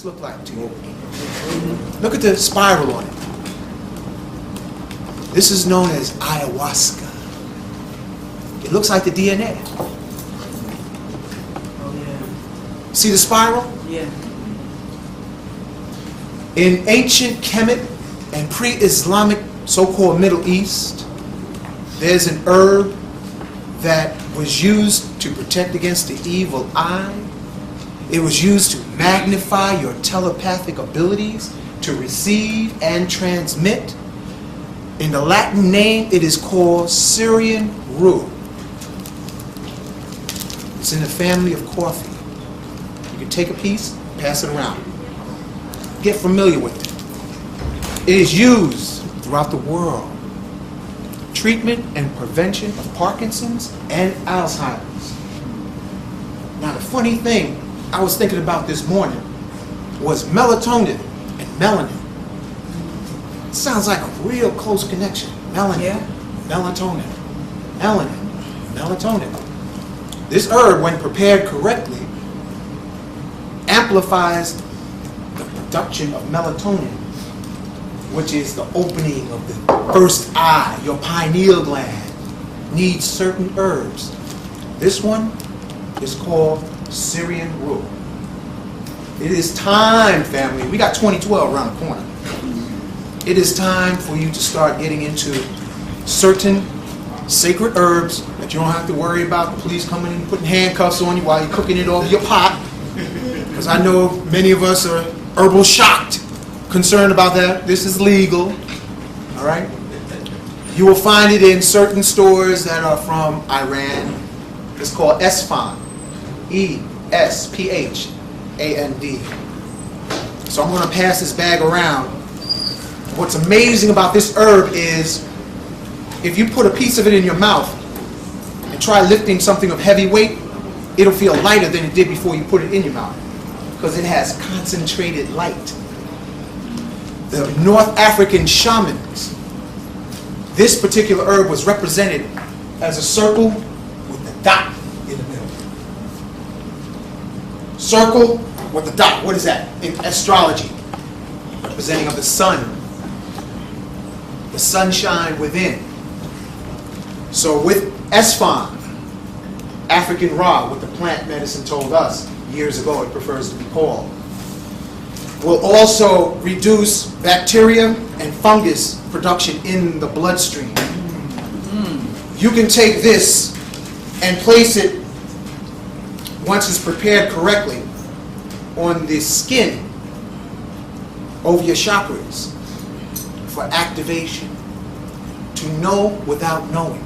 this look like to you? Look at the spiral on it. This is known as ayahuasca. It looks like the DNA. Oh, yeah. See the spiral? Yeah. In ancient Hemmitt and pre-Islamic so-called Middle East, there's an herb that was used to protect against the evil eye. It was used to magnify your telepathic abilities, to receive and transmit. In the Latin name, it is called Syrian rue. It's in the family of coffee. You can take a piece, pass it around. Get familiar with it. It is used throughout the world. Treatment and prevention of Parkinson's and Alzheimer's. Now the funny thing I was thinking about this morning was melatonin and melanin. It sounds like a real close connection. Melanin, Yeah. melatonin, melanin, melatonin. This herb, when prepared correctly, amplifies the production of melatonin, which is the opening of the first eye. Your pineal gland needs certain herbs. This one is called Syrian rue. It is time, family. We got 2012 around the corner. It is time for you to start getting into certain sacred herbs that you don't have to worry about the police coming and putting handcuffs on you while you're cooking it over your pot. Because I know many of us are herbal shocked, concerned about that. This is legal. All right? You will find it in certain stores that are from Iran. It's called Esphand. E-S-P-H-A-N-D. So I'm going to pass this bag around. What's amazing about this herb is if you put a piece of it in your mouth and try lifting something of heavy weight, it'll feel lighter than it did before you put it in your mouth because it has concentrated light. The North African shamans, this particular herb was represented as a circle with the dot in the middle. Circle with the dot. What is that? In astrology, representing of the sun, the sunshine within. So with Esphand, African Ra, what the plant medicine told us years ago it prefers to be called, will also reduce bacteria and fungus production in the bloodstream. You can take this and place it, once it's prepared correctly, on the skin over your chakras for activation, to know without knowing.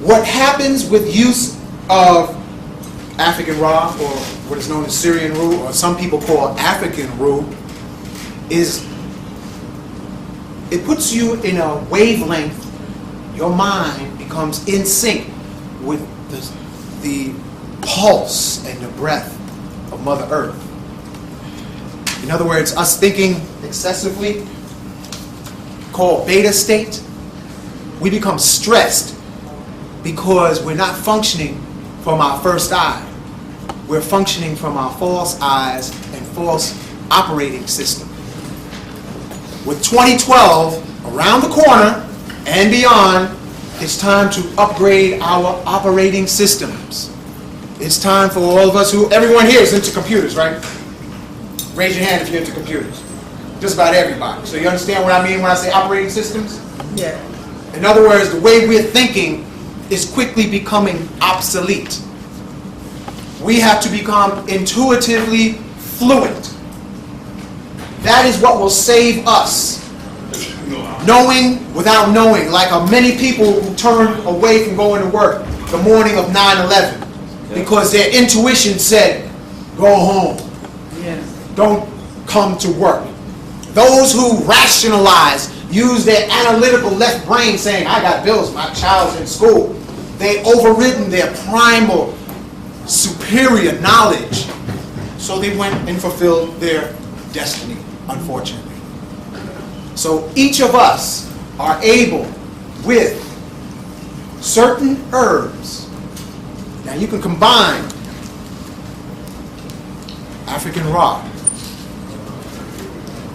What happens with use of African Ra, or what is known as Syrian rue, or some people call African rue, is it puts you in a wavelength. Your mind becomes in sync with the pulse and the breath of Mother Earth. In other words, us thinking excessively, called beta state, we become stressed because we're not functioning from our first eye. We're functioning from our false eyes and false operating system. With 2012 around the corner and beyond, it's time to upgrade our operating systems. It's time for all of us everyone here is into computers, right? Raise your hand if you're into computers. Just about everybody. So you understand what I mean when I say operating systems? Yeah. In other words, the way we're thinking is quickly becoming obsolete. We have to become intuitively fluent. That is what will save us. Knowing without knowing, like many people who turn away from going to work the morning of 9/11 because their intuition said, go home. Yes. Don't come to work. Those who rationalize, use their analytical left brain saying, I got bills, my child's in school. They overridden their primal, superior knowledge. So they went and fulfilled their destiny, unfortunately. So each of us are able, with certain herbs. Now you can combine African raw,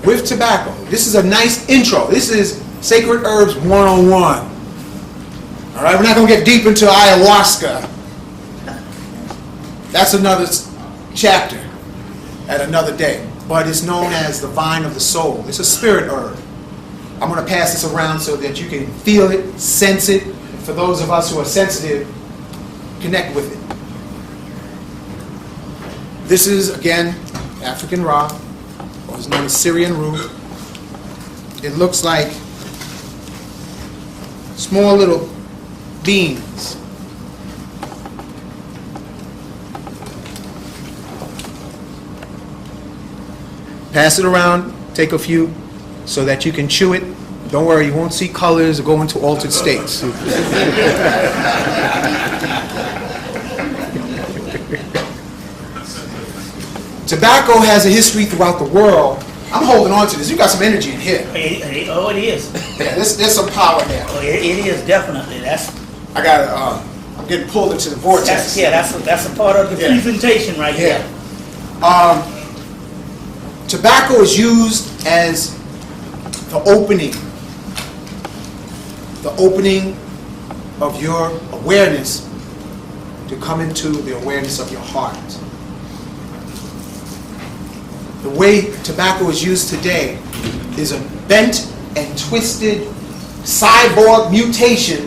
with tobacco. This is a nice intro. This is Sacred Herbs 101. All right, we're not going to get deep into ayahuasca. That's another chapter at another day. But it's known as the vine of the soul. It's a spirit herb. I'm going to pass this around so that you can feel it, sense it. And for those of us who are sensitive, connect with it. This is, again, African raw, or is known as Syrian root. It looks like small little beans. Pass it around, take a few so that you can chew it. Don't worry, you won't see colors or go into altered states. Tobacco has a history throughout the world. I'm holding on to this. You got some energy in here. Oh, it is. Yeah, there's some power there. Oh, it is definitely. I got. I'm getting pulled into the vortex. That's a part of the presentation right there. Tobacco is used as the opening of your awareness to come into the awareness of your heart. The way tobacco is used today is a bent and twisted cyborg mutation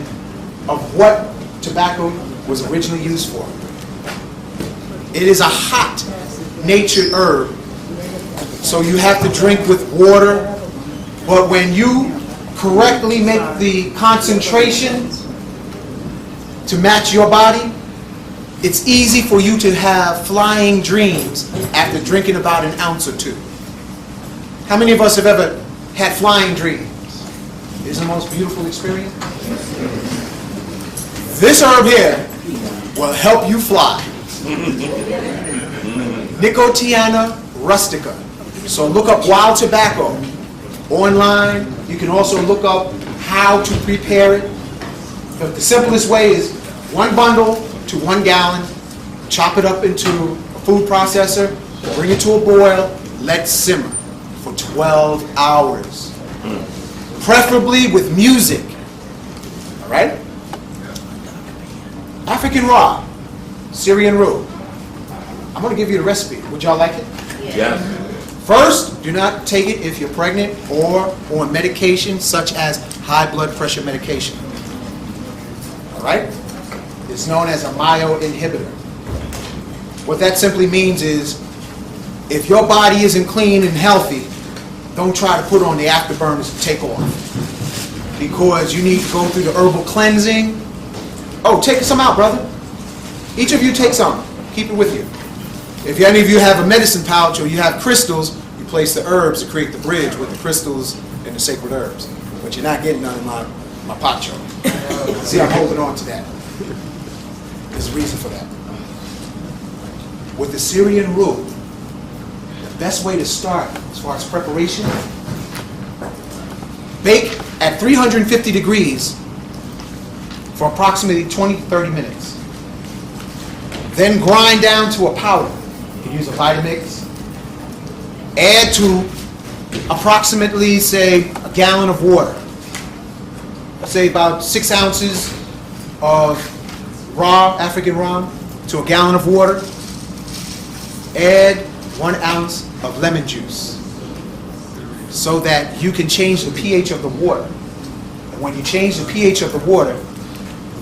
of what tobacco was originally used for. It is a hot natured herb, so you have to drink with water, but when you correctly make the concentration to match your body, it's easy for you to have flying dreams after drinking about an ounce or two. How many of us have ever had flying dreams? It's the most beautiful experience. This herb here will help you fly. Nicotiana rustica. So look up wild tobacco online. You can also look up how to prepare it. The simplest way is 1 bundle to 1 gallon, chop it up into a food processor, bring it to a boil, let simmer for 12 hours. Preferably with music. All right? African raw, Syrian root. I'm going to give you the recipe. Would y'all like it? Yes. First, do not take it if you're pregnant or on medication such as high blood pressure medication. All right? It's known as a myo-inhibitor. What that simply means is if your body isn't clean and healthy, don't try to put on the afterburners to take off. Because you need to go through the herbal cleansing. Oh, take some out, brother. Each of you take some. Keep it with you. If any of you have a medicine pouch or you have crystals, you place the herbs to create the bridge with the crystals and the sacred herbs. But you're not getting none in my pacho. See, I'm holding on to that. There's a reason for that. With the Syrian root, the best way to start as far as preparation, bake at 350 degrees for approximately 20 to 30 minutes. Then grind down to a powder. You can use a Vitamix. Add to approximately, say, a gallon of water. Say about 6 ounces of raw, African raw, to a gallon of water. Add 1 ounce of lemon juice so that you can change the pH of the water. And when you change the pH of the water,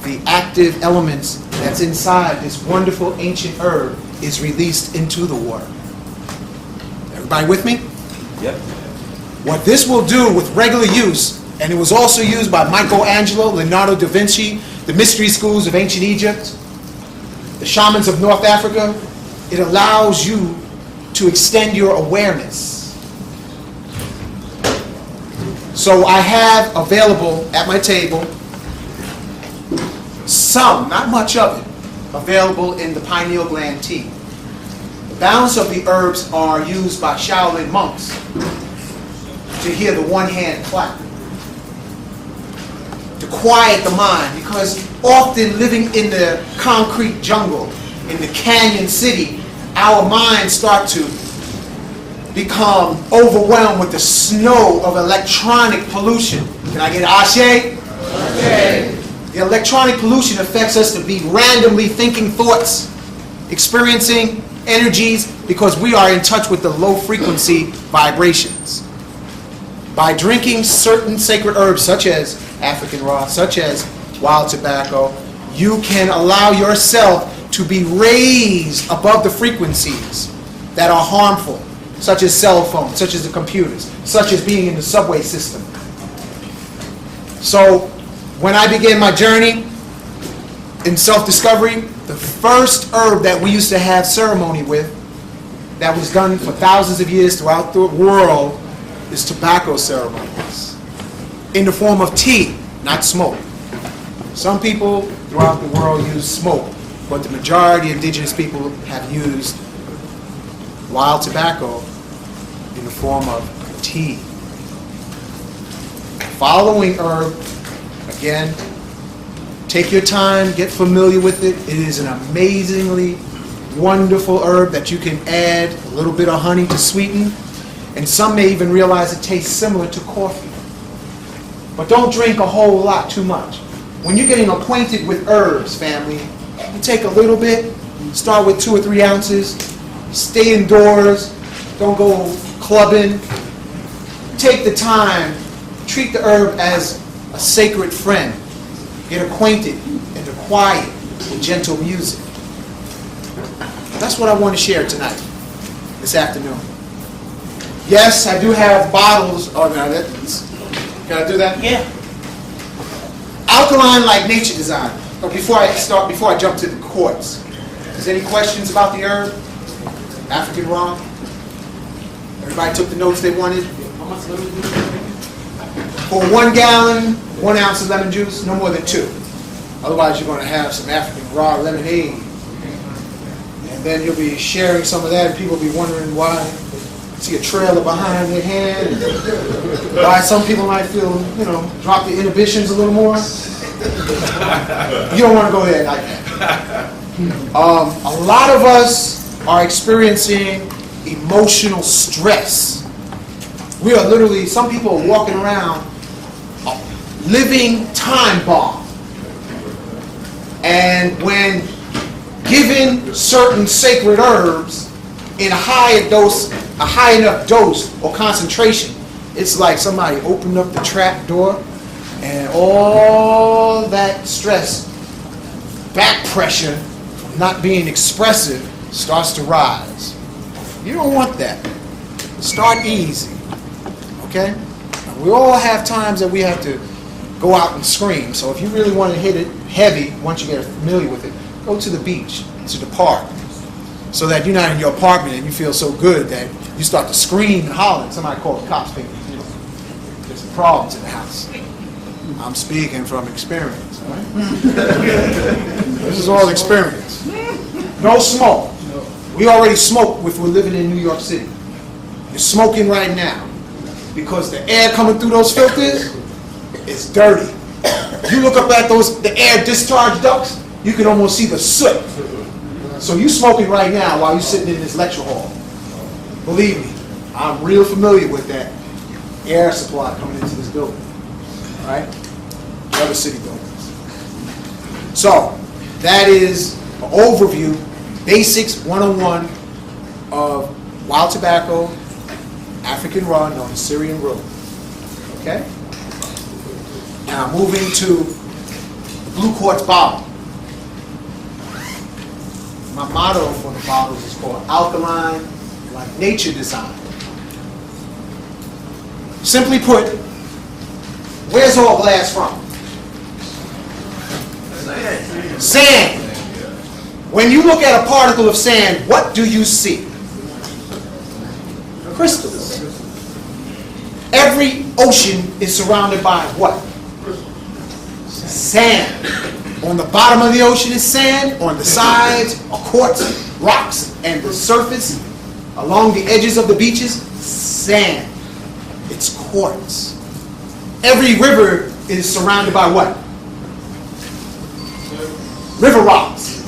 the active elements that's inside this wonderful ancient herb is released into the water. Everybody with me? Yep. What this will do with regular use, and it was also used by Michelangelo, Leonardo da Vinci, the mystery schools of ancient Egypt, the shamans of North Africa, it allows you to extend your awareness. So I have available at my table some, not much of it, available in the pineal gland tea. The balance of the herbs are used by Shaolin monks to hear the one-hand clap, to quiet the mind, because often living in the concrete jungle, in the canyon city, our minds start to become overwhelmed with the snow of electronic pollution. Can I get ashe? Okay. The electronic pollution affects us to be randomly thinking thoughts, experiencing energies, because we are in touch with the low frequency vibrations. By drinking certain sacred herbs such as African raw, such as wild tobacco, you can allow yourself to be raised above the frequencies that are harmful, such as cell phones, such as the computers, such as being in the subway system. So, when I began my journey in self-discovery, the first herb that we used to have ceremony with, that was done for thousands of years throughout the world, is tobacco ceremonies, in the form of tea, not smoke. Some people throughout the world use smoke, but the majority of indigenous people have used wild tobacco in the form of tea. Following herb, again, take your time, get familiar with it. It is an amazingly wonderful herb that you can add a little bit of honey to sweeten, and some may even realize it tastes similar to coffee. But don't drink a whole lot, too much. When you're getting acquainted with herbs, family, you take a little bit, start with 2 or 3 ounces, stay indoors, don't go clubbing. Take the time, treat the herb as a sacred friend. Get acquainted in the quiet with gentle music. That's what I want to share tonight, this afternoon. Yes, I do have bottles. Oh, no, can I do that? Yeah. Alkaline like nature design. But before I jump to the quartz, is there any questions about the herb? African raw? Everybody took the notes they wanted? For 1 gallon, 1 ounce of lemon juice, no more than 2. Otherwise, you're going to have some African raw lemonade. And then you'll be sharing some of that, and people will be wondering why. See a trailer behind their hand. Why some people might feel, drop the inhibitions a little more. You don't want to go there like that. A lot of us are experiencing emotional stress. We are literally, some people are walking around a living time bomb. And when given certain sacred herbs in a high enough dose or concentration, it's like somebody opened up the trap door and all that stress, back pressure, from not being expressive, starts to rise. You don't want that. Start easy. Okay? We all have times that we have to go out and scream. So if you really want to hit it heavy, once you get familiar with it, go to the beach, to the park, so that you're not in your apartment and you feel so good that you start to scream and holler and somebody calls the cops thinking, there's problems in the house. I'm speaking from experience. Right? This is all experience. No smoke. We already smoke if we're living in New York City. You're smoking right now because the air coming through those filters is dirty. You look up at the air discharge ducts, you can almost see the soot. So you smoking right now while you're sitting in this lecture hall. Believe me, I'm real familiar with that air supply coming into this building. Right? Other city buildings. So, that is an overview, basics 101 of wild tobacco, African raw, known as Syrian rue. Okay? Now, moving to the blue quartz bottle. My motto for the bottles is called alkaline like nature design. Simply put, where's all glass from? Sand. When you look at a particle of sand, what do you see? Crystals. Every ocean is surrounded by what? Sand. On the bottom of the ocean is sand. On the sides are quartz, rocks, and the surface, along the edges of the beaches, sand. It's quartz. Every river is surrounded by what? River rocks.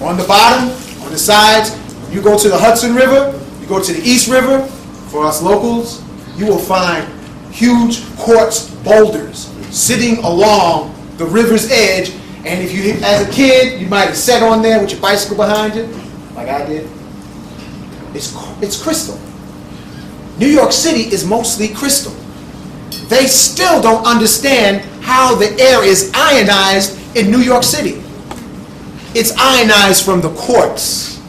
On the bottom, on the sides, you go to the Hudson River, you go to the East River, for us locals, you will find huge quartz boulders sitting along the river's edge. And if you, as a kid, you might have sat on there with your bicycle behind you, like I did. It's crystal. New York City is mostly crystal. They still don't understand how the air is ionized in New York City. It's ionized from the quartz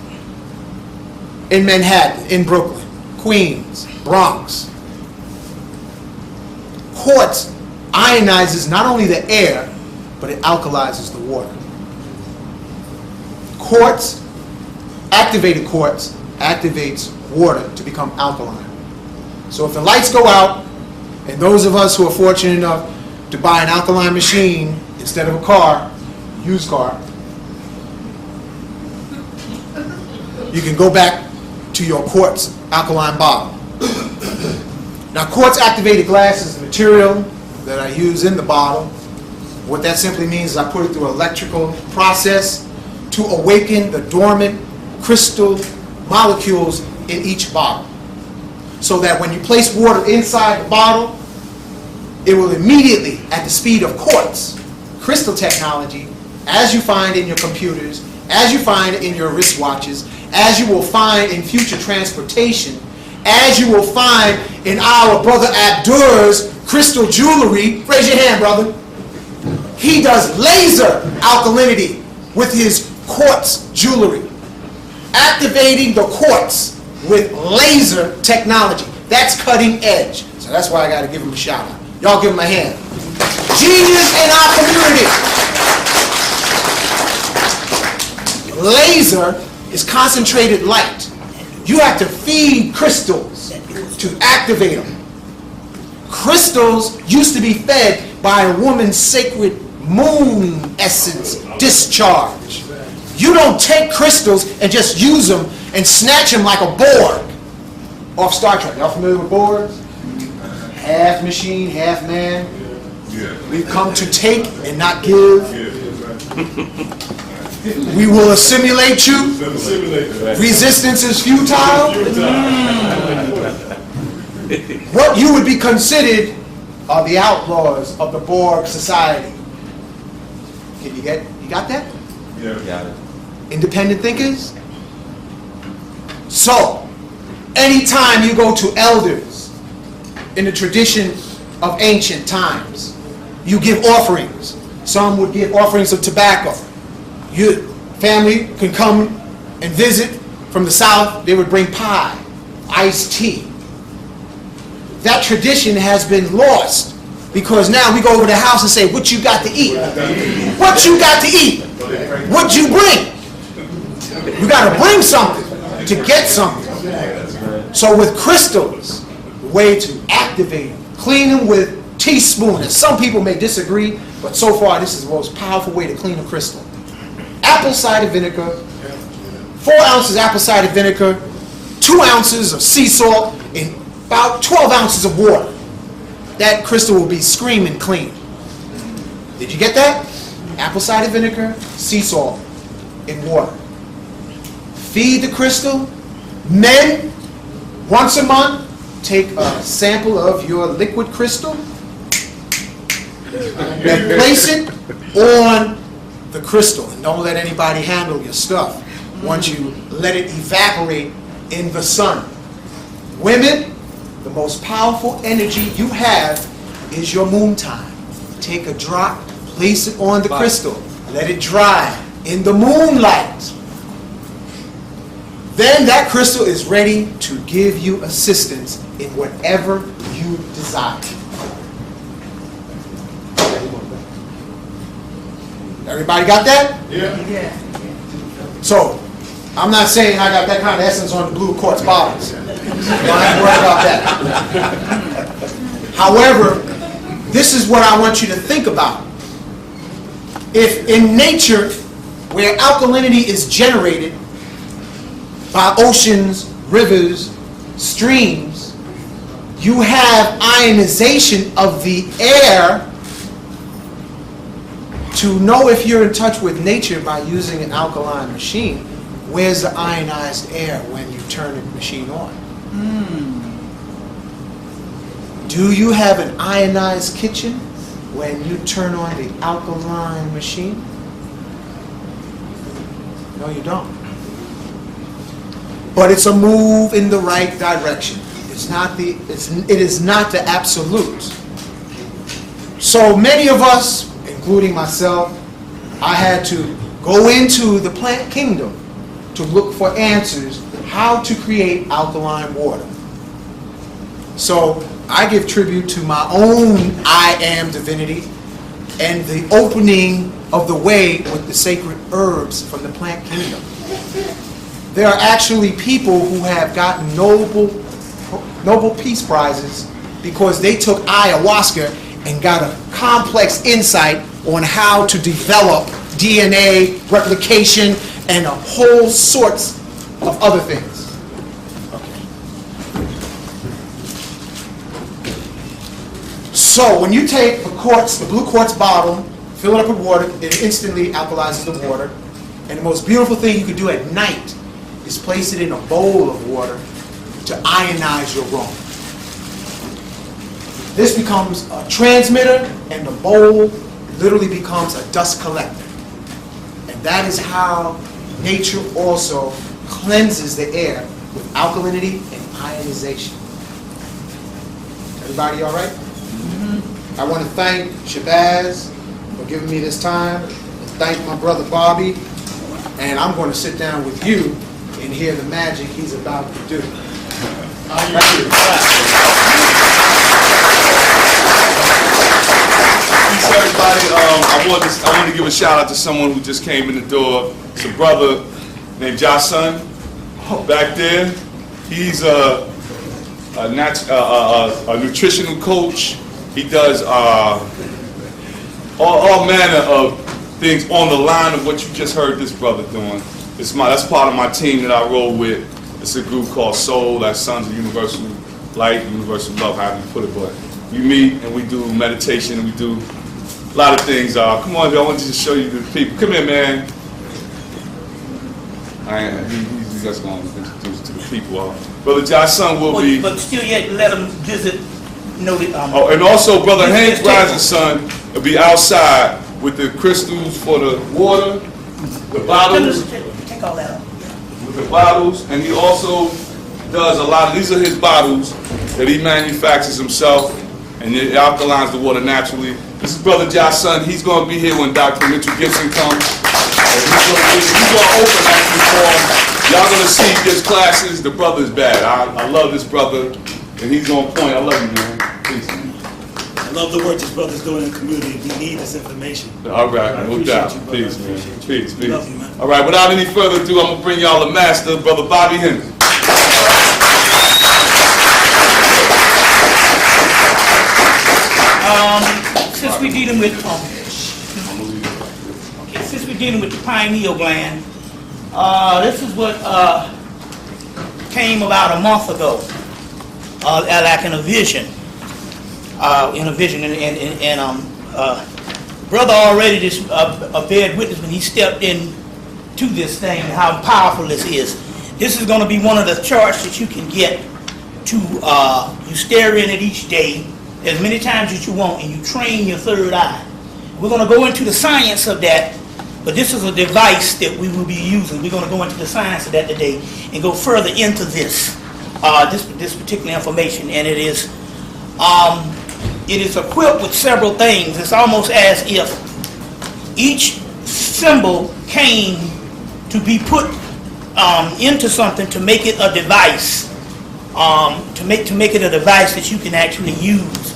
in Manhattan, in Brooklyn, Queens, Bronx. Quartz ionizes not only the air, but it alkalizes the water. Quartz, activated quartz, activates water to become alkaline. So if the lights go out, and those of us who are fortunate enough to buy an alkaline machine instead of a car, used car, you can go back to your quartz alkaline bottle. Now, quartz activated glass is the material that I use in the bottle. What that simply means is I put it through an electrical process to awaken the dormant crystal molecules in each bottle. So that when you place water inside the bottle, it will immediately, at the speed of quartz, crystal technology, as you find in your computers, as you find in your wristwatches, as you will find in future transportation, as you will find in our brother Abdur's crystal jewelry. Raise your hand, brother. He does laser alkalinity with his quartz jewelry, activating the quartz with laser technology. That's cutting edge. So that's why I got to give him a shout out. Y'all give him a hand. Genius in our community. Laser is concentrated light. You have to feed crystals to activate them. Crystals used to be fed by a woman's sacred moon essence discharge. You don't take crystals and just use them and snatch them like a Borg off Star Trek. Y'all familiar with Borgs? Half machine, half man. We've come to take and not give. We will assimilate you. Resistance is futile. What you would be considered are the outlaws of the Borg society. Can you got that? Yeah. Got it. Independent thinkers? So, anytime you go to elders in the tradition of ancient times, you give offerings. Some would give offerings of tobacco. Your family can come and visit from the south. They would bring pie, iced tea. That tradition has been lost because now we go over the house and say, what you got to eat? What you got to eat? What you bring? You got to bring something to get something. So with crystals, the way to activate them, clean them with teaspoon. And some people may disagree, but so far this is the most powerful way to clean a crystal. Apple cider vinegar, 4 ounces apple cider vinegar, 2 ounces of sea salt, and about 12 ounces of water. That crystal will be screaming clean. Did you get that? Apple cider vinegar, sea salt, and water. Feed the crystal. Men, once a month, take a sample of your liquid crystal and place it on the crystal. And don't let anybody handle your stuff once you let it evaporate in the sun. Women, the most powerful energy you have is your moon time. Take a drop, place it on the crystal, let it dry in the moonlight. Then that crystal is ready to give you assistance in whatever you desire. Everybody got that? Yeah. So, I'm not saying I got that kind of essence on the blue quartz bottles. Don't have to worry about that. However, this is what I want you to think about. If in nature, where alkalinity is generated by oceans, rivers, streams, you have ionization of the air. To know if you're in touch with nature by using an alkaline machine, where's the ionized air when you turn the machine on? Do you have an ionized kitchen when you turn on the alkaline machine? No, you don't. But it's a move in the right direction. It is not the absolute. So many of us, including myself, I had to go into the plant kingdom to look for answers how to create alkaline water. So I give tribute to my own I am divinity and the opening of the way with the sacred herbs from the plant kingdom. There are actually people who have gotten Nobel Peace Prizes because they took ayahuasca and got a complex insight on how to develop DNA replication and a whole sorts of other things. Okay. So when you take the blue quartz bottle, fill it up with water, it instantly alkalizes the water. And the most beautiful thing you can do at night is place it in a bowl of water to ionize your room. This becomes a transmitter, and the bowl literally becomes a dust collector. And that is how nature also cleanses the air with alkalinity and ionization. Everybody all right? Mm-hmm. I want to thank Shabazz for giving me this time. Thank my brother Bobby. And I'm going to sit down with you and hear the magic he's about to do. Thank you. Peace, everybody. I want to give a shout out to someone who just came in the door. It's a brother named Jason back there. He's a nutritional coach. He does all manner of things on the line of what you just heard this brother doing. That's part of my team that I roll with. It's a group called Soul, that's Sons of Universal Light, Universal Love, however you put it. But we meet and we do meditation and we do a lot of things. Come on, I want to just show you the people. Come here, man. He's just going to introduce to the people. Brother Jason will be. But still yet let him visit. And also Brother Hank Rising's son will be outside with the crystals for the water, the bottles. Take all that off. With the bottles, and he also does a lot of, these are his bottles that he manufactures himself, and it alkalines the water naturally. This is Brother Jason. He's going to be here when Dr. Mitchell Gibson comes. He's going to open actually for him. Y'all going to see his classes. The brother's bad. I love this brother, and he's going to point. I love you, man. Peace, man. I love the work this brother's doing in the community. We need this information. All right, no doubt. You, Peace, man. Peace, peace. Love you, man. All right, without any further ado, I'm going to bring y'all the master, Brother Bobby Hemmitt. Since we're dealing with the pineal gland, this is what came about a month ago, like in a vision. Brother already just a bear witness when he stepped in to this thing, how powerful this is. This is going to be one of the charts that you can get to, you stare in it each day as many times as you want, and you train your third eye. We're going to go into the science of that, but this is a device that we will be using. We're going to go into the science of that today and go further into this particular information, and it is equipped with several things. It's almost as if each symbol came to be put into something to make it a device, to make it a device that you can actually use.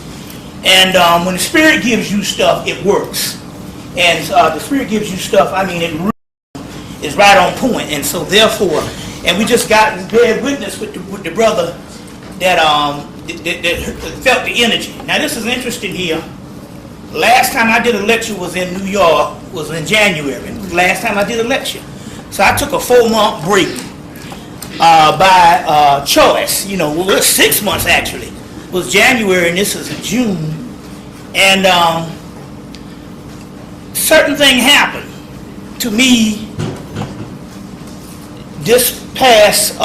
And when the Spirit gives you stuff, it works. And the Spirit gives you stuff, I mean, it really is right on point. And so therefore, and we just got bear witness with the brother that felt the energy. Now this is interesting here. Last time I did a lecture was in New York, was in January. Last time I did a lecture. So I took a 4-month break by choice. You know, well, it was 6 months actually. It was January and this is June. And certain thing happened to me this past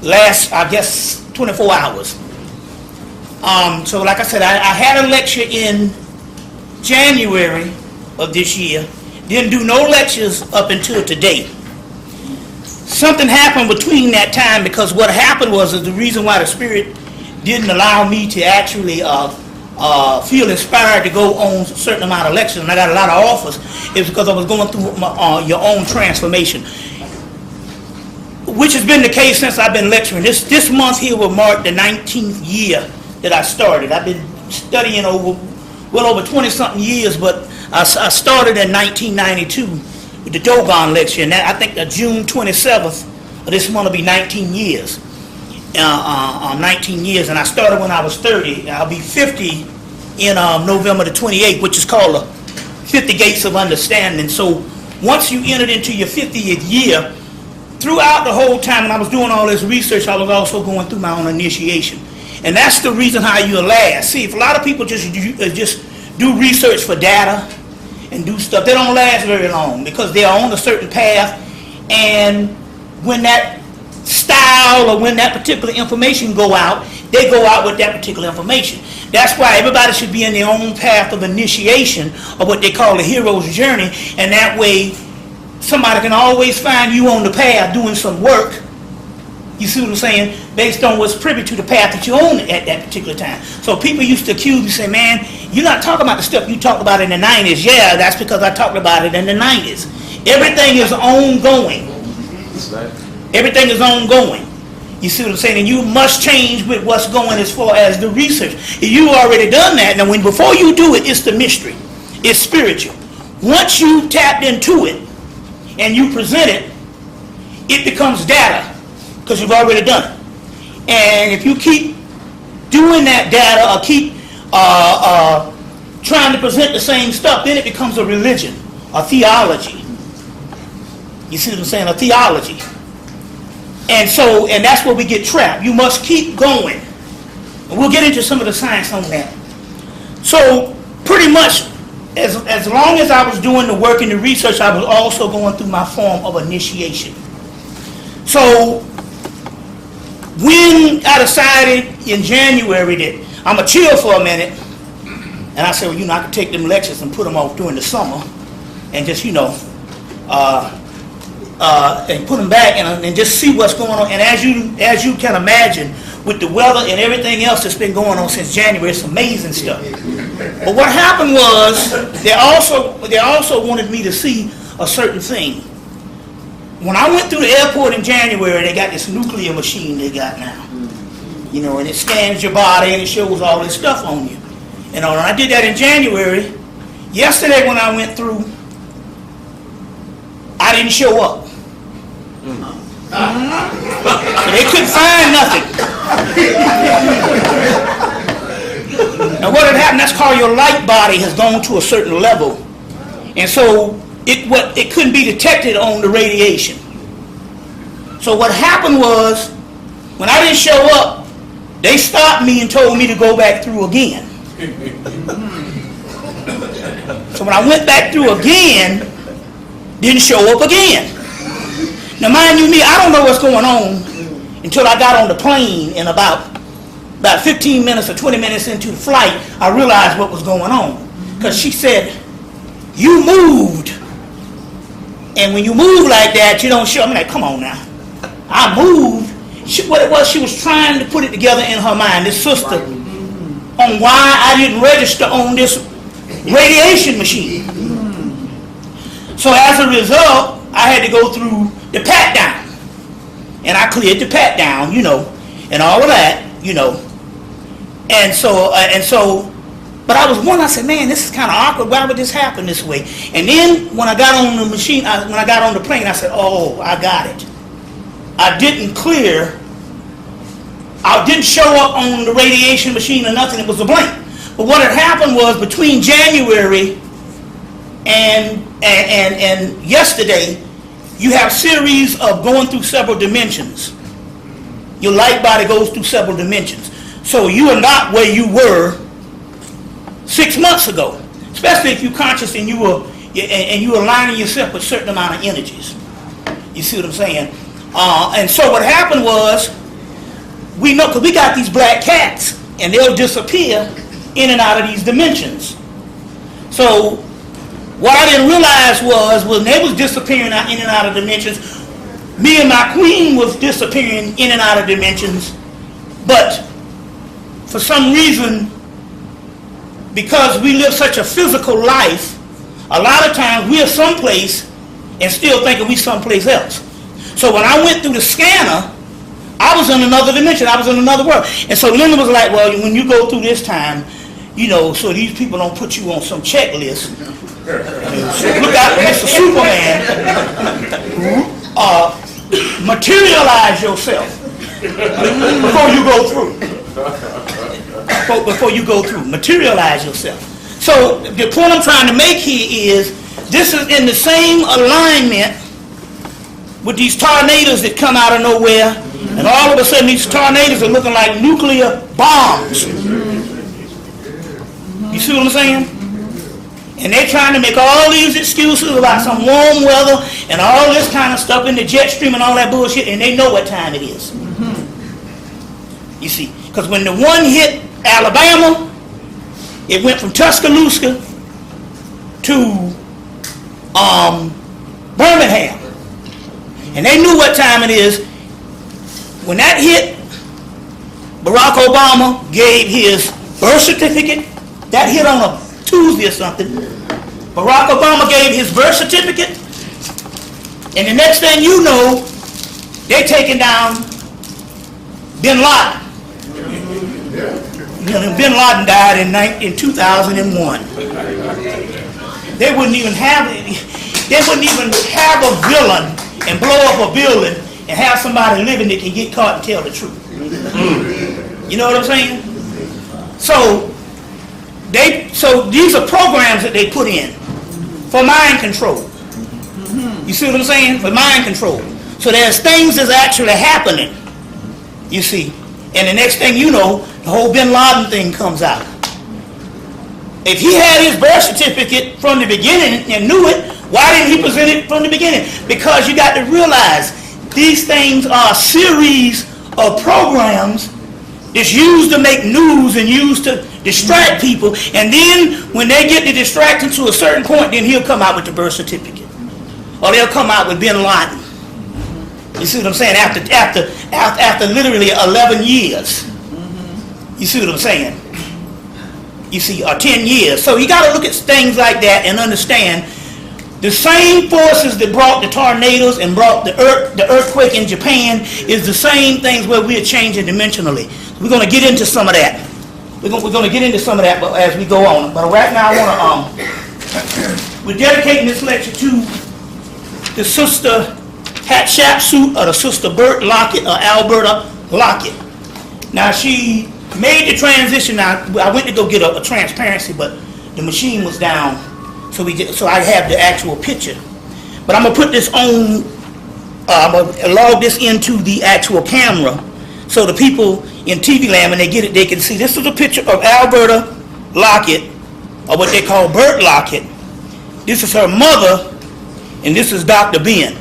last, I guess, 24 hours. So like I said, I had a lecture in January of this year. Didn't do no lectures up until today. Something happened between that time, because what happened was the reason why the Spirit didn't allow me to actually feel inspired to go on a certain amount of lectures, and I got a lot of offers, is because I was going through your own transformation, which has been the case since I've been lecturing. This month here will mark the 19th year that I started. I've been studying well over 20-something years, but I started in 1992 with the Dogon lecture, and I think that June 27th of this month will be 19 years. 19 years, and I started when I was 30. I'll be 50 in November the 28th, which is called the 50 Gates of Understanding. So once you entered into your 50th year, throughout the whole time when I was doing all this research, I was also going through my own initiation. And that's the reason how you'll last. See, if a lot of people just do research for data and do stuff, they don't last very long, because they are on a certain path, and when that style or when that particular information go out, they go out with that particular information. That's why everybody should be in their own path of initiation, or what they call the hero's journey, and that way somebody can always find you on the path doing some work, you see what I'm saying, based on what's privy to the path that you're on at that particular time. So people used to accuse me, say, man, you're not talking about the stuff you talked about in the 90s. Yeah, that's because I talked about it in the 90s. Everything is ongoing. Everything is ongoing. You see what I'm saying? And you must change with what's going as far as the research. You already done that. Now, before you do it, it's the mystery. It's spiritual. Once you tapped into it and you present it, it becomes data, because you've already done it. And if you keep doing that data, or keep trying to present the same stuff, then it becomes a religion, a theology. You see what I'm saying? A theology. And that's where we get trapped. You must keep going. And we'll get into some of the science on that. So pretty much, as long as I was doing the work and the research, I was also going through my form of initiation. So when I decided in January that I'm going to chill for a minute, and I said, well, I could take them lectures and put them off during the summer, and just, and put them back and just see what's going on. And as you can imagine, with the weather and everything else that's been going on since January, it's amazing stuff. But what happened was, they also wanted me to see a certain thing. When I went through the airport in January, they got this nuclear machine they got now. And it scans your body and it shows all this stuff on you. And I did that in January. Yesterday when I went through, I didn't show up. So they couldn't find nothing. Now what had happened, that's called your light body has gone to a certain level. And so it couldn't be detected on the radiation. So what happened was, when I didn't show up, they stopped me and told me to go back through again. So when I went back through again, didn't show up again. Now mind you me, I don't know what's going on until I got on the plane, and about 15 minutes or 20 minutes into the flight, I realized what was going on. Because she said, you moved. And when you move like that, you don't show. I'm like, come on now. I moved. What it was, she was trying to put it together in her mind, this sister, on why I didn't register on this radiation machine. So as a result, I had to go through the pat down. And I cleared the pat down, and all of that, And so, but I was wondering, I said, man, this is kind of awkward. Why would this happen this way? And then when I got on the machine, when I got on the plane, I said, oh, I got it. I didn't show up on the radiation machine or nothing. It was a blank. But what had happened was, between January and yesterday, you have series of going through several dimensions. Your light body goes through several dimensions. So you are not where you were 6 months ago, especially if you're conscious and you are aligning yourself with a certain amount of energies. You see what I'm saying? And so what happened was, we know, because we got these black cats, and they'll disappear in and out of these dimensions. So what I didn't realize was when they was disappearing in and out of dimensions, me and my queen was disappearing in and out of dimensions, but for some reason, because we live such a physical life, a lot of times we are someplace and still thinking we someplace else. So when I went through the scanner, I was in another dimension, I was in another world. And so Linda was like, well, when you go through this time, you know, so these people don't put you on some checklist. So look out, Mr. Superman. Materialize yourself before you go through. Before you go through, materialize yourself. So the point I'm trying to make here is, this is in the same alignment with these tornadoes that come out of nowhere, and all of a sudden these tornadoes are looking like nuclear bombs. You see what I'm saying? And they're trying to make all these excuses about some warm weather and all this kind of stuff in the jet stream and all that bullshit, and they know what time it is. You see, because when the one hit Alabama, it went from Tuscaloosa to Birmingham. And they knew what time it is. When that hit, Barack Obama gave his birth certificate. That hit on a Tuesday or something. Barack Obama gave his birth certificate. And the next thing you know, they're taking down Bin Laden. You know, Bin Laden died in 2001. They wouldn't even have a villain and blow up a building and have somebody living that can get caught and tell the truth. You know what I'm saying? So these are programs that they put in for mind control. You see what I'm saying? For mind control. So there's things that's actually happening. You see, and the next thing you know, the whole Bin Laden thing comes out. If he had his birth certificate from the beginning and knew it, why didn't he present it from the beginning? Because you got to realize these things are a series of programs that's used to make news and used to distract people. And then when they get the distraction to a certain point, then he'll come out with the birth certificate, or they'll come out with Bin Laden. You see what I'm saying? After literally 11 years. You see what I'm saying? You see, or 10 years. So you got to look at things like that and understand the same forces that brought the tornadoes and brought the earthquake in Japan is the same things where we are changing dimensionally. We're going to get into some of that. We're going to get into some of that as we go on. But right now I want to we're dedicating this lecture to the Sister Hatshepsut or the Sister Bert Lockett or Alberta Lockett. Now she made the transition. Now I went to go get a transparency, but the machine was down, so I have the actual picture. But I'm gonna put this on. I'm gonna log this into the actual camera, so the people in TV land, when they get it, they can see. This is a picture of Alberta Lockett, or what they call Bert Lockett. This is her mother, and this is Dr. Ben.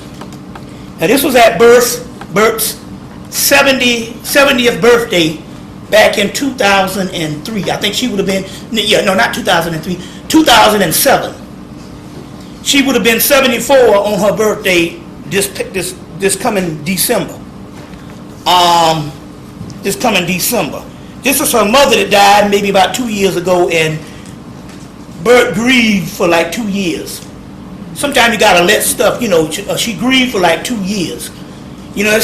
Now this was at Bert's 70th birthday back in 2003. I think she would have been, not 2003, 2007. She would have been 74 on her birthday this coming December. This coming December. This is her mother that died maybe about 2 years ago, and Bert grieved for like 2 years. Sometimes you gotta let stuff, she grieved for like 2 years.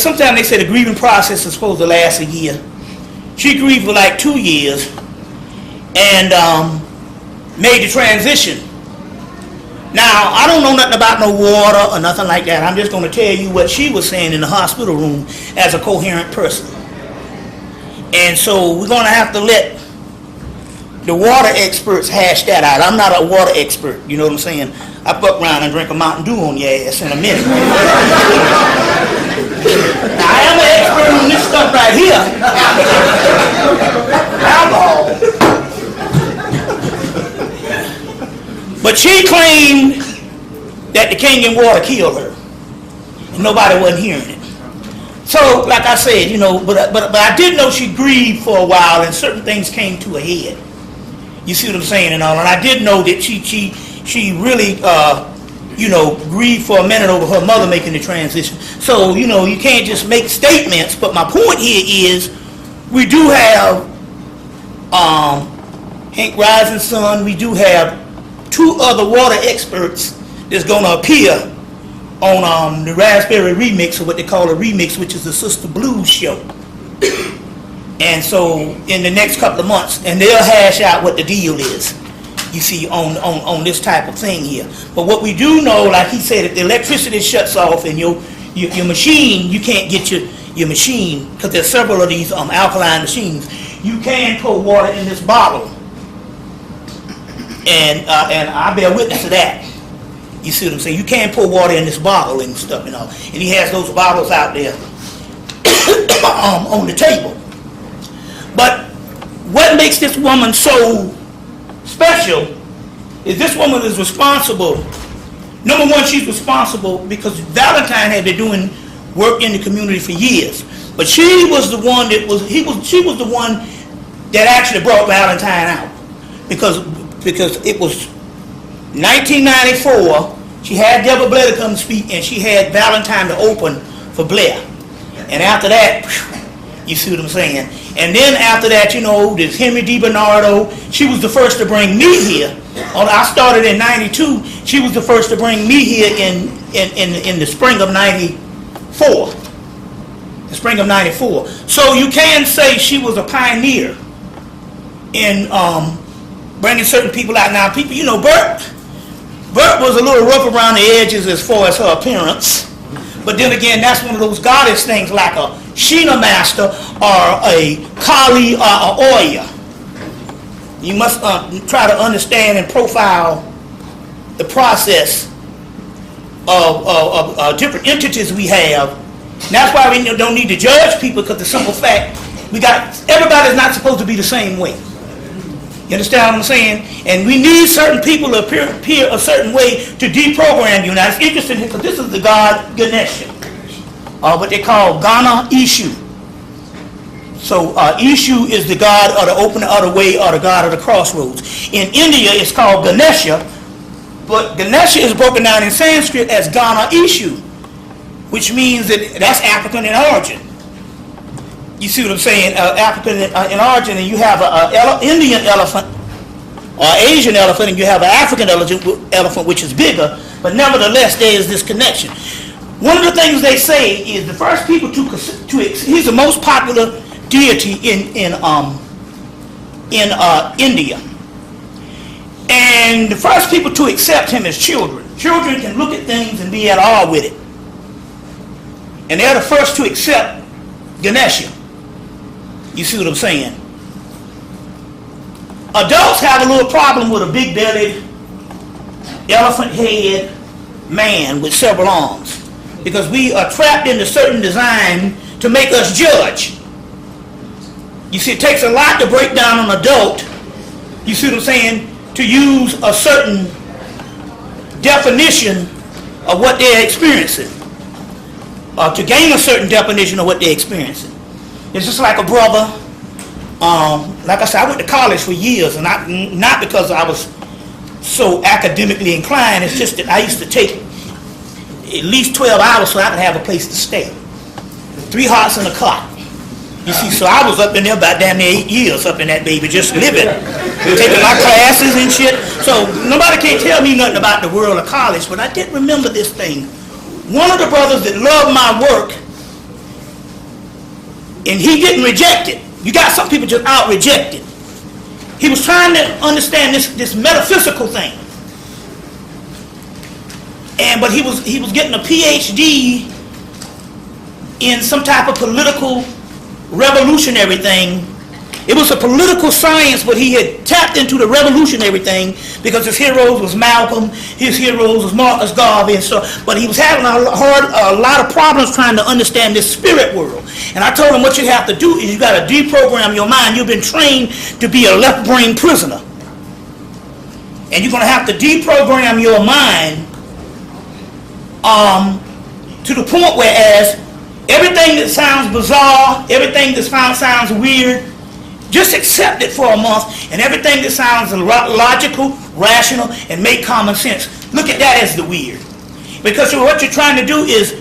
Sometimes they say the grieving process is supposed to last a year. She grieved for like 2 years and made the transition. Now, I don't know nothing about no water or nothing like that. I'm just going to tell you what she was saying in the hospital room as a coherent person. And so we're going to have to let the water experts hash that out. I'm not a water expert, you know what I'm saying? I fuck around and drink a Mountain Dew on your ass in a minute. Now, I am an expert on this stuff right here. Alcohol. But she claimed that the Kenyan water killed her. Nobody wasn't hearing it. So, like I said, but I did know she grieved for a while, and certain things came to a head. You see what I'm saying and all, and I did know that she really, grieved for a minute over her mother making the transition. So, you can't just make statements, but my point here is, we do have Hank Rising Sun, we do have 2 other water experts that's going to appear on the Raspberry Remix, or what they call a remix, which is the Sister Blues show. And so in the next couple of months, and they'll hash out what the deal is, you see, on this type of thing here. But what we do know, like he said, if the electricity shuts off and your machine, you can't get your machine, because there's several of these alkaline machines, you can pour water in this bottle. And I bear witness to that. You see what I'm saying? You can pour water in this bottle and stuff, and he has those bottles out there on the table. But what makes this woman so special is this woman is responsible. Number one, she's responsible because Valentine had been doing work in the community for years. But she was the one she was the one that actually brought Valentine out. Because it was 1994, she had Deborah Blair to come speak, and she had Valentine to open for Blair. And after that, you see what I'm saying? And then after that, there's Henry DiBernardo. She was the first to bring me here. I started in 92. She was the first to bring me here in the spring of 94. The spring of 94. So you can say she was a pioneer in bringing certain people out. Now, people, Bert was a little rough around the edges as far as her appearance. But then again, that's one of those goddess things, like a Sheena Master or a Kali or a Oya. You must try to understand and profile the process of different entities we have. And that's why we don't need to judge people, because the simple fact, everybody's not supposed to be the same way. You understand what I'm saying? And we need certain people to appear a certain way to deprogram you. Now it's interesting because this is the god Ganesha, what they call Gana Ishu. So Ishu is the god of the opening of the way, or the god of the crossroads. In India it's called Ganesha, but Ganesha is broken down in Sanskrit as Gana Ishu, which means that's African in origin. You see what I'm saying? African in origin, and you have an Indian elephant or Asian elephant, and you have an African elephant, which is bigger, but nevertheless there is this connection. One of the things they say is the first people to he's the most popular deity in India, and the first people to accept him as children. Children can look at things and be at awe with it, and they're the first to accept Ganesha. You see what I'm saying? Adults have a little problem with a big-bellied, elephant head man with several arms, because we are trapped into certain design to make us judge. You see, it takes a lot to break down an adult, you see what I'm saying, to use a certain definition of what they're experiencing, or to gain a certain definition of what they're experiencing. It's just like a brother. Like I said, I went to college for years, and not because I was so academically inclined. It's just that I used to take at least 12 hours so I could have a place to stay. 3 hearts in a cot. You see, so I was up in there about damn near 8 years up in that baby, just living, taking my classes and shit. So nobody can't tell me nothing about the world of college, but I did remember this thing. One of the brothers that loved my work, and he didn't reject it. You got some people just out reject it. He was trying to understand this metaphysical thing, but he was getting a PhD in some type of political revolutionary thing. It was a political science, but he had tapped into the revolutionary thing because his heroes was Malcolm, his heroes was Marcus Garvey and stuff. But he was having a lot of problems trying to understand this spirit world. And I told him what you have to do is you got to deprogram your mind. You've been trained to be a left brain prisoner, and you're going to have to deprogram your mind to the point whereas everything that sounds bizarre, everything that sounds weird, just accept it for a month, and everything that sounds logical, rational, and make common sense, look at that as the weird. Because what you're trying to do is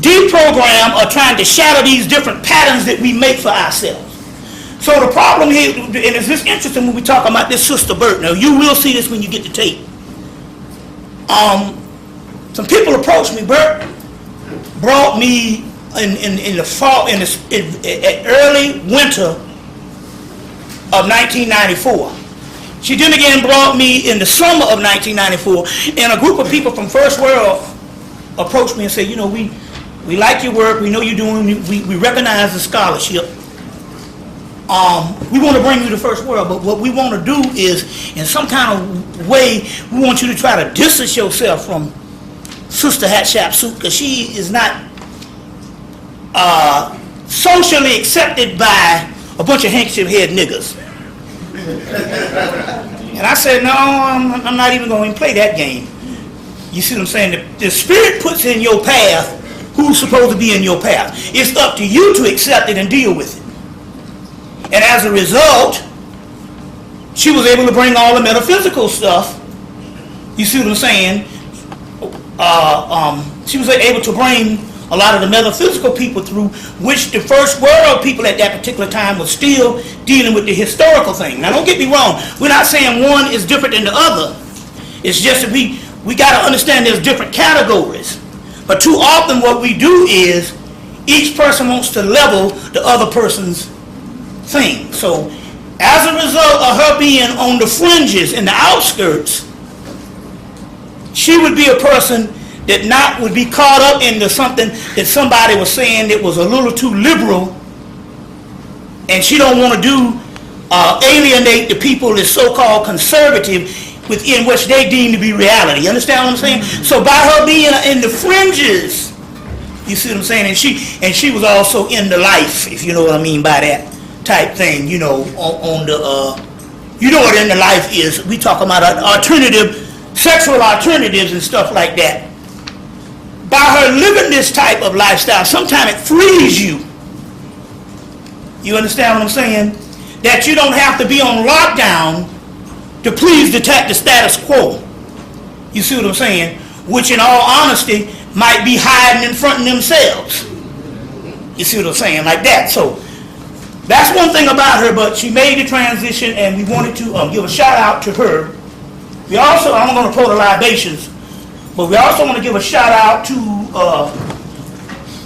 deprogram or trying to shatter these different patterns that we make for ourselves. So the problem here, and it's just interesting when we talk about this Sister Burt. Now you will see this when you get the tape. Some people approached me. Burt brought me in the fall, at early winter of 1994. She then again brought me in the summer of 1994, and a group of people from First World approached me and said, you know, we like your work, we know you're doing, we recognize the scholarship. We want to bring you to First World, but what we want to do is, in some kind of way, we want you to try to distance yourself from Sister Hatshepsut, because she is not socially accepted by a bunch of handkerchief head niggas. And I said, no, I'm not even going to play that game. You see what I'm saying? The Spirit puts in your path who's supposed to be in your path. It's up to you to accept it and deal with it. And as a result, she was able to bring all the metaphysical stuff. You see what I'm saying? She was able to bring a lot of the metaphysical people through, which the First World people at that particular time were still dealing with the historical thing. Now don't get me wrong, we're not saying one is different than the other. It's just that we got to understand there's different categories. But too often what we do is each person wants to level the other person's thing. So as a result of her being on the fringes and the outskirts, she would be a person that would be caught up into something that somebody was saying that was a little too liberal, and she don't want to alienate the people that's so-called conservative within which they deem to be reality. You understand what I'm saying? So by her being in the fringes, you see what I'm saying, and she was also in the life, if you know what I mean by that type thing, you know, on the you know what in the life is. We talk about sexual alternatives and stuff like that. By her living this type of lifestyle, sometimes it frees you. You understand what I'm saying? That you don't have to be on lockdown to please the status quo. You see what I'm saying? Which in all honesty might be hiding in front of themselves. You see what I'm saying? Like that. So that's one thing about her, but she made the transition, and we wanted to give a shout out to her. We also, I'm going to pour the libations, but we also want to give a shout out to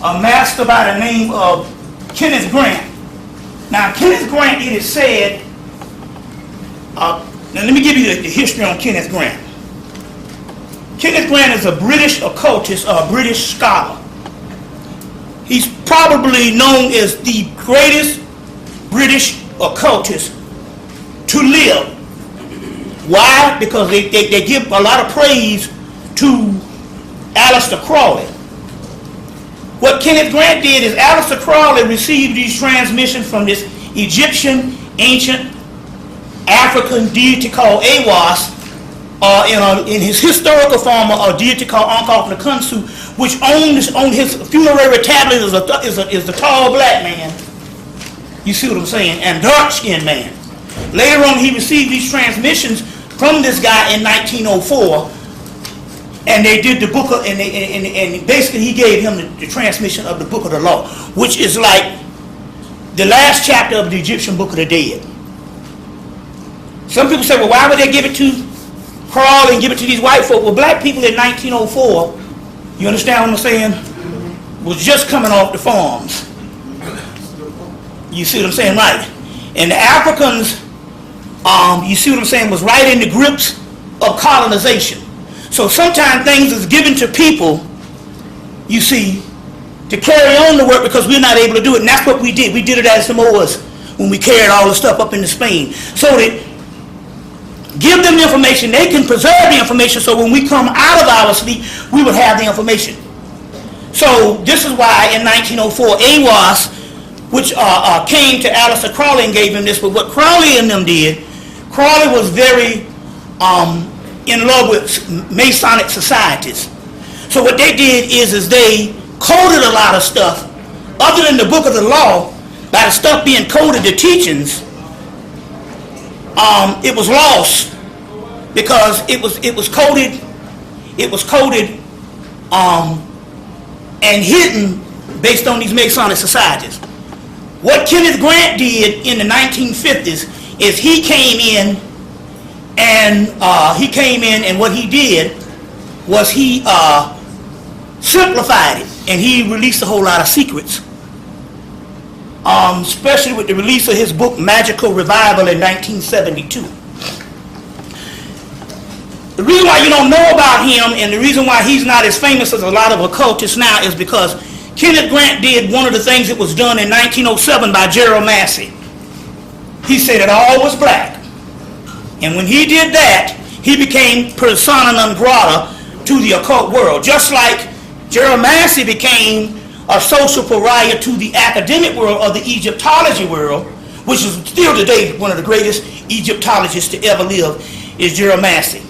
a master by the name of Kenneth Grant. Now, Kenneth Grant, it is said, now let me give you the history on Kenneth Grant. Kenneth Grant is a British occultist, or a British scholar. He's probably known as the greatest British occultist to live. Why? Because they give a lot of praise to Aleister Crowley. What Kenneth Grant did is Aleister Crowley received these transmissions from this Egyptian, ancient, African deity called Aiwass, in his historical form, a deity called Ankh-Nakhonsu, which on his funerary tablet is a tall black man. You see what I'm saying? And dark-skinned man. Later on, he received these transmissions from this guy in 1904, and they did the book of, and basically he gave him the transmission of the Book of the Law, which is like the last chapter of the Egyptian Book of the Dead. Some people say, well, why would they give it to Crowley and give it to these white folk? Well, black people in 1904, you understand what I'm saying, was just coming off the farms. You see what I'm saying? Right. And the Africans, you see what I'm saying, was right in the grips of colonization. So sometimes things is given to people, you see, to carry on the work because we're not able to do it. And that's what we did. We did it as the Moors when we carried all the stuff up into Spain. So that give them the information, they can preserve the information, so when we come out of our sleep, we would have the information. So this is why in 1904, Aiwass, which came to Aleister Crowley and gave him this, but what Crowley and them did, Crowley was very in love with Masonic societies. So what they did is they coded a lot of stuff, other than the book of the law, by the stuff being coded, the teachings, it was lost because it was coded and hidden based on these Masonic societies. What Kenneth Grant did in the 1950s is he came in and what he did was he simplified it, and he released a whole lot of secrets, especially with the release of his book Magical Revival in 1972. The reason why you don't know about him and the reason why he's not as famous as a lot of occultists now is because Kenneth Grant did one of the things that was done in 1907 by Gerald Massey. He said it all was black. And when he did that, he became persona non grata to the occult world. Just like Gerald Massey became a social pariah to the academic world of the Egyptology world, which is still today one of the greatest Egyptologists to ever live, is Gerald Massey.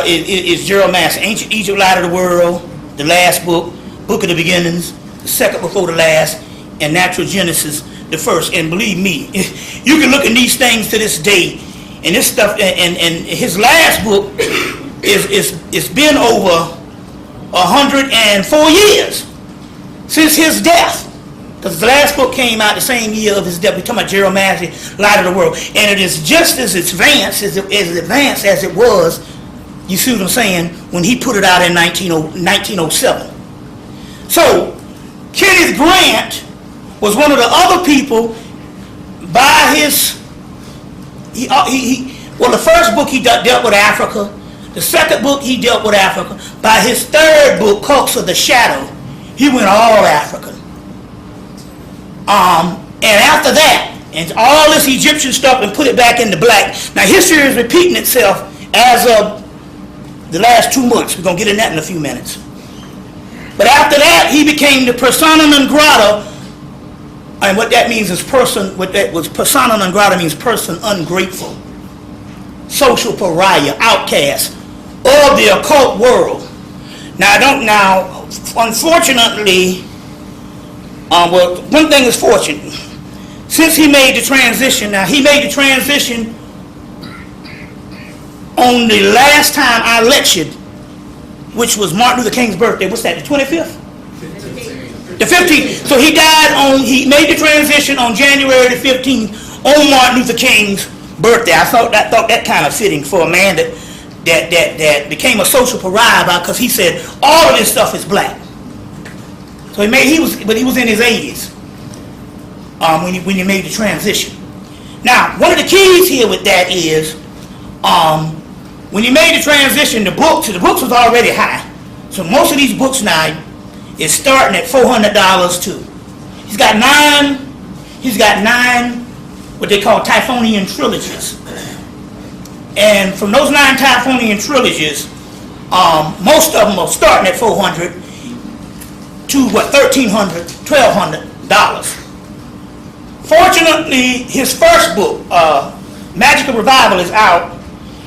Is Gerald Massey. Ancient Egypt, Light of the World, the last book, Book of the Beginnings, the second before the last, and Natural Genesis, the first. And believe me, you can look at these things to this day, and this stuff, and his last book it's been over 104 years since his death, because the last book came out the same year of his death. We're talking about Gerald Massey, Light of the World, and it is just as advanced as it was. You see what I'm saying? When he put it out in 1907. So Kenneth Grant was one of the other people by his. Well, the first book he dealt with Africa. The second book he dealt with Africa. By his third book, Cults of the Shadow, he went all African. And after that, and all this Egyptian stuff, and put it back into black. Now history is repeating itself as of the last 2 months. We're going to get in that in a few minutes. But after that, he became the persona non grata, and what that means is persona non grata means person ungrateful, social pariah, outcast of the occult world. Now, unfortunately, well, one thing is fortunate. Since he made the transition, on the last time I lectured, which was Martin Luther King's birthday. What's that, the 25th? The 15th. So he made the transition on January the 15th on Martin Luther King's birthday. I thought that kind of fitting for a man that became a social pariah because he said all of this stuff is black. So he was in his 80s when he made the transition. Now, one of the keys here with that is when he made the transition, the books was already high. So most of these books now is starting at $400 too. He's got nine what they call Typhonian trilogies. And from those 9 Typhonian trilogies, most of them are starting at $400 to $1,300, $1,200. Fortunately, his first book, Magical Revival, is out.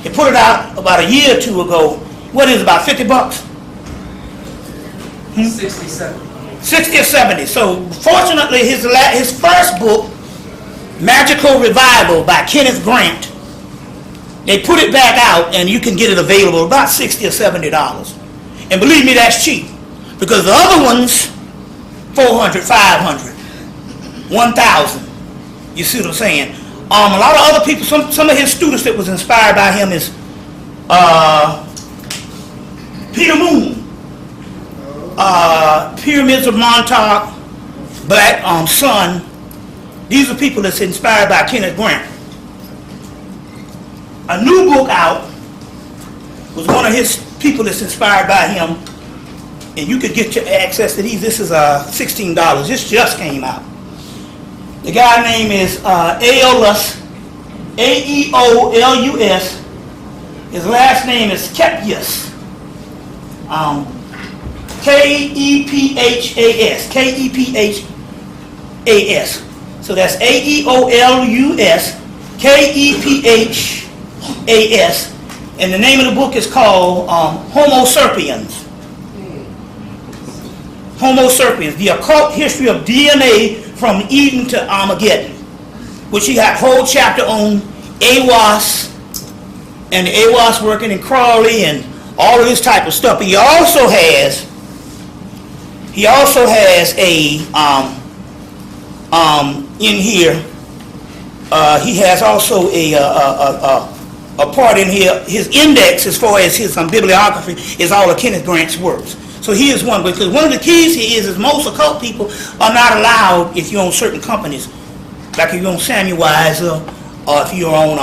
He put it out about a year or two ago. What is it, about $50? 60 or 70. So fortunately, his first book, Magical Revival by Kenneth Grant, they put it back out, and you can get it available about $60 or $70. And believe me, that's cheap, because the other ones, $400, $500, $1,000. You see what I'm saying? A lot of other people, some of his students that was inspired by him is Peter Moon, Pyramids of Montauk, Black Sun. These are people that's inspired by Kenneth Grant. A new book out was one of his people that's inspired by him, and you could get your access to these. This is $16. This just came out. The guy's name is Aeolus, A-E-O-L-U-S. His last name is Kepyas, K-E-P-H-A-S, K-E-P-H-A-S. So that's A-E-O-L-U-S, K-E-P-H-A-S. And the name of the book is called Homo Sapiens. Homo Sapiens, the occult history of DNA from Eden to Armageddon, which he got a whole chapter on AWAS and the AWAS working in Crawley and all of this type of stuff. He also has a in here. He has also a part in here. His index, as far as his bibliography, is all of Kenneth Grant's works. So he is one, because one of the keys here is most occult people are not allowed if you own certain companies, like if you own Samuel Weiser or if you own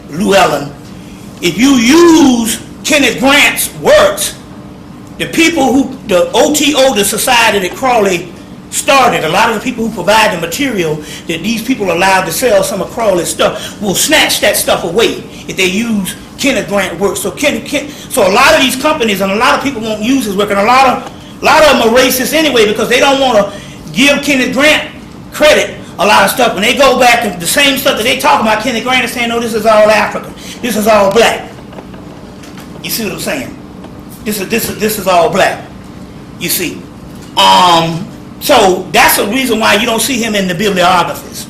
Llewellyn. If you use Kenneth Grant's works, the people who, the OTO, the society that Crawley started, a lot of the people who provide the material that these people are allowed to sell some of Crawley's stuff will snatch that stuff away if they use Kenneth Grant works. So so a lot of these companies and a lot of people won't use his work, and a lot of them are racist anyway, because they don't want to give Kenneth Grant credit. A lot of stuff, when they go back and the same stuff that they talk about, Kenneth Grant is saying, no, this is all African, this is all black. You see what I'm saying? This is all black. You see. So that's the reason why you don't see him in the bibliographies.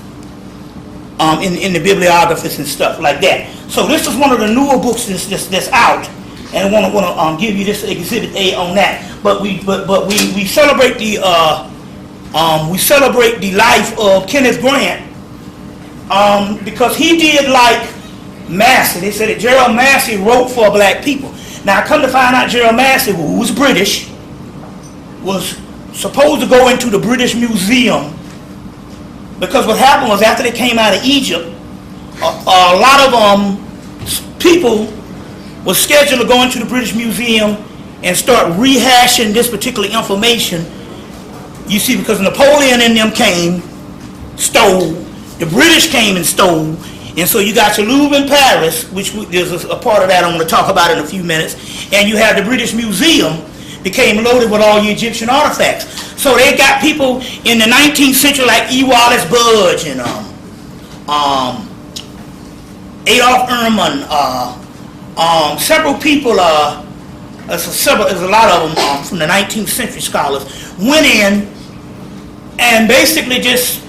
In the bibliographies and stuff like that. So this is one of the newer books that's out, and I want to give you this Exhibit A on that. But we celebrate the life of Kenneth Grant because he did like Massey. They said that Gerald Massey wrote for black people. Now I come to find out Gerald Massey, who was British, was supposed to go into the British Museum, because what happened was after they came out of Egypt, a lot of people were scheduled to go into the British Museum and start rehashing this particular information. You see, because Napoleon and them came, stole, the British came and stole, and so you got your Louvre in Paris, which there's a part of that I'm going to talk about in a few minutes, and you have the British Museum, became loaded with all your Egyptian artifacts. So they got people in the 19th century like E. Wallace Budge and Adolf Ehrman, several people, there's a lot of them from the 19th century scholars, went in and basically just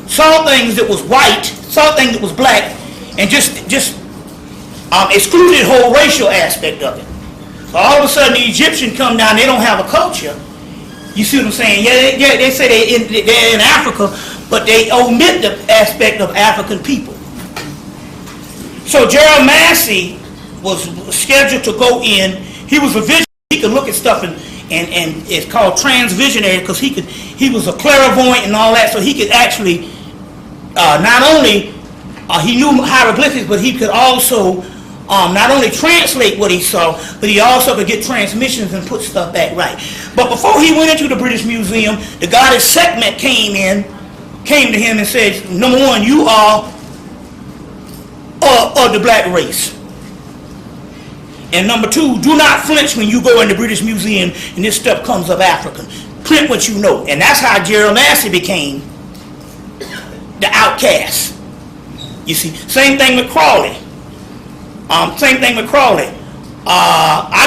saw things that was white, saw things that was black, and just excluded the whole racial aspect of it. So all of a sudden the Egyptians come down, they don't have a culture. You see what I'm saying? Yeah, they say they're in Africa, but they omit the aspect of African people. So Gerald Massey was scheduled to go in. He was a visionary. He could look at stuff and it's called transvisionary, because he was a clairvoyant and all that, so he could actually not only he knew hieroglyphics, but he could also not only translate what he saw, but he also could get transmissions and put stuff back right. But before he went into the British Museum, the goddess Sekhmet came to him and said, number one, you are of the black race. And number two, do not flinch when you go in the British Museum and this stuff comes up African. Print what you know. And that's how Gerald Massey became the outcast. You see, same thing with Crawley. I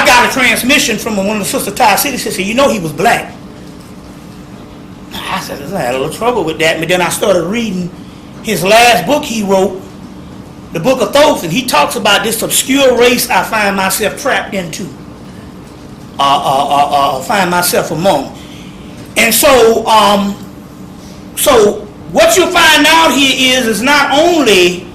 got a transmission from one of the Sister Ty City. She said, you know he was black. I said, I had a little trouble with that. But then I started reading his last book he wrote, the Book of Thoth, and he talks about this obscure race I find myself trapped into, find myself among. And so, so what you'll find out here is not only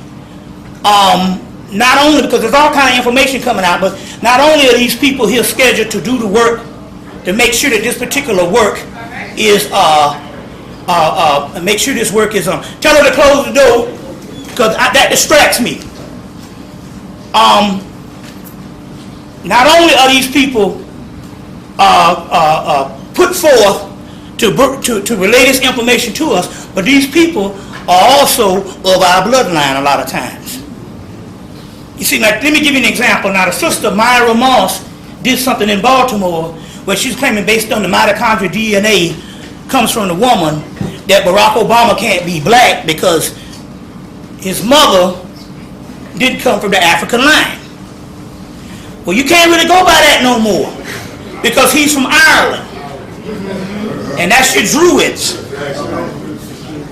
because there's all kind of information coming out, but not only are these people here scheduled to do the work to make sure that this particular work is make sure this work is tell her to close the door, because that distracts me. Not only are these people put forth to relay this information to us, but these people are also of our bloodline a lot of times. You see, like, let me give you an example. Now, the sister Myra Moss did something in Baltimore where she's claiming, based on the mitochondrial DNA comes from the woman, that Barack Obama can't be black because his mother didn't come from the African line. Well, you can't really go by that no more because he's from Ireland. And that's your Druids.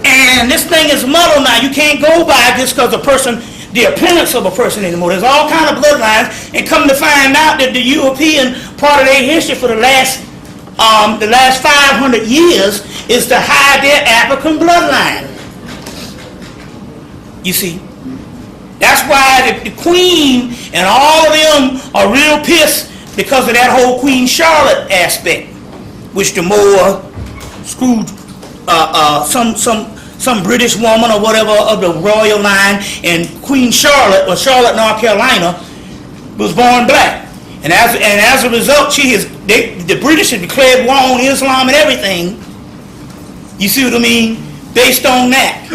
And this thing is muddled now. You can't go by just because the appearance of a person anymore. There's all kind of bloodlines, and come to find out that the European part of their history for the last 500 years is to hide their African bloodline. You see, that's why the Queen and all of them are real pissed because of that whole Queen Charlotte aspect, which the Moor screwed some British woman or whatever of the royal line, and Queen Charlotte, or Charlotte, North Carolina, was born black. And as a result, the British had declared war on Islam and everything. You see what I mean? Based on that.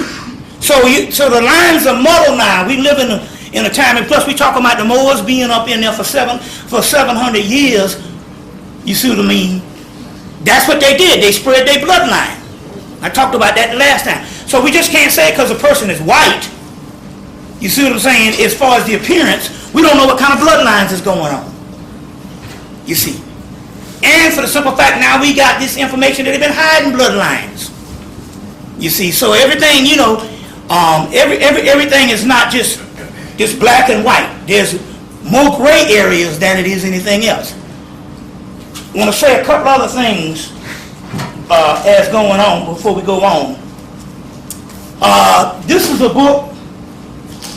So the lines are muddled now. We live in a time, and plus we talk about the Moors being up in there for 700 years. You see what I mean? That's what they did. They spread their bloodline. I talked about that the last time. So we just can't say because a person is white, you see what I'm saying, as far as the appearance, we don't know what kind of bloodlines is going on. You see. And for the simple fact, now we got this information that they've been hiding bloodlines. You see, so everything, everything is not just black and white. There's more gray areas than it is anything else. I want to say a couple other things as going on before we go on. This is a book.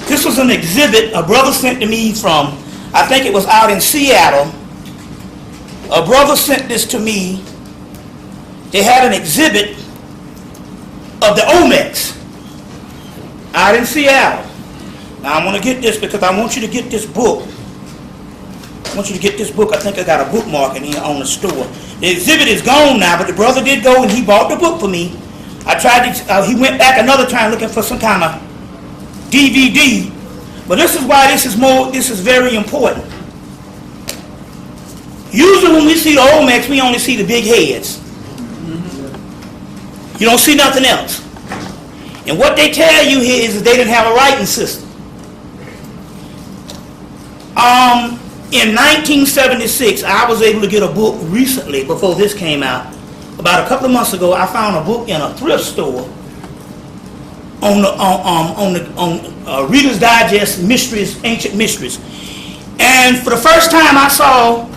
This was an exhibit a brother sent to me from, I think it was out in Seattle. A brother sent this to me. They had an exhibit of the Olmecs out in Seattle. Now I'm going to get this because I want you to get this book. I want you to get this book. I think I got a bookmark in here on the store. The exhibit is gone now, but the brother did go and he bought the book for me. I tried to, he went back another time looking for some kind of DVD. But this is why this is very important. Usually when we see the Olmecs, we only see the big heads. You don't see nothing else. And what they tell you here is that they didn't have a writing system. In 1976, I was able to get a book recently, before this came out. About a couple of months ago, I found a book in a thrift store on Reader's Digest Mysteries, Ancient Mysteries. And for the first time, I saw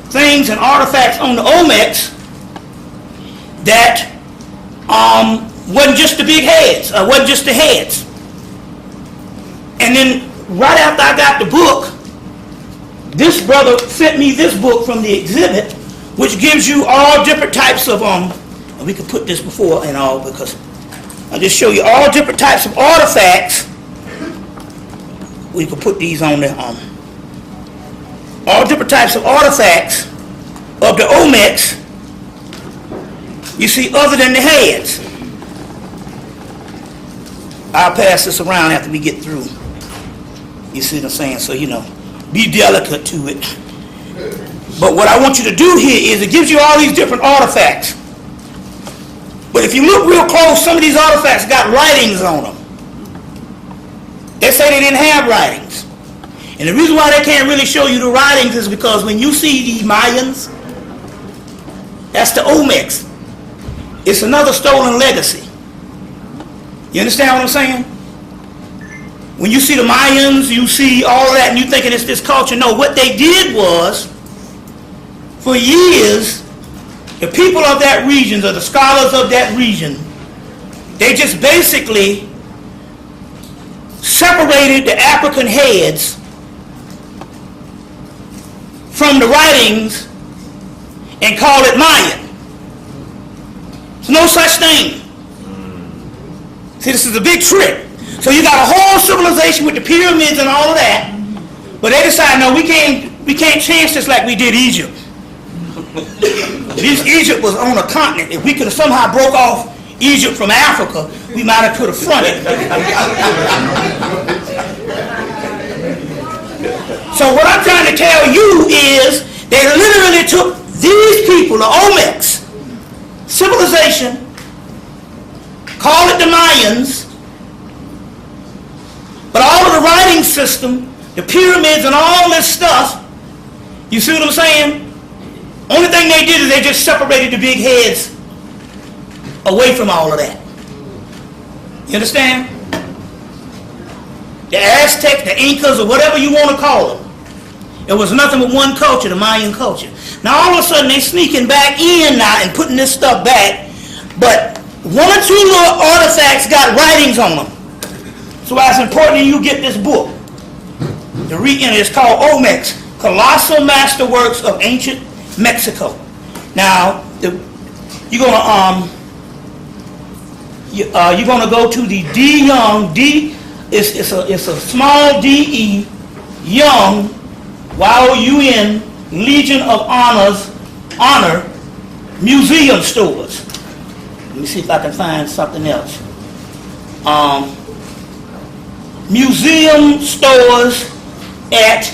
things and artifacts on the Olmecs that wasn't just the big heads, wasn't just the heads. And then right after I got the book, this brother sent me this book from the exhibit, which gives you all different types of, we could put this before and all, because I'll just show you all different types of artifacts. We could put these on there, all different types of artifacts of the Olmecs, you see, other than the heads. I'll pass this around after we get through. You see what I'm saying? So, be delicate to it. But what I want you to do here is it gives you all these different artifacts. But if you look real close, some of these artifacts got writings on them. They say they didn't have writings. And the reason why they can't really show you the writings is because when you see the Mayans, that's the Olmecs. It's another stolen legacy. You understand what I'm saying? When you see the Mayans, you see all of that, and you're thinking it's this culture. No, what they did was, for years, the people of that region, or the scholars of that region, they just basically separated the African heads from the writings and called it Mayan. There's no such thing. See, this is a big trick. So you got a whole civilization with the pyramids and all of that, but they decided, no, we can't change this like we did Egypt. Egypt was on a continent. If we could have somehow broke off Egypt from Africa, we might have could have fronted. So what I'm trying to tell you is they literally took these people, the Olmecs, civilization, call it the Mayans, but all of the writing system the pyramids and all this stuff, you see what I'm saying? Only thing they did is they just separated the big heads away from all of that. You understand? The Aztecs, the Incas, or whatever you want to call them. It was nothing but one culture, the Mayan culture. Now all of a sudden they sneaking back in now and putting this stuff back, but one or two little artifacts got writings on them. So it's important that you get this book. It's called Olmecs, Colossal Masterworks of Ancient Mexico. Now you're gonna go to the D Young D. It's a small D-E Young Y-O-U-N Legion of Honor museum stores. Let me see if I can find something else. Museum stores at,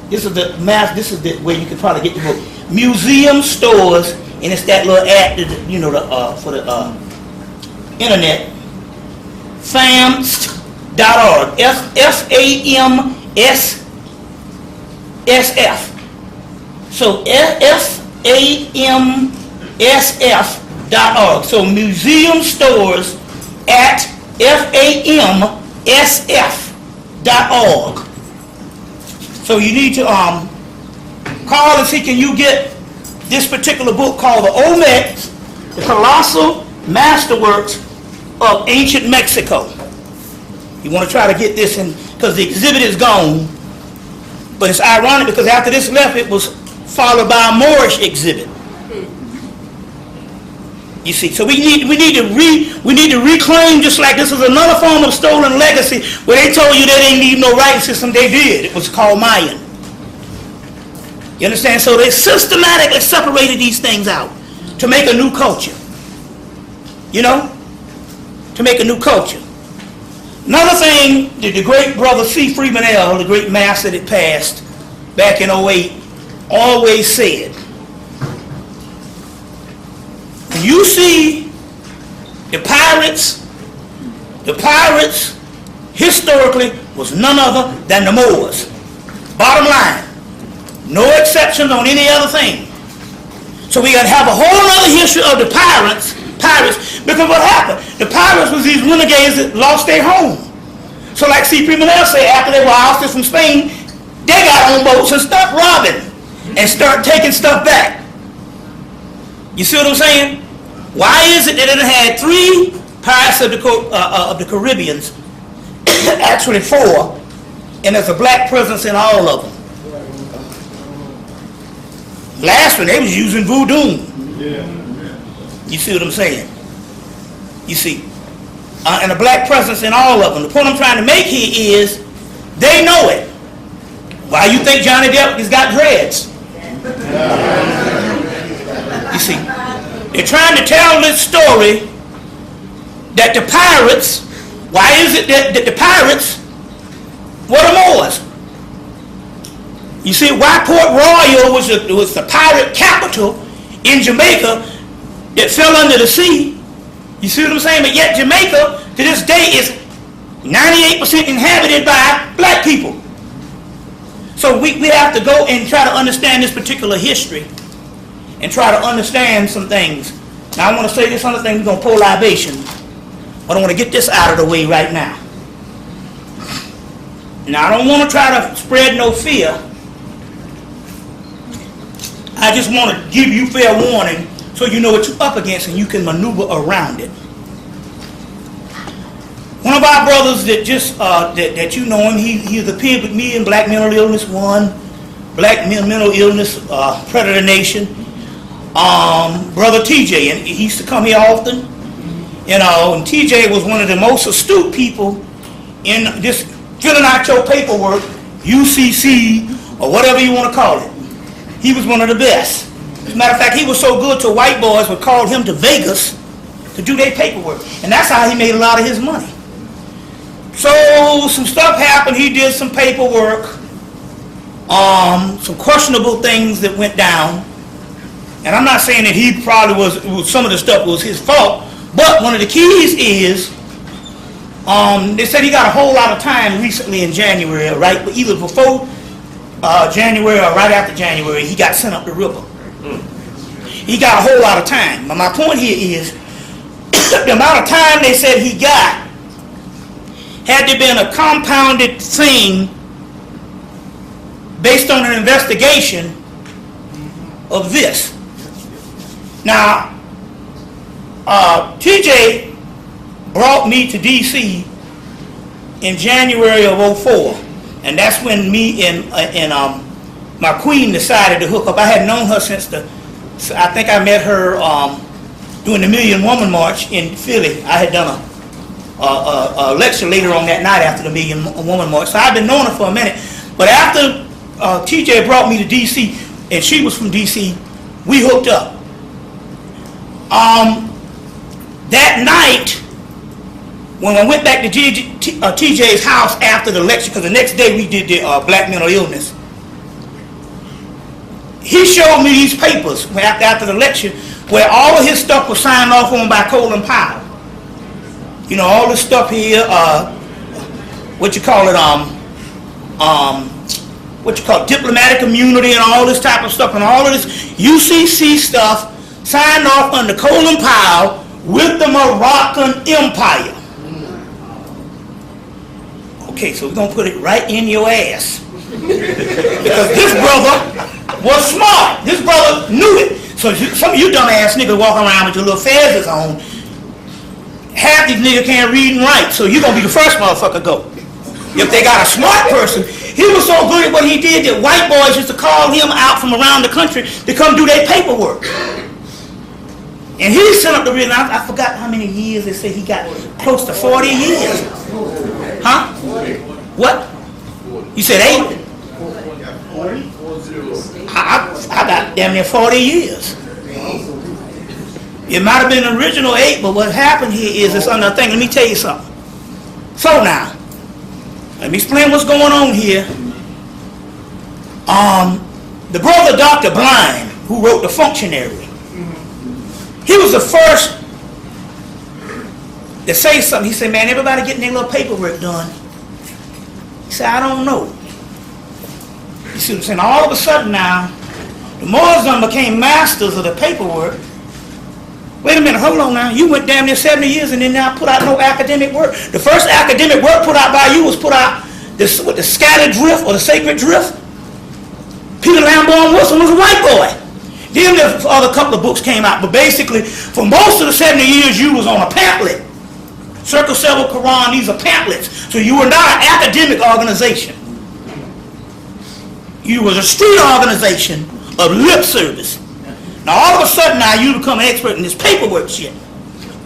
this is the way you can probably get the book. Museum stores, and it's that little ad, for the internet. FAMSF.org. FAMSF. So FAMSF.org. So museum stores at FAMSF.org. So you need to call and see, can you get this particular book called the Olmecs, the Colossal Masterworks of Ancient Mexico. You want to try to get this in, because the exhibit is gone. But it's ironic because after this left, it was followed by a Moorish exhibit. You see, so we need to reclaim, just like this is another form of stolen legacy, where they told you they didn't need no writing system. They did. It was called Mayan. You understand? So they systematically separated these things out to make a new culture. You know, to make a new culture. Another thing that the great brother C. Freeman L., the great master that passed back in 08, always said, when you see the pirates historically was none other than the Moors. Bottom line, no exceptions on any other thing. So we got to have a whole other history of the pirates, because what happened? The pirates was these renegades that lost their home. So like C. Primanel said, after they were ousted from Spain, they got on boats and stopped robbing and start taking stuff back. You see what I'm saying? Why is it that it had 3 pirates of the Caribbeans, actually 4, and there's a black presence in all of them? Last one, they was using voodoo. You see what I'm saying? You see, and a black presence in all of them. The point I'm trying to make here is, they know it. Why you think Johnny Depp has got dreads? You see, they're trying to tell this story that the pirates, why is it that the pirates were the Moors? You see, why Port Royal was the pirate capital in Jamaica that fell under the sea. You see what I'm saying? But yet Jamaica, to this day, is 98% inhabited by black people. So we have to go and try to understand this particular history and try to understand some things. Now I want to say this other thing, we're going to pull libation, but I want to get this out of the way right now. Now I don't want to try to spread no fear. I just want to give you fair warning so you know what you're up against and you can maneuver around it. One of our brothers that just that you know him, he appeared with me in Black Mental Illness 1, Black Mental Illness Predator Nation. Brother TJ, and he used to come here often, you know, and TJ was one of the most astute people in just filling out your paperwork, UCC, or whatever you want to call it. He was one of the best. As a matter of fact, he was so good to white boys would call him to Vegas to do their paperwork. And that's how he made a lot of his money. So some stuff happened. He did some paperwork, some questionable things that went down. And I'm not saying that he probably was some of the stuff was his fault, but one of the keys is They said he got a whole lot of time recently in January, right? But either before January or right after January, he got sent up the river. He got a whole lot of time. But my point here is, the amount of time they said he got, had there been a compounded thing based on an investigation of this. Now, TJ brought me to D.C. in January of '04, and that's when me and my queen decided to hook up. I had known her since I think I met her during the Million Woman March in Philly. I had done a lecture later on that night after the Million Woman March, so I've been knowing her for a minute. But after TJ brought me to D.C., and she was from D.C., we hooked up. That night, when I went back to TJ's house after the lecture, because the next day we did the black mental illness, he showed me these papers after the lecture where all of his stuff was signed off on by Colin Powell. You know, all this stuff here, diplomatic immunity and all this type of stuff, and all of this UCC stuff signed off under Colin Powell with the Moroccan Empire. Okay, so we're going to put it right in your ass. Because this brother was smart. This brother knew it. So some of you dumb ass niggas walking around with your little feathers on, half these niggas can't read and write, so you're going to be the first motherfucker go. If they got a smart person, he was so good at what he did that white boys used to call him out from around the country to come do their paperwork. And he sent up the real, I forgot how many years they say he got, close to 40 years. Huh? What? You said 8? I got damn near 40 years. It might have been the original 8, but what happened here is this other thing. Let me tell you something. So now, let me explain what's going on here. The brother Dr. Blind, who wrote The Functionary, he was the first to say something. He said, man, everybody getting their little paperwork done. He said, I don't know. You see what I'm saying? All of a sudden now, the Muslims became masters of the paperwork. Wait a minute, hold on now. You went damn near 70 years and then now put out no academic work. The first academic work put out by you was put out with the scattered drift or the sacred drift. Peter Lamborn Wilson was a white boy. Then the other couple of books came out, but basically for most of the 70 years you was on a pamphlet. Circle Several Quran, these are pamphlets. So you were not an academic organization. You was a street organization of lip service. Now all of a sudden now you become an expert in this paperwork shit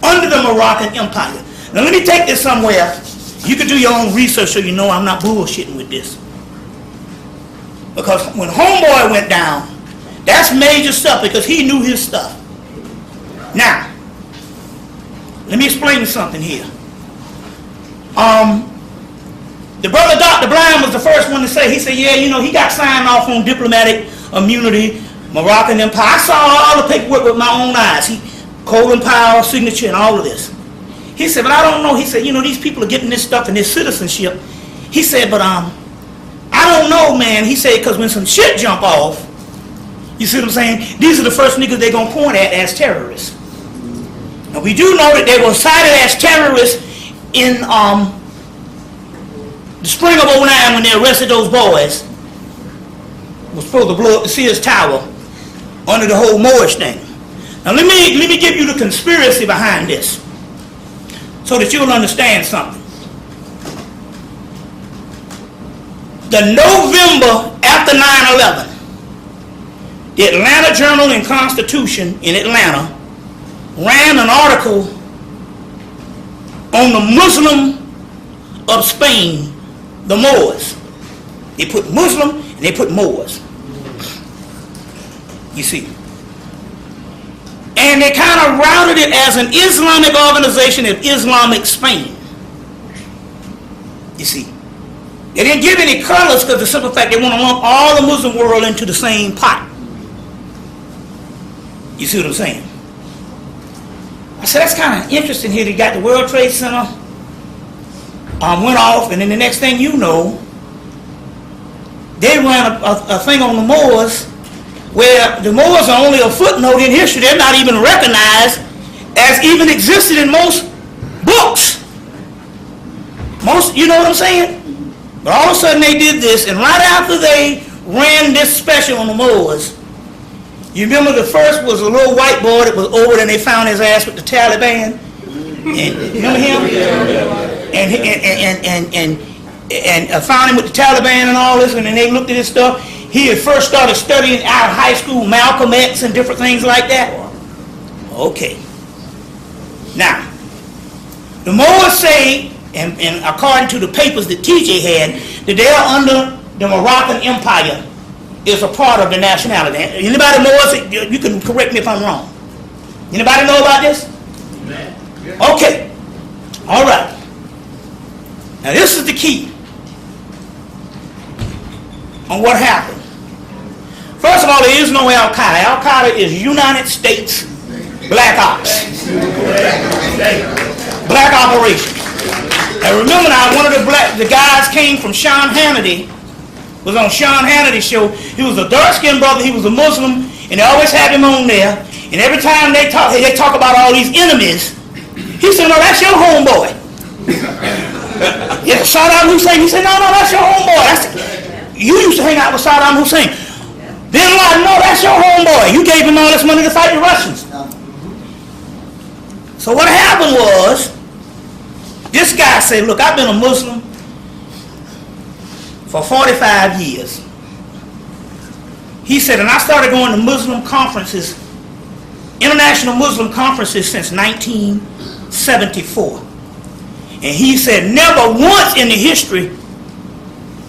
under the Moroccan Empire. Now let me take this somewhere. You can do your own research so you know I'm not bullshitting with this. Because when Homeboy went down, that's major stuff because he knew his stuff. Now, let me explain something here. The brother Dr. Blind was the first one to say, he said, yeah, you know, he got signed off on diplomatic immunity, Moroccan Empire. I saw all the paperwork with my own eyes. Colin Powell signature and all of this. He said, but I don't know. He said, you know, these people are getting this stuff and this citizenship. He said, but I don't know, man. He said, because when some shit jump off, you see what I'm saying? These are the first niggas they're going to point at as terrorists. Now, we do know that they were cited as terrorists in the spring of '09 when they arrested those boys. Was supposed to blow up the Sears Tower under the whole Moorish thing. Now, let me give you the conspiracy behind this so that you'll understand something. The November after 9/11, the Atlanta Journal and Constitution in Atlanta ran an article on the Muslim of Spain, the Moors. They put Muslim and they put Moors. You see. And they kind of routed it as an Islamic organization of Islamic Spain. You see. They didn't give any colors because the simple fact they want to lump all the Muslim world into the same pot. You see what I'm saying? I said, that's kind of interesting here. They got the World Trade Center went off, and then the next thing you know, they ran a thing on the Moors where the Moors are only a footnote in history. They're not even recognized as even existed in most books. Most, you know what I'm saying? But all of a sudden they did this, and right after they ran this special on the Moors, you remember the first was a little white boy that was over, and they found his ass with the Taliban. And, remember him? And found him with the Taliban and all this, and then they looked at his stuff. He had first started studying out of high school, Malcolm X and different things like that. Okay. Now, the Moors say, and according to the papers that TJ had, that they are under the Moroccan Empire, is a part of the nationality. Anybody Moors, you can correct me if I'm wrong. Anybody know about this? Okay. All right. Now this is the key on what happened. First of all, there is no Al-Qaeda. Al-Qaeda is United States Black Ops. Black operations. Now remember now, one of the guys came from Sean Hannity, was on Sean Hannity's show. He was a dark-skinned brother, he was a Muslim, and they always had him on there. And every time they talk about all these enemies, he said, no, that's your homeboy. Yeah, Saddam Hussein, he said, no, that's your homeboy. You used to hang out with Saddam Hussein. Bin Laden, no, that's your homeboy. You gave him all this money to fight the Russians. So what happened was, this guy said, look, I've been a Muslim for 45 years. He said, and I started going to Muslim conferences, international Muslim conferences since 1974. And he said, never once in the history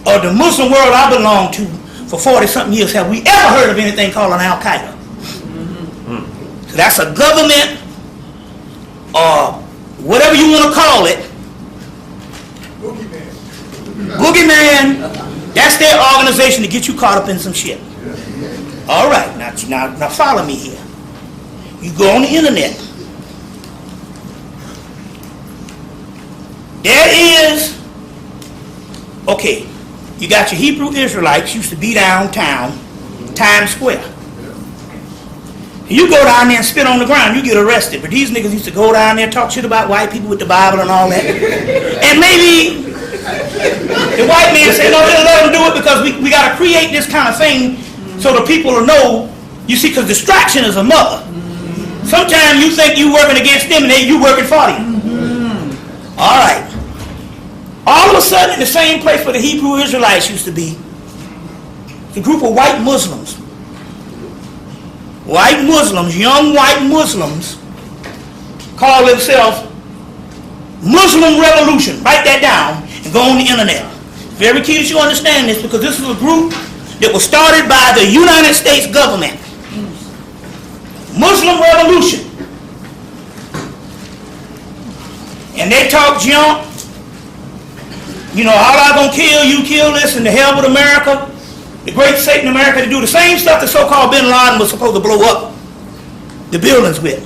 of the Muslim world I belong to for 40-something years have we ever heard of anything called an Al-Qaeda. So that's a government, or whatever you want to call it, boogeyman, that's their organization to get you caught up in some shit. All right, now follow me here. You go on the internet. There is, okay, you got your Hebrew Israelites used to be downtown, Times Square. You go down there and spit on the ground, you get arrested. But these niggas used to go down there and talk shit about white people with the Bible and all that. And maybe the white man said, no, let them do it because we got to create this kind of thing so the people will know. You see, because distraction is a mother. Sometimes you think you working against them and you working for them. All right. All of a sudden, in the same place where the Hebrew Israelites used to be, the group of white Muslims, young white Muslims, call themselves Muslim Revolution. Write that down and go on the internet. Very key that you understand this, because this is a group that was started by the United States government. Muslim Revolution. And they talk junk. You know, Allah gonna kill you, kill this, and the hell with America. The great Satan America, to do the same stuff the so-called Bin Laden was supposed to blow up the buildings with.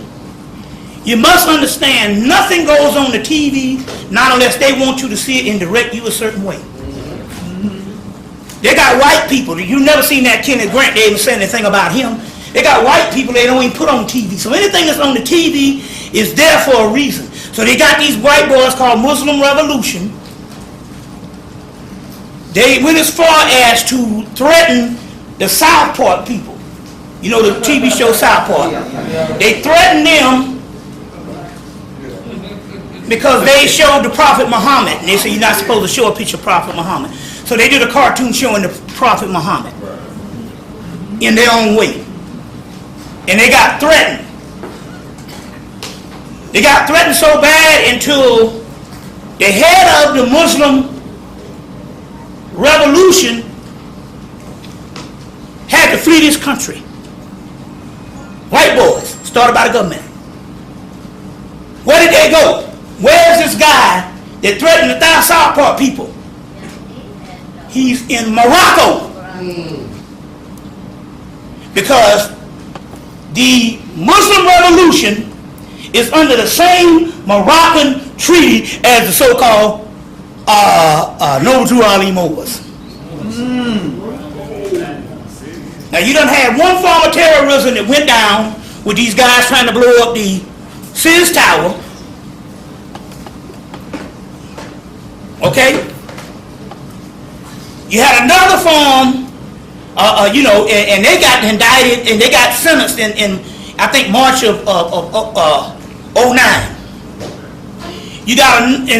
You must understand, nothing goes on the TV, not unless they want you to see it and direct you a certain way. They got white people, you never seen that Kenneth Grant, they even say anything about him. They got white people they don't even put on TV. So anything that's on the TV is there for a reason. So they got these white boys called Muslim Revolution. They went as far as to threaten the Southport people. You know the TV show Southport. They threatened them because they showed the Prophet Muhammad. And they said you're not supposed to show a picture of Prophet Muhammad. So they did a cartoon showing the Prophet Muhammad in their own way. And they got threatened. They got threatened so bad until the head of the Muslim Revolution had to flee this country. White boys, started by the government. Where did they go? Where's this guy that threatened the Southport people? He's in Morocco. Because the Muslim Revolution is under the same Moroccan treaty as the so-called Noble Ali Moors. Now you done had one form of terrorism that went down with these guys trying to blow up the Sears Tower. Okay? You had another form, and they got indicted and they got sentenced in I think March of 09.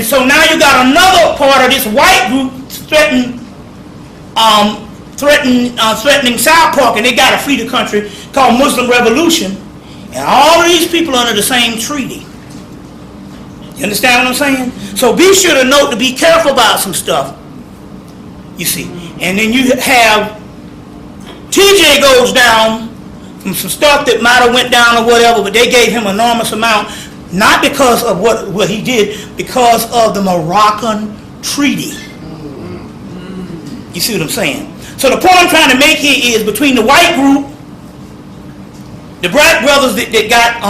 So now you got another part of this white group threatening South Park, and they got to flee the country, called Muslim Revolution, and all of these people under the same treaty. You understand what I'm saying? So be sure to note to be careful about some stuff, you see. And then you have TJ goes down from some stuff that might have went down or whatever, but they gave him enormous amount, not because of what he did, because of the Moroccan treaty. You see what I'm saying? So the point I'm trying to make here is between the white group, the black brothers that got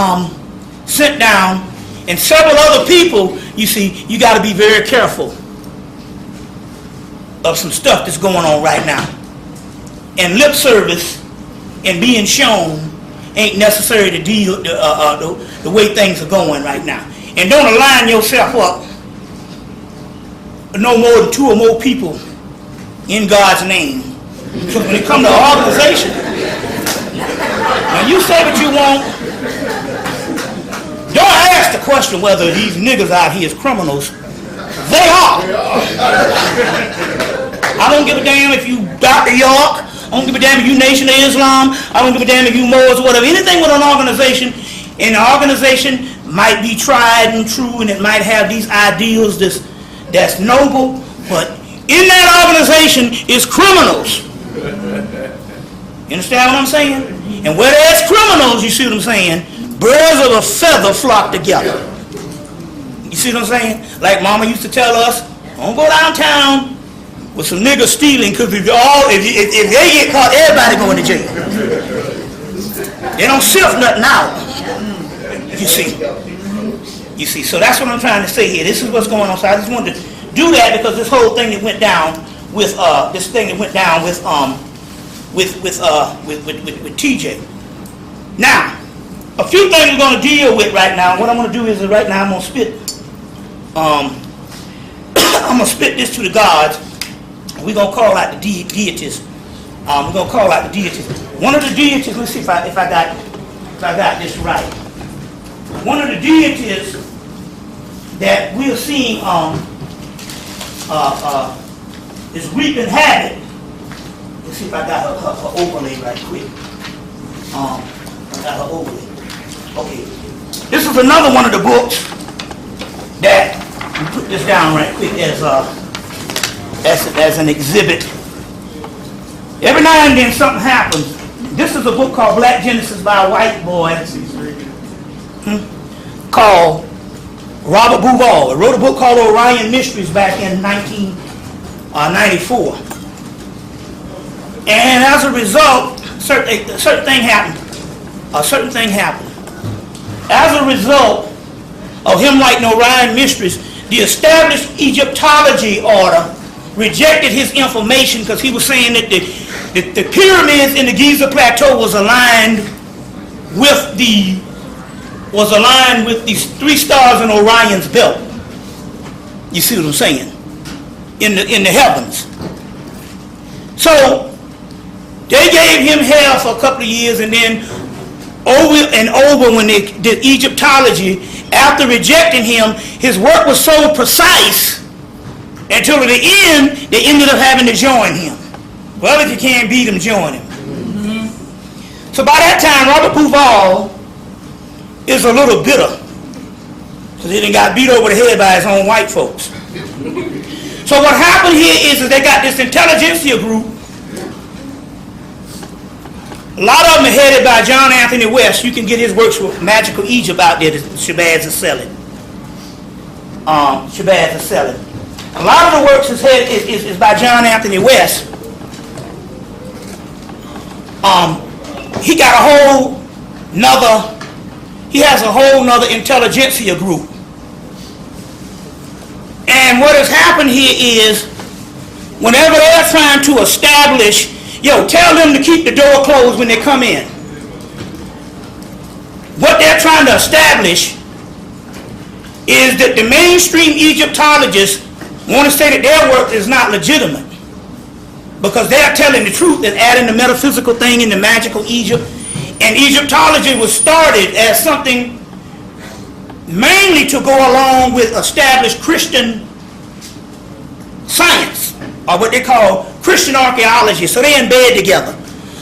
sent down, and several other people, you see, you got to be very careful of some stuff that's going on right now. And lip service and being shown ain't necessary to deal the way things are going right now. And don't align yourself up no more than 2 or more people in God's name. So when it comes to organization, now you say what you want. Don't ask the question whether these niggas out here is criminals. They are. I don't give a damn if you Dr. York. I don't give a damn if you Nation of Islam. I don't give a damn if you Moors or whatever. Anything with an organization, and the organization might be tried and true, and it might have these ideals that's noble, but in that organization is criminals. You understand what I'm saying? And where there's criminals, you see what I'm saying, birds of a feather flock together. You see what I'm saying? Like Mama used to tell us, don't go downtown with some niggas stealing, because if they get caught, everybody going to jail. They don't sift nothing out. You see. You see. So that's what I'm trying to say here. This is what's going on. So I just wanted to do that because this whole thing that went down with with TJ. Now, a few things we're going to deal with right now. What I'm going to do is right now I'm going to spit. I'm going to spit this to the gods. We're going to call out the deities. We're going to call out the deities. One of the deities. Let's see if I got this right. One of the deities that we're seeing is reaping habit. Let's see if I got her overlay right quick. I got her overlay. Okay. This is another one of the books that we put this down right quick as an exhibit. Every now and then something happens. This is a book called Black Genesis by a white boy called Robert Bouval. He wrote a book called Orion Mysteries back in 1994. And as a result, a certain thing happened. As a result of him writing Orion Mysteries, the established Egyptology order rejected his information because he was saying that the pyramids in the Giza Plateau was aligned with the 3 stars in Orion's belt. You see what I'm saying? In the heavens. So they gave him hell for a couple of years, and then over and over when they did Egyptology, after rejecting him, his work was so precise until at the end they ended up having to join him. Well, if you can't beat him, join him. Mm-hmm. So by that time, Robert Bouval is a little bitter because he done got beat over the head by his own white folks. So what happened here is that they got this intelligentsia group. A lot of them are headed by John Anthony West. You can get his works with Magical Egypt out there that Shabazz is selling. A lot of the works is by John Anthony West. He has a whole nother intelligentsia group. And what has happened here is, whenever they're trying to establish, tell them to keep the door closed when they come in. What they're trying to establish is that the mainstream Egyptologists want to say that their work is not legitimate because they're telling the truth and adding the metaphysical thing in the magical Egypt. And Egyptology was started as something mainly to go along with established Christian science, or what they call Christian archaeology. So they're in bed together.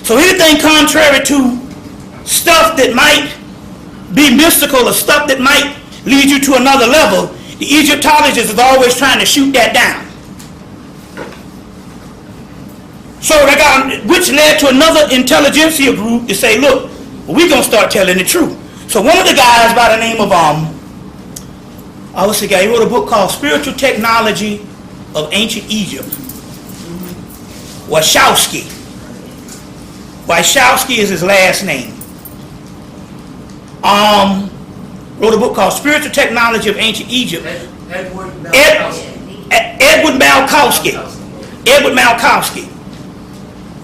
So anything contrary to stuff that might be mystical or stuff that might lead you to another level, the Egyptologists is always trying to shoot that down. So they got, which led to another intelligentsia group to say, look, we're going to start telling the truth. So one of the guys by the name of, what's the guy? He wrote a book called Spiritual Technology of Ancient Egypt. Wachowski. Wachowski is his last name. Wrote a book called Spiritual Technology of Ancient Egypt. Edward Malkowski. Edward Malkowski.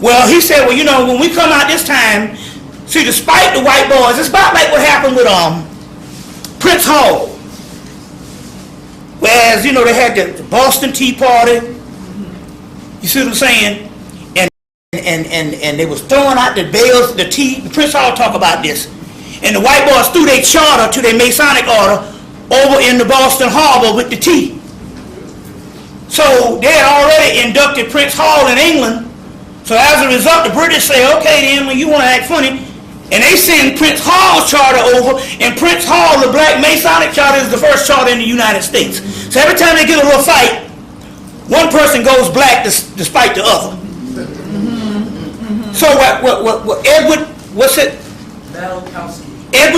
Well, he said, well, when we come out this time, see, despite the white boys, it's about like what happened with Prince Hall. Whereas, they had the Boston Tea Party. You see what I'm saying? And they was throwing out the bales, the tea. Prince Hall talk about this. And the white boys threw their charter to their Masonic order over in the Boston Harbor with the tea. So they had already inducted Prince Hall in England. So as a result, the British say, okay then, when you want to act funny, and they send Prince Hall's charter over, and Prince Hall, the Black Masonic charter, is the first charter in the United States. So every time they get a little fight, one person goes black despite the other. So Edward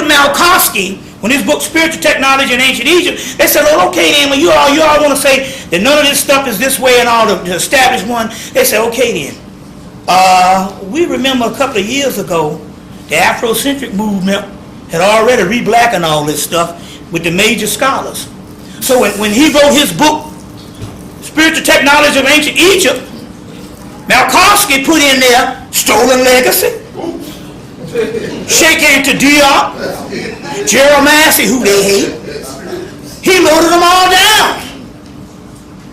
Malkowski, when his book Spiritual Technology in Ancient Egypt, they said, oh, okay then, when you all want to say that none of this stuff is this way and all the established one, they said, okay then. We remember a couple of years ago, the Afrocentric movement had already re-blackened all this stuff with the major scholars. So when he wrote his book, Spiritual Technology of Ancient Egypt, Malkowski put in there Stolen Legacy, Sheikh Anta Diop, Gerald Massey, who they hate. He loaded them all down.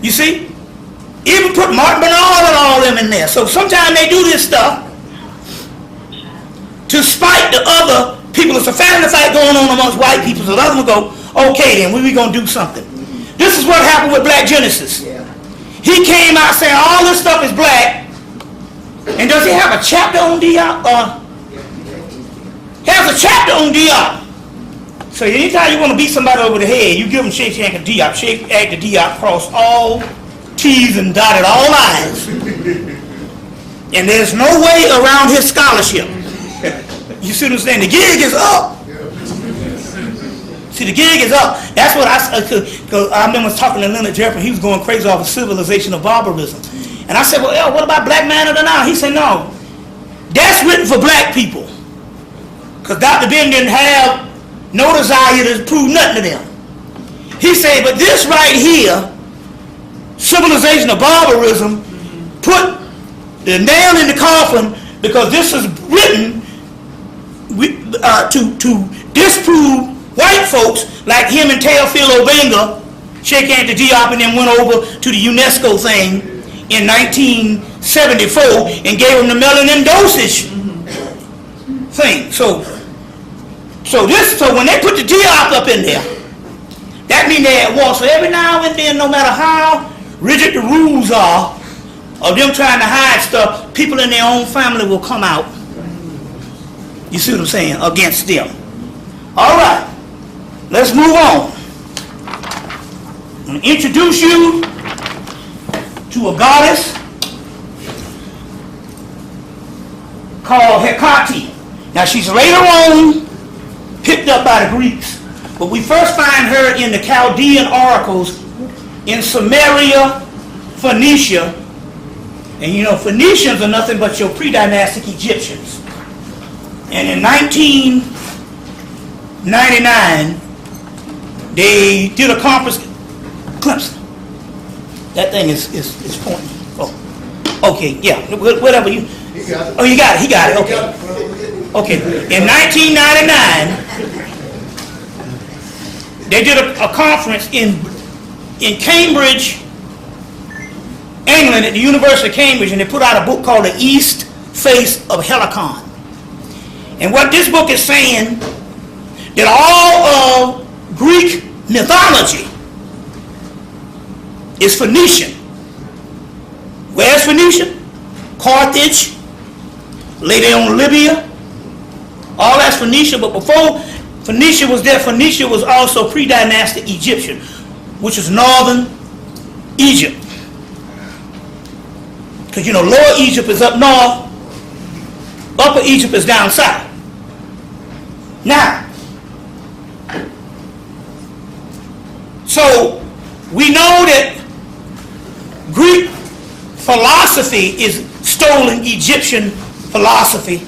You see? Even put Martin Bernard and all them in there. So sometimes they do this stuff to spite the other people. It's a family fight going on amongst white people. So the other one go, okay then, we going to do something. This is what happened with Black Genesis. He came out saying all this stuff is black. And does he have a chapter on Diop? He has a chapter on Diop. So anytime you want to beat somebody over the head, you give them Sheikh Anta Diop. Sheikh Anta Diop crossed all T's and dotted all I's. And there's no way around his scholarship. You see what I'm saying? The gig is up. See, the gig is up. That's what I remember talking to Leonard Jeffrey. He was going crazy off of civilization of barbarism. And I said, well, what about Black Man of the Nile? He said, no. That's written for black people. Because Dr. Ben didn't have no desire to prove nothing to them. He said, but this right here, civilization of barbarism, put the nail in the coffin, because this is written to disprove white folks like him and Theophile Obenga, Sheikh Anta Diop, and then went over to the UNESCO thing in 1974 and gave them the melanin dosage thing. So when they put the Diop up in there, that means they're at war. So every now and then, no matter how rigid the rules are of them trying to hide stuff, people in their own family will come out. You see what I'm saying? Against them. All right. Let's move on. I'm going to introduce you to a goddess called Hecate. Now she's later on picked up by the Greeks, but we first find her in the Chaldean oracles in Samaria, Phoenicia. And you know, Phoenicians are nothing but your pre-dynastic Egyptians. And in 1999, they did a conference, Clemson, That thing is pointing. Oh, okay, yeah, whatever you. You got it. Oh, you got it. He got it. Okay. Okay. In 1999, they did a conference in Cambridge, England, at the University of Cambridge, and they put out a book called The East Face of Helicon. And what this book is saying, that all of Greek mythology is Phoenician. Where's Phoenician? Carthage, later on Libya, all that's Phoenicia, but before Phoenicia was there, Phoenicia was also pre-dynastic Egyptian, which is northern Egypt. Because you know, lower Egypt is up north, upper Egypt is down south. Now, so we know that Greek philosophy is stolen Egyptian philosophy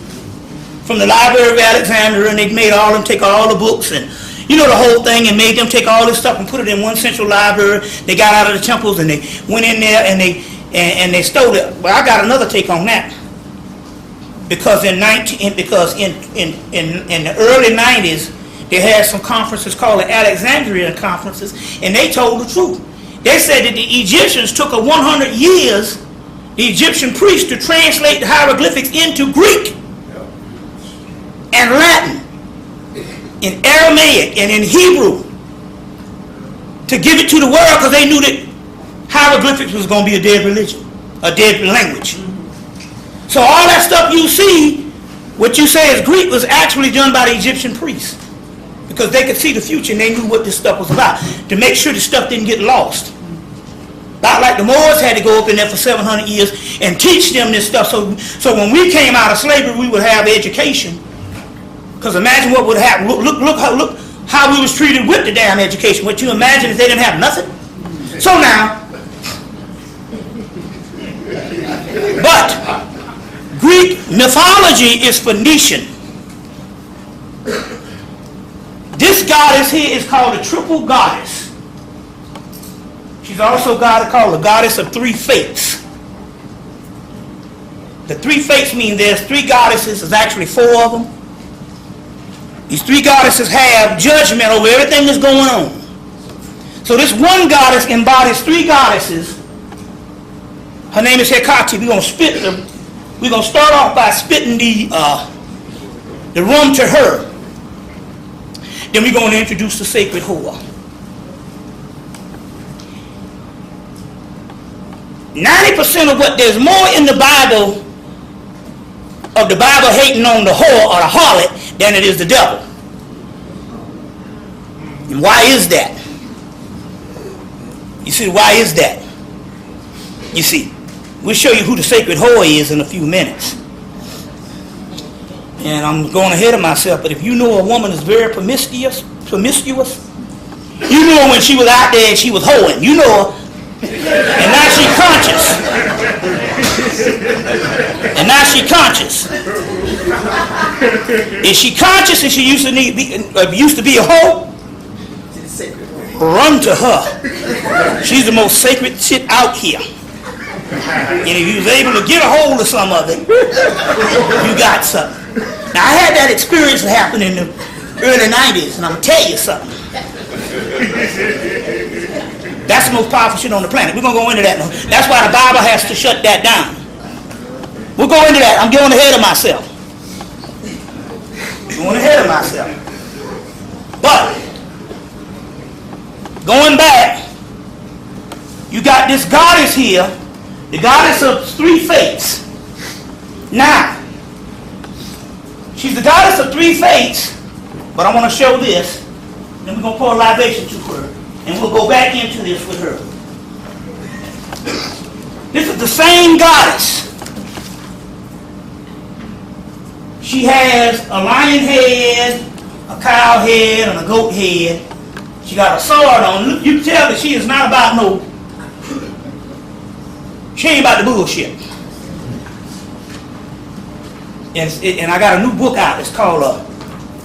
from the Library of Alexandria, and they made all them take all the books and you know the whole thing, and made them take all this stuff and put it in one central library. They got out of the temples and they went in there and they stole it. Well, I got another take on that, because in the early 90s they had some conferences called the Alexandrian conferences, and they told the truth. They said that the Egyptians took 100 years, the Egyptian priests, to translate the hieroglyphics into Greek and Latin, in Aramaic and in Hebrew, to give it to the world, because they knew that hieroglyphics was going to be a dead religion, a dead language. So all that stuff you see, what you say is Greek, was actually done by the Egyptian priests, because they could see the future and they knew what this stuff was about, to make sure the stuff didn't get lost. About like the Moors had to go up in there for 700 years and teach them this stuff, so when we came out of slavery we would have education. Because imagine what would happen. Look how we was treated with the damn education. What you imagine if they didn't have nothing? So now, but Greek mythology is Phoenician. This goddess here is called a triple goddess. She's also called the goddess of three fates. The three fates mean there's three goddesses. There's actually four of them. These three goddesses have judgment over everything that's going on. So this one goddess embodies three goddesses. Her name is Hecate. We're going to start off by spitting the rum to her. Then we're going to introduce the sacred whore. 90% of what there's more in the Bible, of the Bible hating on the whore or the harlot, than it is the devil. And why is that? You see, why is that? You see, we'll show you who the sacred whore is in a few minutes. And I'm going ahead of myself, but if you know a woman is very promiscuous, you know her when she was out there and she was hoeing. You know her. And now she conscious. And now she conscious. Is she conscious and she used to be a hoe? Run to her. She's the most sacred shit out here. And if you was able to get a hold of some of it, you got something. Now I had that experience happen in the early 90s, and I'm going to tell you something. That's the most powerful shit on the planet. We're going to go into that now. That's why the Bible has to shut that down. We'll go into that. I'm going ahead of myself. But, going back, you got this goddess here, the goddess of three fates. Now, she's the goddess of three fates, but I want to show this. Then we're going to pour a libation to her. And we'll go back into this with her. This is the same goddess. She has a lion head, a cow head, and a goat head. She got a sword on. You can tell that she is not about she ain't about the bullshit. And I got a new book out. It's called,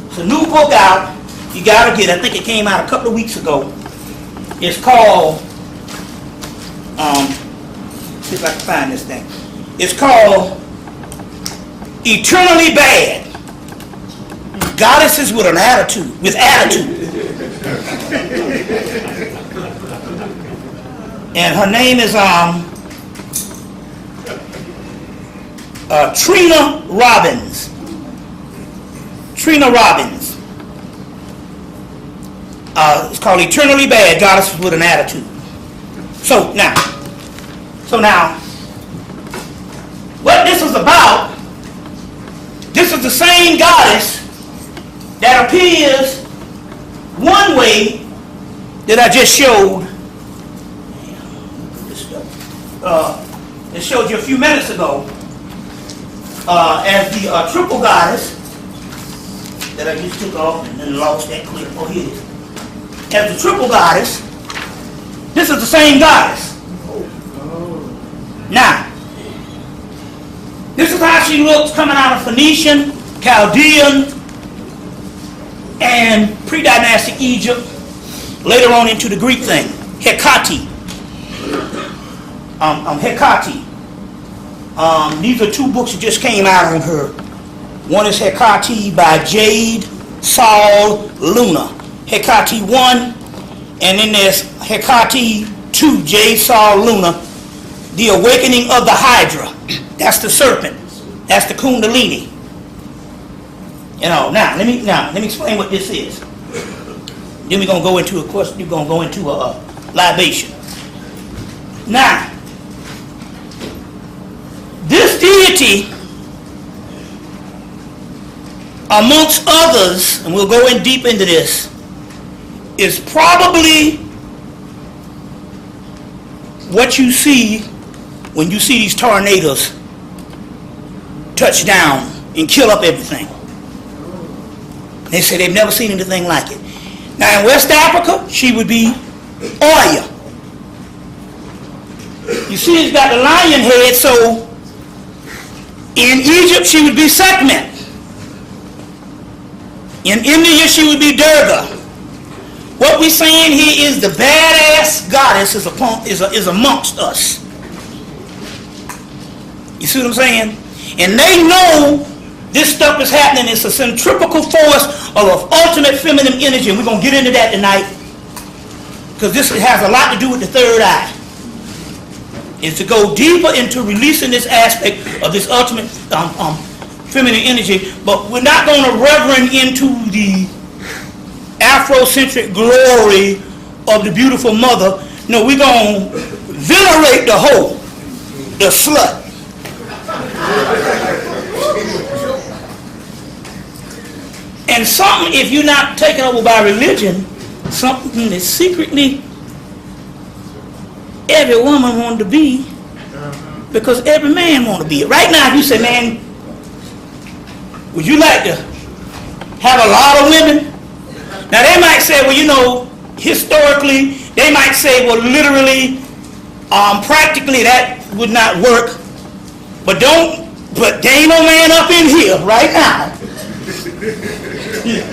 it's a new book out. You got to get it. I think it came out a couple of weeks ago. It's called See if I can find this thing. It's called Eternally Bad. Goddesses with an attitude, with attitude. And her name is Trina Robbins. Trina Robbins. It's called Eternally Bad, Goddesses with an Attitude. So now, what this is about, this is the same goddess that appears one way that I just showed. It showed you a few minutes ago as the triple goddess that I just took off and then lost that clip. Oh, here it is. As the triple goddess, this is the same goddess. Now, this is how she looks coming out of Phoenician, Chaldean, and pre-dynastic Egypt, later on into the Greek thing, Hecate. Hecate. These are two books that just came out on her. One is Hecate by Jade Saul Luna. Hecate 1, and then there's Hecate 2, Jade Saul Luna, The Awakening of the Hydra. That's the serpent. That's the Kundalini. You know, now let me explain what this is. Then we're gonna go into a libation. Now, this deity, amongst others, and we'll go in deep into this, is probably what you see when you see these tornadoes touch down and kill up everything. They say they've never seen anything like it. Now in West Africa, she would be Oya. You see, it's got the lion head, so in Egypt she would be Sekhmet. In India she would be Durga. What we're saying here is the badass goddess is amongst us. You see what I'm saying? And they know this stuff is happening. It's a centrifugal force of ultimate feminine energy, and we're going to get into that tonight because this has a lot to do with the third eye. Is to go deeper into releasing this aspect of this ultimate feminine energy, but we're not going to reverend into the Afrocentric glory of the beautiful mother. No, we're going to venerate the hoe, the slut. And something, if you're not taken over by religion, something that secretly every woman wanted to be, because every man want to be it. Right now, if you say, man, would you like to have a lot of women? Now they might say, well, you know, historically, they might say, well, literally, practically that would not work. But there ain't no man up in here right now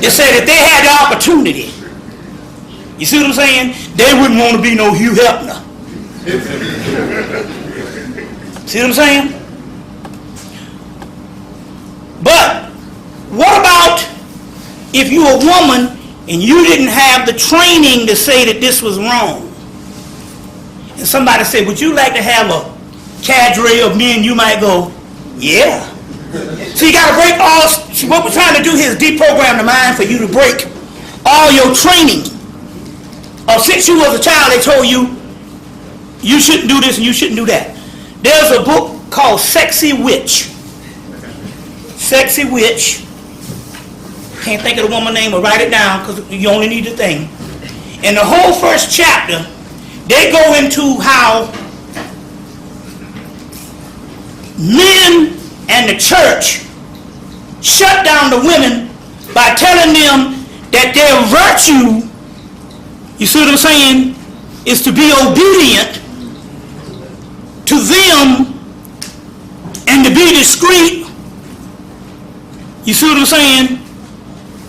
that said if they had the opportunity, you see what I'm saying? They wouldn't want to be no Hugh Hefner. See what I'm saying? But what about if you're a woman and you didn't have the training to say that this was wrong? And somebody said, would you like to have a cadre of men? You might go, yeah. So you got to break all, what we're trying to do here is deprogram the mind for you to break all your training. Since you was a child, they told you, you shouldn't do this and you shouldn't do that. There's a book called Sexy Witch. Sexy Witch. Can't think of the woman's name, but write it down because you only need the thing. In the whole first chapter, they go into how men and the church shut down the women by telling them that their virtue, you see what I'm saying, is to be obedient to them and to be discreet. You see what I'm saying?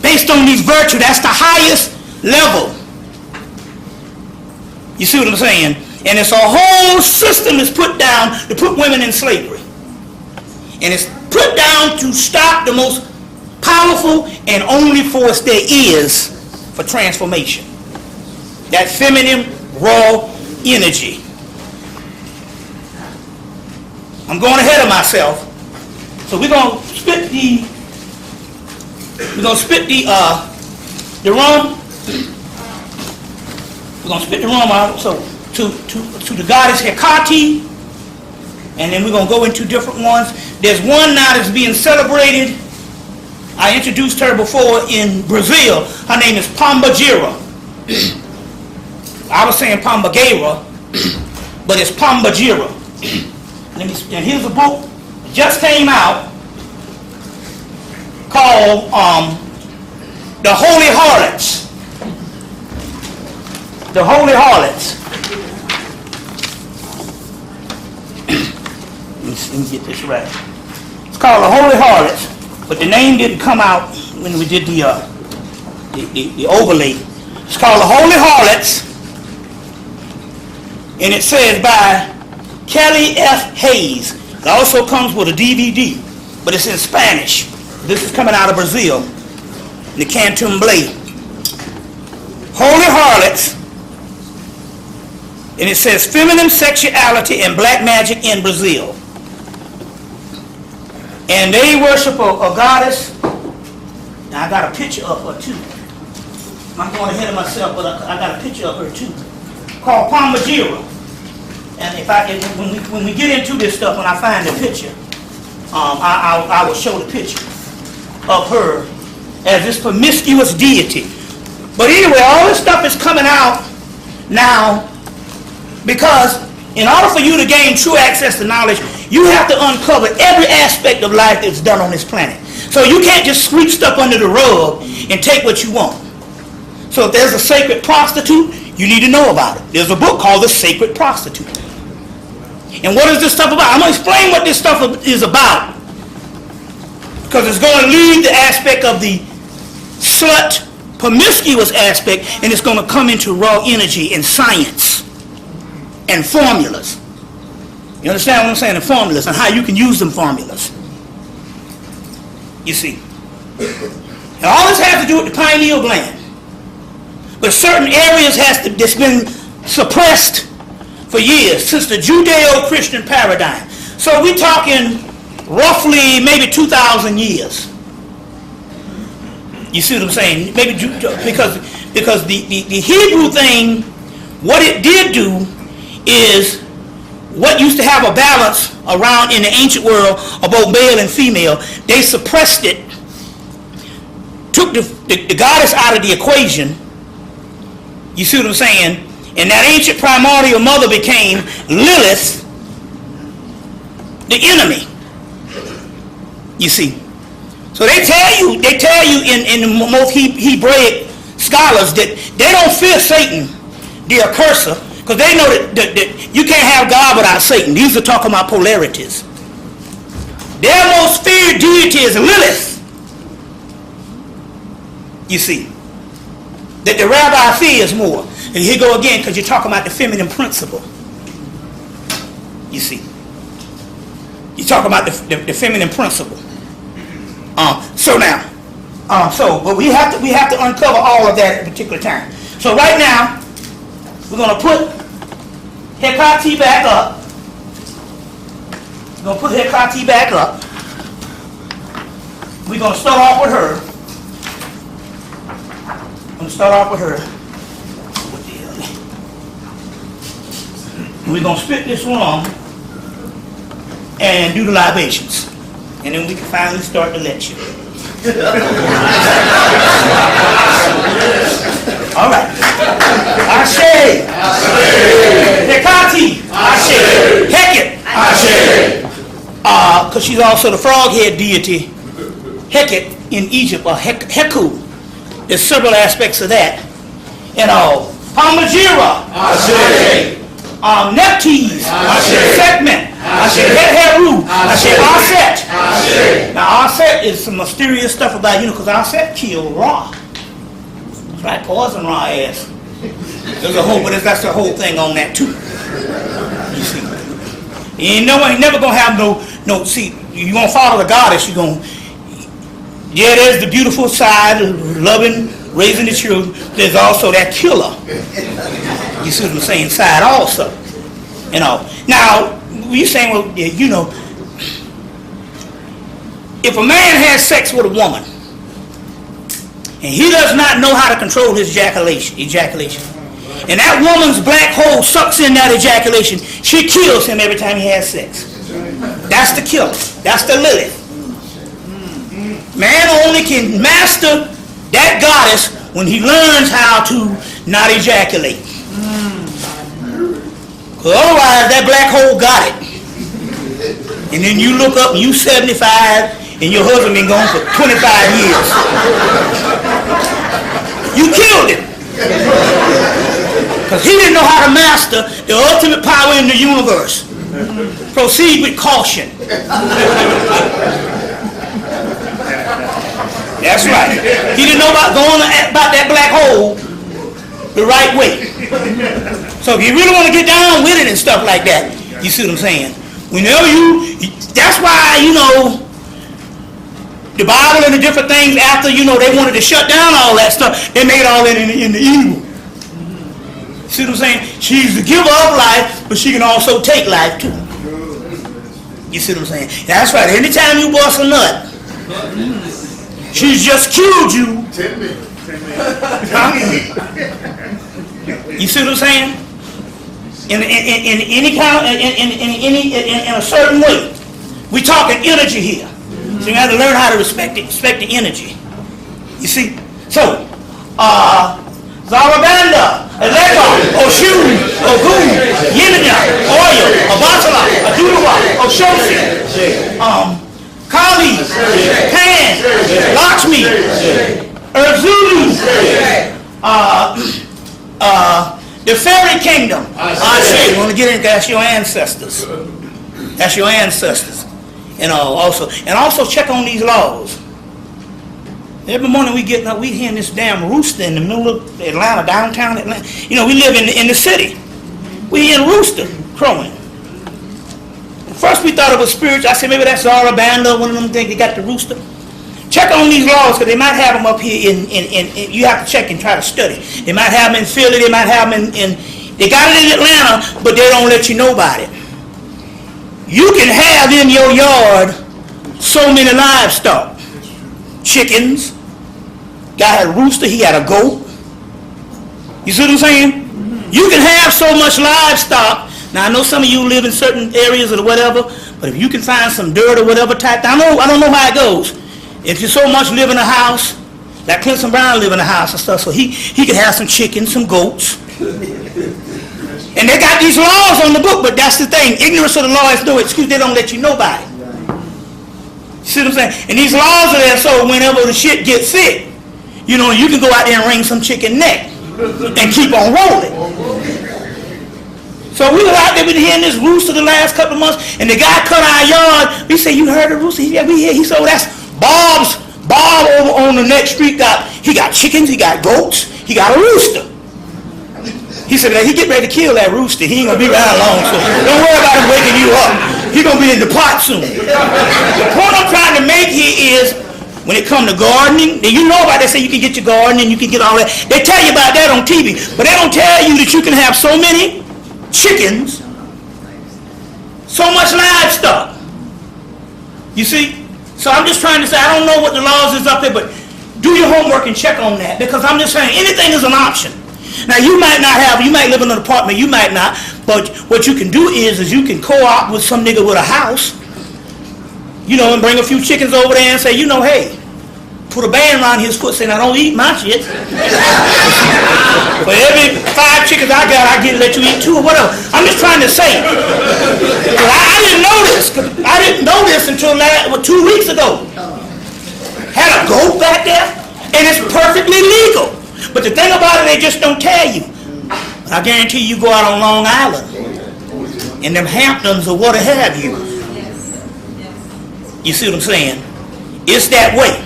Based on these virtues, that's the highest level. You see what I'm saying? And it's a whole system that's put down to put women in slavery. And it's put down to stop the most powerful and only force there is for transformation. That feminine, raw energy. I'm going ahead of myself. So we're going to spit the rum. We're going to spit the rum out. So to the goddess Hecate, and then we're going to go into different ones. There's one now that's being celebrated. I introduced her before in Brazil. Her name is Pombagira. I was saying Pombagira, but it's Pombagira. And here's a book that just came out called The Holy Harlots. The Holy Harlots. Let me get this right. It's called The Holy Harlots, but the name didn't come out when we did the overlay. It's called The Holy Harlots, and it says by Kelly F. Hayes. It also comes with a DVD, but it's in Spanish. This is coming out of Brazil, the Candomblé. Holy Harlots, and it says feminine sexuality and black magic in Brazil. And they worship a goddess. Now I got a picture of her too. I'm going ahead of myself, but I got a picture of her too, called Pombagira. And when we get into this stuff, when I find the picture, I will show the picture of her as this promiscuous deity. But anyway, all this stuff is coming out now because in order for you to gain true access to knowledge, you have to uncover every aspect of life that's done on this planet. So you can't just sweep stuff under the rug and take what you want. So if there's a sacred prostitute, you need to know about it. There's a book called The Sacred Prostitute. And what is this stuff about? I'm going to explain what this stuff is about, because it's going to leave the aspect of the slut, promiscuous aspect, and it's going to come into raw energy and science and formulas. You understand what I'm saying? And formulas, and how you can use them formulas. You see. And all this has to do with the pineal gland. But certain areas that's been suppressed for years, since the Judeo-Christian paradigm. So we're talking roughly maybe 2,000 years. You see what I'm saying? Maybe because the Hebrew thing, what it did do is what used to have a balance around in the ancient world of both male and female, they suppressed it, took the goddess out of the equation. You see what I'm saying? And that ancient primordial mother became Lilith, the enemy. You see. So they tell you in the most Hebraic scholars that they don't fear Satan, the accursor, because they know that you can't have God without Satan. These are talking about polarities. Their most feared deity is Lilith. You see. That the rabbi fears more. And here go again, because you're talking about the feminine principle. You see. You're talking about the feminine principle. But we have to uncover all of that at a particular time. So right now, we're going to put Hecate back up. We're going to put Hecate back up. We're going to start off with her. I'm going to start off with her. We're going to spit this rum and do the libations. And then we can finally start the lecture. All right. Ashe. Hecate. Ashe. Hecate. Ashe. Because she's also the frog-head deity, Hecate, in Egypt, or Heku. There's several aspects of that. You know, Pombagira. Ashe. Neptes. Ashe. Segment. Ashe. Heru. Ashe. Aset. Ashe. Now Aset is some mysterious stuff about, because Aset killed Ra. That's right, poison Ra ass. There's a whole, but that's the whole thing on that too. You see, ain't never gonna have no. See, you gonna follow the goddess. You gonna, yeah. There's the beautiful side of loving, raising the children. There's also that killer. You see what I'm saying? Side also. You know. Now you saying, well, yeah, you know, if a man has sex with a woman and he does not know how to control his ejaculation, and that woman's black hole sucks in that ejaculation, she kills him every time he has sex. That's the killer. That's the Lilith. Man only can master that goddess when he learns how to not ejaculate. Because otherwise that black hole got it. And then you look up and you 75 and your husband been gone for 25 years. You killed him. Because he didn't know how to master the ultimate power in the universe. Proceed with caution. That's right. He didn't know about going about that black hole the right way. So if you really want to get down with it and stuff like that, you see what I'm saying? Whenever that's why, you know, the Bible and the different things after, you know, they wanted to shut down all that stuff, they made all that in the evil. See what I'm saying? She's the giver of life, but she can also take life too. You see what I'm saying? That's right. Anytime you bust a nut, she's just killed you. Huh? You see what I'm saying? In any kind of, in a certain way. We talking energy here. So you have to learn how to respect the energy. You see? So, Zarabanda, Alego, Oshun, Ogun, Yeminya, Oyo, Abatala, Aduwa, Oshoshi, Kali, Pan, Lakshmi, Urzulu, the fairy kingdom. You want to get in? That's your ancestors. That's your ancestors. And also check on these laws. Every morning we getting up, we hearing this damn rooster in the middle of Atlanta, downtown Atlanta. You know, we live in the city. We hearing rooster crowing. First we thought it was spiritual. I said maybe that's Zarabanda, one of them things. They got the rooster. Check on these laws because they might have them up here in you have to check and try to study. They might have them in Philly. They might have them in they got it in Atlanta, but they don't let you know about it. You can have in your yard so many livestock. Chickens. Guy had a rooster, he had a goat. You see what I'm saying? You can have so much livestock. Now I know some of you live in certain areas or whatever, but if you can find some dirt or whatever type, I don't know how it goes. If you so much live in a house, like Clinton Brown live in a house and stuff, so he could have some chickens, some goats. And they got these laws on the book, but that's the thing. Ignorance of the law is no excuse. They don't let you know about it. You see what I'm saying? And these laws are there so whenever the shit gets sick, you know, you can go out there and wring some chicken neck and keep on rolling. So we were out there, been hearing this rooster the last couple of months, and the guy cut our yard. We say, you heard the rooster? Yeah, we hear. He said, oh, that's Bob over on the next street he got chickens, he got goats, he got a rooster. He said that he get ready to kill that rooster. He ain't gonna be around long, so don't worry about him waking you up. He gonna be in the pot soon. The point I'm trying to make here is, when it comes to gardening, you know about that. Say you can get your garden and you can get all that. They tell you about that on TV, but they don't tell you that you can have so many chickens, so much livestock. You see? So I'm just trying to say, I don't know what the laws is up there, but do your homework and check on that, because I'm just saying anything is an option. Now you might live in an apartment, you might not, but what you can do is you can co-op with some nigga with a house, you know, and bring a few chickens over there and say, you know, hey, put a band around his foot saying, I don't eat my shit. For every 5 chickens I got, I get to let you eat 2 or whatever. I'm just trying to say. I didn't know this. I didn't know this until 2 weeks ago. Had a goat back there, and it's perfectly legal. But the thing about it, they just don't tell you. I guarantee you go out on Long Island, in them Hamptons or what have you. You see what I'm saying? It's that way.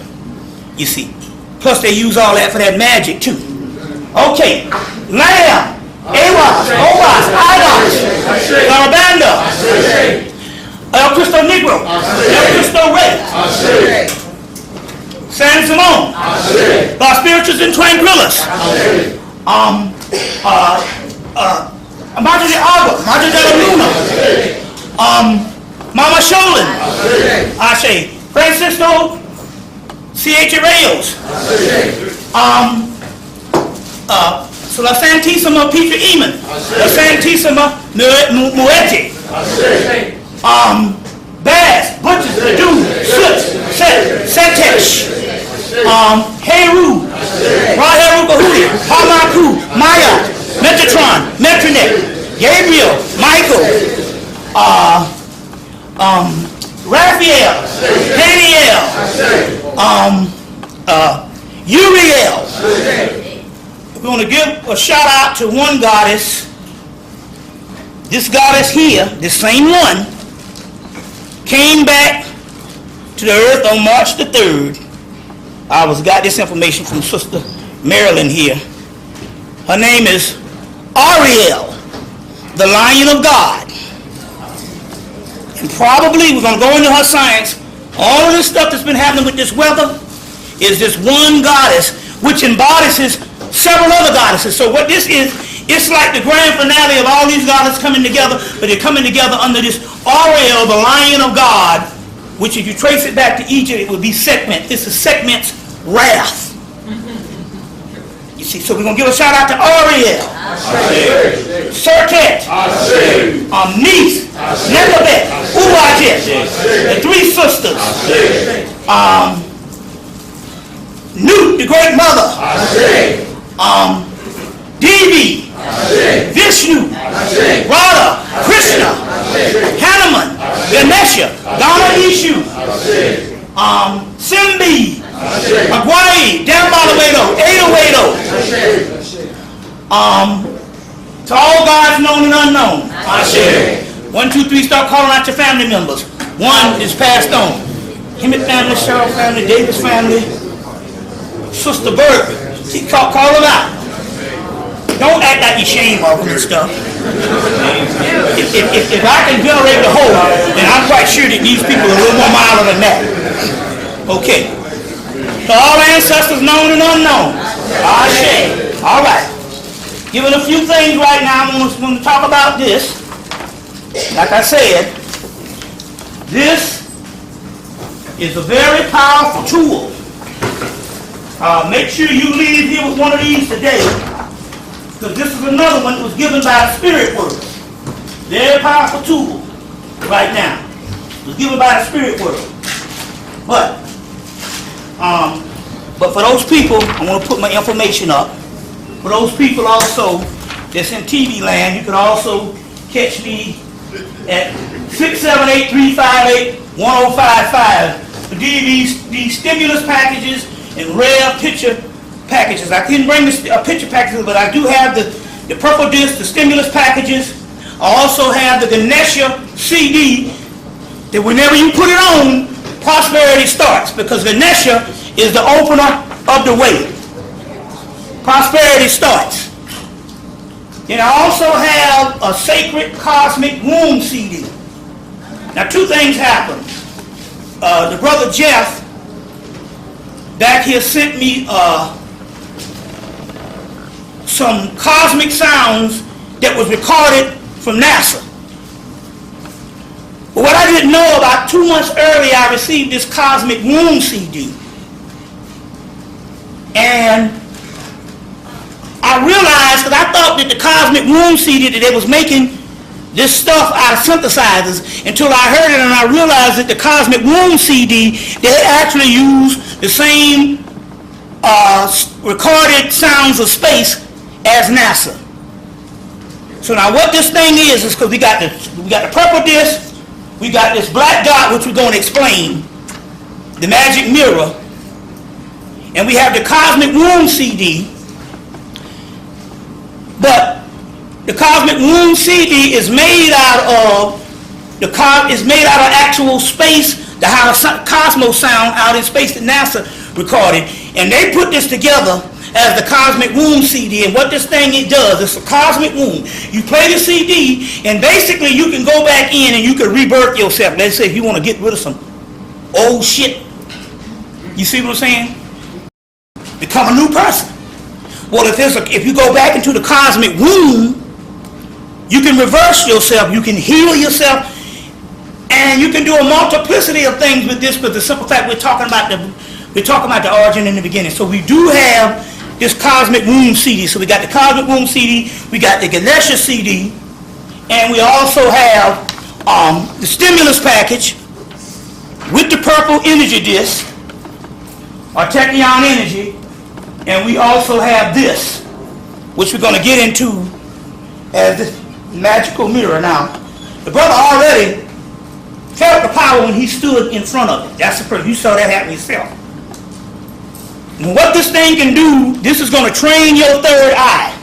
You see. Plus they use all that for that magic too. Okay. Lamb, Awas, Owas, Idos, Garabanda, El Cristo Negro, El Cristo Rey, San Simon, Los Spiritus and Tranquilis, Madre de Agua, Madre de la Luna, Mama Sholin, Ashe, Francisco C.H. Reyes, so La Santissima Peter Eamon, La Santissima Muete, Bass, Butchers, Ledoux, Soot, Setesh, Heru, Raheru Bahuti, Hamaku, Maya, Metatron, Metronet, Gabriel, Michael, Raphael, Daniel, Uriel. We want to give a shout out to one goddess. This goddess here, this same one, came back to the earth on March the 3rd. I got this information from Sister Marilyn here. Her name is Ariel, the Lion of God. And probably we're going to go into her science. All of this stuff that's been happening with this weather is this one goddess which embodies several other goddesses. So what this is, it's like the grand finale of all these goddesses coming together, but they're coming together under this Ariel, the Lion of God, which if you trace it back to Egypt, it would be Sekhmet. This is Sekhmet's wrath. You see, so we're going to give a shout out to Ariel, Serket, Niece, Nebabet, Uwajet, the three sisters, Nut, the great mother, Devi, Vishnu, Radha, Krishna, Hanuman, Ganesha, Dana Ishu, Simbi, Agwai, Dambalawedo, Adawedo, to all gods known and unknown. 1, 2, 3, start calling out your family members. One is passed on. Hemmitt family, Cheryl family, Davis family, Sister Berg. Call them out. Don't act like you shame of them and stuff. If I can generate the whole, then I'm quite sure that these people are a little more milder than that. Okay. So all ancestors known and unknown. Ashe. All right. Giving a few things right now. I'm going to talk about this. Like I said, this is a very powerful tool. Make sure you leave here with one of these today, because this is another one that was given by the Spirit World. Very powerful tool right now. It was given by the Spirit World. But for those people, I want to put my information up. For those people also that's in TV land, you can also catch me at 678-358-1055 for these stimulus packages and rare picture packages. I couldn't bring the picture packages, but I do have the purple disc, the stimulus packages. I also have the Ganesha CD that whenever you put it on, prosperity starts, because Ganesha is the opener of the way. Prosperity starts. And I also have a Sacred Cosmic Womb CD. Now, two things happened. The brother Jeff back here sent me some cosmic sounds that was recorded from NASA. But what I didn't know, about 2 months earlier, I received this Cosmic Womb CD. And I realized, because I thought that the Cosmic Womb CD, that they was making this stuff out of synthesizers, until I heard it and I realized that the Cosmic Womb CD, they actually use the same recorded sounds of space as NASA. So now what this thing is because we got the purple disc, we got this black dot, which we're going to explain, the magic mirror, and we have the Cosmic Womb CD. But the Cosmic Womb CD is made out of actual space, how the cosmos sound out in space that NASA recorded, and they put this together as the Cosmic Womb CD. And what this thing it does, it's a cosmic womb. You play the CD, and basically you can go back in and you can rebirth yourself. Let's say if you want to get rid of some old shit. You see what I'm saying? Become a new person. Well, if you go back into the cosmic womb, you can reverse yourself, you can heal yourself, and you can do a multiplicity of things with this. But the simple fact we're talking about the origin in the beginning. So we do have this cosmic womb CD. So we got the cosmic womb CD, we got the Ganesha CD, and we also have the stimulus package with the purple energy disc, or Tachyon energy, and we also have this, which we're going to get into as this magical mirror. Now, the brother already felt the power when he stood in front of it. That's the person. You saw that happen yourself. And what this thing can do, this is going to train your third eye.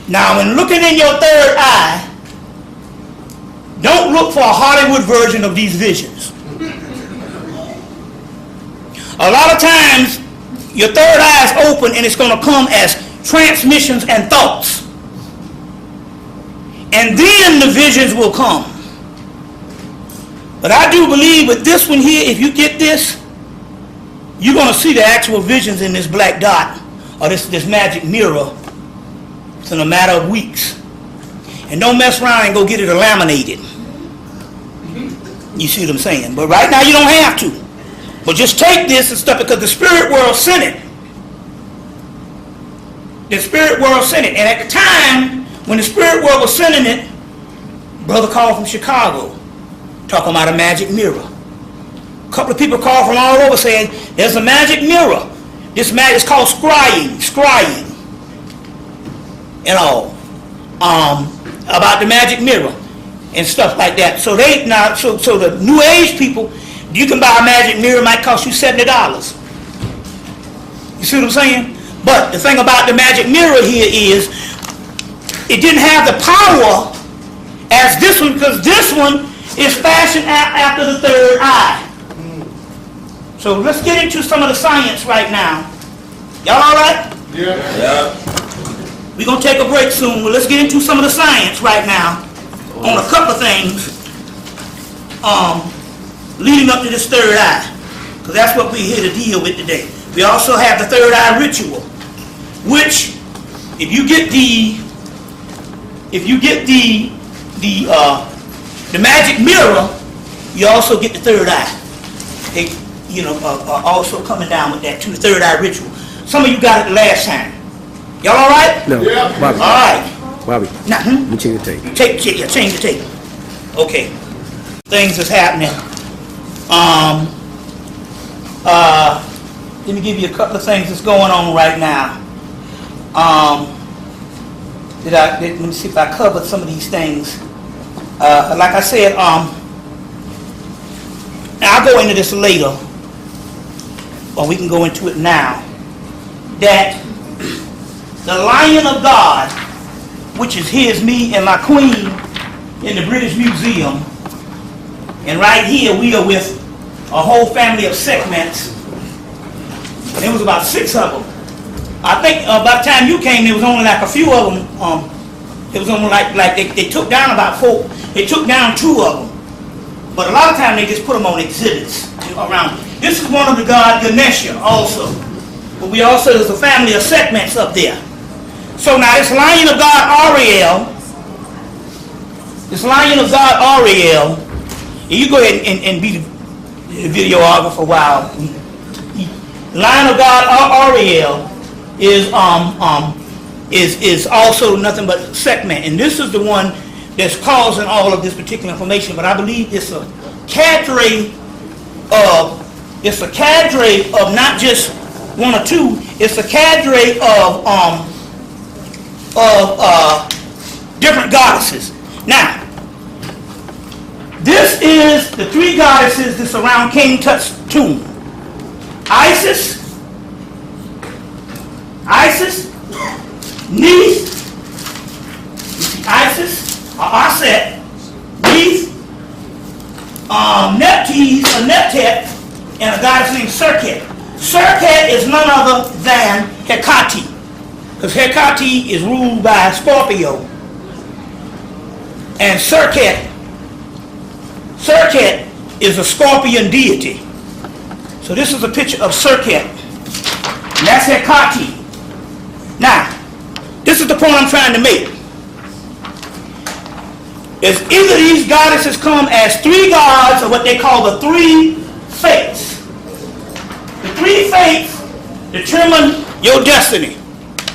Now, when looking in your third eye, don't look for a Hollywood version of these visions. A lot of times, your third eye is open and it's going to come as transmissions and thoughts. And then the visions will come. But I do believe with this one here, if you get this, you're going to see the actual visions in this black dot, or this magic mirror, in a matter of weeks. And don't mess around and go get it laminated. You see what I'm saying? But right now you don't have to. But just take this and stuff, because the spirit world sent it. The spirit world sent it. And at the time, when the spirit world was sending it, brother called from Chicago, talking about a magic mirror. A couple of people called from all over saying, there's a magic mirror. This magic is called scrying, and all. About the magic mirror and stuff like that. So so the New Age people, you can buy a magic mirror, it might cost you $70. You see what I'm saying? But the thing about the magic mirror here is, it didn't have the power as this one, because this one is fashioned after the third eye. So let's get into some of the science right now. Y'all all right? Yeah. We're going to take a break soon, but let's get into some of the science right now on a couple of things leading up to this third eye, because that's what we're here to deal with today. We also have the third eye ritual, which if you get the magic mirror, you also get the third eye. They, also coming down with that too, the third eye ritual. Some of you got it last time. Y'all all right? No. Yeah. Bobby. All right. Bobby. Now, Let me change the tape. change the tape. Okay. Things is happening. Let me give you a couple of things that's going on right now. Let me see if I covered some of these things. Like I said, I'll go into this later, or we can go into it now. That the Lion of God, which is his, me, and my queen in the British Museum, and right here we are with a whole family of segments. There was about 6 of them. I think by the time you came, there was only like a few of them. It was only like they took down about 4. They took down 2 of them. But a lot of times they just put them on exhibits around. This is one of the god Ganesha also. But we also, there's a family of segments up there. So now this Lion of God Ariel, you go ahead and be the videographer for a while. The Lion of God Ariel is also nothing but segment, and this is the one that's causing all of this particular information. But I believe it's a cadre of not just 1 or 2. It's a cadre of different goddesses. Now, this is the 3 goddesses that surround King Tut's tomb. Isis, Neith, Isis, or Aset, Neith, Neptes, or Neptet, and a goddess named Serket. Serket is none other than Hecate, because Hecate is ruled by Scorpio. And Serket is a scorpion deity. So this is a picture of Serket. And that's Hecate. Now, this is the point I'm trying to make. Is either these goddesses come as three gods or what they call the three fates. The three fates determine your destiny.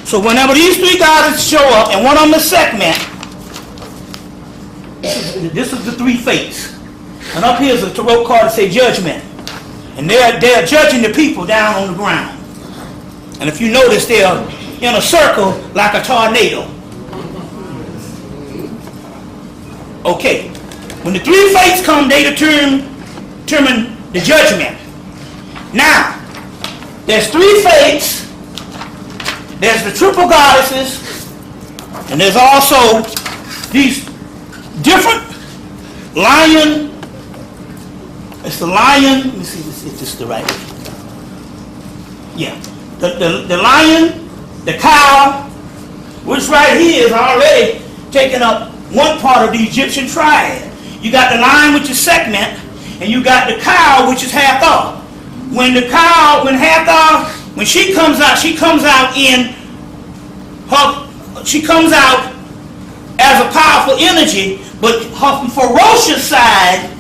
So whenever these three goddesses show up and one of them is Sekhmet, this is the three fates. And up here is a tarot card that says judgment. And they're judging the people down on the ground. And if you notice, they're in a circle like a tornado. Okay. When the three fates come, they determine the judgment. Now, there's three fates. There's the triple goddesses. And there's also these different lion. It's the lion. Let me see if this is the right one. Yeah. The lion, the cow, which right here is already taking up one part of the Egyptian triad. You got the lion, which is Sekhmet, and you got the cow, which is Hathor. When Hathor, when she comes out as a powerful energy, but her ferocious side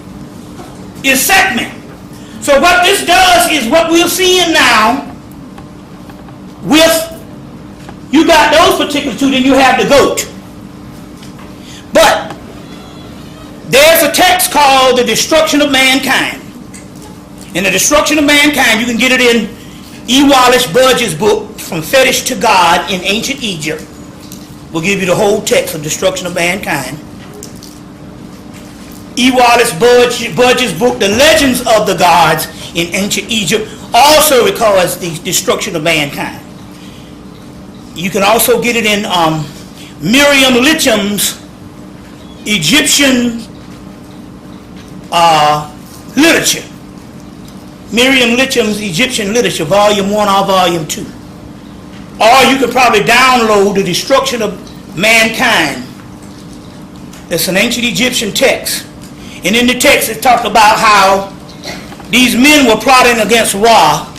is Sekhmet. So what this does is what we're seeing now with, you got those particular two, then you have the goat. But there's a text called The Destruction of Mankind. In The Destruction of Mankind, you can get it in E. Wallace Budge's book, From Fetish to God in Ancient Egypt. We'll give you the whole text of Destruction of Mankind. E. Wallace Budge's book, The Legends of the Gods in Ancient Egypt, also records the destruction of mankind. You can also get it in Miriam Litchum's Egyptian literature. Miriam Litchum's Egyptian literature, volume 1 or volume 2. Or you could probably download The Destruction of Mankind. That's an ancient Egyptian text. And in the text it talked about how these men were plotting against Ra,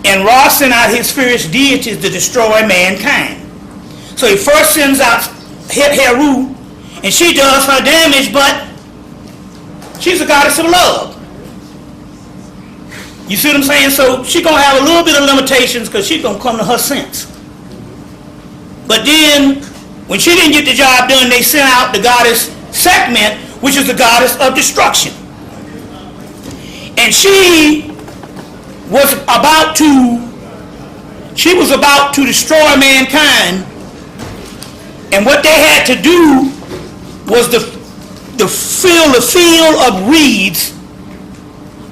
and Ra sent out his fierce deities to destroy mankind. So he first sends out Heru, and she does her damage, but she's a goddess of love. You see what I'm saying? So she's going to have a little bit of limitations because she's going to come to her sense. But then, when she didn't get the job done, they sent out the goddess Sekhmet, which is the goddess of destruction. And she was about to destroy mankind. And what they had to do was to fill the field of reeds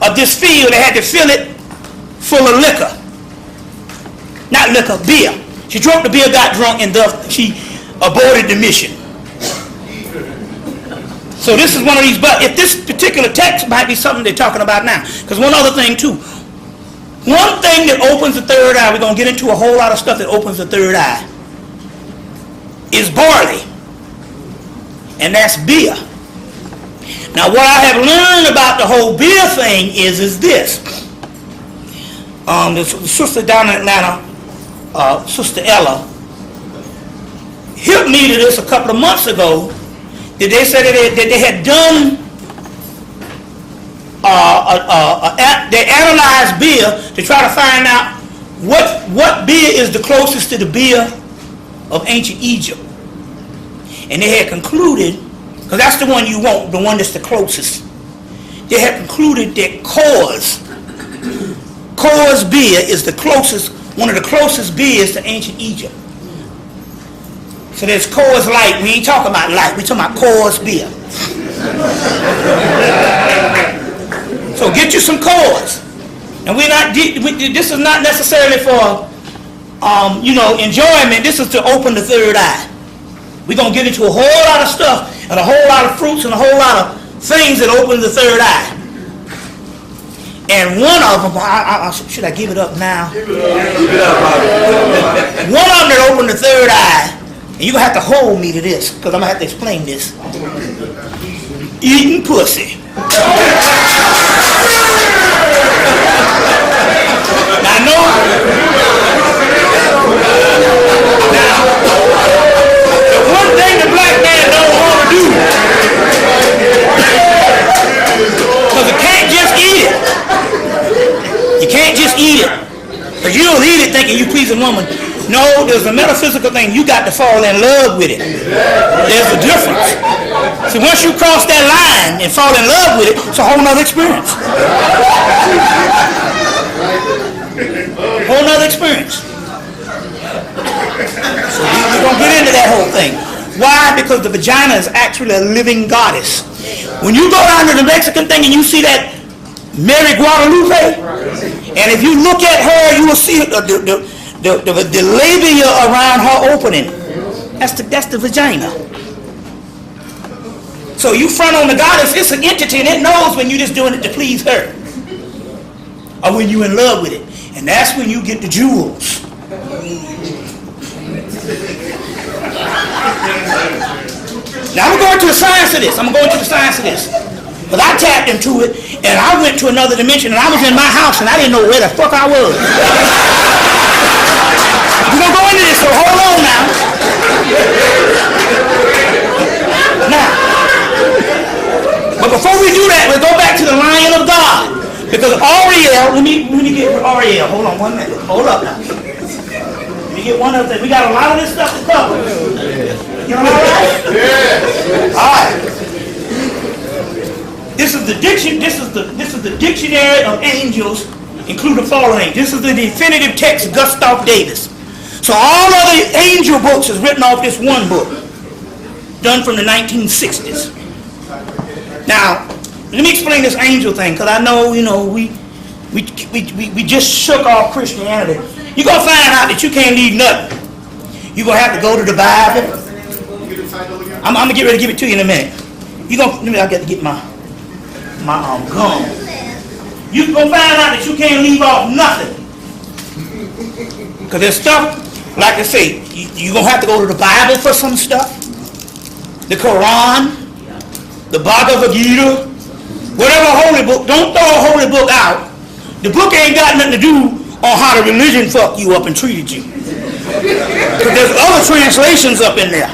of this field. They had to fill it full of liquor. Not liquor, beer. She drank the beer, got drunk, and thus she aborted the mission. So this is one of these, but if this particular text might be something they're talking about now. Because one other thing too. One thing that opens the third eye, we're going to get into a whole lot of stuff that opens the third eye, is barley. And that's beer. Now what I have learned about the whole beer thing is this. The sister down in Atlanta, Sister Ella, hit me to this a couple of months ago. That they said that they had done, they analyzed beer to try to find out what beer is the closest to the beer of ancient Egypt. And they had concluded, because that's the one you want, the one that's the closest. They had concluded that Coors beer is the closest, one of the closest beers to ancient Egypt. So there's Coors Light. We ain't talking about light. We talking about Coors beer. So get you some Coors. And this is not necessarily for, enjoyment. This is to open the third eye. We're going to get into a whole lot of stuff and a whole lot of fruits and a whole lot of things that open the third eye. And one of them, should I give it up now? Give it up. One of them that opened the third eye, and you're going to have to hold me to this, because I'm going to have to explain this. Eating pussy. Now, no. Now, the one thing the black man don't want to do, because you can't just eat it. You can't just eat it. Because you don't eat it thinking you pleasing woman. No, there's a metaphysical thing. You got to fall in love with it. There's a difference. See, once you cross that line and fall in love with it, it's a whole nother experience. Whole nother experience. So we're going to get into that whole thing. Why? Because the vagina is actually a living goddess. When you go down to the Mexican thing and you see that Mary Guadalupe, and if you look at her, you will see the labia around her opening. That's the vagina. So you front on the goddess, it's an entity, and it knows when you're just doing it to please her, or when you're in love with it. And that's when you get the jewels. Now I'm going to the science of this. But I tapped into it, and I went to another dimension, and I was in my house, and I didn't know where the fuck I was. We're going to go into this, so hold on now. But before we do that, we'll go back to the Lion of God. Because Ariel, let me get Ariel. Hold on 1 minute. Hold up now. Let me get one other thing. We got a lot of this stuff to cover. You know all right? Yeah. All right. This is the dictionary of angels, including fallen angels. This is the definitive text, Gustav Davis. So all of the angel books is written off this one book, done from the 1960s. Now, let me explain this angel thing, because I know, we just shook off Christianity. You're going to find out that you can't leave nothing. You're going to have to go to the Bible. I'm going to get ready to give it to you in a minute. I got to get my gum. You're going to find out that you can't leave off nothing. Because there's stuff, like I say, you're going to have to go to the Bible for some stuff. The Quran, the Bhagavad Gita, whatever holy book. Don't throw a holy book out. The book ain't got nothing to do on how the religion fucked you up and treated you. Because there's other translations up in there.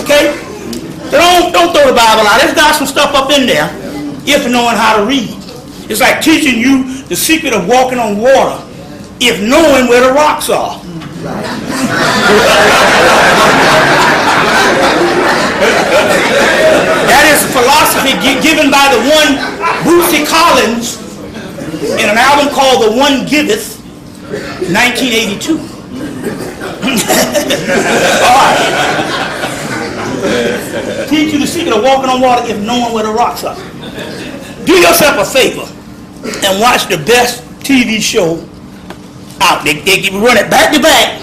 Okay? So don't throw the Bible out. There's got some stuff up in there if knowing how to read. It's like teaching you the secret of walking on water if knowing where the rocks are. That is philosophy given by the one Bootsy Collins in an album called The One Giveth, 1982. All right. Teach you the secret of walking on water if knowing where the rocks are. Do yourself a favor and watch the best TV show out. They run it back to back,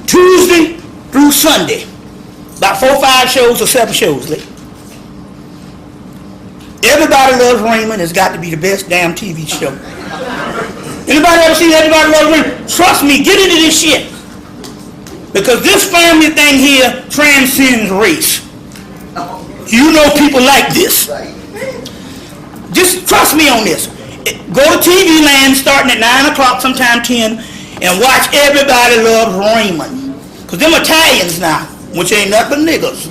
Tuesday through Sunday. About 4 or 5 shows or 7 shows. Everybody Loves Raymond has got to be the best damn TV show. Anybody ever seen Everybody Loves Raymond? Trust me, get into this shit. Because this family thing here transcends race. You know people like this. Just trust me on this. Go to TV Land starting at 9 o'clock, sometime 10, and watch Everybody Loves Raymond. Because them Italians now, which ain't nothing but niggas.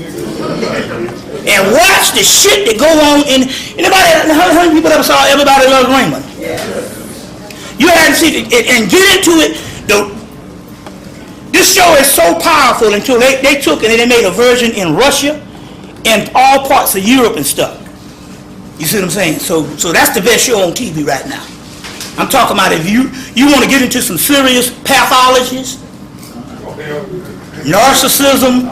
And watch the shit that go on in... How many people ever saw Everybody Loves Raymond? You hadn't seen it. And get into it. This show is so powerful until they took it and they made a version in Russia and all parts of Europe and stuff. You see what I'm saying? So that's the best show on TV right now. I'm talking about if you want to get into some serious pathologies, narcissism,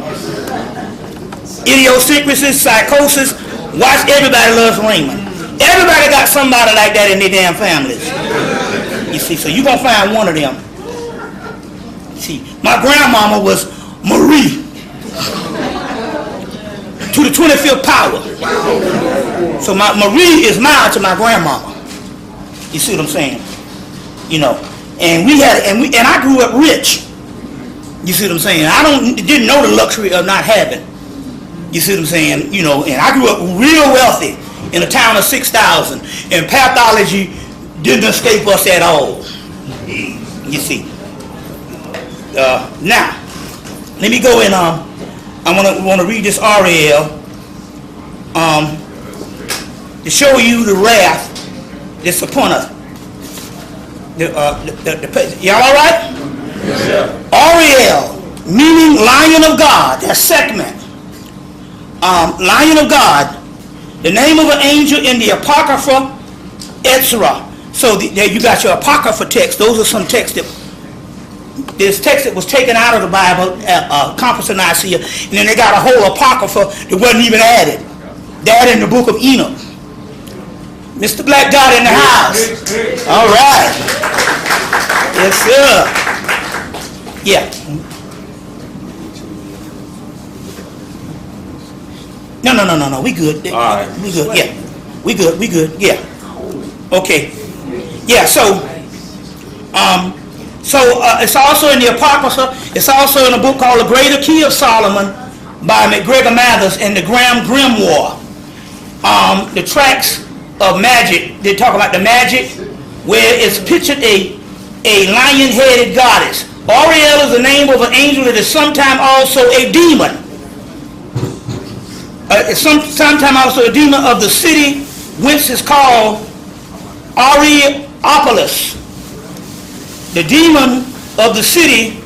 idiosyncrasies, psychosis, watch Everybody Loves Raymond. Everybody got somebody like that in their damn families. You see, so you're going to find one of them. See, my grandmama was Marie to the 25th power. So my Marie is married to my grandmama. You see what I'm saying? You know, and I grew up rich. You see what I'm saying? Didn't know the luxury of not having. You see what I'm saying? You know, and I grew up real wealthy in a town of 6,000, and pathology didn't escape us at all. You see. Now, let me go in. I want to read this RL to show you the wrath that's upon us. Y'all all right? Yes. Ariel, meaning Lion of God. That's segment. Lion of God. The name of an angel in the Apocrypha, Ezra. So there you got your Apocrypha text. Those are some texts that. There's text that was taken out of the Bible, Conference of Nicaea, and then they got a whole Apocrypha that wasn't even added. That in the book of Enoch. Mr. Black Dot in the house. All right. Yes, sir. Yeah. No. We good. All right. We good. Yeah. We good. Yeah. Okay. Yeah. So it's also in the Apocrypha. It's also in a book called The Greater Key of Solomon by McGregor Mathers and the Graham Grimoire. The tracks of magic, they talk about the magic, where it's pictured a lion-headed goddess. Ariel is the name of an angel that is sometimes also a demon. Sometimes also a demon of the city, whence is called Areopolis. The demon of the city,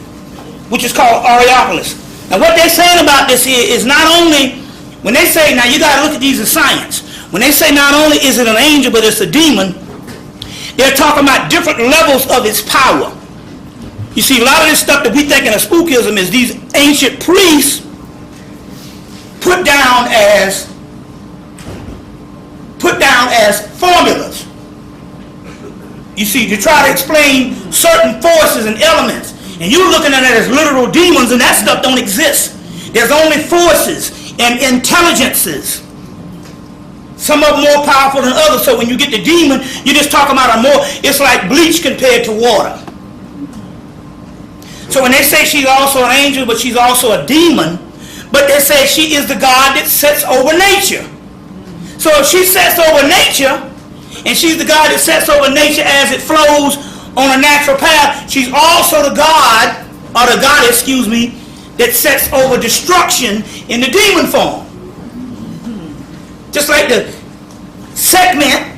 which is called Areopolis. Now what they're saying about this here is not only, when they say, now you got to look at these in science, when they say not only is it an angel, but it's a demon, they're talking about different levels of its power. You see, a lot of this stuff that we think of spookism is these ancient priests put down as formulas. You see, to try to explain certain forces and elements. And you're looking at it as literal demons, and that stuff don't exist. There's only forces and intelligences. Some of them more powerful than others. So when you get the demon, you're just talking about it's like bleach compared to water. So when they say she's also an angel, but she's also a demon, but they say she is the God that sets over nature. So if she sets over nature, and she's the God that sets over nature as it flows on a natural path, she's also the God, or the goddess, that sets over destruction in the demon form. Just like the segment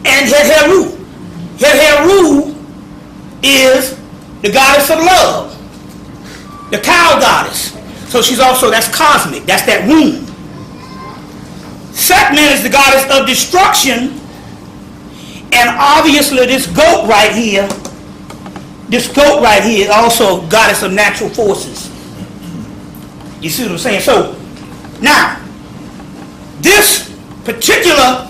and Heru. Heru is the goddess of love, the cow goddess. So she's also, that's cosmic, that's that womb. Segment is the goddess of destruction, and obviously this goat right here is also goddess of natural forces. You see what I'm saying? So now, this particular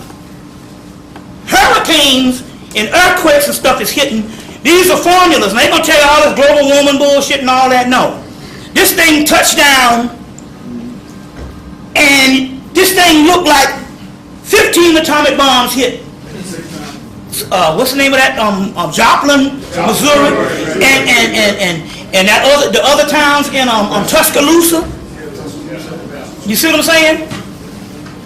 hurricanes and earthquakes and stuff is hitting, these are formulas. And they're going to tell you all this global warming bullshit and all that. No. This thing touched down, and this thing looked like 15 atomic bombs hit. What's the name of that? Joplin, Missouri, and that the other towns in Tuscaloosa. You see what I'm saying?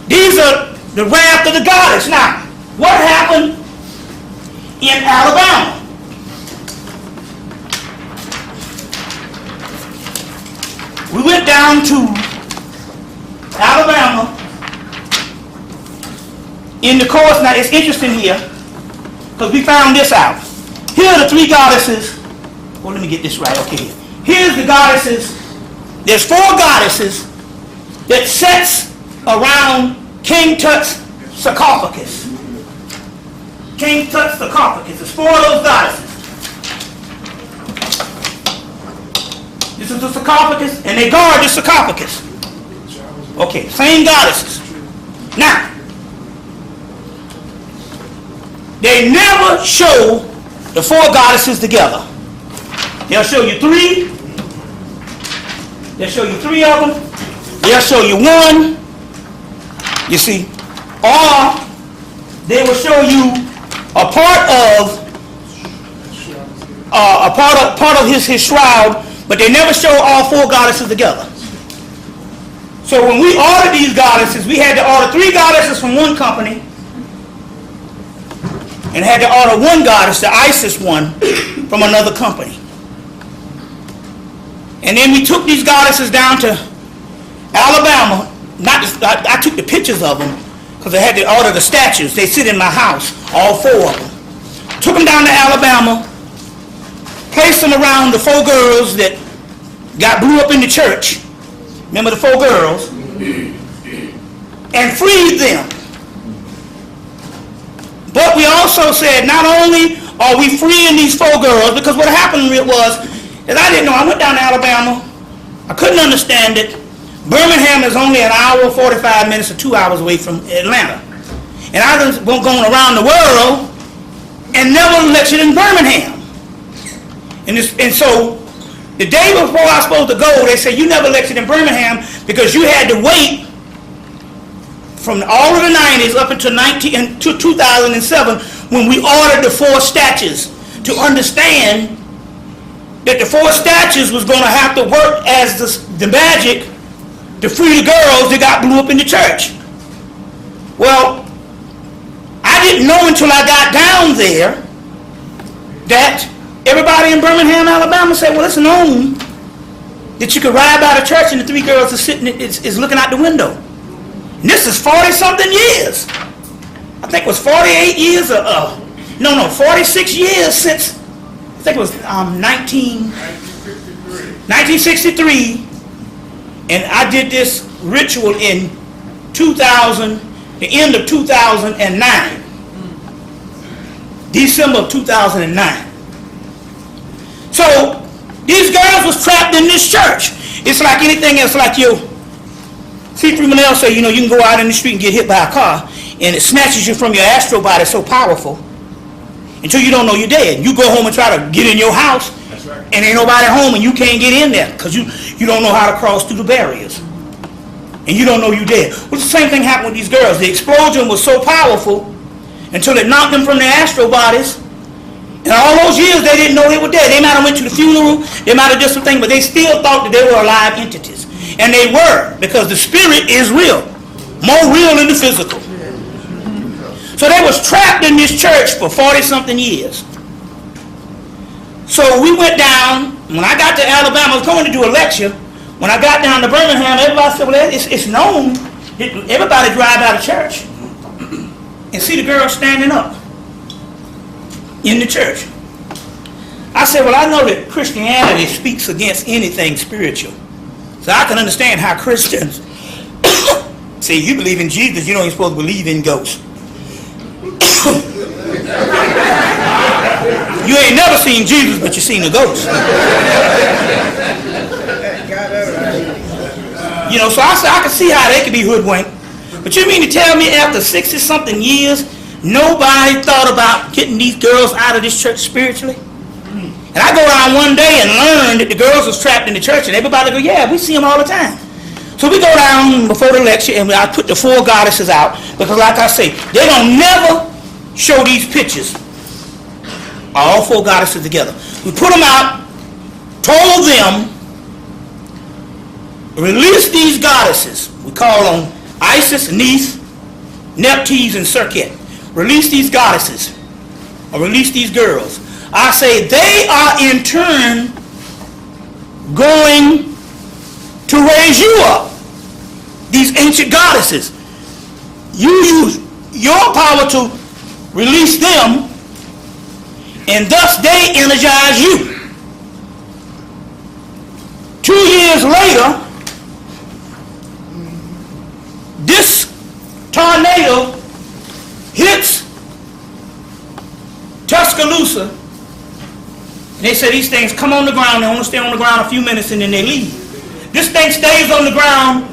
These are the wrath of the goddess. Now, what happened in Alabama? We went down to Alabama in the course. Now, it's interesting here because we found this out. Here are the three goddesses. Well, let me get this right. Okay, here's the goddesses. There's 4 goddesses that sets around King Tut's sarcophagus. King Tut's sarcophagus. There's 4 of those goddesses. This is the sarcophagus, and they guard the sarcophagus. Okay, same goddesses. Now, they never show the 4 goddesses together. They'll show you 3. They'll show you 3 of them. They'll show you 1. You see, or they will show you a part of his shroud, but they never show all 4 goddesses together. So when we ordered these goddesses, we had to order 3 goddesses from one company and had to order 1 goddess, the Isis one, from another company. And then we took these goddesses down to Alabama. I took the pictures of them because I had to order the statues. They sit in my house, all 4 of them. Took them down to Alabama, placed them around the 4 girls that got blew up in the church. Remember the 4 girls? And freed them. But we also said, not only are we freeing these 4 girls, because what happened was, is I didn't know. I went down to Alabama. I couldn't understand it. Birmingham is only an hour, 45 minutes, or 2 hours away from Atlanta. And I was going around the world and never lectured in Birmingham. And so the day before I was supposed to go, they said, you never lectured in Birmingham because you had to wait from all of the 90s up until 2007 when we ordered the 4 statues to understand that the 4 statues was going to have to work as the magic to free the girls that got blew up in the church. Well, I didn't know until I got down there that everybody in Birmingham, Alabama said, well, it's known that you could ride by the church and the 3 girls are sitting, is looking out the window. And this is 40-something years. I think it was 48 years, 46 years since, I think it was 1963. And I did this ritual in 2000, the end of 2009. December of 2009. So, these girls was trapped in this church. It's like anything else, like you. C3 Manel say, you can go out in the street and get hit by a car, and it snatches you from your astral body so powerful until you don't know you're dead. You go home and try to get in your house, and ain't nobody home, and you can't get in there because you don't know how to cross through the barriers. And you don't know you're dead. Well, the same thing happened with these girls. The explosion was so powerful until it knocked them from their astral bodies. And all those years, they didn't know they were dead. They might have went to the funeral, they might have done something, but they still thought that they were alive entities. And they were, because the spirit is real. More real than the physical. So they was trapped in this church for 40-something years. So we went down. When I got to Alabama, I was going to do a lecture. When I got down to Birmingham, everybody said, well, it's known. Everybody drive out of church and see the girl standing up in the church. I said, well, I know that Christianity speaks against anything spiritual. So I can understand how Christians say, you believe in Jesus, you don't even supposed to believe in ghosts. You ain't never seen Jesus, but you seen a ghost. So I said, I can see how they could be hoodwinked. But you mean to tell me after 60-something years, nobody thought about getting these girls out of this church spiritually? And I go down one day and learn that the girls was trapped in the church, and everybody go, yeah, we see them all the time. So we go down before the lecture, and I put the 4 goddesses out, because like I say, they don't never show these pictures, all 4 goddesses together. We put them out, told them, release these goddesses. We call them Isis, Neith, Nephthys, and Serket. Release these goddesses, or release these girls. I say they are in turn going to raise you up, these ancient goddesses. You use your power to release them, and thus they energize you. 2 years later, this tornado hits Tuscaloosa. They say these things come on the ground, they only stay on the ground a few minutes and then they leave. This thing stays on the ground,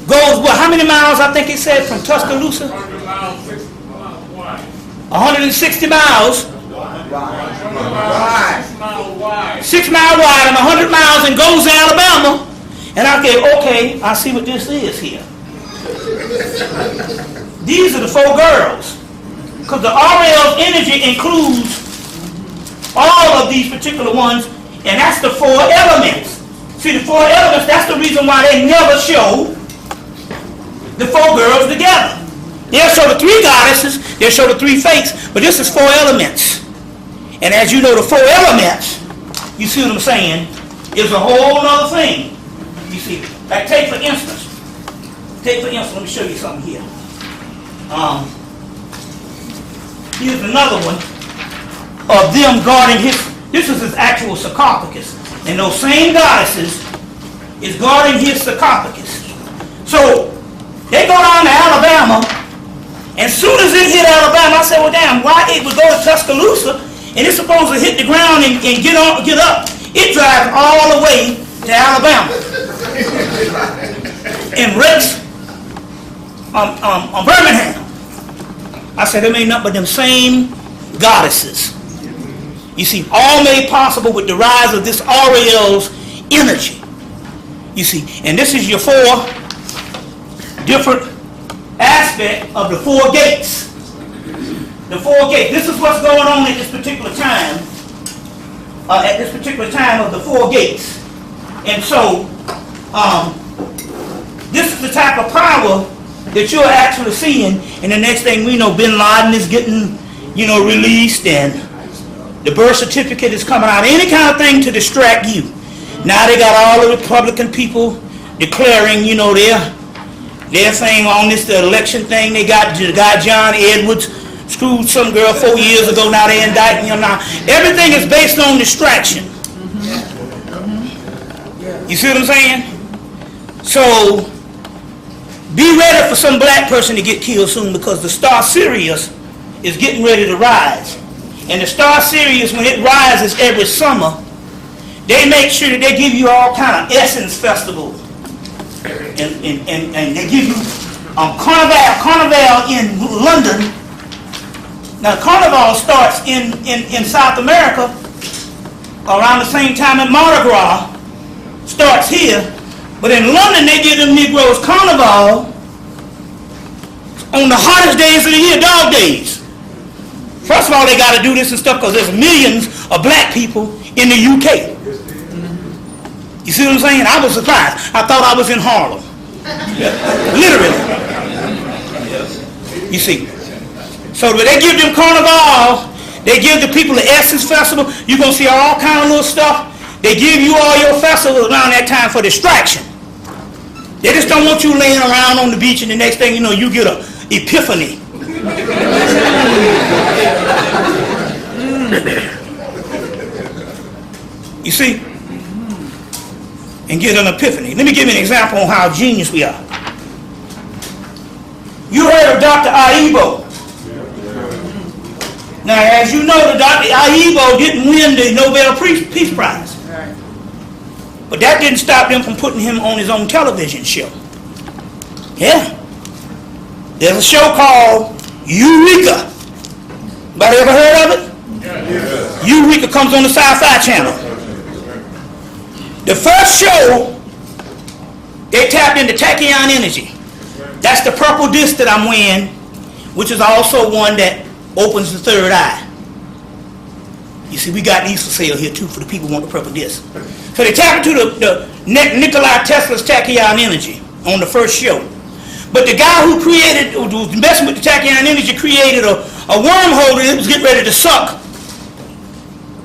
goes, how many miles I think it said from Tuscaloosa? 160 miles. 6 miles wide and 100 miles, and goes to Alabama. And I go, okay, I see what this is here. These are the 4 girls. because the RL energy includes all of these particular ones, and that's the 4 elements. See, the 4 elements, that's the reason why they never show the 4 girls together. They'll show the 3 goddesses, they'll show the 3 fakes, but this is 4 elements. And as you know, the 4 elements, you see what I'm saying, is a whole other thing. You see, like take for instance, let me show you something here. Here's another one of them guarding this is his actual sarcophagus. And those same goddesses is guarding his sarcophagus. So, they go down to Alabama, and soon as it hit Alabama, I said, well damn, why it would go to Tuscaloosa, and it's supposed to hit the ground and get up. It drives all the way to Alabama. And wrecks on Birmingham. I said, them ain't nothing but them same goddesses. You see, all made possible with the rise of this Aureol's energy. You see, and this is your 4 different aspects of the 4 gates. The 4 gates. This is what's going on at this particular time. Of the 4 gates. And so, this is the type of power that you're actually seeing, and the next thing we know, Bin Laden is getting, released, and the birth certificate is coming out, any kind of thing to distract you. Now they got all the Republican people declaring, their thing on this, the election thing. They got the guy John Edwards, screwed some girl 4 years ago, now they indicting him now. Everything is based on distraction. You see what I'm saying? So, be ready for some black person to get killed soon, because the star Sirius is getting ready to rise. And the star Sirius, when it rises every summer, they make sure that they give you all kind of essence festivals. And they give you Carnival in London. Now Carnival starts in South America around the same time that Mardi Gras starts here. But in London, they give them Negroes Carnival on the hottest days of the year, dog days. First of all, they got to do this and stuff because there's millions of black people in the UK. You see what I'm saying? I was surprised. I thought I was in Harlem. Literally. You see. So when they give them Carnival, they give the people the Essence Festival. You're going to see all kind of little stuff. They give you all your festivals around that time for distraction. They just don't want you laying around on the beach, and the next thing you know, you get an epiphany. You see? And get an epiphany. Let me give you an example on how genius we are. You heard of Dr. Aibo. Now, as you know, Dr. Aibo didn't win the Nobel Peace Prize. But that didn't stop them from putting him on his own television show. Yeah. There's a show called Eureka. Anybody ever heard of it? Yes. Eureka comes on the Sci-Fi Channel. The first show, they tapped into tachyon energy. That's the purple disc that I'm wearing, which is also one that opens the third eye. You see, we got these for sale here too for the people who want the purple disc. So they tap into the Nikola Tesla's tachyon energy on the first show. But the guy who was messing with the tachyon energy created a wormhole that was getting ready to suck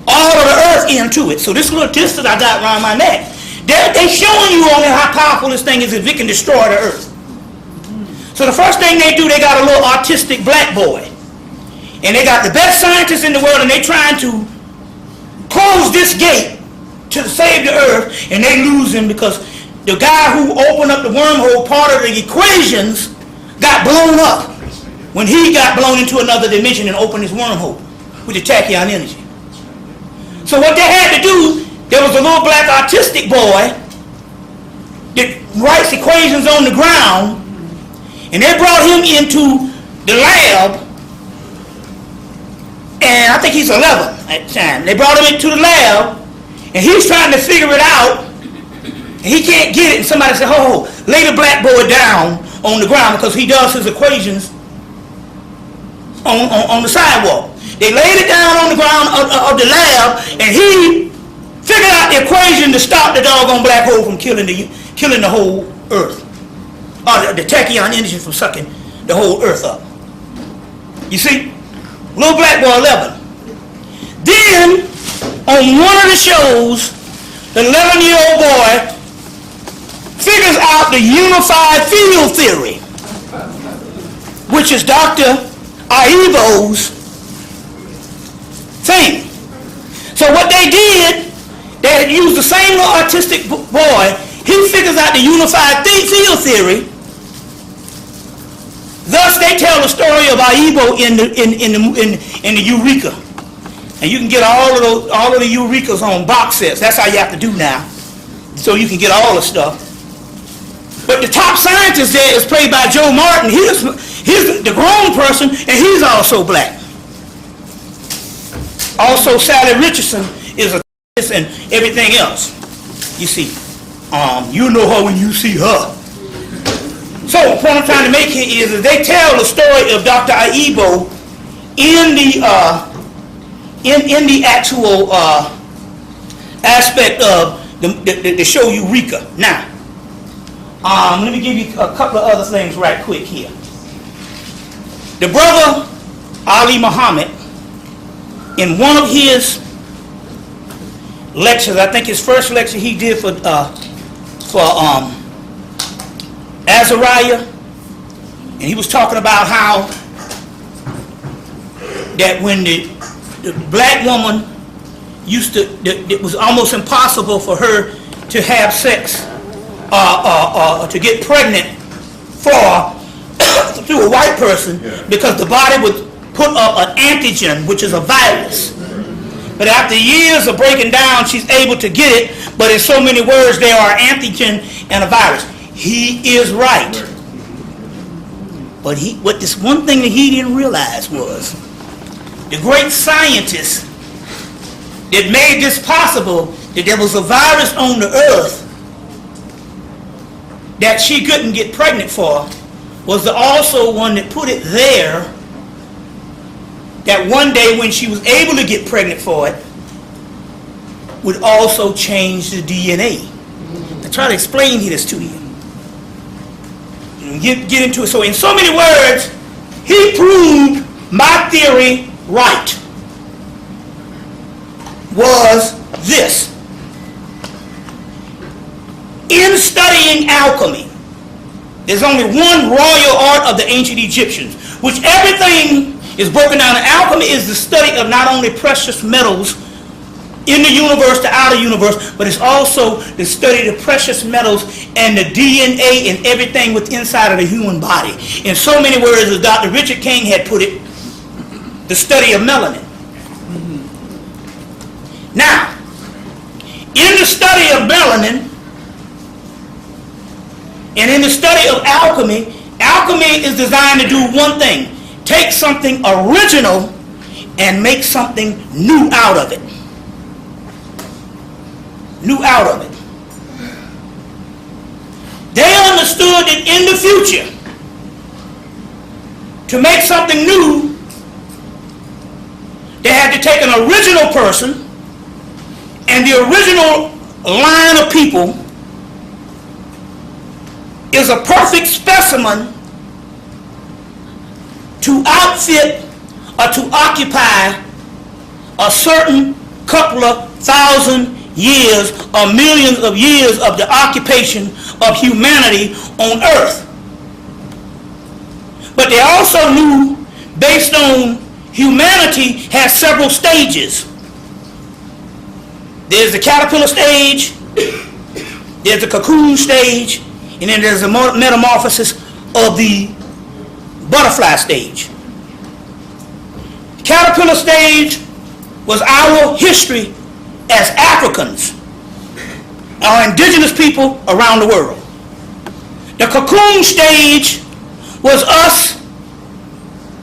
all of the earth into it. So this little disc that I got around my neck, they showing you on how powerful this thing is if it can destroy the earth. So the first thing they do, they got a little autistic black boy. And they got the best scientists in the world, and they trying to close this gate to save the earth, and they lose him because the guy who opened up the wormhole, part of the equations, got blown up when he got blown into another dimension and opened his wormhole with the tachyon energy. So what they had to do, there was a little black autistic boy that writes equations on the ground, and they brought him into the lab, and I think he's 11 at the time. They brought him into the lab, and he's trying to figure it out, and he can't get it, and somebody said, oh, lay the black boy down on the ground because he does his equations on the sidewalk. They laid it down on the ground of the lab, and he figured out the equation to stop the doggone black hole from killing the whole Earth, or the tachyon energy from sucking the whole Earth up. You see, little black boy 11. Then on one of the shows, the 11-year-old boy figures out the unified field theory, which is Dr. Aibo's thing. So what they did, they had used the same little artistic boy. He figures out the unified field theory. Thus, they tell the story of Aibo in the Eureka, and you can get all of the Eurekas on box sets. That's how you have to do now, so you can get all the stuff. But the top scientist there is played by Joe Martin. He's the grown person, and he's also black. Also, Sally Richardson is a and everything else. You see, you know her when you see her. So, what I'm trying to make here is that they tell the story of Dr. Aibo in the actual aspect of the show Eureka. Now, let me give you a couple of other things right quick here. The brother Ali Muhammad, in one of his lectures, I think his first lecture he did for Azariah, and he was talking about how that when the black woman it was almost impossible for her to have sex to get pregnant through a white person, because the body would put up an antigen, which is a virus. But after years of breaking down, she's able to get it, but in so many words, there are antigen and a virus. He is right. But this one thing that he didn't realize was the great scientist that made this possible, that there was a virus on the earth that she couldn't get pregnant for, was also one that put it there, that one day when she was able to get pregnant for it, would also change the DNA. I try to explain this to you. Get into it. So in so many words, he proved my theory right. Was this. In studying alchemy, there's only one royal art of the ancient Egyptians, which everything is broken down. Alchemy is the study of not only precious metals in the universe, the outer universe, but it's also the study of the precious metals and the DNA and everything within inside of the human body. In so many words, as Dr. Richard King had put it, the study of melanin. Now, in the study of melanin and in the study of alchemy, alchemy is designed to do one thing: take something original and make something new out of it. New out of it. They understood that in the future, to make something new, they had to take an original person, and the original line of people is a perfect specimen to outfit or to occupy a certain couple of thousand years or millions of years of the occupation of humanity on earth. But they also knew, based on humanity has several stages. There's the caterpillar stage, there's the cocoon stage, and then there's the metamorphosis of the butterfly stage. The caterpillar stage was our history as Africans, our indigenous people around the world. The cocoon stage was us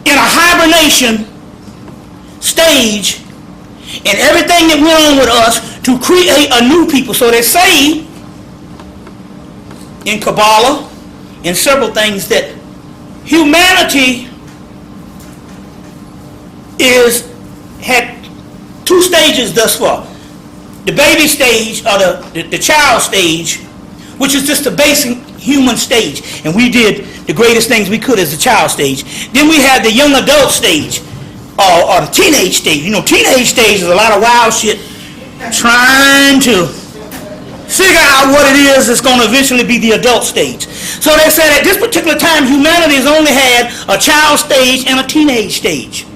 in a hibernation stage, and everything that went on with us to create a new people. So they say in Kabbalah and several things that humanity had two stages thus far. The baby stage, or the child stage, which is just the basic human stage. And we did the greatest things we could as the child stage. Then we had the young adult stage, or the teenage stage. You know, teenage stage is a lot of wild shit, trying to figure out what it is that's going to eventually be the adult stage. So they said at this particular time, humanity has only had a child stage and a teenage stage.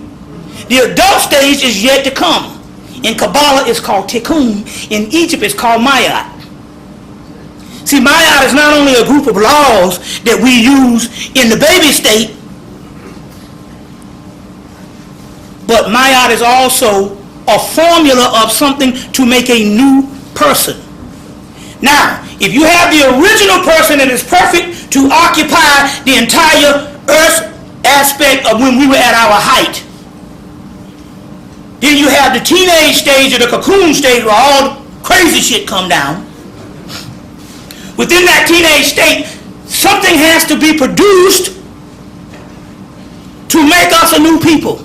The adult stage is yet to come. In Kabbalah, it's called Tikkun. In Egypt, it's called Mayat. See, Mayat is not only a group of laws that we use in the baby state, but Mayat is also a formula of something to make a new person. Now, if you have the original person that is perfect to occupy the entire earth aspect of when we were at our height, then you have the teenage stage or the cocoon stage where all crazy shit come down. Within that teenage state, something has to be produced to make us a new people.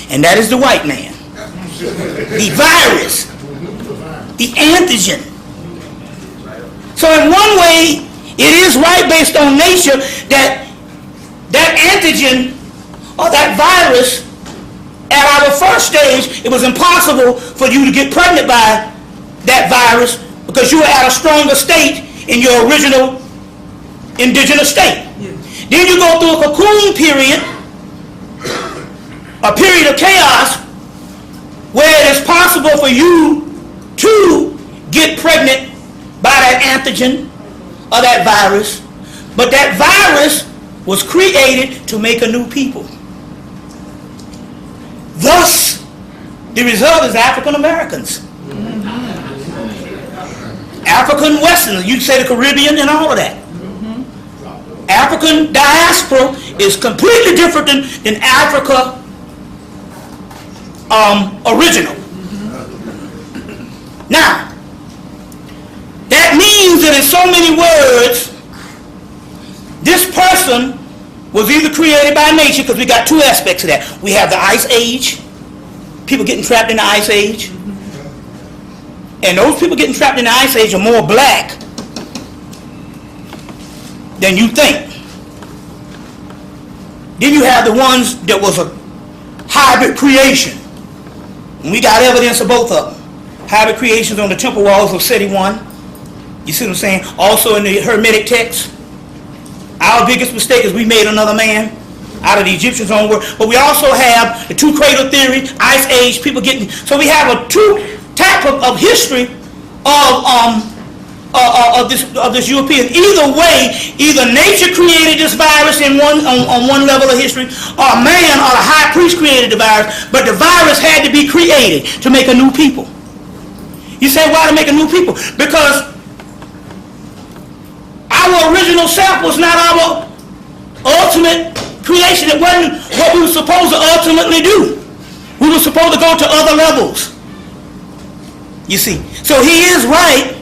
And that is the white man. The virus. The antigen. So in one way, it is right based on nature that that antigen or that virus, at our first stage, it was impossible for you to get pregnant by that virus because you were at a stronger state in your original indigenous state. Yeah. Then you go through a cocoon period, a period of chaos, where it is possible for you to get pregnant by that antigen or that virus, but that virus was created to make a new people. Thus, the result is African Americans. African Westerners, you'd say the Caribbean and all of that. African diaspora is completely different than Africa original. Now, that means that in so many words, this person was either created by nature, because we got two aspects of that. We have the Ice Age, people getting trapped in the Ice Age. And those people getting trapped in the Ice Age are more black than you think. Then you have the ones that was a hybrid creation. And we got evidence of both of them. Hybrid creations on the temple walls of Seti I. You see what I'm saying? Also in the Hermetic text. Our biggest mistake is we made another man out of the Egyptians' own word. But we also have the two cradle theory, Ice Age, people getting... So we have a two type of history of this European. Either way, either nature created this virus on one level of history, or man or the high priest created the virus, but the virus had to be created to make a new people. You say, why to make a new people? Because our original self was not our ultimate creation. It wasn't what we were supposed to ultimately do. We were supposed to go to other levels. You see. So he is right,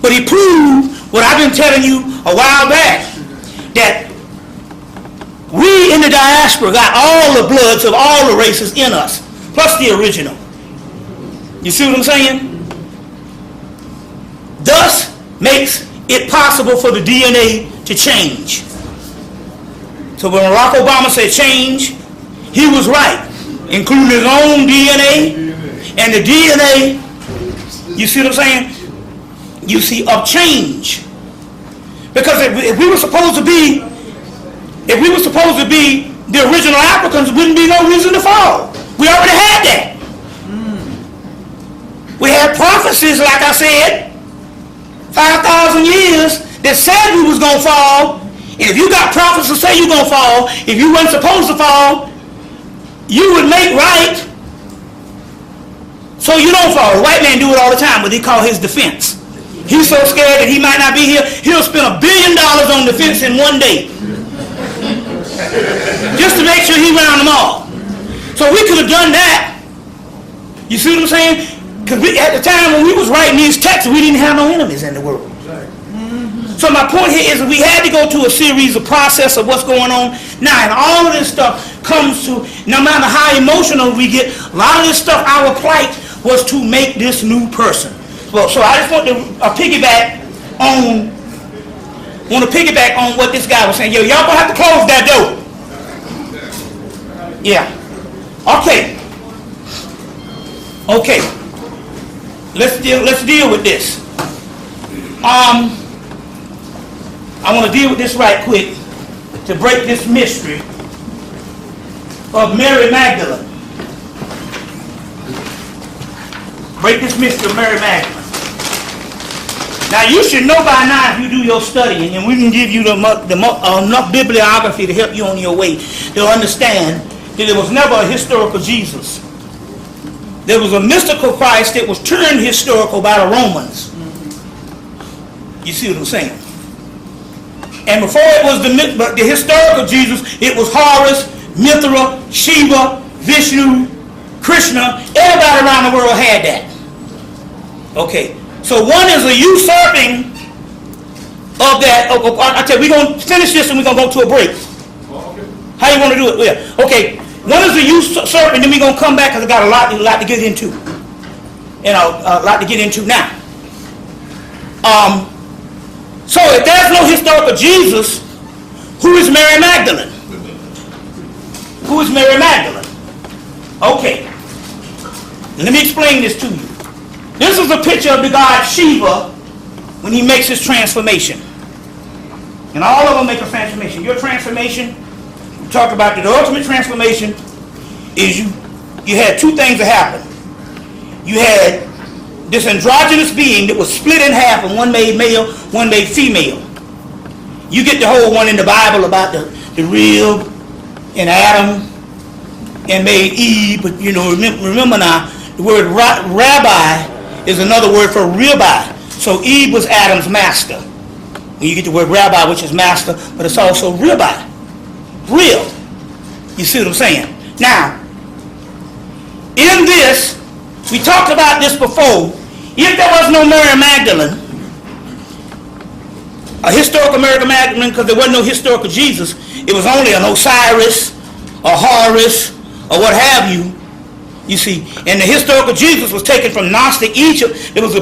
but he proved what I've been telling you a while back, that we in the diaspora got all the bloods of all the races in us, plus the original. You see what I'm saying? Thus makes it possible for the DNA to change. So when Barack Obama said change, he was right, including his own DNA and the DNA, you see what I'm saying? You see, of change. Because if we were supposed to be the original Africans, there wouldn't be no reason to fall. We already had that. We had prophecies, like I said, 5,000 years that said we was going to fall. And if you got prophets that say you're going to fall, if you weren't supposed to fall, you would make right so you don't fall. The white man do it all the time, what they call his defense. He's so scared that he might not be here, he'll spend $1 billion on defense in one day. Just to make sure he round them all. So we could have done that. You see what I'm saying? Because at the time when we was writing these texts, we didn't have no enemies in the world. So my point here is we had to go to a series of process of what's going on. Now, in all of this stuff, comes to, no matter how emotional we get, a lot of this stuff, our plight was to make this new person. Well, so I just want to piggyback on what this guy was saying. Yo, y'all gonna have to close that door. Yeah. Okay. Okay. Let's deal with this. I want to deal with this right quick to break this mystery of Mary Magdalene. Break this mystery of Mary Magdalene. Now you should know by now if you do your studying, and we can give you enough bibliography to help you on your way to understand that there was never a historical Jesus. There was a mystical Christ that was turned historical by the Romans. You see what I'm saying? And before it was the historical Jesus, it was Horus, Mithra, Shiva, Vishnu, Krishna. Everybody around the world had that. Okay, so one is a usurping of that. I tell you, we're going to finish this and we're going to go to a break. How you want to do it? Yeah. Okay, one is a usurping, then we're going to come back because I got a lot to get into. A lot to get into now. So if there's no historical Jesus, who is Mary Magdalene? Who is Mary Magdalene? Okay. Let me explain this to you. This is a picture of the god Shiva when he makes his transformation. And all of them make a transformation. Your transformation, we talked about the ultimate transformation, is you had two things that happened. You had this androgynous being that was split in half, and one made male, one made female. You get the whole one in the Bible about the rib and Adam and made Eve, but remember now, the word rabbi is another word for ribeye. So Eve was Adam's master. When you get the word rabbi, which is master, but it's also ribeye. Rib. You see what I'm saying? Now, in this, we talked about this before. If there was no Mary Magdalene, a historical Mary Magdalene, because there wasn't no historical Jesus, it was only an Osiris, a Horus, or what have you. You see, and the historical Jesus was taken from Gnostic Egypt. There was a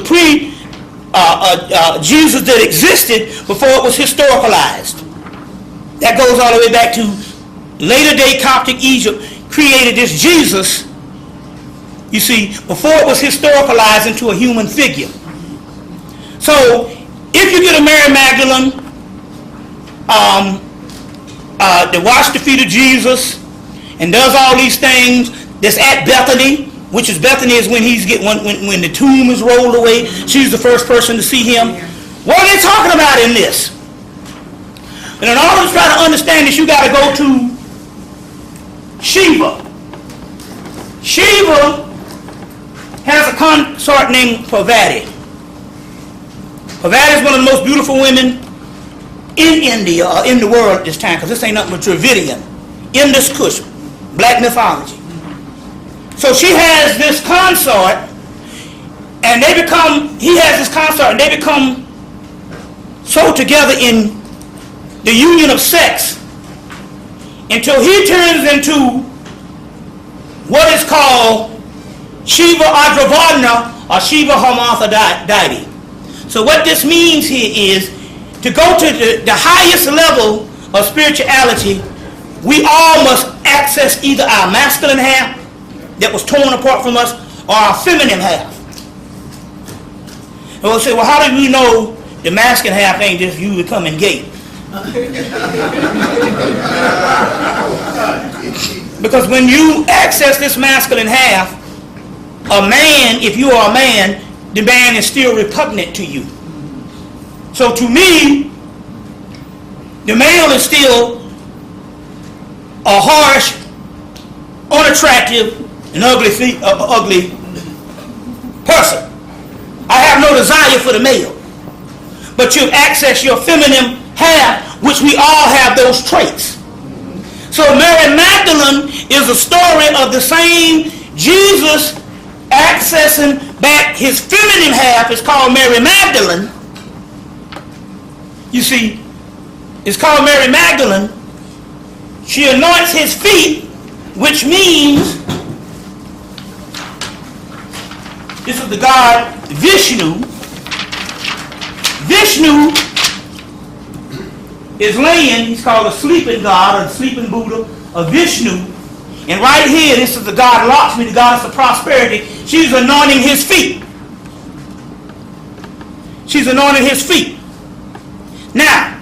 Jesus that existed before it was historicalized. That goes all the way back to later day Coptic Egypt created this Jesus, you see, before it was historicalized into a human figure. So, if you get a Mary Magdalene that washed the feet of Jesus and does all these things, that's at Bethany, which is Bethany is when when the tomb is rolled away. She's the first person to see him. What are they talking about in this? And in order to try to understand this, you got to go to Shiva. Shiva has a consort named Parvati. Parvati is one of the most beautiful women in India, or in the world at this time, because this ain't nothing but Dravidian, Indus Kush, black mythology. So she has this consort, and he has this consort, and they become so together in the union of sex until he turns into what is called Shiva Adravadna or Shiva Hermaphrodite. So what this means here is to go to the highest level of spirituality, we all must access either our masculine half that was torn apart from us or our feminine half. And we'll say, well, how do we know the masculine half ain't just you becoming gay? Because when you access this masculine half, a man, if you are a man, the man is still repugnant to you. So to me, the male is still a harsh, unattractive, an ugly person. I have no desire for the male. But you access your feminine half, which we all have those traits. So Mary Magdalene is a story of the same Jesus accessing back his feminine half. Is called Mary Magdalene. You see, it's called Mary Magdalene. She anoints his feet which means this is the god Vishnu. Vishnu is laying, he's called a sleeping god or the sleeping Buddha of Vishnu. And right here, this is the god Lakshmi, the goddess of prosperity. She's anointing his feet. She's anointing his feet. Now,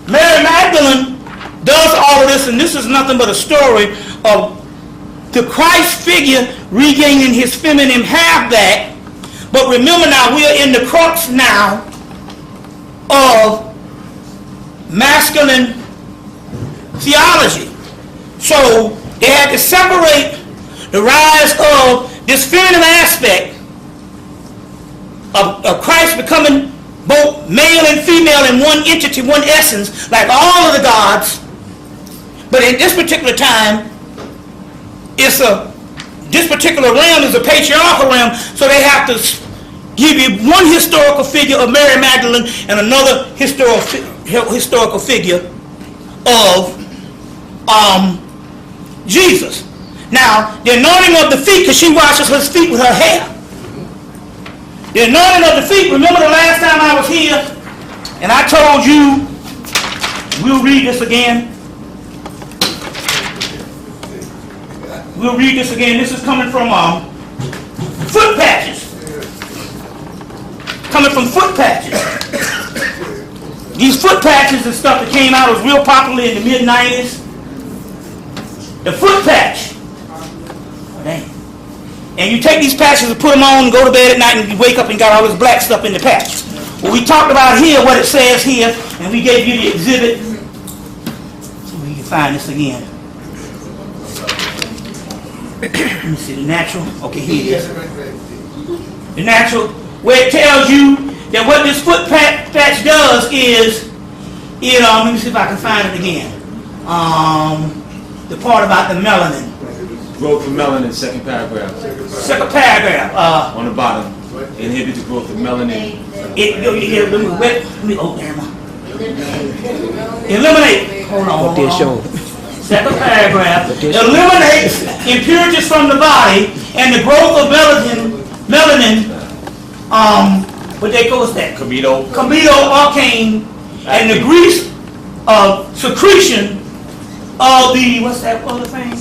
Mary Magdalene does all of this, and this is nothing but a story of the Christ figure regaining his feminine half back. But remember now, we are in the crux now of masculine theology. So they had to separate the rise of this feminine aspect of Christ becoming both male and female in one entity, one essence, like all of the gods. But in this particular time, this particular realm is a patriarchal realm, so they have to give you one historical figure of Mary Magdalene and another historical figure of Jesus. Now, the anointing of the feet, because she washes her feet with her hair. The anointing of the feet, remember the last time I was here, and I told you, we'll read this again. We'll read this again. This is coming from foot patches. Coming from foot patches. These foot patches and stuff that came out was real popular in the mid-90s. The foot patch. Oh, dang. And you take these patches and put them on and go to bed at night and you wake up and got all this black stuff in the patch. Well, we talked about here what it says here, and we gave you the exhibit. So we can find this again. Let me see, the natural. Okay, here it is. The natural, where it tells you that what this foot patch does is, let me see if I can find it again. The part about the melanin. Growth of melanin, second paragraph. Second paragraph. On the bottom. Inhibit the growth of melanin. Eliminate. Hold on. Second paragraph. Eliminates impurities from the body and the growth of melanin. What they call that? Comedo arcane, and the grease of secretion of the, what's that other thing?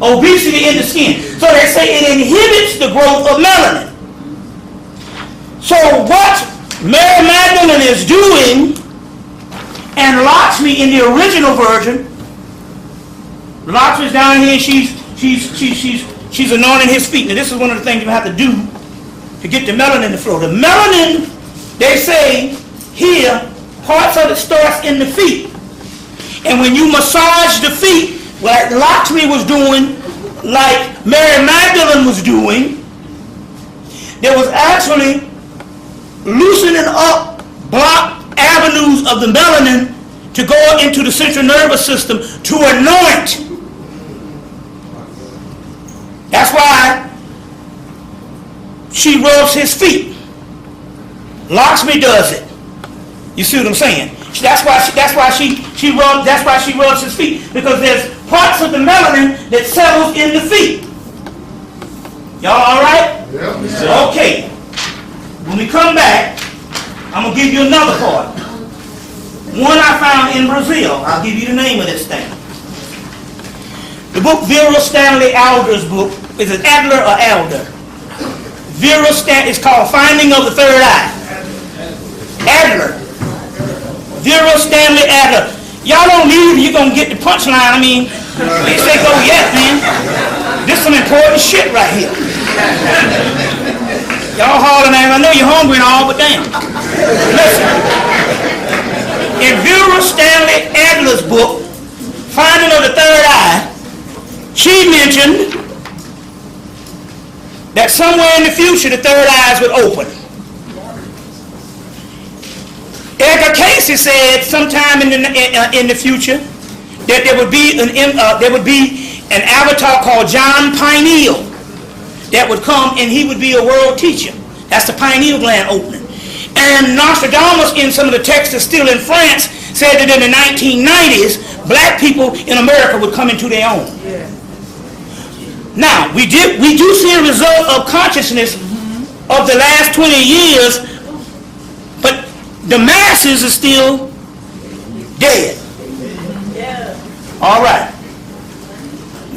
Obesity in the skin. So they say it inhibits the growth of melanin. So what Mary Magdalene is doing, and Lakshmi in the original version, Lakshmi's down here, she's anointing his feet. Now this is one of the things you have to do to get the melanin to flow. The melanin, they say here, parts of it starts in the feet. And when you massage the feet, like Lakshmi was doing, like Mary Magdalene was doing, there was actually loosening up blocked avenues of the melanin to go into the central nervous system to anoint. That's why she rubs his feet. Lakshmi does it. You see what I'm saying? That's why she rubs his feet, because there's parts of the melanin that settles in the feet. Y'all all right? Yeah. Okay. When we come back, I'm gonna give you another part. One I found in Brazil. I'll give you the name of this thing. The book Vera Stanley Adler's book. Is it Adler or Alder? Vera Stanley. It's called Finding of the Third Eye. Adler. Vera Stanley Adler. Y'all don't leave, you're going to get the punchline. I mean, they say go yet, man. This is some important shit right here. Y'all hollering at me. I know you're hungry and all, but damn. Listen. In Vera Stanley Adler's book, Finding of the Third Eye, she mentioned that somewhere in the future the third eyes would open. Edgar Casey said sometime in the future that there would be an avatar called John Pineal that would come, and he would be a world teacher. That's the pineal gland opening. And Nostradamus, in some of the texts that's still in France, said that in the 1990s black people in America would come into their own. Now, we do see a result of consciousness of the last 20 years, but the masses are still dead. All right.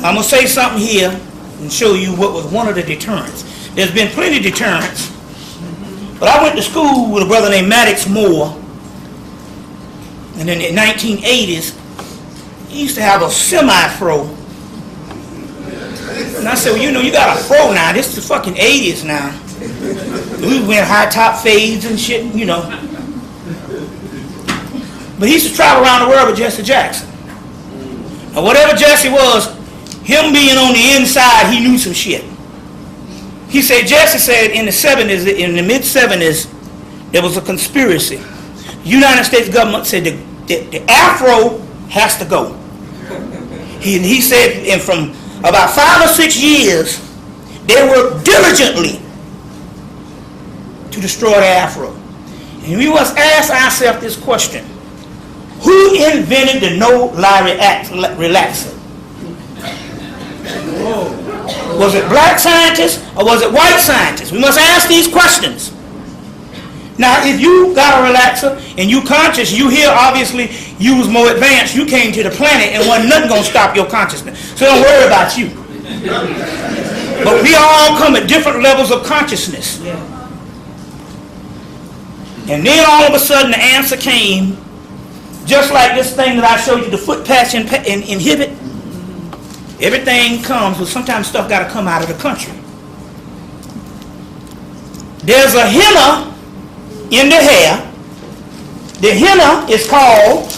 I'm going to say something here and show you what was one of the deterrents. There's been plenty of deterrents, but I went to school with a brother named Maddox Moore, and in the 1980s, he used to have a semi-fro. And I said, well, you know, you got a fro now. This is the fucking 80s now. We wear high top fades and shit, you know. But he used to travel around the world with Jesse Jackson. Now, whatever Jesse was, him being on the inside, he knew some shit. He said, Jesse said in the 70s, in the mid-70s, there was a conspiracy. The United States government said the Afro has to go. He said, and from about 5 or 6 years, they worked diligently to destroy the Afro. And we must ask ourselves this question. Who invented the no-lie relaxer? Was it black scientists or was it white scientists? We must ask these questions. Now, if you got a relaxer and you conscious, you here obviously you was more advanced. You came to the planet and wasn't nothing gonna stop your consciousness. So don't worry about you. But we all come at different levels of consciousness. And then all of a sudden the answer came, just like this thing that I showed you, the foot patch in Hemmitt. Everything comes, but sometimes stuff got to come out of the country. There's a henna in the hair. The henna is called,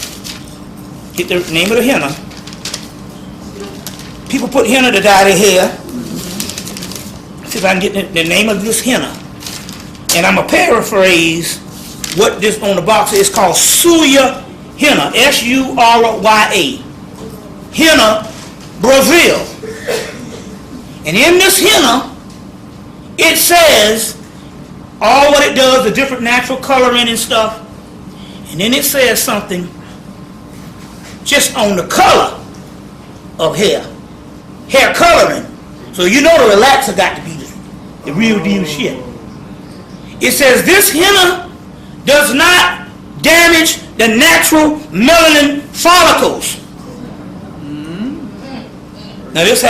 get the name of the henna. People put henna to dye their hair. See if I can get the name of this henna. And I'm going to paraphrase what this on the box is called Surya henna, S-U-R-Y-A. Henna, Brazil. And in this henna, it says all what it does, the different natural coloring and stuff. And then it says something just on the color of hair. Hair coloring. So you know the relaxer got to be the real deal shit. It says this henna does not damage the natural melanin follicles. Now this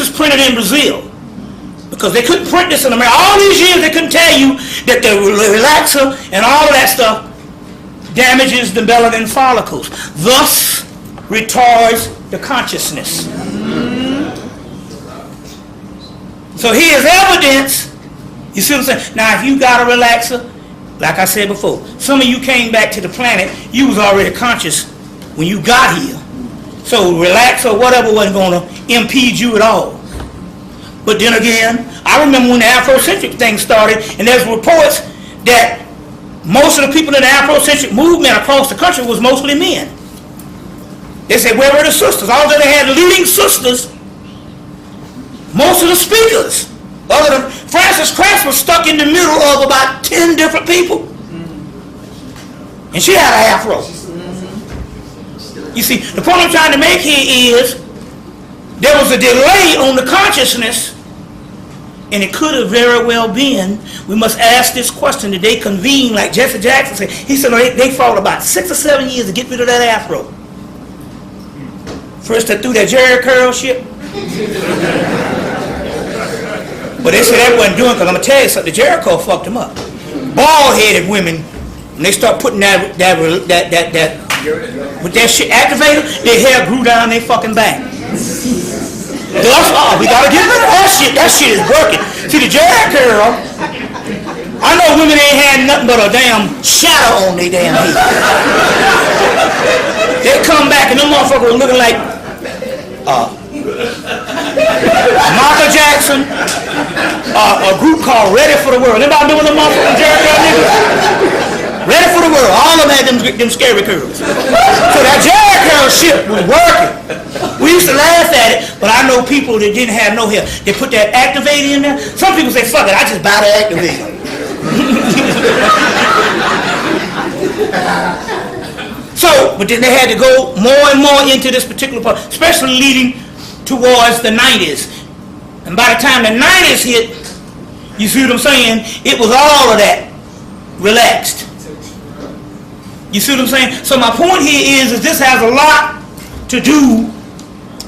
is printed in Brazil because they couldn't print this in America. All these years they couldn't tell you that the relaxer and all of that stuff damages the melanin follicles, thus retards the consciousness. So here's evidence. You see what I'm saying? Now if you got a relaxer, like I said before, some of you came back to the planet, you was already conscious when you got here. So relax or whatever wasn't going to impede you at all. But then again, I remember when the Afrocentric thing started, and there's reports that most of the people in the Afrocentric movement across the country was mostly men. They said, where were the sisters? Although they had leading sisters, most of the speakers, other than Frances Cress was stuck in the middle of about 10 different people. And she had an afro. You see, the point I'm trying to make here is there was a delay on the consciousness, and it could have very well been, we must ask this question, did they convene like Jesse Jackson said? He said, no, they fought about 6 or 7 years to get rid of that afro. First they threw that Jerry curl shit. But they said that wasn't doing, because I'm going to tell you something, the Jerry curl fucked them up. Bald-headed women, when they start putting that with that shit activator, their hair grew down their fucking back. Thus, we gotta get rid of that shit. That shit is working. See, the Jerry curl, I know women ain't had nothing but a damn shadow on their damn head. They come back and them motherfuckers were looking like Michael Jackson, a group called Ready for the World. Anybody know what the motherfucking Jerry curl niggas? Ready for the World. All of them had them scary curls. So that Jerry curl shit was working. We used to laugh at it, but I know people that didn't have no hair. They put that activator in there. Some people say, fuck it, I just buy the activator. So, but then they had to go more and more into this particular part, especially leading towards the 90s. And by the time the 90s hit, you see what I'm saying? It was all of that relaxed. You see what I'm saying? So my point here is this has a lot to do.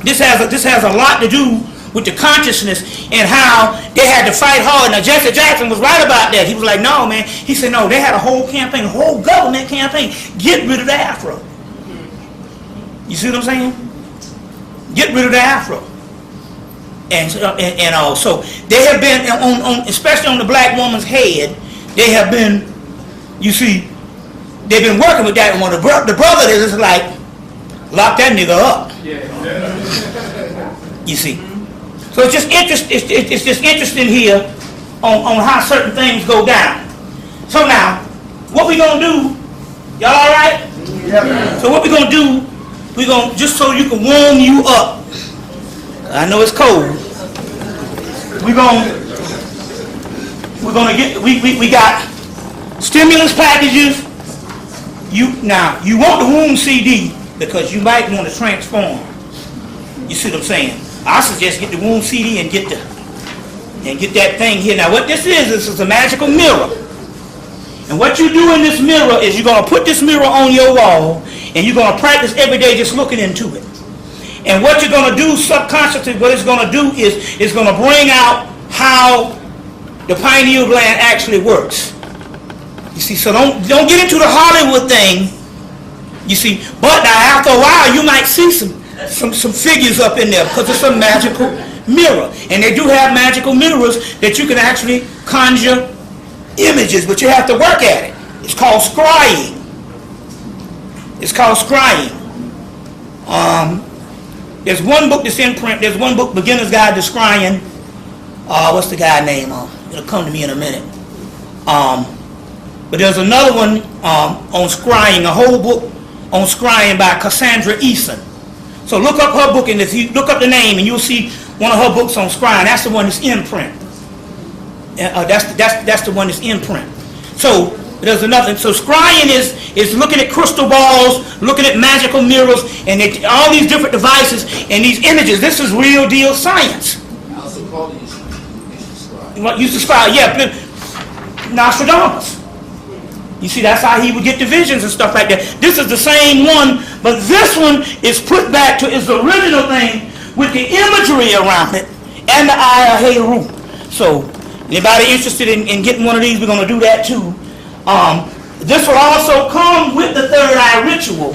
This has a lot to do with the consciousness and how they had to fight hard. Now Jesse Jackson was right about that. He was like, no, man. He said, no, they had a whole campaign, a whole government campaign. Get rid of the Afro. You see what I'm saying? Get rid of the Afro. And all. So they have been on, especially on the black woman's head. They have been, you see, they've been working with that one. The brother is like, lock that nigga up. You see. So it's just interesting here on how certain things go down. So now, what we gonna do? Y'all all right? Yeah. So what we gonna do? We gonna, just so you can warm you up. I know it's cold. We got stimulus packages. You want the womb CD because you might want to transform. You see what I'm saying? I suggest get the womb CD and get that thing here. Now what this is a magical mirror. And what you do in this mirror is you're going to put this mirror on your wall and you're going to practice every day just looking into it. And what you're going to do subconsciously, what it's going to do is it's going to bring out how the pineal gland actually works. You see, so don't get into the Hollywood thing. You see, but now after a while you might see some figures up in there because it's a magical mirror. And they do have magical mirrors that you can actually conjure images, but you have to work at it. It's called scrying. It's called scrying. There's one book that's in print. There's one book, Beginner's Guide to Scrying. What's the guy's name? It'll come to me in a minute. But there's another one on scrying, a whole book on scrying by Cassandra Eason. So look up her book, and if you look up the name, and you'll see one of her books on scrying. That's the one that's in print. That's the one that's in print. So there's another. So scrying is looking at crystal balls, looking at magical mirrors, and all these different devices and these images. This is real deal science. What used to scry? Yeah, Nostradamus. You see, that's how he would get the visions and stuff like that. This is the same one, but this one is put back to its original thing with the imagery around it and the Ayaheru. So, anybody interested in getting one of these, we're going to do that too. This will also come with the third eye ritual.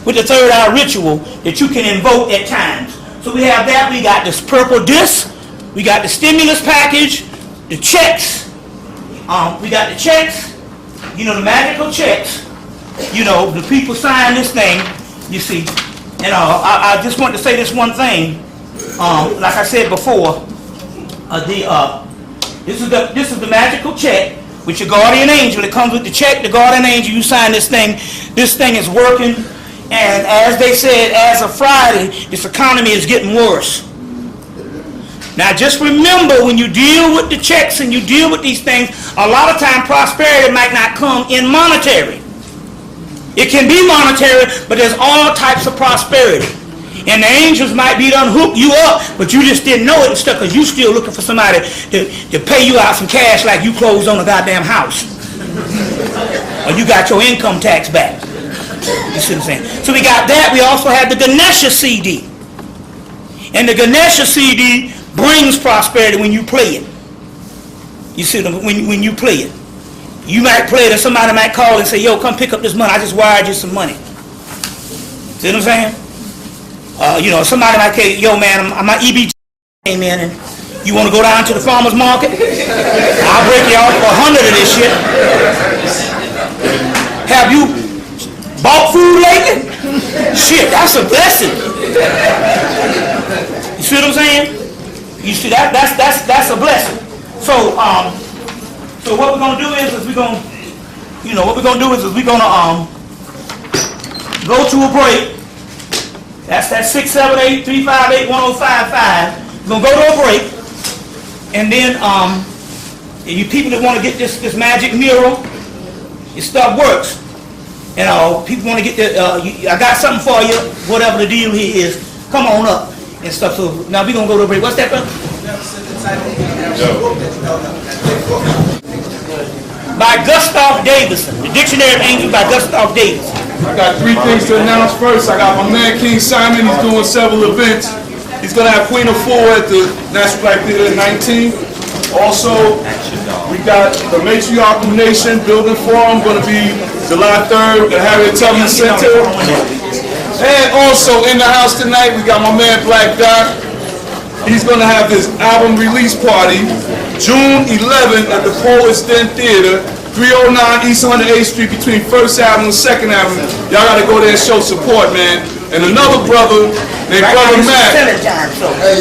With the third eye ritual that you can invoke at times. So we have that. We got this purple disc. We got the stimulus package, the checks. We got the checks. You know, the magical checks. You know, the people sign this thing. You see. And I just want to say this one thing. Like I said before, this is the magical check with your guardian angel. It comes with the check, the guardian angel. You sign this thing. This thing is working. And as they said, as of Friday, this economy is getting worse. Now just remember, when you deal with the checks and you deal with these things, a lot of time prosperity might not come in monetary. It can be monetary, but there's all types of prosperity. And the angels might be done hook you up, but you just didn't know it and stuff because you still looking for somebody to pay you out some cash like you closed on a goddamn house. Or you got your income tax back. You see what I'm saying? So we got that. We also have the Ganesha CD. And the Ganesha CD brings prosperity when you play it. You see when you play it. You might play it and somebody might call and say, yo, come pick up this money. I just wired you some money. See what I'm saying? You know, somebody might say, yo, man, my EBT came in and you want to go down to the farmer's market? I'll break you off for 100 of this shit. Have you bought food lately? Shit, that's a blessing. You see what I'm saying? You see that's a blessing. So what we're gonna do is we're gonna go to a break. That's that 678-358-1055. We're gonna go to a break, and then you people that want to get this magic mirror, this stuff works. You know, people want to get the, I got something for you, whatever the deal here is, come on up and stuff. So now we're going to go to a break. What's that, brother? By Gustav Davison, The Dictionary of Angels by Gustav Davison. I got 3 things to announce first. I got my man King Simon. He's doing several events. He's going to have Queen of Four at the National Black Theater at 19. Also, we got the Matriarchal Nation Building Forum going to be July 3rd at Harriet Tubman Center. And also in the house tonight, we got my man Black Dot. He's going to have his album release party June 11th at the Poets Den Theater, 309 East 108th Street between 1st Avenue and 2nd Avenue. Y'all got to go there and show support, man. And another brother named Brother Matt,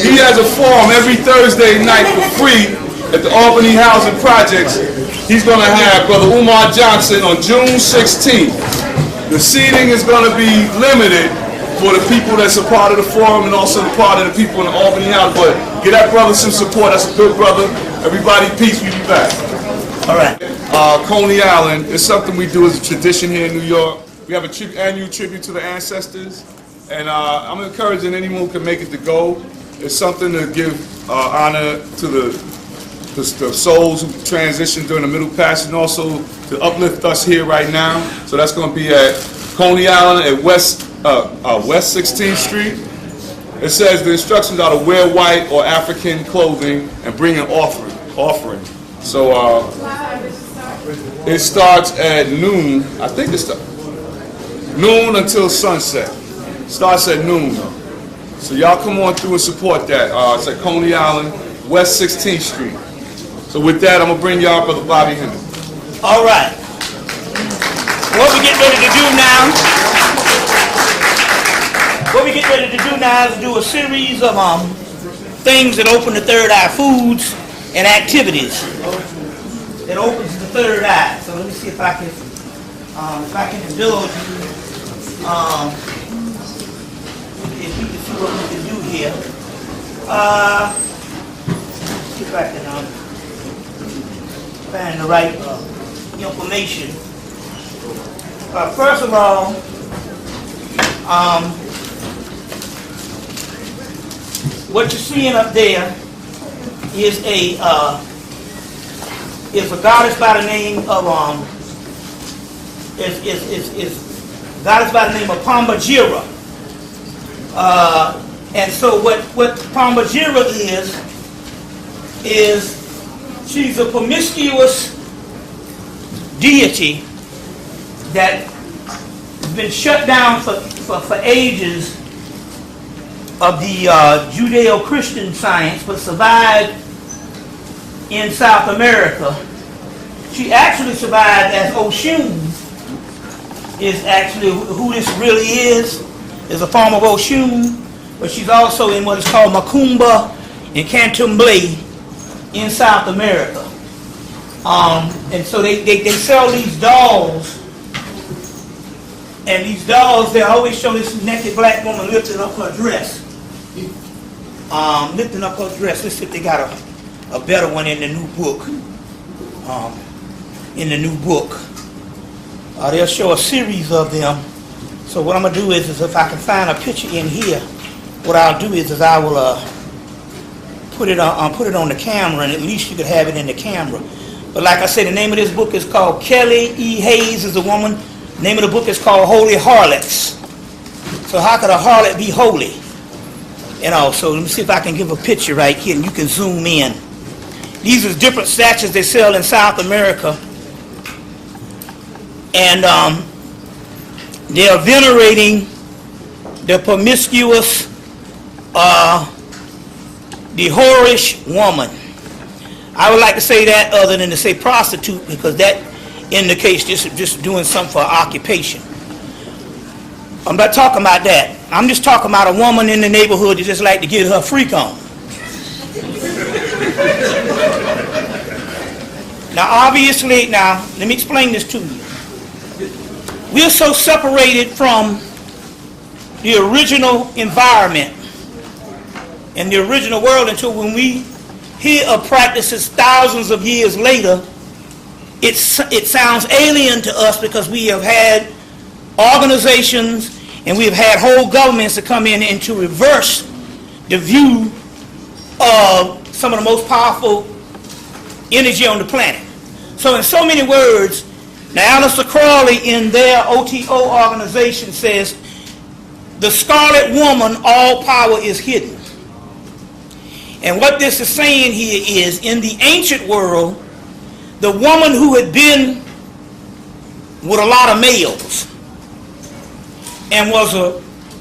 he has a forum every Thursday night for free at the Albany Housing Projects. He's going to have Brother Umar Johnson on June 16th. The seating is going to be limited for the people that's a part of the forum and also the part of the people in the Albany House. But give that brother some support. That's a good brother. Everybody, peace. We be back. All right. Coney Island is something we do as a tradition here in New York. We have an annual tribute to the ancestors. And I'm encouraging anyone who can make it to go. It's something to give honor to the souls who transitioned during the Middle Passage and also to uplift us here right now. So that's going to be at Coney Island at West 16th Street. It says the instructions are to wear white or African clothing and bring an offering. So it starts at noon. I think it's noon until sunset. Starts at noon. So y'all come on through and support that. It's at Coney Island, West 16th Street. So with that, I'm going to bring y'all Brother Bobby Hemmitt. All right. What we get ready to do now is do a series of things that open the third eye, foods and activities that opens the third eye. So let me see if I can indulge you. If you can see what we can do here. See if I can find the right information. First of all, what you're seeing up there is a goddess by the name of goddess by the name of Pambajira. And so what Pambajira is she's a promiscuous deity that has been shut down for ages of the Judeo-Christian science, but survived in South America. She actually survived as Oshun, is actually who this really is a form of Oshun, but she's also in what is called Macumba and Candomblé in South America. And so they sell these dolls, and these dolls, they always show this naked black woman lifting up her dress. Lifting up her dress. Let's see if they got a better one in the new book. They'll show a series of them. So what I'm going to do is if I can find a picture in here, what I'll do is I will put it on the camera, and at least you could have it in the camera. But like I said, the name of this book is called Kelly E. Hayes is a woman. The name of the book is called Holy Harlots. So how could a harlot be holy? You know, so let me see if I can give a picture right here, and you can zoom in. These are different statues they sell in South America. And they are venerating the promiscuous, the whorish woman. I would like to say that other than to say prostitute, because that indicates just doing something for occupation. I'm not talking about that. I'm just talking about a woman in the neighborhood that just like to get her freak on. Now obviously, let me explain this to you. We're so separated from the original environment and the original world until when we hear of practices thousands of years later, it sounds alien to us because we have had organizations, and we've had whole governments to come in and to reverse the view of some of the most powerful energy on the planet. So in so many words, now Aleister Crowley in their OTO organization says, the scarlet woman, all power is hidden. And what this is saying here is, in the ancient world, the woman who had been with a lot of males and was a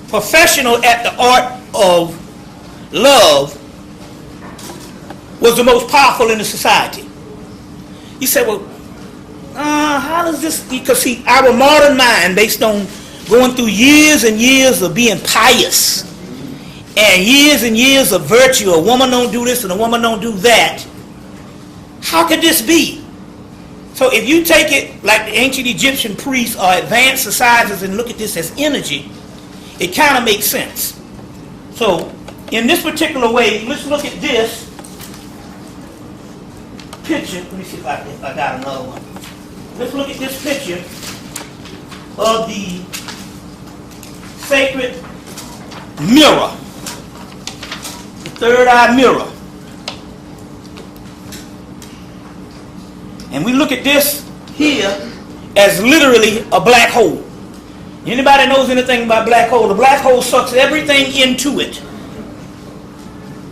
professional at the art of love was the most powerful in the society. You say, well, how does this, because see, our modern mind, based on going through years and years of being pious and years of virtue, a woman don't do this and a woman don't do that, how could this be? So if you take it like the ancient Egyptian priests or advanced societies and look at this as energy, it kind of makes sense. So in this particular way, let's look at this picture. Let me see if I got another one. Let's look at this picture of the sacred mirror, the third eye mirror. And we look at this here as literally a black hole. Anybody knows anything about black hole? The black hole sucks everything into it.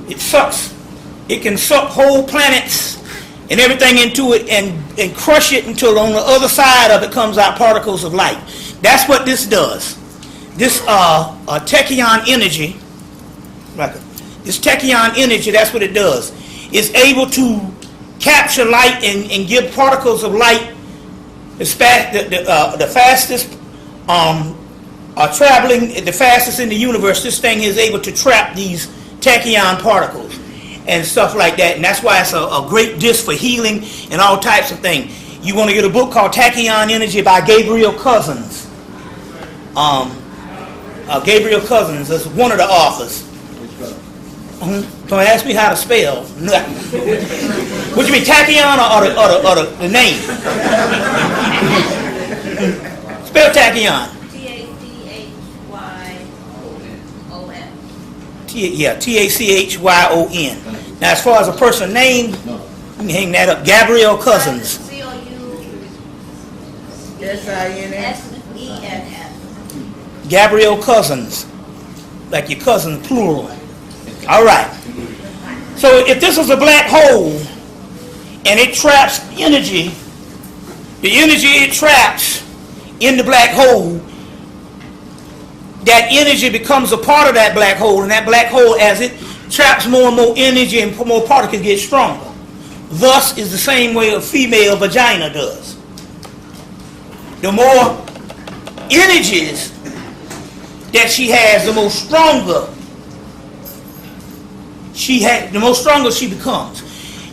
It sucks. It can suck whole planets and everything into it and crush it until on the other side of it comes out particles of light. That's what this does. This tachyon energy, this tachyon energy, that's what it does. It's able to capture light and give particles of light the fastest traveling the fastest in the universe. This thing is able to trap these tachyon particles and stuff like that, and that's why it's a great disc for healing and all types of things. You want to get a book called Tachyon Energy by Gabriel Cousens. Gabriel Cousens is one of the authors. Don't ask me how to spell. What you mean, tachyon or the name? Spell tachyon. Yeah, T-A-C-H-Y-O-N. Now, as far as a person name, you can hang that up. Gabriel Cousens. C-O-U-S-E-N-S. Gabriel Cousens. Like your cousin, plural. All right. So if this is a black hole and it traps energy, the energy it traps in the black hole, that energy becomes a part of that black hole, and that black hole, as it traps more and more energy and more particles, get stronger. Thus is the same way a female vagina does. The more energies that she has, the more stronger she becomes.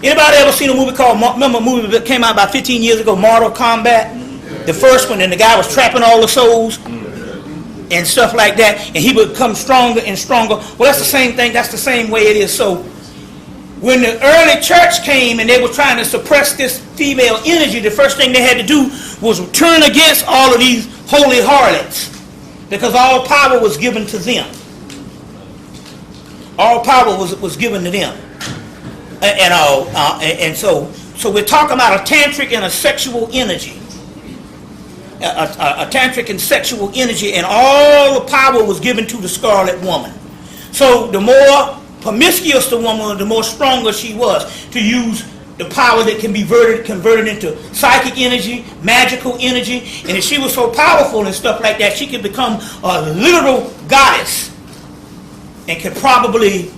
Anybody ever seen a movie called, remember a movie that came out about 15 years ago, Mortal Kombat? The first one, and the guy was trapping all the souls and stuff like that, and he would become stronger and stronger. Well, that's the same thing. That's the same way it is. So when the early church came and they were trying to suppress this female energy, the first thing they had to do was turn against all of these holy harlots, because all power was given to them. All power was given to them. And so we're talking about a tantric and a sexual energy. A tantric and sexual energy, and all the power was given to the scarlet woman. So the more promiscuous the woman, the more stronger she was to use the power that can be converted into psychic energy, magical energy, and if she was so powerful and stuff like that, she could become a literal goddess and could probably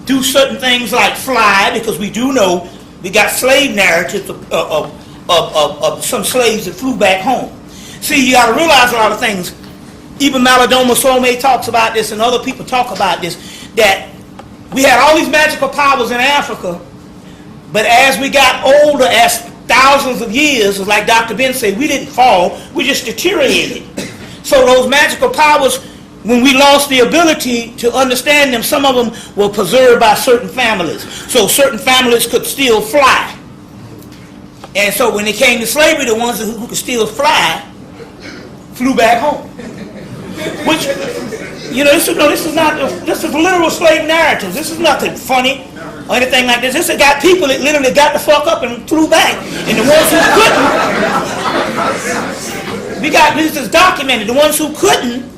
do certain things like fly, because we do know we got slave narratives of some slaves that flew back home. See, you got to realize a lot of things. Even Malidoma Somé talks about this, and other people talk about this, that we had all these magical powers in Africa, but as we got older, as thousands of years, like Dr. Ben said, we didn't fall, we just deteriorated. So those magical powers, when we lost the ability to understand them, some of them were preserved by certain families. So certain families could still fly. And so when it came to slavery, the ones who could still fly flew back home. Which, this is literal slave narratives. This is nothing funny or anything like this. This has got people that literally got the fuck up and flew back. And the ones who couldn't, this is documented. The ones who couldn't,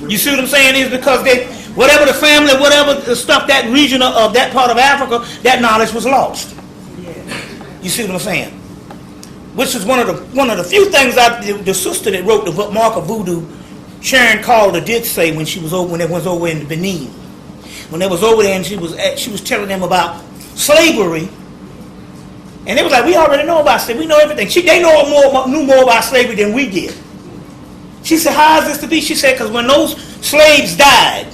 you see what I'm saying, is because whatever the family, whatever the stuff, that region of that part of Africa, that knowledge was lost. You see what I'm saying? Which is one of the few things the sister that wrote the book Mark of Voodoo, Sharon Calder, did say when they was over in Benin. When they was over there and she was telling them about slavery, and they was like, we already know about slavery, we know everything. They knew more about slavery than we did. She said, how is this to be? She said, because when those slaves died,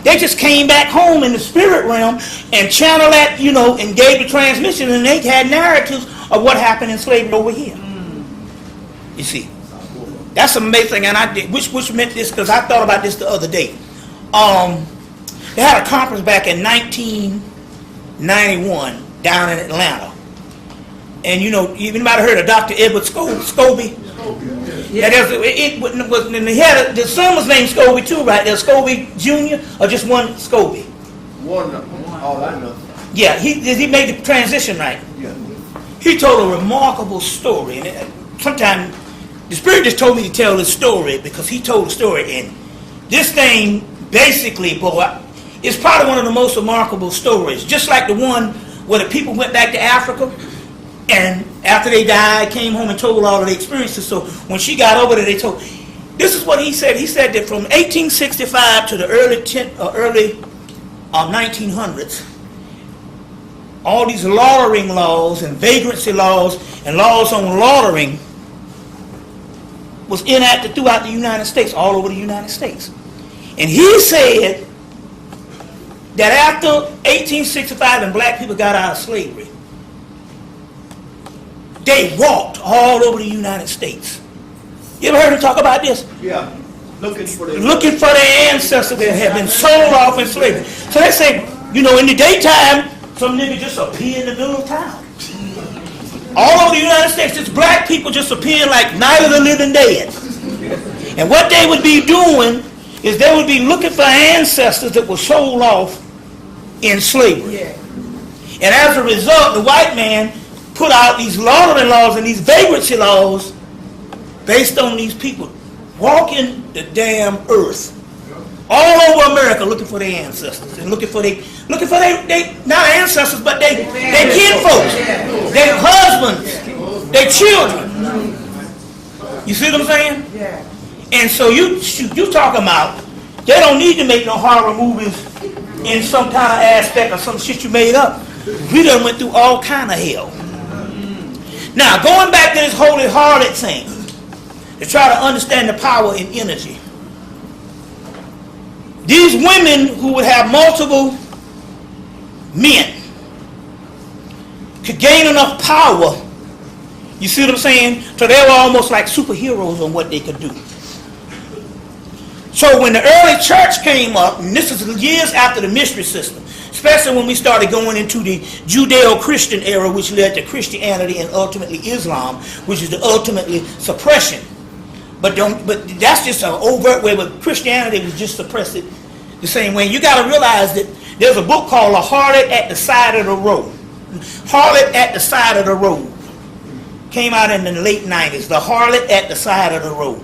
they just came back home in the spirit realm and channeled that, and gave the transmission, and they had narratives of what happened in slavery over here. You see, that's amazing, and I did, which meant this because I thought about this the other day. They had a conference back in 1991 down in Atlanta, and you might have heard of Dr. Edward Scobie. Yeah, the son was named Scobie too, right? There's Scobie Jr. or just one Scobie? One, all I know. Yeah, he made the transition, right? Yeah. He told a remarkable story, and sometimes the Spirit just told me to tell this story because he told the story, and this thing basically, boy, is probably one of the most remarkable stories. Just like the one where the people went back to Africa, and after they died, came home and told all of their experiences. So when she got over there, they told. This is what he said. He said that from 1865 to the early 1900s, all these laundering laws and vagrancy laws and laws on laundering was enacted throughout the United States, all over the United States. And he said that after 1865 and black people got out of slavery, they walked all over the United States. You ever heard him talk about this? Yeah. Looking for their ancestors that had been sold off in slavery. So they say, in the daytime, some nigga just appear in the middle of town. All over the United States, just black people just appearing like Night of the Living Dead. And what they would be doing is they would be looking for ancestors that were sold off in slavery. Yeah. And as a result, the white man put out these laundering laws and these vagrancy laws based on these people walking the damn earth all over America looking for their ancestors and looking for their not ancestors but their kinfolks, their husbands, their children. You see what I'm saying? Yeah. And so you talking about they don't need to make no horror movies in some kind of aspect or some shit you made up. We done went through all kind of hell. Now, going back to this holy harlot thing, to try to understand the power and energy. These women who would have multiple men could gain enough power, you see what I'm saying? So they were almost like superheroes on what they could do. So when the early church came up, and this is years after the mystery system, especially when we started going into the Judeo-Christian era, which led to Christianity and ultimately Islam, which is the ultimately suppression. But that's just an overt way, but Christianity was just suppressed it the same way. You got to realize that there's a book called A Harlot at the Side of the Road. Harlot at the Side of the Road. Came out in the late 90s. The Harlot at the Side of the Road.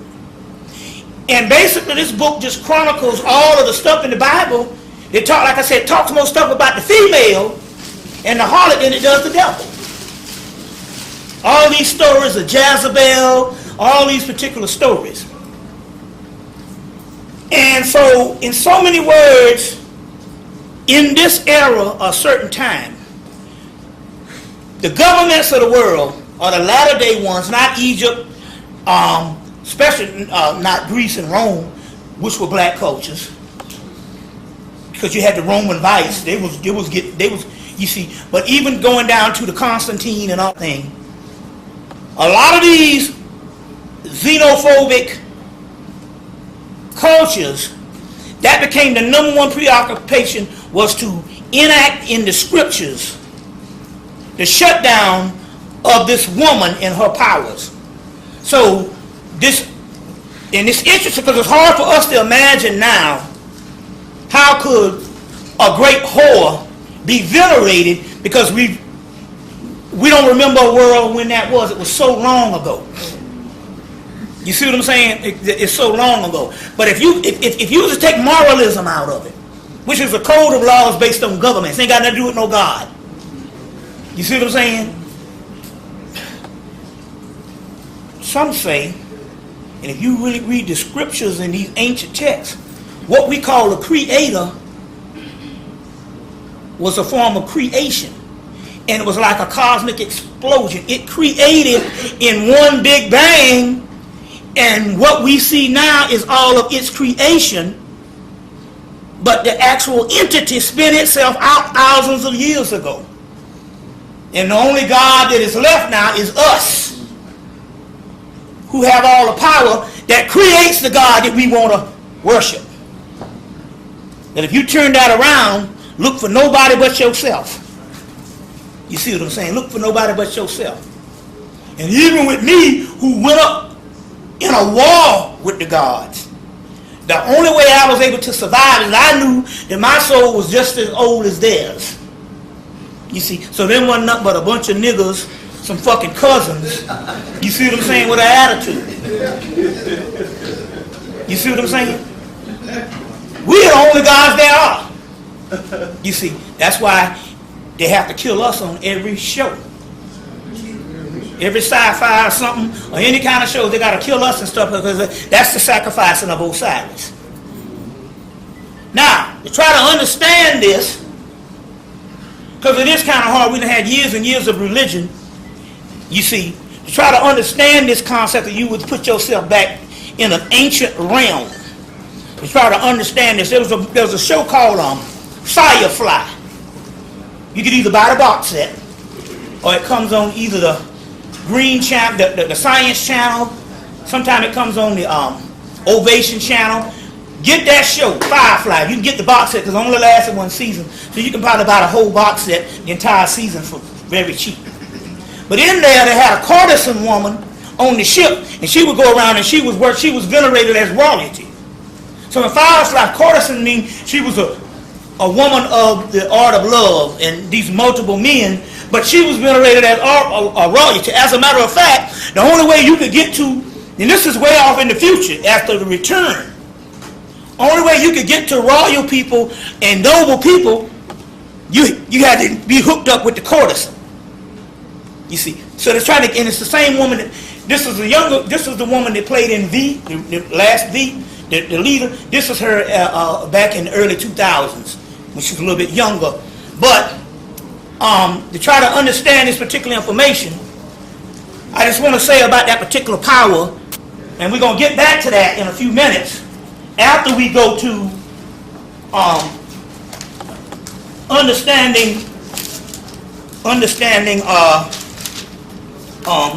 And basically this book just chronicles all of the stuff in the Bible. It talks more stuff about the female and the harlot than it does the devil. All these stories of Jezebel, all these particular stories. And so, in so many words, in this era, a certain time, the governments of the world are the latter day ones, not Egypt, especially not Greece and Rome, which were black cultures. Because you had the Roman vice, you see, but even going down to the Constantine and all thing, a lot of these xenophobic cultures, that became the number one preoccupation, was to enact in the scriptures the shutdown of this woman and her powers. So this And it's interesting because it's hard for us to imagine now how could a great whore be venerated, because we don't remember a world when that was. It was so long ago. You see what I'm saying? It's so long ago. But if you was to take moralism out of it, which is a code of laws based on governments, ain't got nothing to do with no God. You see what I'm saying? Some say, and if you really read the scriptures in these ancient texts, what we call a creator was a form of creation. And it was like a cosmic explosion. It created in one big bang, and what we see now is all of its creation, but the actual entity spin itself out thousands of years ago. And the only God that is left now is us, who have all the power that creates the God that we want to worship. That if you turn that around, look for nobody but yourself. You see what I'm saying? Look for nobody but yourself. And even with me, who went up in a war with the gods, the only way I was able to survive is I knew that my soul was just as old as theirs. You see, so them wasn't nothing but a bunch of niggas, some fucking cousins. You see what I'm saying? With an attitude. You see what I'm saying? We're the only gods there are. You see, that's why they have to kill us on every show. Every sci-fi or something, or any kind of show, they got to kill us and stuff, because that's the sacrificing of Osiris. Now, to try to understand this, because it is kind of hard, we done had years and years of religion, you see, to try to understand this concept that you would put yourself back in an ancient realm. To try to understand this, there was a show called Firefly. You could either buy the box set, or it comes on either the Green Channel, the Science Channel. Sometimes it comes on the Ovation Channel. Get that show, Firefly. You can get the box set because it only lasted one season, so you can probably buy the whole box set, the entire season, for very cheap. But in there, they had a courtesan woman on the ship, and she would go around and she was venerated as royalty. So in Firefly, courtesan means she was a woman of the art of love and these multiple men, but she was venerated as a royalty. As a matter of fact, the only way you could get to, and this is way off in the future after the return, only way you could get to royal people and noble people, you had to be hooked up with the courtesan. You see, so they're trying to, and it's the same woman this is the woman that played in V, the last V, the leader. This is her back in the early 2000s, when she was a little bit younger. But to try to understand this particular information, I just want to say about that particular power, and we're going to get back to that in a few minutes, after we go to understanding, let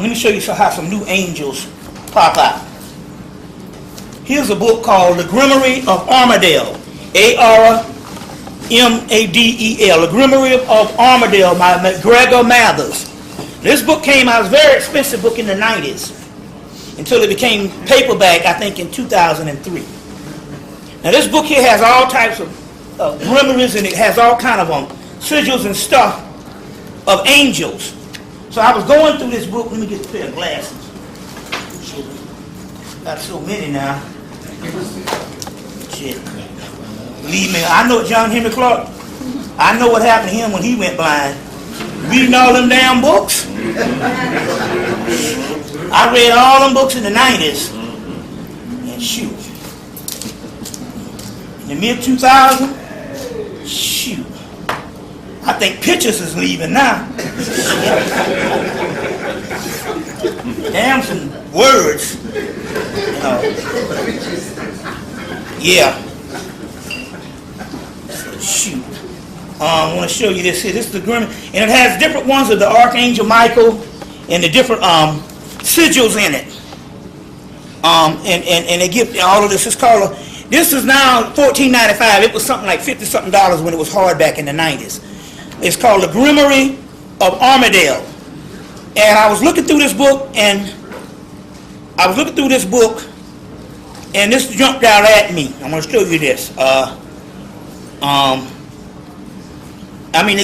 me show you how some new angels pop out. Here's a book called The Grimoire of Armadale, A-R-M-A-D-E-L, The Grimoire of Armadale by McGregor Mathers. This book came out, it was a very expensive book in the 90s, until it became paperback, I think, in 2003. Now this book here has all types of grimoires, and it has all kind of sigils and stuff of angels. So I was going through this book. Let me get a pair of glasses. Shit. Got so many now. Shit. Believe me, I know John Henry Clark. I know what happened to him when he went blind. Reading all them damn books. I read all them books in the 90s. And shoot. In the mid-2000s, shoot. I think Pictures is leaving now. Damn some words. Yeah. Shoot. I want to show you this here. This is the Grimoire. And it has different ones of the Archangel Michael and the different sigils in it. And they give all of this. It's called this is now $14.95. It was something like $50-something when it was hard back in the 90s. It's called The Grimoire of Armadale. And I was looking through this book, and this jumped out at me. I'm going to show you this. They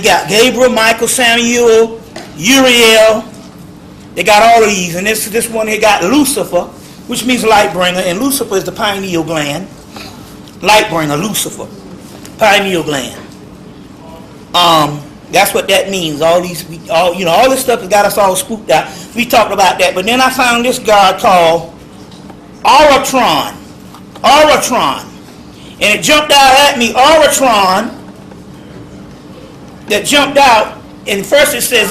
got Gabriel, Michael, Samuel, Uriel. They got all of these, and this one they got Lucifer, which means light bringer, and Lucifer is the pineal gland. Light bringer, Lucifer, pineal gland. That's what that means. All this stuff has got us all spooked out. We talked about that, but then I found this god called Auratron, and it jumped out at me. Auratron, that jumped out, and first it says,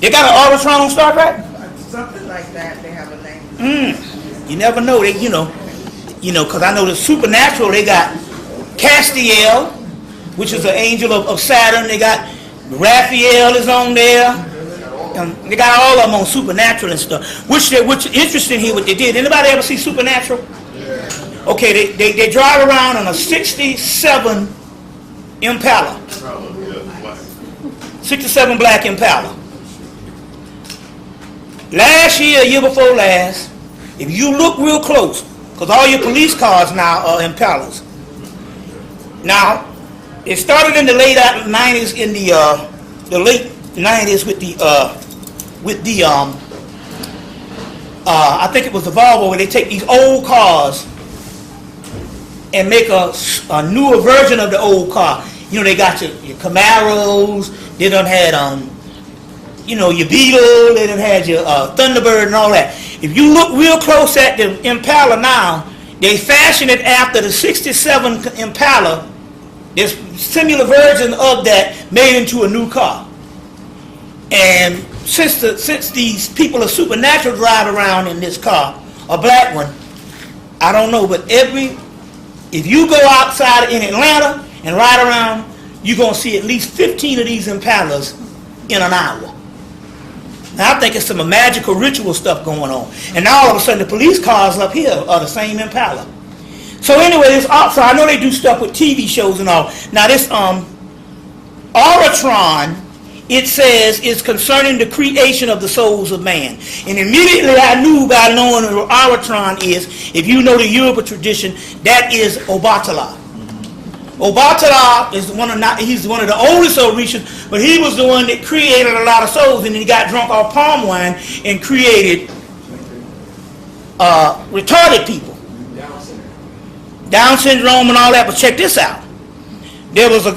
They got an Auratron on Star Trek? Something like that. They have a name. You never know. They, because I know the supernatural. They got Castiel, which is an angel of Saturn. They got Raphael is on there. They got all of them on supernatural and stuff. Which interesting here what they did. Anybody ever see Supernatural? Yeah. Okay, they drive around on a '67 Impala. 67 black Impala. Last year, year before last, if you look real close, because all your police cars now are Impalas. Now, it started in the late '90s, in the late '90s with the I think it was the Volvo, where they take these old cars and make a newer version of the old car. They got your Camaros, they done had your Beetle, they done had your Thunderbird and all that. If you look real close at the Impala now, they fashion it after the '67 Impala. There's similar version of that made into a new car. And since these people of supernatural drive around in this car, a black one, I don't know, but if you go outside in Atlanta and ride around, you're going to see at least 15 of these Impalas in an hour. Now, I think it's some magical ritual stuff going on. And now all of a sudden the police cars up here are the same Impala. So anyway, so I know they do stuff with TV shows and all. Now this Auratron, it says, is concerning the creation of the souls of man. And immediately I knew by knowing what Auratron is, if you know the Yoruba tradition, that is Obatala. Obatala is he's one of the oldest Orishas, but he was the one that created a lot of souls, and he got drunk off palm wine and created retarded people. Down syndrome and all that. But check this out. There's a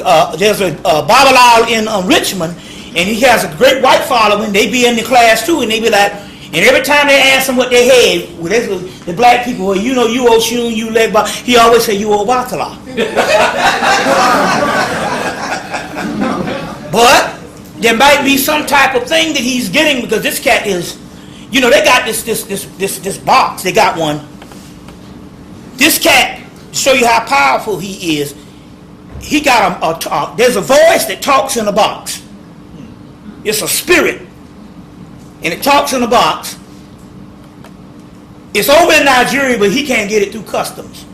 Babylon in Richmond, and he has a great white following. They be in the class too, and they be like, and every time they ask him what they had, the black people, well, you Oshun, you Legba, he always say, you Obatala. But there might be some type of thing that he's getting, because this cat is, they got this box. They got one. This cat, to show you how powerful he is, he got there's a voice that talks in a box. It's a spirit, and it talks in a box. It's over in Nigeria, but he can't get it through customs.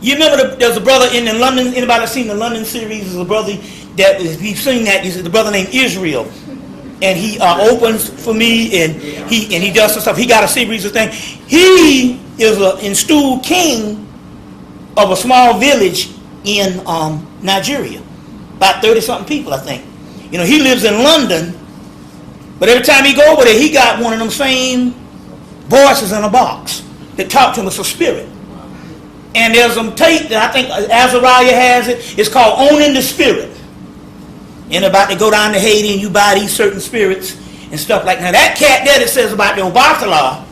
You remember there's a brother in London. Anybody seen the London series? There's a brother that we've seen that. He's the brother named Israel, and he opens for me, and he does some stuff. He got a series of things. He is an installed king of a small village in Nigeria, about 30-something people, I think. He lives in London, but every time he go over there, he got one of them same voices in a box that talk to him. It's a spirit. And there's some tape that I think Azariah has it. It's called Owning the Spirit. And about to go down to Haiti and you buy these certain spirits and stuff like that. Now that cat there that says about the Obatala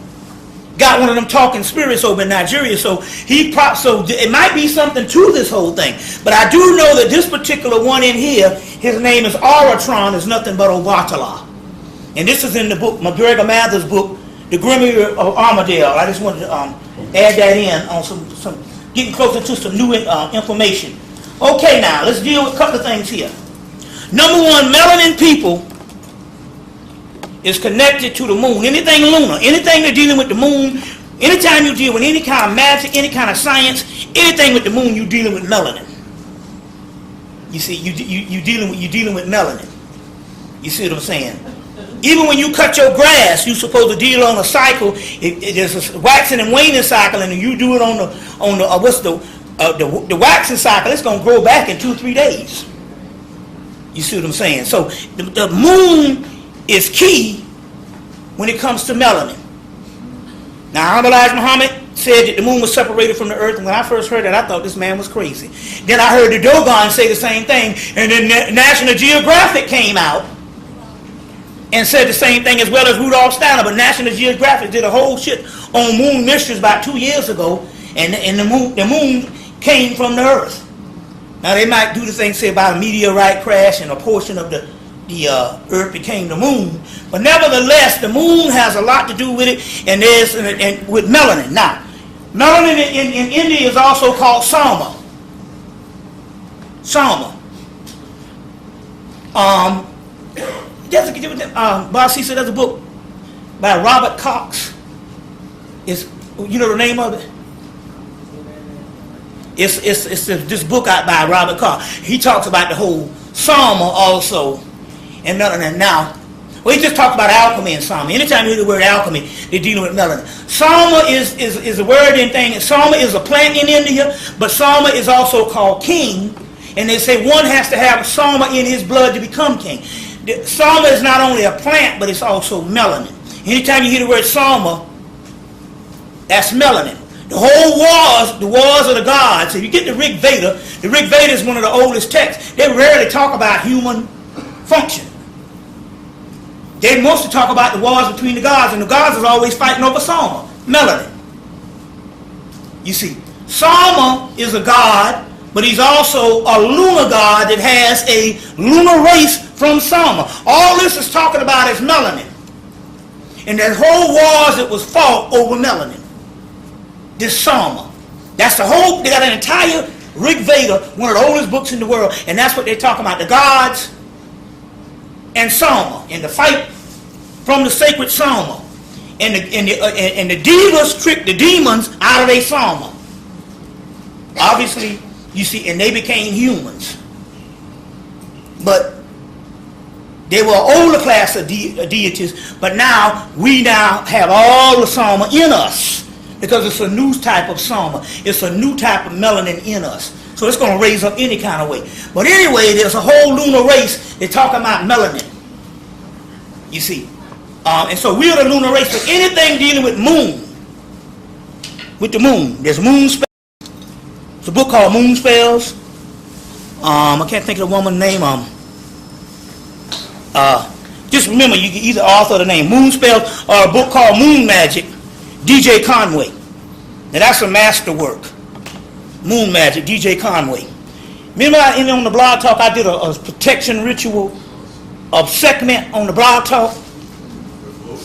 got one of them talking spirits over in Nigeria. So it might be something to this whole thing. But I do know that this particular one in here, his name is Auratron, is nothing but Obatala. And this is in the book, McGregor Mather's book, The Grimoire of Armadale. I just wanted to add that in on some getting closer to some new information. Okay, now let's deal with a couple of things here. Number one, melanin people is connected to the moon. Anything lunar, anything that's dealing with the moon, anytime you deal with any kind of magic, any kind of science, anything with the moon, you're dealing with melanin. You see, you're dealing with melanin. You see what I'm saying? Even when you cut your grass, you're supposed to deal on a cycle. There's a waxing and waning cycle, and you do it on the waxing cycle. It's gonna grow back in 2-3 days. You see what I'm saying? So the moon is key when it comes to melanin. Now, Elijah Muhammad said that the moon was separated from the earth, and when I first heard that, I thought this man was crazy. Then I heard the Dogon say the same thing, and then National Geographic came out and said the same thing, as well as Rudolph Steiner. But National Geographic did a whole shit on moon mysteries about 2 years ago, and the moon came from the earth. Now they might do the thing, say about a meteorite crash and a portion of the earth became the moon, but nevertheless the moon has a lot to do with it, and with melanin. Now, melanin in India is also called Sama. Boss, he said there's a book by Robert Cox. You know the name of it? It's this book out by Robert Cox. He talks about the whole Sama also, and melanin. Now, we just talked about alchemy and Sama. Anytime you hear the word alchemy, they're dealing with melanin. Sama is a word and thing. Sama is a plant in India, but Sama is also called king. And they say one has to have Sama in his blood to become king. Sama is not only a plant, but it's also melanin. Anytime you hear the word Sama, that's melanin. The wars of the gods. If you get the Rig Veda is one of the oldest texts. They rarely talk about human function. They mostly talk about the wars between the gods, and the gods is always fighting over Sama, melanin. You see, Sama is a god, but he's also a lunar god that has a lunar race from Sama. All this is talking about is melanin. And that whole wars that was fought over melanin. This Sama. That's the whole, they got an entire Rig Veda, one of the oldest books in the world, and that's what they're talking about, the gods and Sama, and the fight from the sacred Sama. And the devas tricked the demons out of their Sama. Obviously, you see, and they became humans. But they were an older class of deities, but now we have all the Sama in us, because it's a new type of Sama. It's a new type of melanin in us. So it's going to raise up any kind of way. But anyway, there's a whole lunar race. They're talking about melanin. You see. And so we're the lunar race. But anything dealing with the moon, there's moon spells. It's a book called Moon Spells. I can't think of the woman's name. Just remember, you can either author the name Moon Spells or a book called Moon Magic, DJ Conway. Now that's a masterwork. Moon Magic, DJ Conway. Remember on the Blog Talk I did a protection ritual of Sekhmet on the Blog Talk?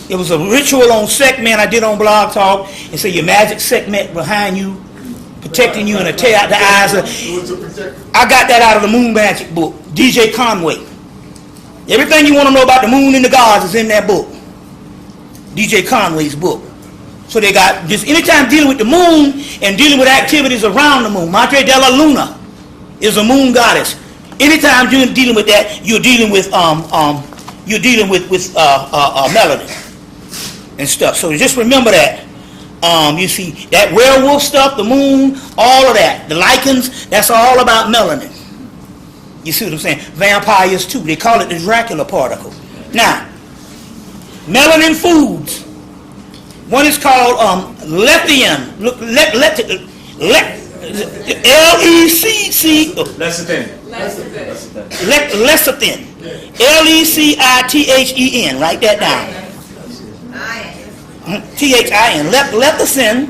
It was a ritual on Sekhmet I did on Blog Talk. And so your magic Sekhmet behind you, protecting you and to tear out the eyes of. I got that out of the Moon Magic book, DJ Conway. Everything you want to know about the moon and the gods is in that book. DJ Conway's book. So they got just anytime dealing with the moon and dealing with activities around the moon. Madre della Luna is a moon goddess. Anytime you're dealing with that, you're dealing with melanin and stuff. So just remember that. You see that werewolf stuff, the moon, all of that, the lichens, that's all about melanin. You see what I'm saying? Vampires too. They call it the Dracula particle. Now, melanin foods. One is called lecithin. Lecithin. Lecithin. Lecithin. Write that down. Thin. Lecithin.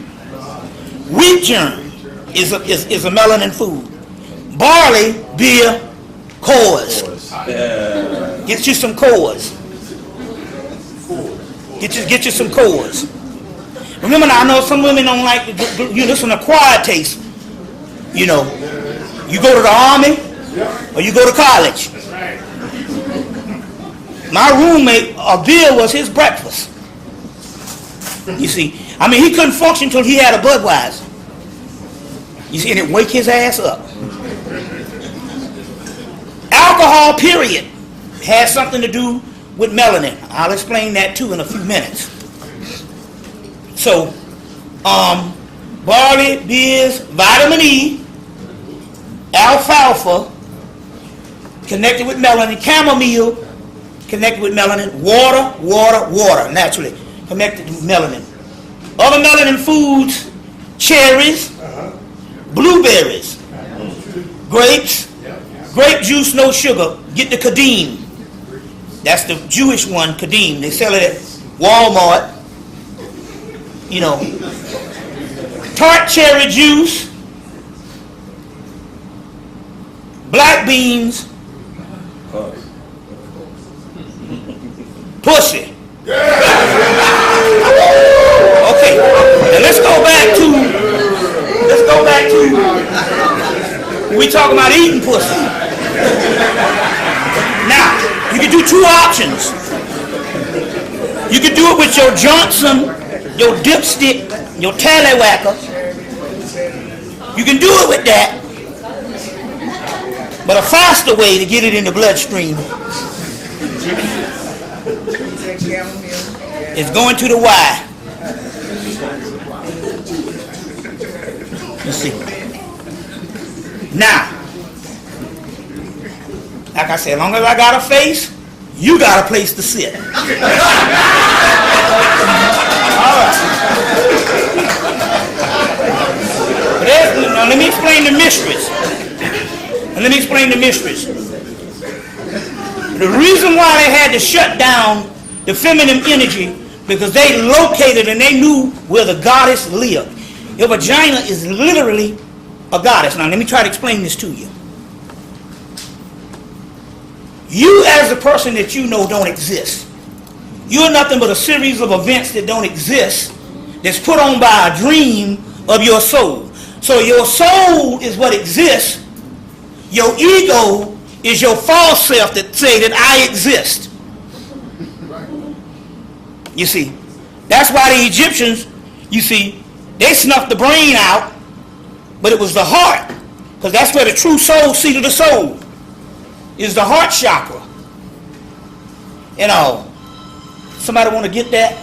Wheat germ is a melanin food. Barley, beer, cores. Get you some cores. Get you some cores. Remember now, I know some women don't like, this an acquired taste. You know, you go to the army or you go to college. My roommate, a beer was his breakfast. You see, I mean, he couldn't function until he had a Budweiser. You see, and it wake his ass up. Alcohol, period, has something to do with melanin. I'll explain that too in a few minutes. So, barley is vitamin E, alfalfa, connected with melanin, chamomile, connected with melanin, water, naturally, connected with melanin. Other melanin foods, cherries, blueberries, grapes, grape juice, no sugar. Get the kadim. That's the Jewish one, kadim. They sell it at Walmart. You know, tart cherry juice, black beans, pussy. Okay, now let's go back to we talking about eating pussy. Now, you can do two options. You can do it with your Johnson, your dipstick, your tallywhacker. You can do it with that. But a faster way to get it in the bloodstream is going to the Y. You see. Now, like I said, as long as I got a face, you got a place to sit. All right. Now let me explain the mysteries. The reason why they had to shut down the feminine energy, because they located and they knew where the goddess lived. Your vagina is literally a goddess. Now let me try to explain this to you. You as a person that you know don't exist. You're nothing but a series of events that don't exist, that's put on by a dream of your soul. So your soul is what exists. Your ego is your false self that say that I exist. You see, that's why the Egyptians, you see, they snuffed the brain out, but it was the heart, because that's where the true soul, seat of the soul, is the heart chakra. You know, somebody want to get that?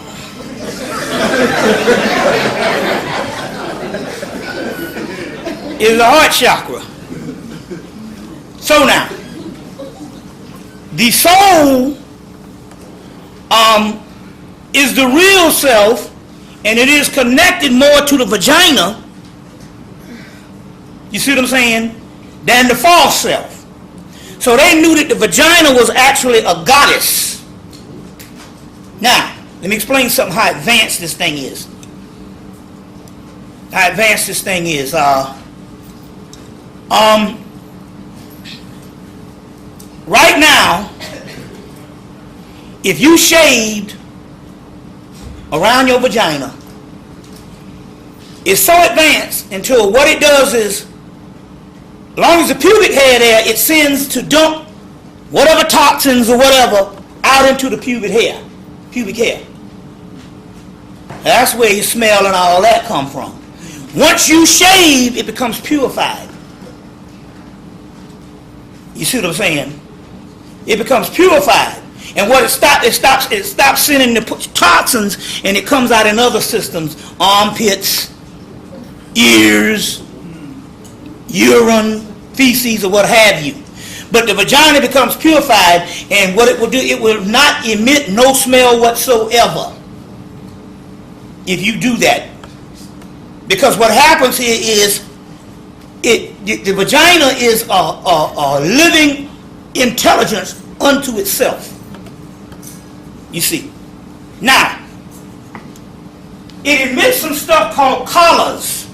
Is the heart chakra. So now, the soul is the real self, and it is connected more to the vagina, you see what I'm saying, than the false self. So they knew that the vagina was actually a goddess. Now, let me explain something, how advanced this thing is. Right now, if you shaved around your vagina, it's so advanced until what it does is, as long as the pubic hair there, it sends to dump whatever toxins or whatever out into the pubic hair. That's where your smell and all that come from. Once you shave, it becomes purified. You see what I'm saying? It becomes purified. And what it stops sending the toxins, and it comes out in other systems, armpits, ears, urine, feces, or what have you. But the vagina becomes purified, and what it will do, it will not emit no smell whatsoever if you do that. Because what happens here is, the vagina is a living intelligence unto itself. You see. Now, it emits some stuff called collars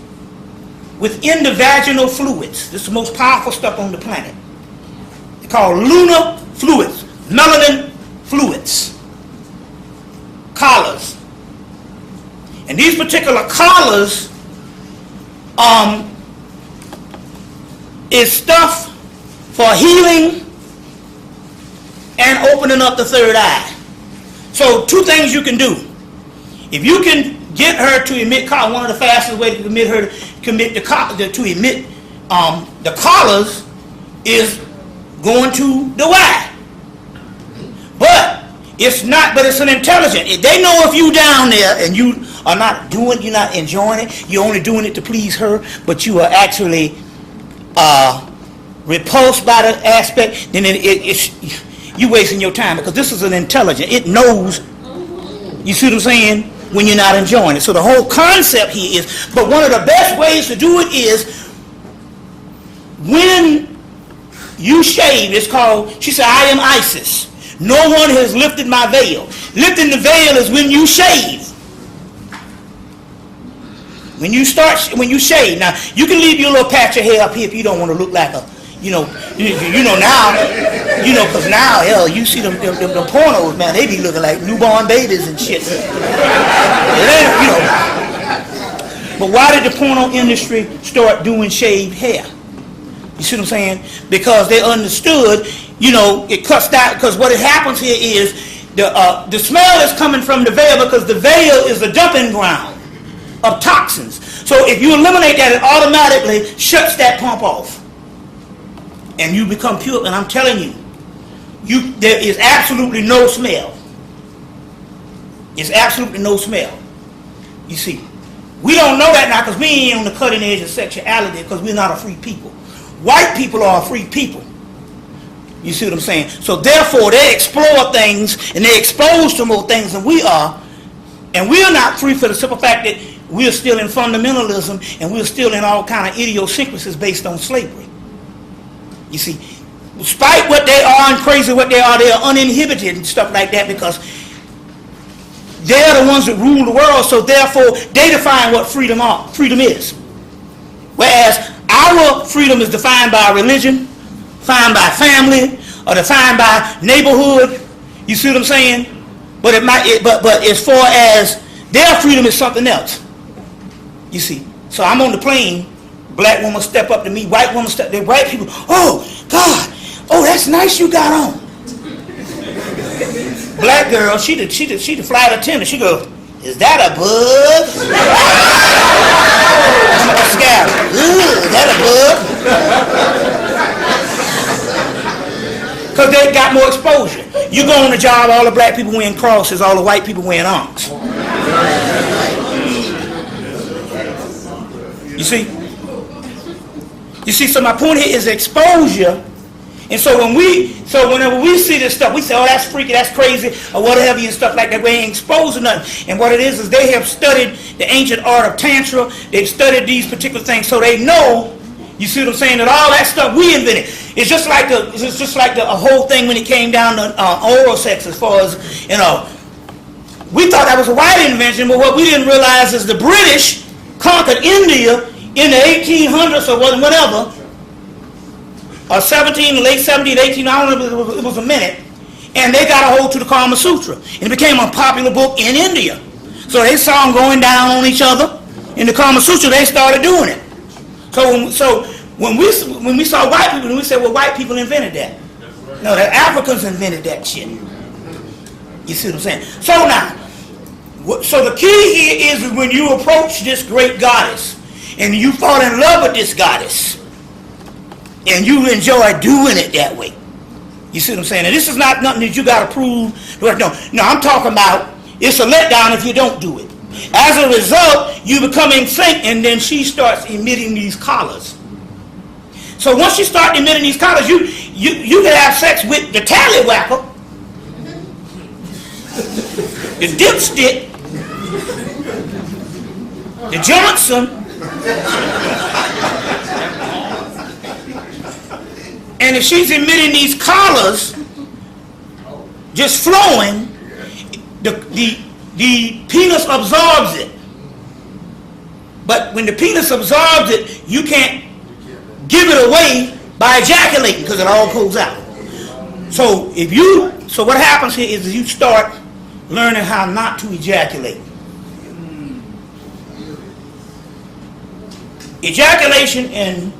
within the vaginal fluids. This is the most powerful stuff on the planet. They're called lunar fluids, melanin fluids, collars. And these particular collars is stuff for healing and opening up the third eye. So two things you can do. If you can get her to emit collars, one of the fastest ways to emit her to emit the collars is going to the Y. But It's not, but it's an intelligent. They know if you down there and you are not doing, you're not enjoying it, you're only doing it to please her, but you are actually repulsed by the aspect, then it's you wasting your time, because this is an intelligent. It knows, you see what I'm saying, when you're not enjoying it. So the whole concept here is, but one of the best ways to do it is when you shave. It's called, she said, I am Isis. No one has lifted my veil. Lifting the veil is when you shave. When you shave. Now, you can leave your little patch of hair up here if you don't want to look like a, now, because now, hell, you see them pornos, man, they be looking like newborn babies and shit. But why did the porno industry start doing shaved hair? You see what I'm saying? Because they understood, it cuts down, because what happens here is the smell is coming from the veil, because the veil is the dumping ground of toxins. So if you eliminate that, it automatically shuts that pump off. And you become pure, and I'm telling you, there is absolutely no smell. It's absolutely no smell. You see, we don't know that now because we ain't on the cutting edge of sexuality, because we're not a free people. White people are a free people. You see what I'm saying? So therefore, they explore things, and they're exposed to more things than we are, and we're not free for the simple fact that we're still in fundamentalism, and we're still in all kind of idiosyncrasies based on slavery. You see, despite what they are and crazy what they are uninhibited and stuff like that, because they're the ones that rule the world, so therefore they define what freedom is. Whereas our freedom is defined by religion, defined by family, or defined by neighborhood. You see what I'm saying? But but as far as their freedom is something else. You see. So I'm on the plane. Black woman step up to me, white woman step, the white people, oh, God, oh, that's nice you got on. Black girl, she the flight attendant, she goes, is that a bug? I'm like a scout. Is that a bug? Because they got more exposure. You go on the job, all the black people wearing crosses, all the white people wearing arms. You see? You see, so my point here is exposure. And so whenever we see this stuff, we say, oh, that's freaky, that's crazy, or whatever, and stuff like that. We ain't exposed to nothing. And what it is they have studied the ancient art of Tantra. They've studied these particular things, so they know, you see what I'm saying, that all that stuff we invented. It's just like a whole thing when it came down to oral sex, as far as, we thought that was a white invention, but what we didn't realize is the British conquered India in the 1800s or whatever, or 17, late 17, 18, I don't know, it was a minute, and they got a hold to the Kama Sutra, and it became a popular book in India. So they saw them going down on each other in the Kama Sutra, they started doing it. So when we saw white people, we said, well, white people invented that. No, the Africans invented that shit. You see what I'm saying? So now, so the key here is when you approach this great goddess, and you fall in love with this goddess, and you enjoy doing it that way. You see what I'm saying? And this is not nothing that you got to prove. No, I'm talking about it's a letdown if you don't do it. As a result, you become in sync, and then she starts emitting these collars. So once you start emitting these collars, you can have sex with the tallywhacker, the dipstick, the Johnson, and if she's emitting these collars just flowing, the penis absorbs it. But when the penis absorbs it, you can't give it away by ejaculating, because it all pulls out. So what happens here is you start learning how not to ejaculate. Ejaculation and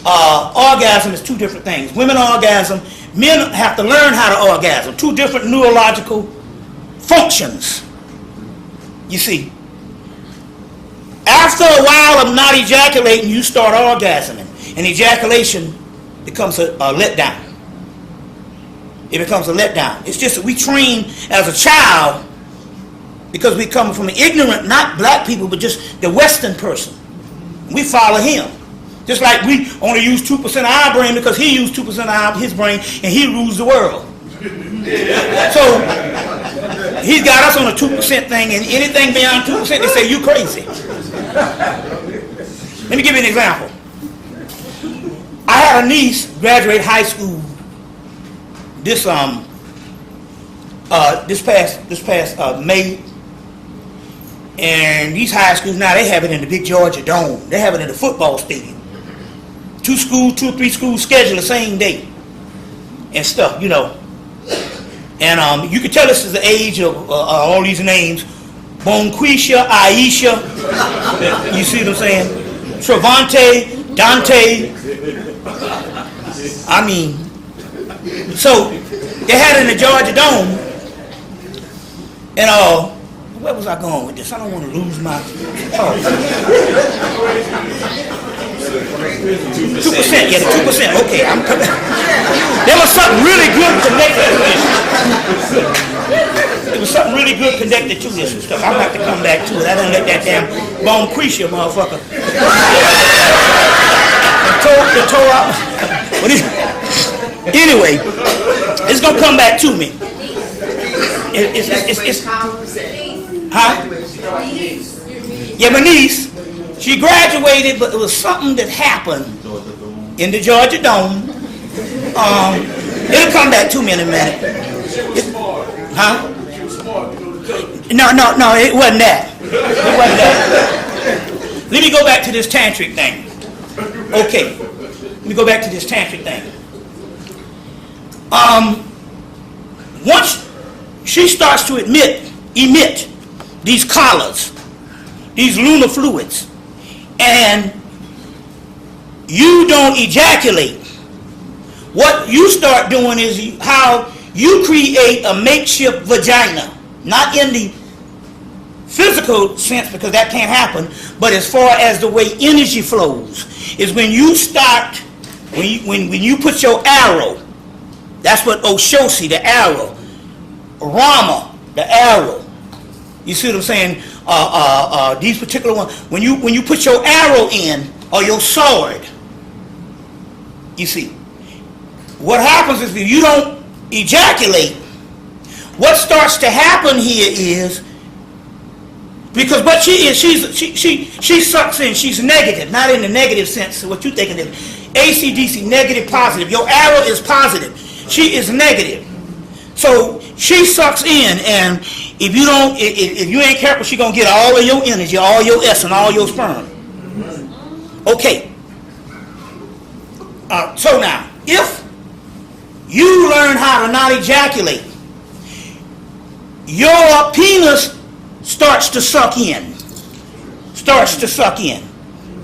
orgasm is two different things. Women orgasm, men have to learn how to orgasm. Two different neurological functions. You see, after a while of not ejaculating, you start orgasming, and ejaculation becomes a letdown. it becomes a letdown. It's just that we train as a child because we come from an ignorant, not black people, but just the Western person. We follow him. Just like we only use 2% of our brain because he used 2% of his brain and he rules the world. So he's got us on a 2% thing, and anything beyond 2%, they say you crazy. Let me give you an example. I had a niece graduate high school this past May, and these high schools now they have it in the big Georgia Dome. They have it in the football stadium. 2 or 3 schools schedule the same day and stuff, you know. And you can tell this is the age of all these names: Bonquisha, Aisha. You see what I'm saying? Travante, Dante. I mean, so they had it in the Georgia Dome, and where was I going with this? I don't want to lose my thought. 2%, yeah, the 2%. Okay, I'm coming. There was something really good connected to this. There was something really good connected to this and stuff. I'm going to have to come back to it. I didn't let that damn Bonquisha motherfucker. The toe out. Anyway, it's gonna come back to me. Huh? Yeah, my niece, she graduated, but it was something that happened in the Georgia Dome. It'll come back to me in a minute. Huh? No, it wasn't that. It wasn't that. Let me go back to this tantric thing. Okay, let me go back to this tantric thing. Once she starts to emit these collars, these lunar fluids, and you don't ejaculate, what you start doing is how you create a makeshift vagina, not in the physical sense because that can't happen, but as far as the way energy flows is when you start, when you put your arrow, that's what Oshosi, the arrow, Rama, the arrow. You see what I'm saying? These particular ones, when you put your arrow in or your sword, you see, what happens is if you don't ejaculate, what starts to happen here is, because what she is, she sucks in, she's negative, not in the negative sense of what you think of it. ACDC, negative, positive. Your arrow is positive. She is negative. So she sucks in, and if you ain't careful, she gonna get all of your energy, all your essence, all your sperm. Okay. So now, if you learn how to not ejaculate, your penis starts to suck in.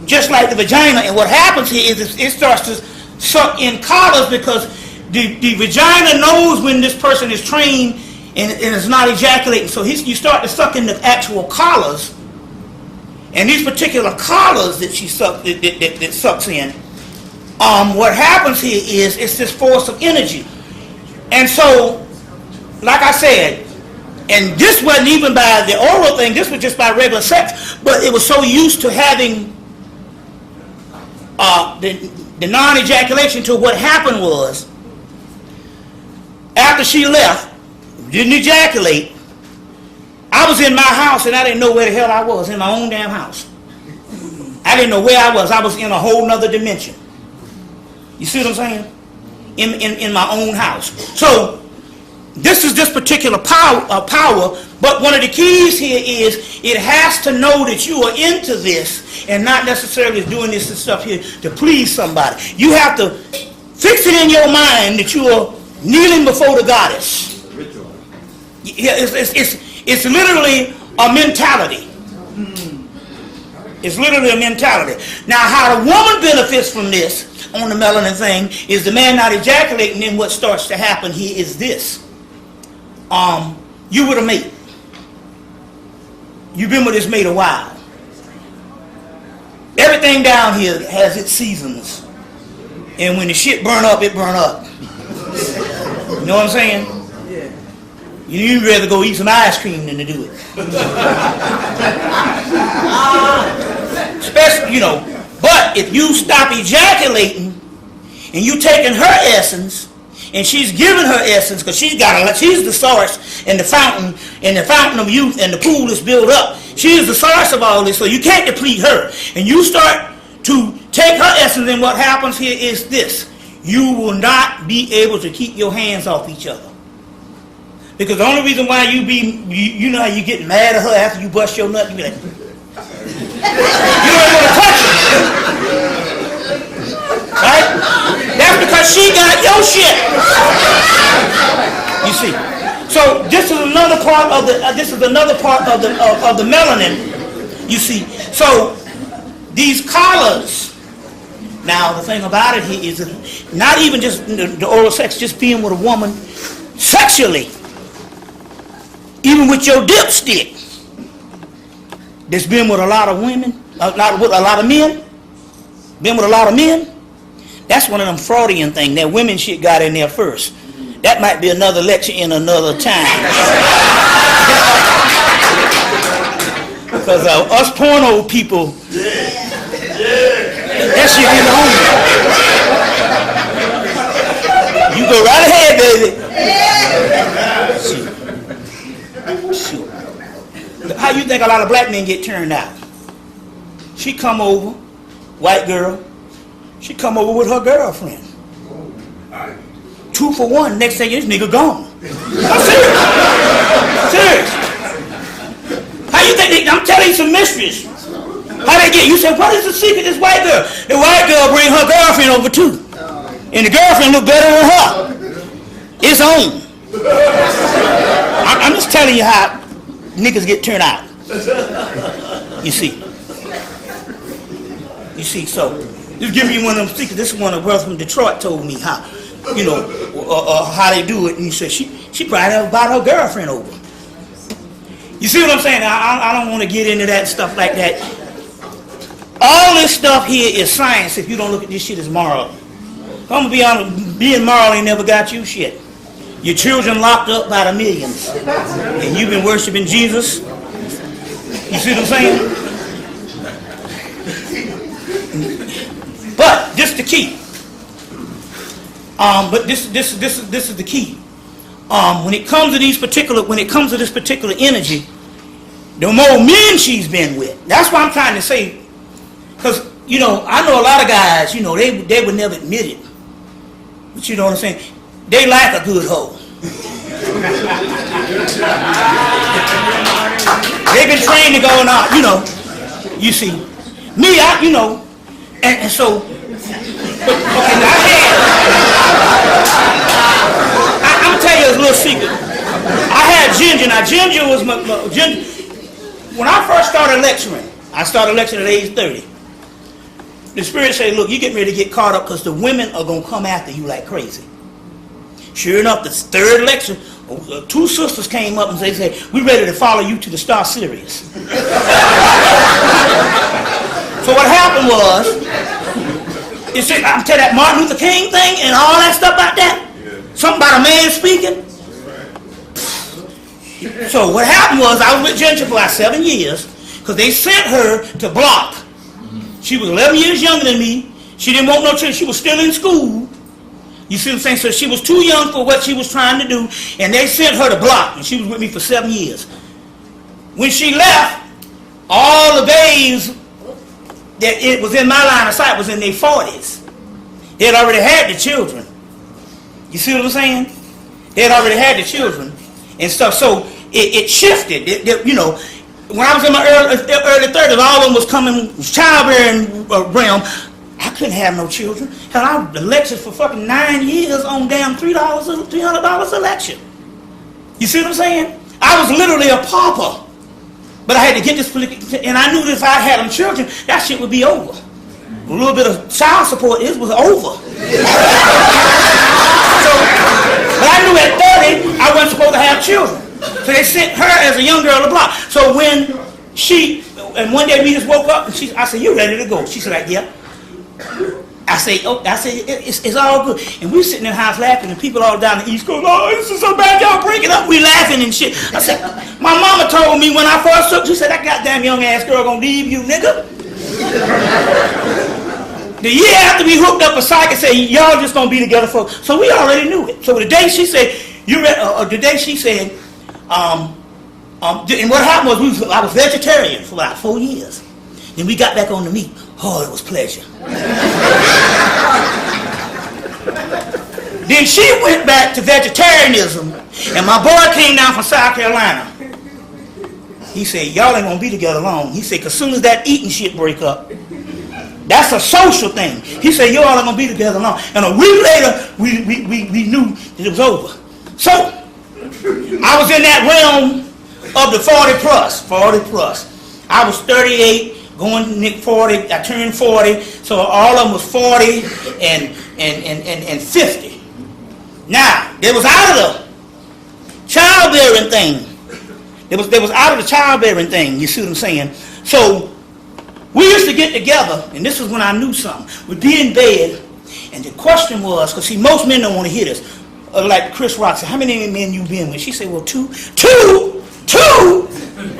Just like the vagina. And what happens here is it starts to suck in collars because the vagina knows when this person is trained and is not ejaculating. So you start to suck in the actual collars. And these particular collars that that sucks in, what happens here is it's this force of energy. And so, like I said, and this wasn't even by the oral thing, this was just by regular sex, but it was so used to having the non-ejaculation to what happened was, after she left, didn't ejaculate, I was in my house and I didn't know where the hell I was, in my own damn house. I didn't know where I was in a whole nother dimension. You see what I'm saying? In my own house. So, this is this particular power, but one of the keys here is it has to know that you are into this and not necessarily doing this and stuff here to please somebody. You have to fix it in your mind that you are kneeling before the goddess. Yeah, it's literally a mentality. It's literally a mentality. Now, how the woman benefits from this on the melanin thing is the man not ejaculating, then what starts to happen here is this. You with a mate. You've been with this mate a while. Everything down here has its seasons. And when the shit burn up, it burn up. You know what I'm saying? Yeah. You'd rather go eat some ice cream than to do it. Especially, you know, but if you stop ejaculating and you taking her essence and she's giving her essence because she's the source and the fountain of youth, and the pool is built up. She is the source of all this, so you can't deplete her. And you start to take her essence, and what happens here is this: you will not be able to keep your hands off each other. Because the only reason why you know how you get mad at her after you bust your nut, you be like, you don't want to touch her. Right? That's because she got your shit. You see. So this is another part of the melanin. You see. So these collars. Now the thing about it here is not even just the oral sex, just being with a woman sexually. Even with your dipstick, that's been with a lot of women, been with a lot of men, that's one of them Freudian things. That women shit got in there first. That might be another lecture in another time. Because us porno people, that shit in the home. You go right ahead, baby. Shoot. How you think a lot of black men get turned out? She come over, white girl, she come over with her girlfriend. 2 for 1, next thing this nigga gone. I'm serious. How you think I'm telling you some mysteries. How they get, you say, what is the secret, this white girl? The white girl bring her girlfriend over too. And the girlfriend look better than her. It's on. I'm just telling you how niggas get turned out. You see, so just giving you one of them secrets. This is one of the brothers from Detroit told me how, you know, how they do it. And he said she probably brought her girlfriend over. You see what I'm saying? I don't want to get into that stuff like that. All this stuff here is science. If you don't look at this shit as moral, I'm gonna be honest. Being moral ain't never got you shit. Your children locked up by the millions, and you've been worshiping Jesus. You see what I'm saying? But this is the key. This is the key. When it comes to this particular energy, the more men she's been with. That's what I'm trying to say. Because you know, I know a lot of guys. You know, they would never admit it. But you know what I'm saying? They like a good hoe. They've been trained to go out, you know. You see, me, you know, and so, but, okay, I'm gonna tell you a little secret. I had Ginger. Now Ginger was my Ginger. When I first started lecturing, I started lecturing at age 30. The Spirit said, look, you get ready to get caught up because the women are gonna come after you like crazy. Sure enough, the third lecture, 2 sisters came up and they said, we're ready to follow you to the Star Sirius. So what happened was, you see, I'm telling that Martin Luther King thing and all that stuff about that. Something about a man speaking. So what happened was, I was with Ginger for about 7 years because they sent her to block. She was 11 years younger than me. She didn't want no children. She was still in school. You see what I'm saying? So she was too young for what she was trying to do, and they sent her to block, and she was with me for 7 years. When she left, all the babes that it was in my line of sight was in their 40s. They had already had the children. You see what I'm saying? They had already had the children and stuff. So it shifted. You know, when I was in my early 30s, all of them was coming childbearing realm. I couldn't have no children. Hell, I lectured for fucking 9 years on damn $300 a lecture. You see what I'm saying? I was literally a pauper. But I had to get this, and I knew that if I had them children, that shit would be over. A little bit of child support, it was over. So, but I knew at 30, I wasn't supposed to have children. So they sent her as a young girl to block. So when and one day we just woke up, and I said, you ready to go? She said, like, yeah. I say, it's all good. And we sitting in the house laughing, and people all down the East Coast, oh, this is so bad, y'all break it up. We laughing and shit. I said, my mama told me when I first took, she said, that goddamn young ass girl gonna leave you, nigga. The year after we hooked up a psych and said, y'all just gonna be together for, so we already knew it. So the day she said, the day she said, and what happened was I was vegetarian for about 4 years. Then we got back on the meat. Oh, it was pleasure. Then she went back to vegetarianism, and my boy came down from South Carolina. He said, y'all ain't gonna be together long. He said, because soon as that eating shit break up, that's a social thing. He said, y'all ain't gonna be together long. And a week later, we knew that it was over. So, I was in that realm of the 40 plus. I was 38. Going Nick 40, I turned 40, so all of them was 40 and 50. Now, they was out of the childbearing thing. They was out of the childbearing thing, you see what I'm saying? So, we used to get together, and this was when I knew something. We'd be in bed, and the question was, because see, most men don't want to hear this. Like Chris Rock said, how many men you been with? She said, well, two.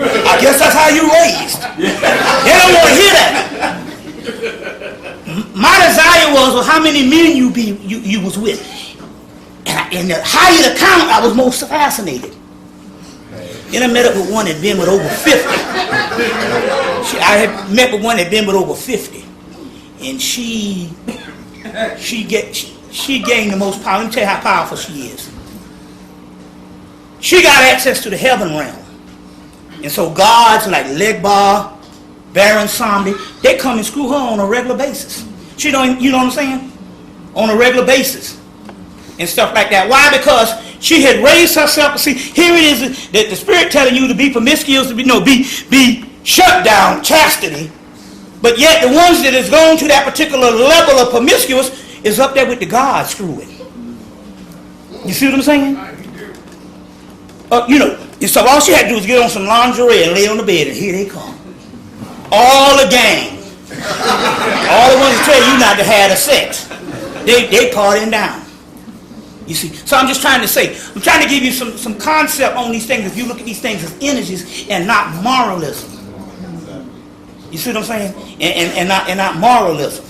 I guess that's how you raised. They don't want to hear that. My desire was, well, how many men you was with? And the higher the count, I was most fascinated. Then I met up with one that had been with over 50. I had met with one that had been with over 50. And she gained the most power. Let me tell you how powerful she is. She got access to the heaven realm. And so gods like Legbar, Baron Somdi, they come and screw her on a regular basis. She don't, you know what I'm saying? On a regular basis. And stuff like that. Why? Because she had raised herself. See, here it is that the Spirit telling you to be promiscuous, to be shut down, chastity. But yet the ones that has gone to that particular level of promiscuous is up there with the gods screwing. You see what I'm saying? And so all she had to do was get on some lingerie and lay on the bed, and here they come. All the gang. All the ones that tell you not to have the sex. They partying down. You see, so I'm just trying to say, I'm trying to give you some concept on these things. If you look at these things as energies and not moralism. You see what I'm saying? And not moralism.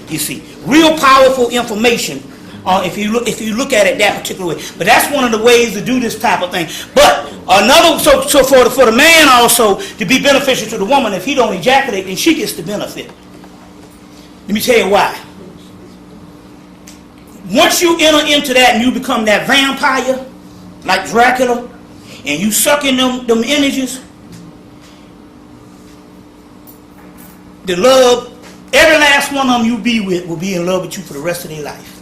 You see, real powerful information. If you look at it that particular way, but that's one of the ways to do this type of thing. But another, so for the man also to be beneficial to the woman, if he don't ejaculate, then she gets the benefit. Let me tell you why. Once you enter into that and you become that vampire, like Dracula, and you suck in them energies, the love, every last one of them you be with will be in love with you for the rest of their life.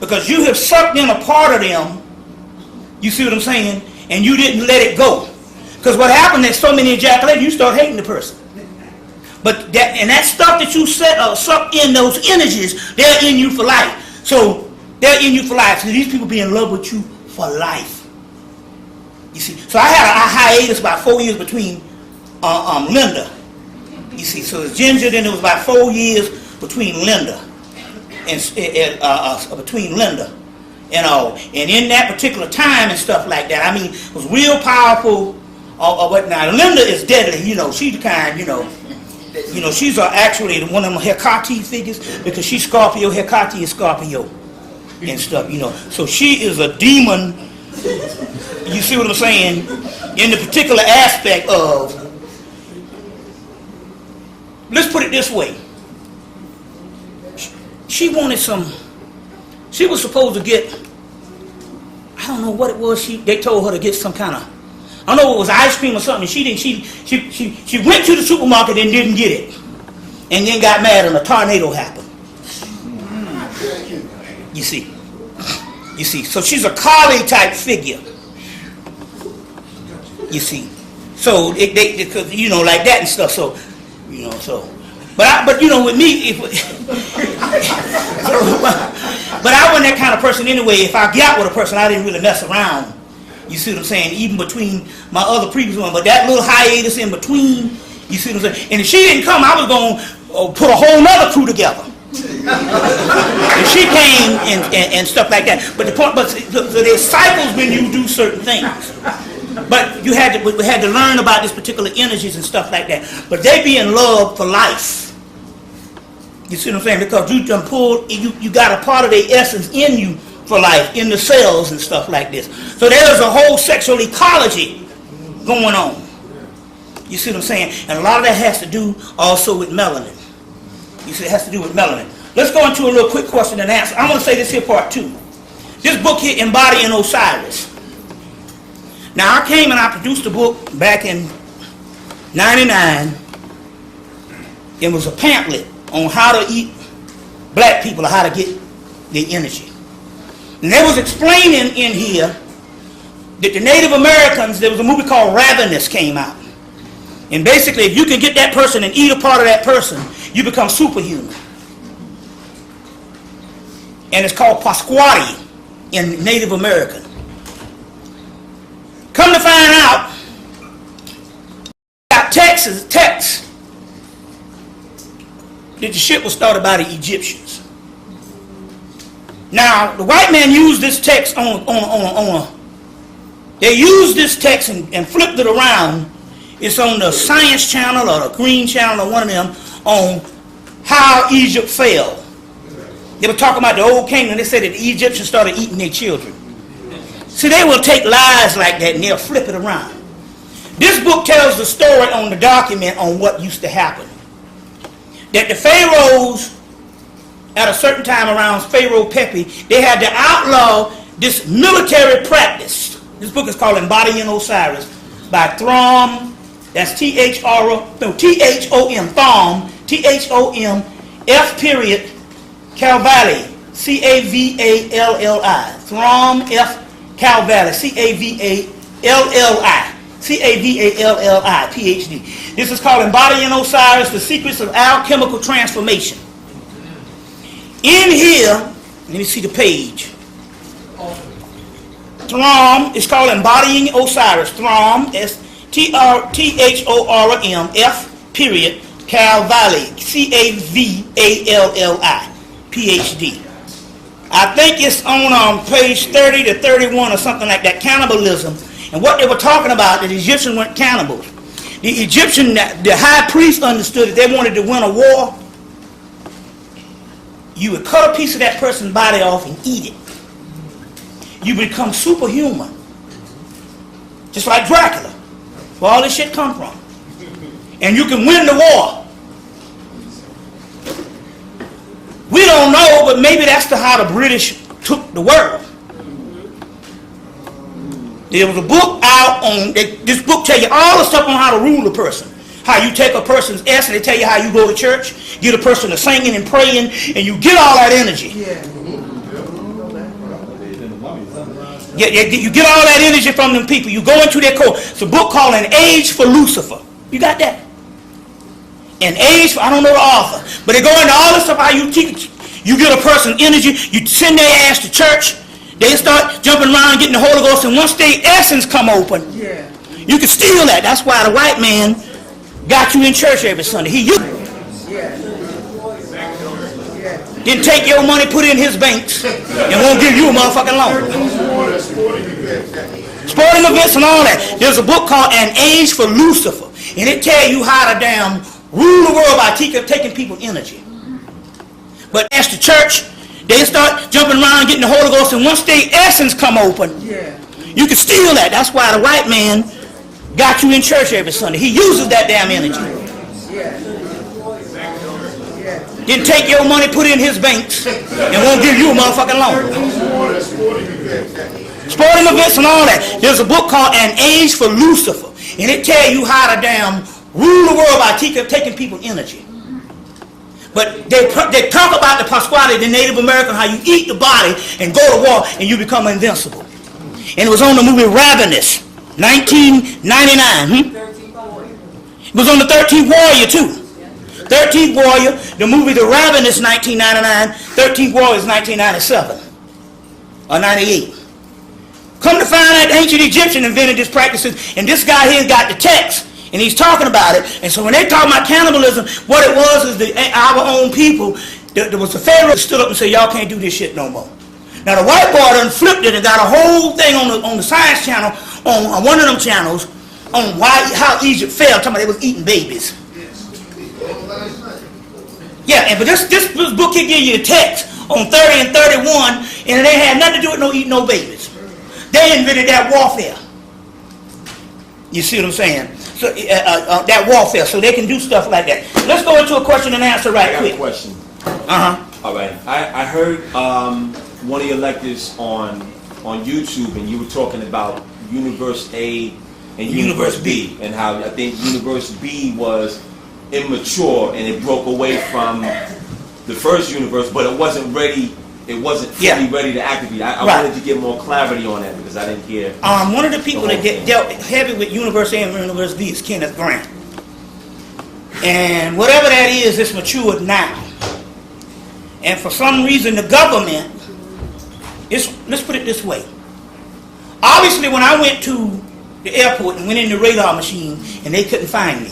Because you have sucked in a part of them, you see what I'm saying, and you didn't let it go. Because what happened is so many ejaculate, you start hating the person. But that stuff that you suck in, those energies, they're in you for life. So they're in you for life. So these people be in love with you for life. You see, so I had a hiatus about 4 years between Linda. You see, so it's Ginger, then it was about 4 years between Linda. Between Linda and all, and in that particular time and stuff like that, I mean, it was real powerful. What now? Linda is deadly. She's the kind. She's actually one of them Hecate figures because she's Scorpio. Hecate is Scorpio and stuff. So she is a demon. You see what I'm saying? In the particular aspect of, let's put it this way. She wanted she was supposed to get, I don't know what it was, they told her to get some kind of, I don't know, it was ice cream or something. She went to the supermarket and didn't get it. And then got mad and a tornado happened. You see, so she's a Kali type figure. You see. So, they like that and stuff, so. But with me, but I wasn't that kind of person anyway. If I got with a person, I didn't really mess around. You see what I'm saying? Even between my other previous one, but that little hiatus in between, you see what I'm saying? And if she didn't come, I was going to put a whole nother crew together. And she came and stuff like that. But the point, so there's cycles when you do certain things. But we had to learn about these particular energies and stuff like that. But they be in love for life. You see what I'm saying? Because you done pulled, you got a part of their essence in you for life, in the cells and stuff like this. So there's a whole sexual ecology going on. You see what I'm saying? And a lot of that has to do also with melanin. You see, it has to do with melanin. Let's go into a little quick question and answer. I'm going to say this here part 2. This book here, Embodying Osiris. Now, I came and I produced a book back in 99. It was a pamphlet on how to eat black people or how to get their energy. And they was explaining in here that the Native Americans, there was a movie called Ravenous came out. And basically, if you can get that person and eat a part of that person, you become superhuman. And it's called Pasquati in Native American. Come to find out, got texts that the shit was started by the Egyptians. Now, the white man used this text they used this text and flipped it around. It's on the Science Channel or the Green Channel or one of them on how Egypt fell. They were talking about the old kingdom. They said that the Egyptians started eating their children. See, they will take lies like that and they'll flip it around. This book tells the story on the document on what used to happen. That the pharaohs, at a certain time around Pharaoh Pepi, they had to outlaw this military practice. This book is called Embodying Osiris by Thom. That's T-H-O-M, Thom, T-H-O-M, F. Calvalli, C-A-V-A-L-L-I. Thom F. Calvalli, C-A-V-A-L-L-I. C-A-V-A-L-L-I, Ph.D. This is called Embodying Osiris, The Secrets of Alchemical Transformation. In here, let me see the page. Thom is called Embodying Osiris. Thom, T-H-O-R-M, F. Calvalli, C-A-V-A-L-L-I, Ph.D. I think it's on page 30 to 31 or something like that, cannibalism. And what they were talking about, the Egyptians weren't cannibals. The Egyptian, the high priest understood that they wanted to win a war. You would cut a piece of that person's body off and eat it. You become superhuman. Just like Dracula. Where all this shit come from. And you can win the war. We don't know, but maybe that's how the British took the world. There was a book out on, this book tell you all the stuff on how to rule a person. How you take a person's essence, they tell you how you go to church, get a person to singing and praying, and you get all that energy. You get all that energy from them people. You go into their core. It's a book called An Age for Lucifer. You got that? An Age for, I don't know the author, but they go into all this stuff, how you teach. You get a person energy, you send their ass to church, they start jumping around getting the Holy Ghost, and once their essence come open, you can steal that. That's why the white man got you in church every Sunday. He used didn't take your money, put it in his banks, and won't give you a motherfucking loan. Sporting events and all that. There's a book called An Age for Lucifer, and it tell you how to damn rule the world by taking people's energy. But as the church, they start jumping around getting the Holy Ghost, and once their essence come open, you can steal that. That's why the white man got you in church every Sunday. He uses that damn energy. Didn't take your money, put it in his banks, and won't give you a motherfucking loan. Sporting events and all that. There's a book called An Age for Lucifer, and it tell you how to damn rule the world by taking people's energy. But they talk about the Pasquale, the Native American, how you eat the body and go to war and you become invincible. And it was on the movie Ravenous, 1999. It was on the 13th Warrior too. 13th Warrior, the movie The Ravenous, 1999. 13th Warrior is 1997 or 98. Come to find out, the ancient Egyptian invented this practices, and this guy here got the text. And he's talking about it. And so when they talk about cannibalism, what it was is that our own people there was the Pharaoh that stood up and said, y'all can't do this shit no more. Now the white boy done flipped it and got a whole thing on the Science Channel, on one of them channels, on how Egypt fell, talking about they was eating babies. Yeah, but this book here give you a text on 30 and 31, and it ain't had nothing to do with no eating no babies. They invented that warfare. You see what I'm saying? So that warfare, so they can do stuff like that. Let's go into a question and answer right quick. I got a question. Uh-huh. All right. I heard one of your lectures on YouTube, and you were talking about Universe A and Universe B, and how I think Universe B was immature and it broke away from the first universe, but it wasn't ready. It wasn't fully ready to activate. I wanted to get more clarity on that because I didn't hear. One of the people that dealt heavy with Universe A and Universe B is Kenneth Grant. And whatever that is, it's matured now. And for some reason, the government, let's put it this way. Obviously, when I went to the airport and went in the radar machine and they couldn't find me.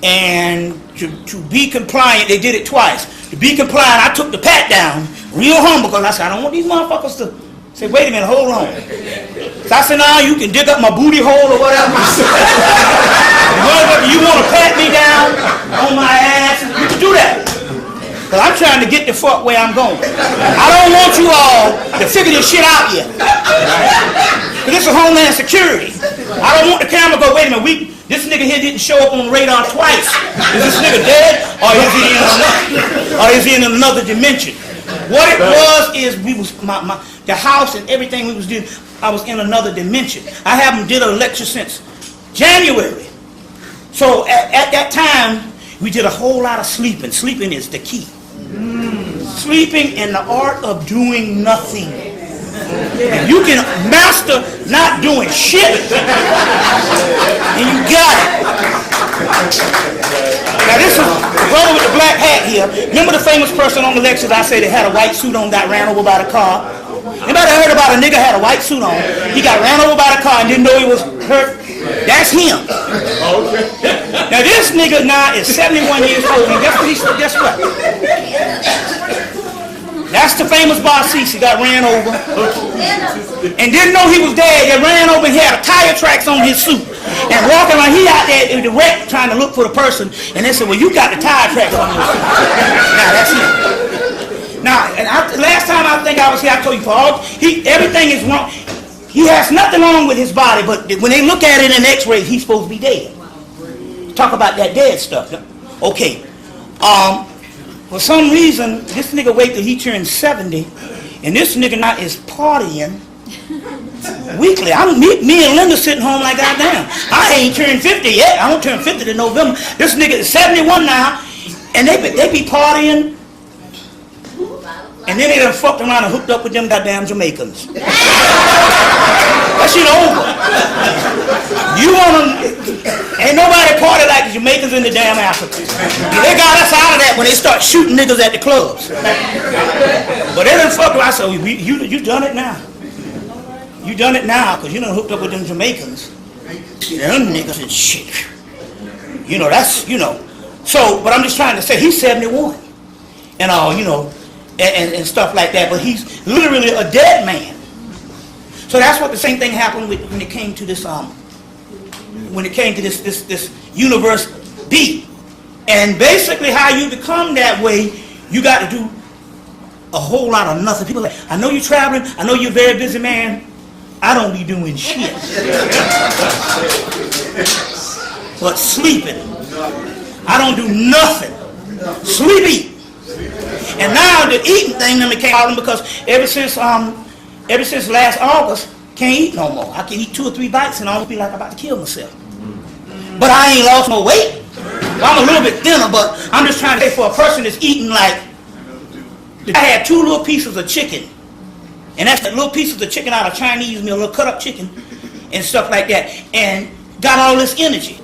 And to be compliant, they did it twice. To be compliant, I took the pat down real humble because I said, I don't want these motherfuckers to say, wait a minute, hold on. So I said, nah, you can dig up my booty hole or whatever. You want to pat me down on my ass, you can do that. Because I'm trying to get the fuck where I'm going. I don't want you all to figure this shit out yet. Because this is Homeland Security. I don't want the camera to go, wait a minute, this nigga here didn't show up on the radar twice. Is this nigga dead? Or is he in another dimension? What it was is we was the house and everything we was doing, I was in another dimension. I haven't did a lecture since January. So at that time, we did a whole lot of sleeping. Sleeping is the key. Sleeping and the art of doing nothing. And you can master not doing shit. And you got it. Now this is the brother with the black hat here. Remember the famous person on the lectures I said that had a white suit on, got ran over by the car? Anybody heard about a nigga had a white suit on? He got ran over by the car and didn't know he was hurt? That's him. Now this nigga now is 71 years old, and guess what? That's the famous Barcis. He got ran over and didn't know he was dead. They ran over and he had tire tracks on his suit and walking around. He out there in the wreck trying to look for the person, and they said, well, you got the tire tracks on your suit. Now that's him. Now, and last time I think I was here, I told you, everything is wrong. He has nothing wrong with his body, but when they look at it in X-ray, he's supposed to be dead. Talk about that dead stuff. Okay. For some reason, this nigga wait till he turns 70, and this nigga now is partying weekly. Me and Linda sitting home like, goddamn, I ain't turned 50 yet. I don't turn 50 in November. This nigga is 71 now, and they be partying, and then they done fucked around and hooked up with them goddamn Jamaicans. That shit over. You ain't nobody party like the Jamaicans in the damn Africa. They got us out of that when they start shooting niggas at the clubs. But they done fucked around. I said, you done it now. You done it now, because you done hooked up with them Jamaicans. Them niggas and shit. That's. So, but I'm just trying to say, he's 71. And and stuff like that, but he's literally a dead man. So that's what the same thing happened when it came to this this universe B. And basically how you become that way, you got to do a whole lot of nothing. People are like, I know you're traveling, I know you're a very busy man, I don't be doing shit. But sleeping. I don't do nothing. Sleep, eat. And now the eating thing done became a problem because ever since last August, can't eat no more. I can eat 2 or 3 bites and I'll be like I'm about to kill myself. But I ain't lost no weight. I'm a little bit thinner, but I'm just trying to say for a person that's eating like, I had 2 little pieces of chicken. And that's the little pieces of chicken out of Chinese meal, a little cut up chicken and stuff like that. And got all this energy.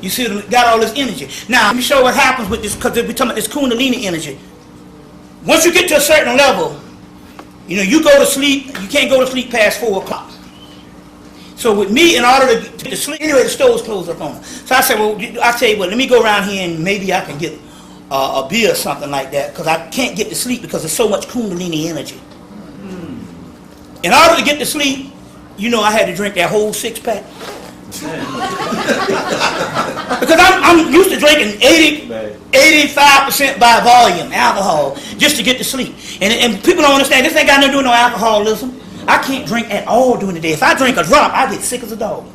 You see, got all this energy. Now, let me show you what happens with this, because we're talking about this Kundalini energy. Once you get to a certain level, you go to sleep, you can't go to sleep past 4 o'clock. So with me, in order to get to sleep, anyway, the stove's closed up on her. So I said, well, I tell you what, let me go around here and maybe I can get a beer or something like that, because I can't get to sleep because there's so much Kundalini energy. In order to get to sleep, you know, I had to drink that whole 6-pack. Because I'm used to drinking 85% by volume alcohol just to get to sleep. And people don't understand, this ain't got nothing to do with no alcoholism. I can't drink at all during the day. If I drink a drop, I get sick as a dog.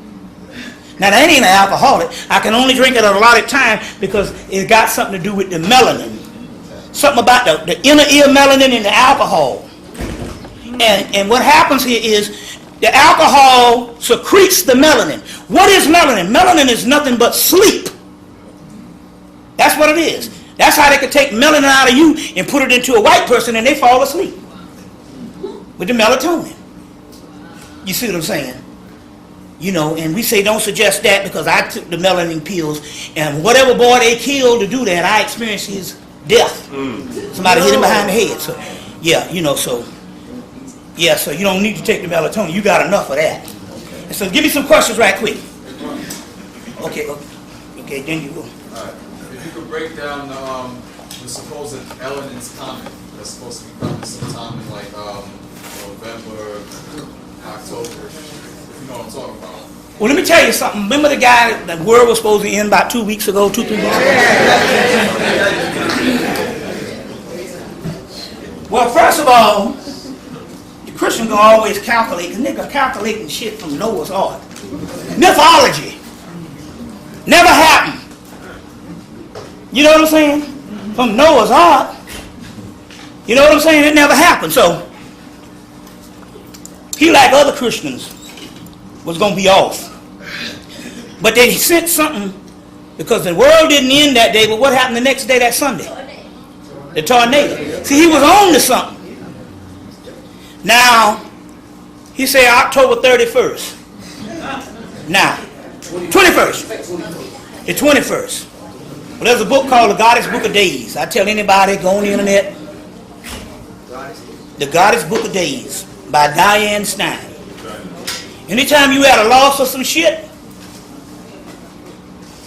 Now, that ain't an alcoholic. I can only drink it at a allotted time because it got something to do with the melanin. Something about the inner ear melanin and the alcohol. And what happens here is the alcohol secretes the melanin. What is melanin? Melanin is nothing but sleep. That's what it is. That's how they can take melanin out of you and put it into a white person and they fall asleep with the melatonin. You see what I'm saying? You know, and we say don't suggest that because I took the melanin pills and whatever boy they killed to do that, I experienced his death. Somebody hit him behind the head. So, yeah, you know, so you don't need to take the melatonin. You got enough of that. And so give me some questions right quick. Okay, then you go. All right. If you could break down the supposed Ellen is coming, that's supposed to be coming sometime in like November, October, if you know what I'm talking about. Well, let me tell you something. Remember the guy, the world was supposed to end about 2 weeks ago, 2-3 weeks ago? Well, first of all, the Christian gonna always calculate, because nigga calculating shit from Noah's Ark. Mythology. Never happened. You know what I'm saying? From Noah's Ark. You know what I'm saying? It never happened. So, he, like other Christians, was going to be off. But they sent something, because the world didn't end that day, but what happened the next day, that Sunday? The tornado. See, he was on to something. Now, he said October 31st. Now, 21st. The 21st. Well, there's a book called The Goddess Book of Days. I tell anybody, go on the internet. The Goddess Book of Days by Diane Stein. Anytime you at a loss or some shit,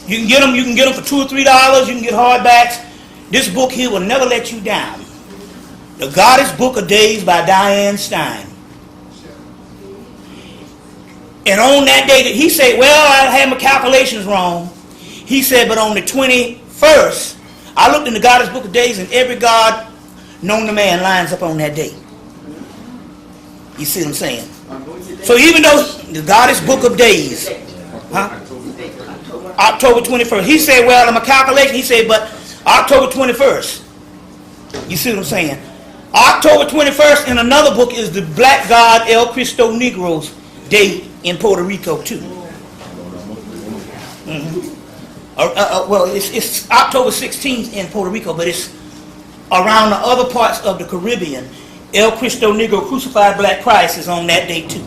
you can get them for $2 or $3. You can get hardbacks. This book here will never let you down. The Goddess Book of Days by Diane Stein. And on that day, he said, well, I had my calculations wrong. He said, but on the 21st, I looked in the Goddess Book of Days and every god known to man lines up on that day. You see what I'm saying? So even though the Goddess Book of Days, October 21st, he said, well, in my calculation, he said, but October 21st. You see what I'm saying? October 21st in another book is the black god El Cristo Negro's day in Puerto Rico too. Well, it's October 16th in Puerto Rico, but it's around the other parts of the Caribbean. El Cristo Negro crucified black Christ is on that day too.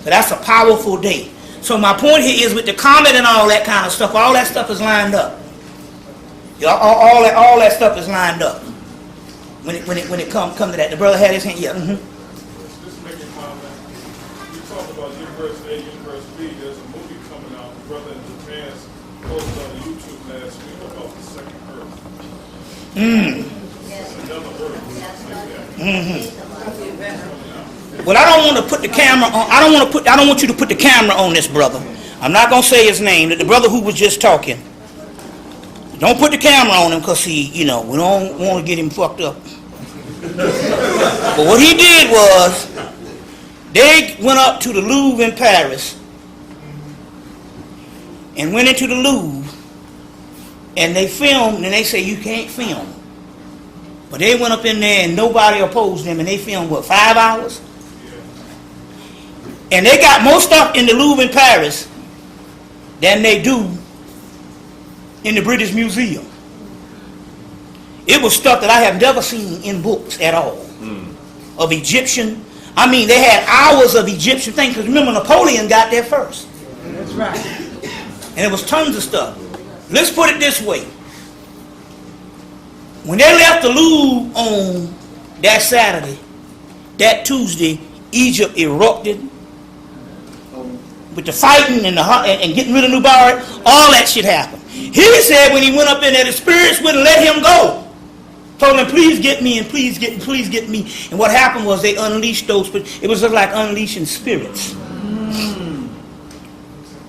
So that's a powerful day. So my point here is with the comet and all that kind of stuff, all that stuff is lined up. All that stuff is lined up. When it come to that, the brother had his hand. Yeah. Just make a comment. You talk about Universe A, Universe B. There's a movie coming out. The brother in Japan posted on YouTube last week about the second Earth. Another Earth. Well, I don't want to put the camera on. I don't want you to put the camera on this brother. I'm not gonna say his name. The brother who was just talking. Don't put the camera on him because we don't want to get him fucked up. But what he did was, they went up to the Louvre in Paris and went into the Louvre and they filmed, and they say you can't film. But they went up in there and nobody opposed them, and they filmed, 5 hours? And they got more stuff in the Louvre in Paris than they do in the British Museum. It was stuff that I have never seen in books at all. Of Egyptian. I mean, they had hours of Egyptian things, because remember, Napoleon got there first. That's right. And it was tons of stuff. Let's put it this way. When they left the Louvre on that Saturday, that Tuesday, Egypt erupted with the fighting and and getting rid of Nubarek, all that shit happened. He said when he went up in there, the spirits wouldn't let him go. Told him, please get me and please get me. And what happened was they unleashed those. It was just like unleashing spirits.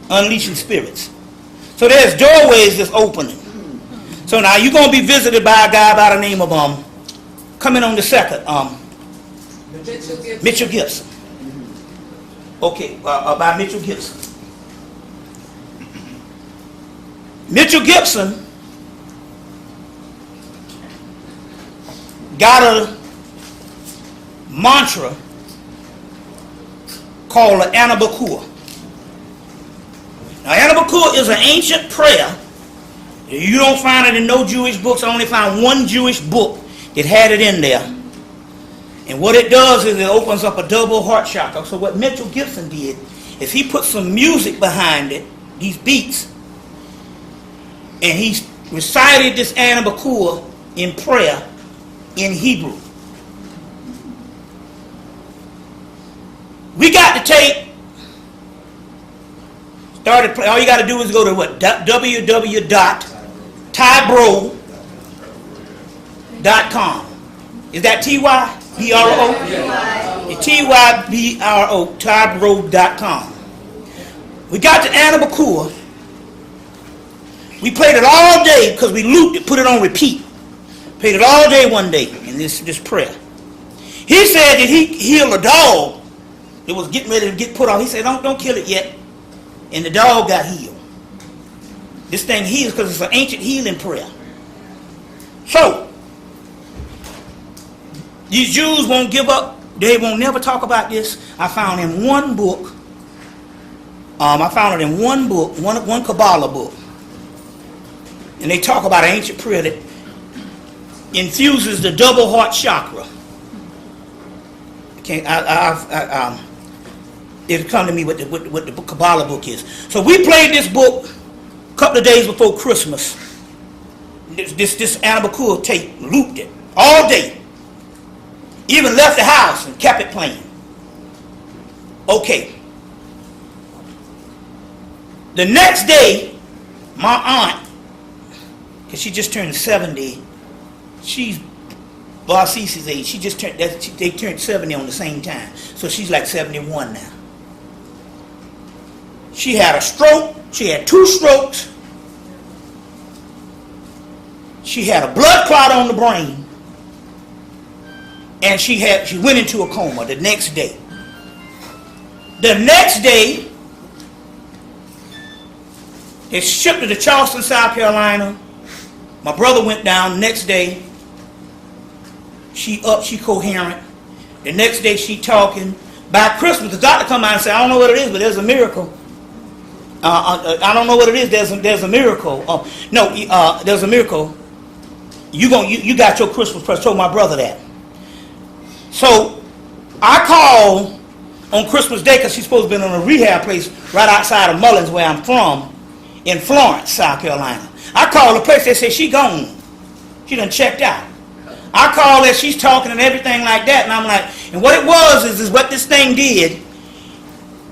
Unleashing spirits. So there's doorways that's opening. So now you're going to be visited by a guy by the name of coming on the second, Mitchell Gibson. Okay, by Mitchell Gibson. Mitchell Gibson got a mantra called the Anabakua. Now, Anabakua is an ancient prayer. You don't find it in no Jewish books. I only found one Jewish book that had it in there. And what it does is it opens up a double heart chakra. So what Mitchell Gibson did is he put some music behind it, these beats, and he recited this Anabakua in prayer in Hebrew. We got the tape. Started play. All you got to do is go to what? www.tybro.com. Is that T-Y-B-R-O? T-Y-B-R-O, tybro.com. We got the Anabakua. We played it all day because we looped it, put it on repeat. Played it all day one day in this prayer. He said that he healed a dog that was getting ready to get put on. He said, don't kill it yet. And the dog got healed. This thing heals because it's an ancient healing prayer. So, these Jews won't give up. They won't never talk about this. I found in one book. I found it in one book, one Kabbalah book. And they talk about an ancient prayer that infuses the double heart chakra. It'll come to me what the Kabbalah book is. So we played this book a couple of days before Christmas. This Anabakua tape, looped it all day. Even left the house and kept it playing. Okay. The next day, my aunt, because she just turned 70, she's Barcece's age. She just turned. They turned 70 on the same time, so she's like 71 now. She had a stroke. She had 2 strokes. She had a blood clot on the brain, and she went into a coma the next day. The next day, it shipped her to Charleston, South Carolina. My brother went down. The next day, she coherent. The next day, she talking. By Christmas, the doctor come out and say, I don't know what it is, but there's a miracle. I don't know what it is. There's a miracle. There's a miracle. You got your Christmas present. Told my brother that. So I called on Christmas Day because she's supposed to be in a rehab place right outside of Mullins, where I'm from, in Florence, South Carolina. I called the place. They said she gone. She done checked out. I called her. She's talking and everything like that, and I'm like, and what it was is what this thing did.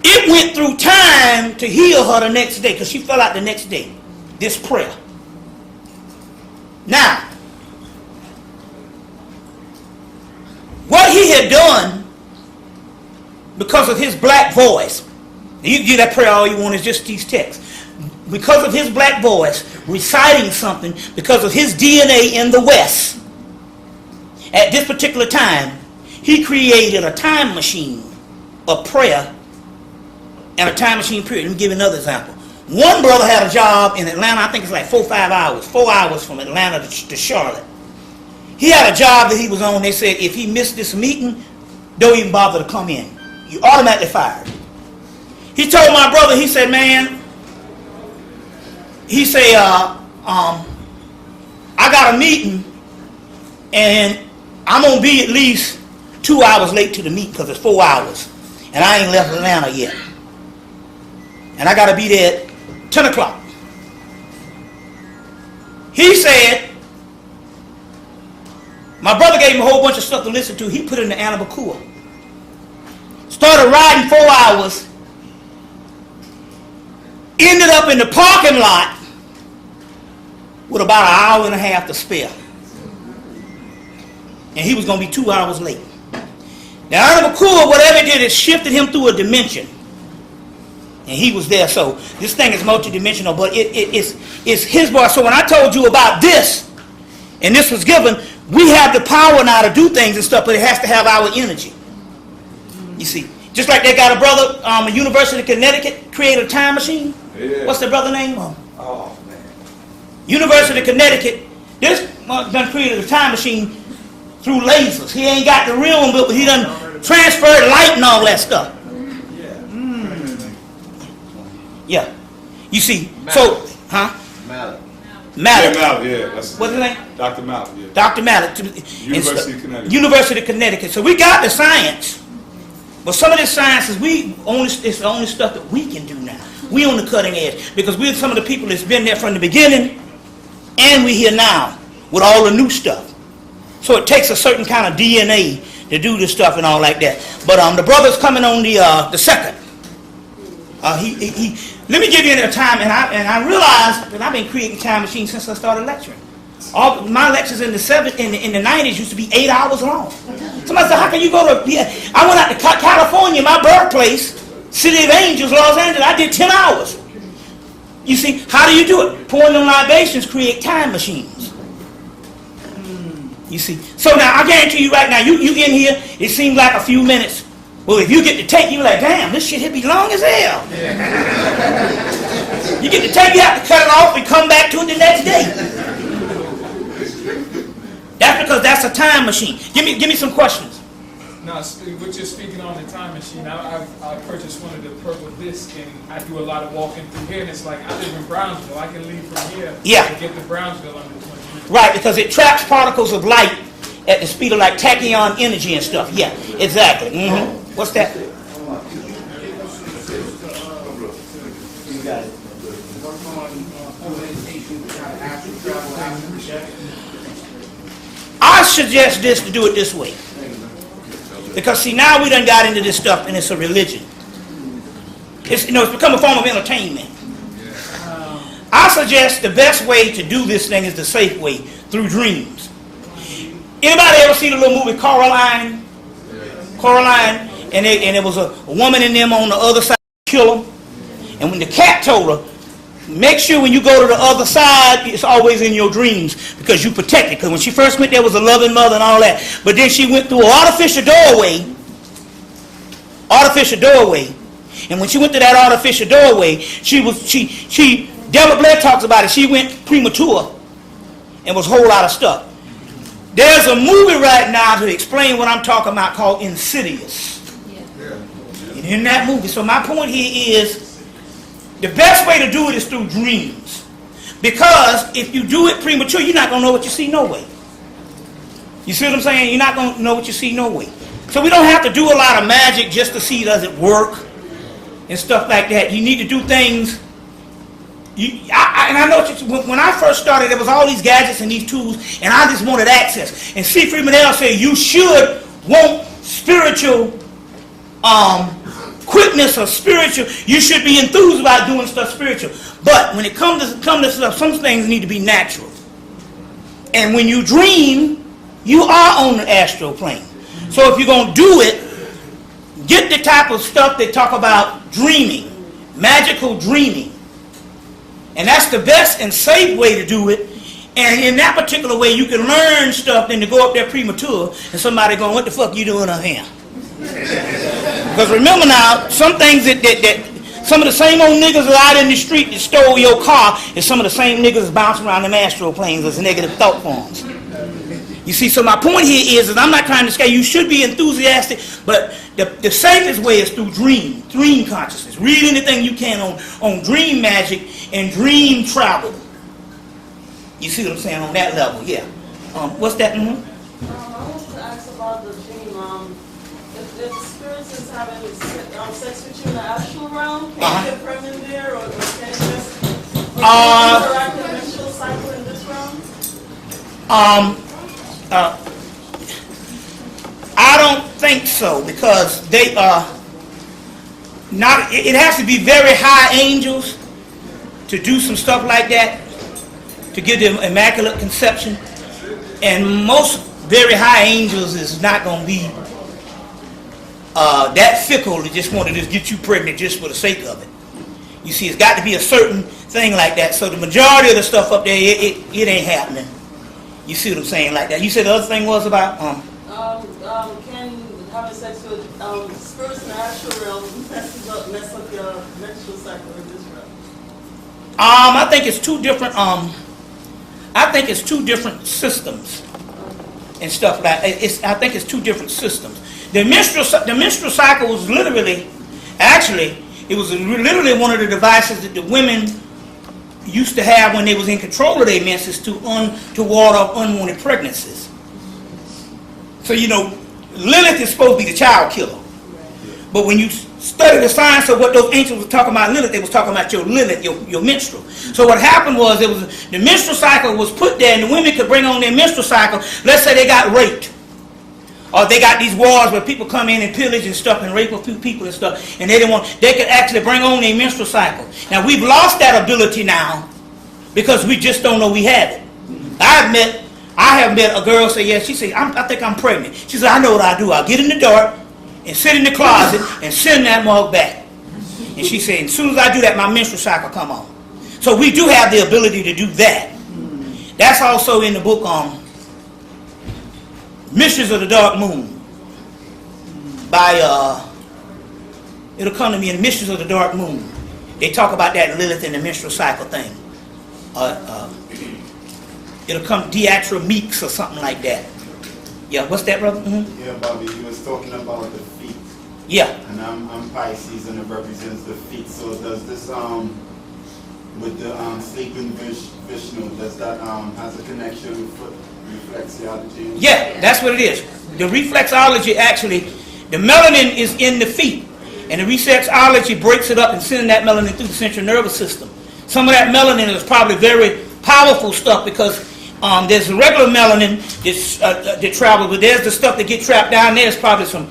It went through time to heal her the next day because she fell out the next day. This prayer. Now, what he had done because of his black voice, you get that prayer all you want is just these texts. Because of his black voice reciting something, because of his DNA in the West, at this particular time, he created a time machine of prayer and a time machine period. Let me give you another example. One brother had a job in Atlanta. I think it's like 4 or 5 hours. 4 hours from Atlanta to Charlotte. He had a job that he was on. They said if he missed this meeting, don't even bother to come in. You automatically fired. He told my brother, he said, man, he said, I got a meeting and I'm going to be at least 2 hours late to the meeting because it's 4 hours. And I ain't left Atlanta yet. And I got to be there at 10 o'clock. He said, my brother gave him a whole bunch of stuff to listen to. He put it in the Anabakua. Started riding 4 hours ended up in the parking lot with about an hour and a half to spare. And he was going to be 2 hours late. Now, under the cool, whatever it did, it shifted him through a dimension. And he was there. So this thing is multidimensional, but it's his voice. So when I told you about this, and this was given, we have the power now to do things and stuff, but it has to have our energy. You see, just like they got a brother, University of Connecticut, created a time machine. Yeah. What's the brother name? Oh, man. University of Connecticut, this done created a time machine through lasers. He ain't got the real one, but he done transferred light and all that stuff. Yeah. You see, so, huh? Mallet. Mallet. Yeah, Mallet, yeah. That's What's his name? Dr. Mallet, yeah. Dr. Mallet. University of Connecticut. University of Connecticut. So we got the science, but some of this science is it's the only stuff that we can do now. We on the cutting edge because we're some of the people that's been there from the beginning, and we're here now with all the new stuff. So it takes a certain kind of DNA to do this stuff and all like that. But the brother's coming on the second. Let me give you a time, and I realized that I've been creating time machines since I started lecturing. All my lectures in the 90s used to be 8 hours long. Somebody said, "How can you go to?" I went out to California, my birthplace, City of Angels, Los Angeles. I did 10 hours. You see, how do you do it? Pouring them libations create time machines. You see, so now I guarantee you right now, you in here, it seems like a few minutes. Well, if you get to tape, you're like, damn, this shit here be long as hell. You get to tape, you have to cut it off and come back to it the next day. That's because that's a time machine. Give me some questions. Now, what you're speaking on the time machine, I purchased one of the purple discs, and I do a lot of walking through here, and it's like, I live in Brownsville. I can leave from here and get to Brownsville under 20 minutes. Right, because it traps particles of light at the speed of like tachyon energy and stuff. Yeah, exactly. Mm-hmm. What's that? I suggest this to do it this way. Because see, now we done got into this stuff and it's a religion. It's become a form of entertainment. I suggest the best way to do this thing is the safe way, through dreams. Anybody ever seen the little movie Coraline? Coraline, and there was a woman in them on the other side kill them. And when the cat told her, make sure when you go to the other side, it's always in your dreams because you protect it. Because when she first went there was a loving mother and all that. But then she went through an artificial doorway. And when she went to that artificial doorway, Deborah Blair talks about it. She went premature and was a whole lot of stuff. There's a movie right now to explain what I'm talking about called Insidious. And in that movie, so my point here is the best way to do it is through dreams. Because if you do it premature, you're not going to know what you see no way. You see what I'm saying? You're not going to know what you see no way. So we don't have to do a lot of magic just to see does it work and stuff like that. You need to do things. And I know when I first started, there was all these gadgets and these tools, and I just wanted access. And C. Freeman L. said you should want spiritual quickness or spiritual. You should be enthused about doing stuff spiritual. But when it comes to stuff, some things need to be natural. And when you dream, you are on the astral plane. So if you're going to do it, get the type of stuff they talk about dreaming, magical dreaming. And that's the best and safe way to do it. And in that particular way, you can learn stuff than to go up there premature and somebody going, what the fuck you doing up here? Because remember now, some things that some of the same old niggas out in the street that stole your car is some of the same niggas bouncing around them astral planes as negative thought forms. You see, so my point here is I'm not trying to scare you. You should be enthusiastic, but the safest way is through dream consciousness. Read anything you can on dream magic and dream travel. You see what I'm saying on that level, yeah. What's that? I want to ask about the dream. If spirits is having sex with you in the astral realm, can you get pregnant there, or can you just interact with the menstrual cycle in this realm? I don't think so, because they are not. It has to be very high angels to do some stuff like that, to give them immaculate conception. And most very high angels is not going to be that fickle to just want to just get you pregnant just for the sake of it. You see, it's got to be a certain thing like that. So the majority of the stuff up there, it ain't happening. You see what I'm saying like that. You said the other thing was about can having sex with spirits in the astral realm mess up your menstrual cycle in this realm? I think it's two different. I think it's two different systems and stuff like. I think it's two different systems. The menstrual cycle was literally, actually, it was literally one of the devices that the women used to have when they was in control of their menses to ward off unwanted pregnancies. So you know, Lilith is supposed to be the child killer. But when you study the science of what those ancients were talking about Lilith, they was talking about your Lilith, your menstrual. So what happened was the menstrual cycle was put there, and the women could bring on their menstrual cycle. Let's say they got raped, or they got these wars where people come in and pillage and stuff and rape a few people and stuff, and they could actually bring on their menstrual cycle. Now we've lost that ability now because we just don't know we have it. I have met a girl say, yeah, she said, I think I'm pregnant. She said, I know what I do. I'll get in the dark and sit in the closet and send that mug back. And she said, as soon as I do that, my menstrual cycle come on. So we do have the ability to do that. That's also in the book Mysteries of the Dark Moon by it'll come to me in Mysteries of the Dark Moon. They talk about that Lilith and the menstrual cycle thing. It'll come Diatra Meeks or something like that. Yeah, what's that, brother? Mm-hmm. Yeah, Bobby, you was talking about the feet. Yeah. And I'm Pisces and it represents the feet. So does this with the sleeping Vishnu, does that has a connection with foot reflexology? Yeah, that's what it is. The reflexology actually, the melanin is in the feet, and the reflexology breaks it up and sends that melanin through the central nervous system. Some of that melanin is probably very powerful stuff because there's the regular melanin that travels, but there's the stuff that get trapped down there is probably some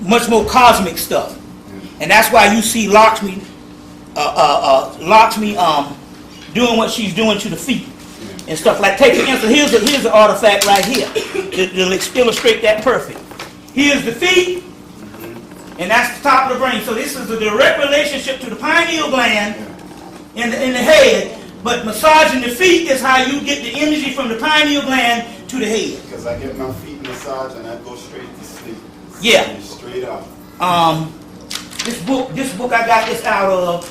much more cosmic stuff, and that's why you see Lakshmi doing what she's doing to the feet and stuff like. Take for instance, here's the artifact right here. It'll illustrate that perfect. Here's the feet, and that's the top of the brain. So this is a direct relationship to the pineal gland in the head. But massaging the feet is how you get the energy from the pineal gland to the head. Because I get my feet massaged and I go straight to sleep. Yeah. Straight up. This book I got this out of,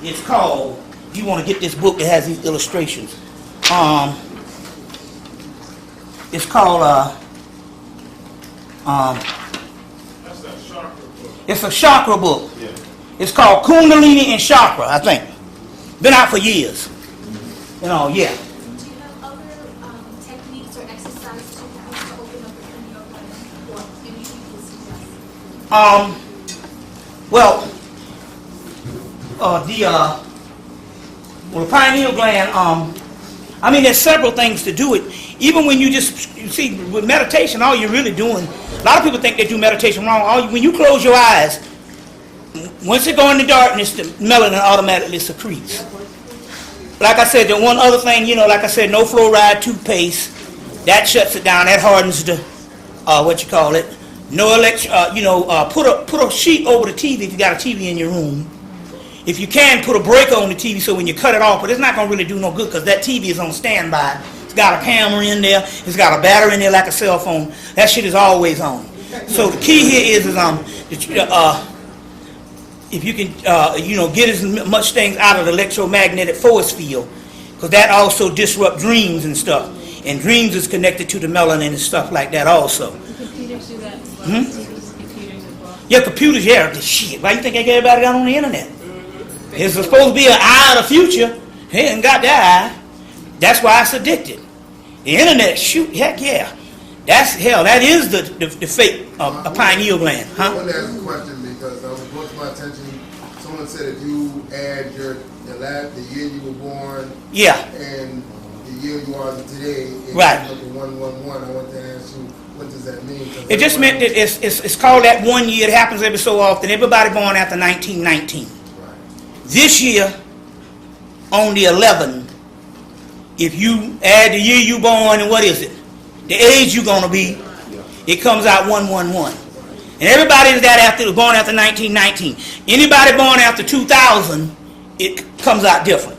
it's called, if you want to get this book that has these illustrations, it's called, That's that chakra book. it's a chakra book. Yeah. It's called Kundalini and Chakra, I think. Been out for years. You know, yeah. Do you have other techniques or exercises you can use to open up the pineal gland or anything you suggest? Well, the pineal gland, I mean, there's several things to do it. Even when you see, with meditation, all you're really doing, a lot of people think they do meditation wrong. When you close your eyes, once you go in the darkness, the melanin automatically secretes. Like I said, the one other thing, you know, like I said, no fluoride toothpaste, that shuts it down. That hardens the, no put a sheet over the TV if you got a TV in your room. If you can, put a breaker on the TV so when you cut it off, but it's not going to really do no good because that TV is on standby. It's got a camera in there. It's got a battery in there like a cell phone. That shit is always on. So the key here is if you can, get as much things out of the electromagnetic force field, because that also disrupts dreams and stuff. And dreams is connected to the melanin and stuff like that also. Computers do that as well. Computers as well. Yeah, computers, yeah. Shit, why you think everybody got on the internet? It's supposed to be an eye of the future. He ain't got that eye. That's why it's addicted. The internet, shoot, heck yeah. That is the fate of a pineal gland, huh? I want to ask a question because it was brought to my attention. Someone said if you add the year you were born, yeah, and the year you are today, it's right. Like 111. I want to ask you, what does that mean? It just meant that it's called that 1 year. It happens every so often. Everybody born after 1919. Right. This year on the 11, if you add the year you born and what is it, the age you're gonna be, it comes out 111. And everybody that was born after 1919. Anybody born after 2000, it comes out different.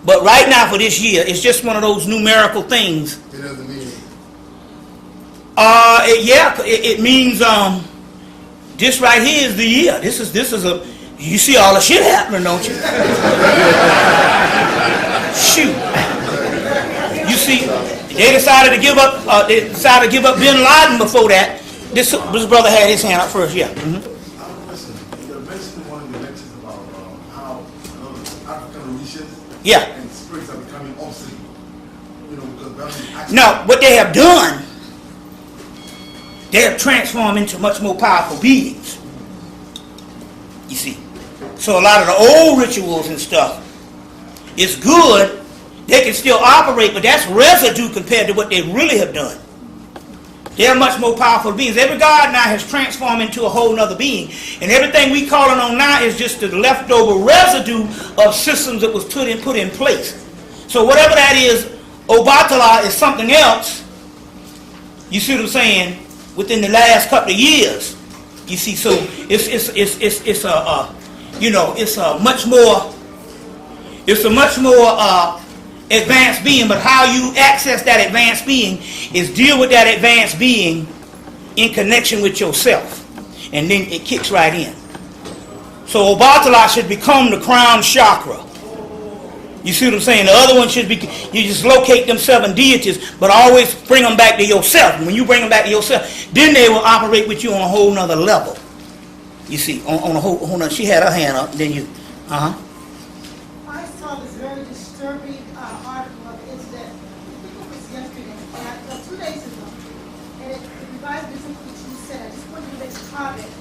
But right now for this year, it's just one of those numerical things. It doesn't mean. It means this right here is the year. This is a. You see all the shit happening, don't you? Shoot. You see, they decided to give up. They decided to give up Bin Laden before that. This brother had his hand up first. Yeah. Listen, you mentioned one of the lectures about how African religions and spirits are becoming obsolete. You know, because no, what they have done, they have transformed into much more powerful beings. You see, so a lot of the old rituals and stuff, it's good. They can still operate, but that's residue compared to what they really have done. They're much more powerful beings. Every god now has transformed into a whole nother being. And everything we calling on now is just the leftover residue of systems that was put in place. So whatever that is, Obatala is something else. You see what I'm saying? Within the last couple of years. You see, so it's a much more advanced being, but how you access that advanced being is deal with that advanced being in connection with yourself, and then it kicks right in. So Obatala should become the crown chakra. You see what I'm saying? The other one should be, you just locate them 7 deities, but always bring them back to yourself. When you bring them back to yourself, then they will operate with you on a whole nother level. You see, on a whole nother, she had her hand up, then you, I saw this very disturbing article on the internet. I think it was yesterday, 2 days ago, and it reminds me of what you said. I just wanted to make a comment.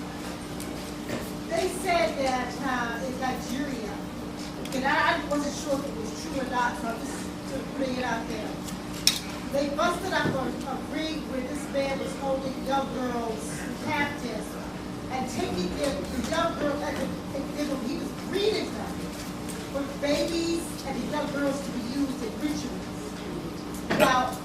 They said that in Nigeria, and I wasn't sure if it was true or not, so I'm just putting it out there. They busted up a ring where this man was holding young girls captive and taking the young girls, he was breeding them with babies and the young girls to be used in rituals. Now,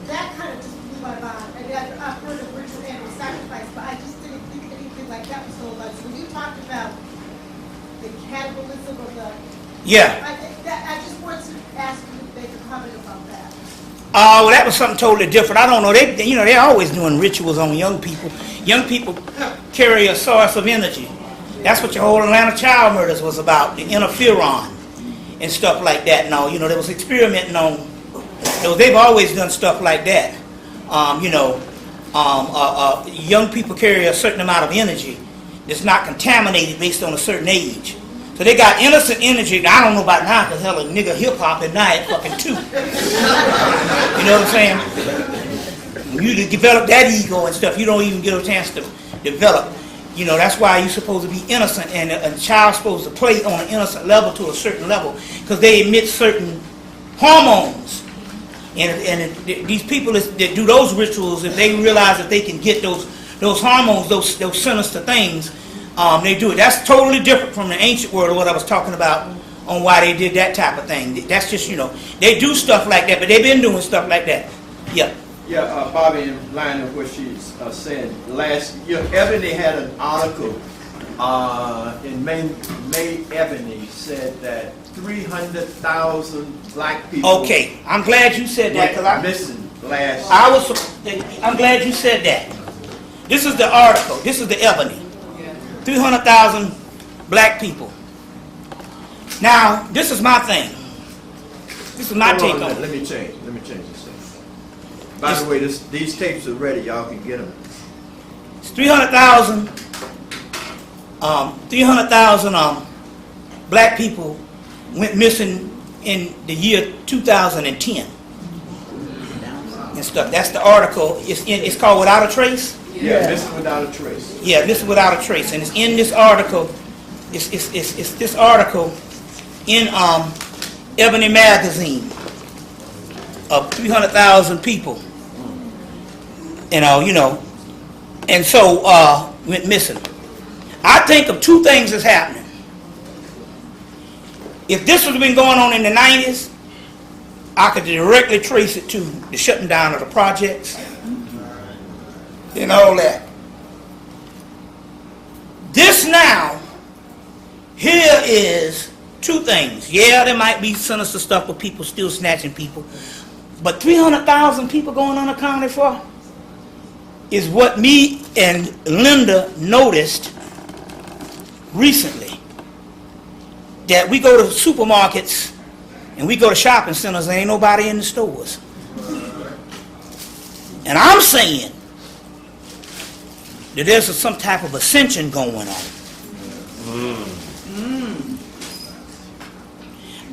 that kind of just blew my mind. I mean, I've heard of ritual animal sacrifice, but I just didn't think anything like that was so much. When you talked about the cannibalism of the... Yeah. I just wanted to ask you to make a comment about that. Well, that was something totally different. I don't know. They're always doing rituals on young people. Young people carry a source of energy. That's what your whole Atlanta child murders was about, the interferon and stuff like that. Now, they was experimenting on. They've always done stuff like that. Young people carry a certain amount of energy that's not contaminated based on a certain age. So they got innocent energy. I don't know about now, because hell, a nigga hip-hop at night at fucking 2. You know what I'm saying? When you develop that ego and stuff, you don't even get a chance to develop. That's why you're supposed to be innocent, and a child's supposed to play on an innocent level to a certain level, because they emit certain hormones. And these people that do those rituals, if they realize that they can get those hormones, those sinister things, they do it. That's totally different from the ancient world of what I was talking about on why they did that type of thing. That's just, they do stuff like that, but they've been doing stuff like that. Yeah. Yeah, Bobby, in line of what she's saying, last year, Ebony had an article in May Ebony said that 300,000 black people. Okay, I'm glad you said that, because missing last year. I'm glad you said that. This is the article. This is the Ebony. 300,000 black people. Now, this is my thing. This is my take on it. Let me change this thing. By the way, these tapes are ready. Y'all can get them. It's 300,000 black people went missing in the year 2010 and stuff. That's the article. It's called Without a Trace. Yeah, Missing Without a Trace. Yeah, Missing Without a Trace, and it's in this article. It's this article in Ebony magazine of 300,000 people. And so went missing. I think of 2 things that's happening. If this was been going on in the 90s, I could directly trace it to the shutting down of the projects and all that. This now, here is two things. Yeah, there might be sinister stuff with people still snatching people, but 300,000 people going unaccounted for is what me and Linda noticed recently. That we go to supermarkets and we go to shopping centers and ain't nobody in the stores. And I'm saying that there's some type of ascension going on.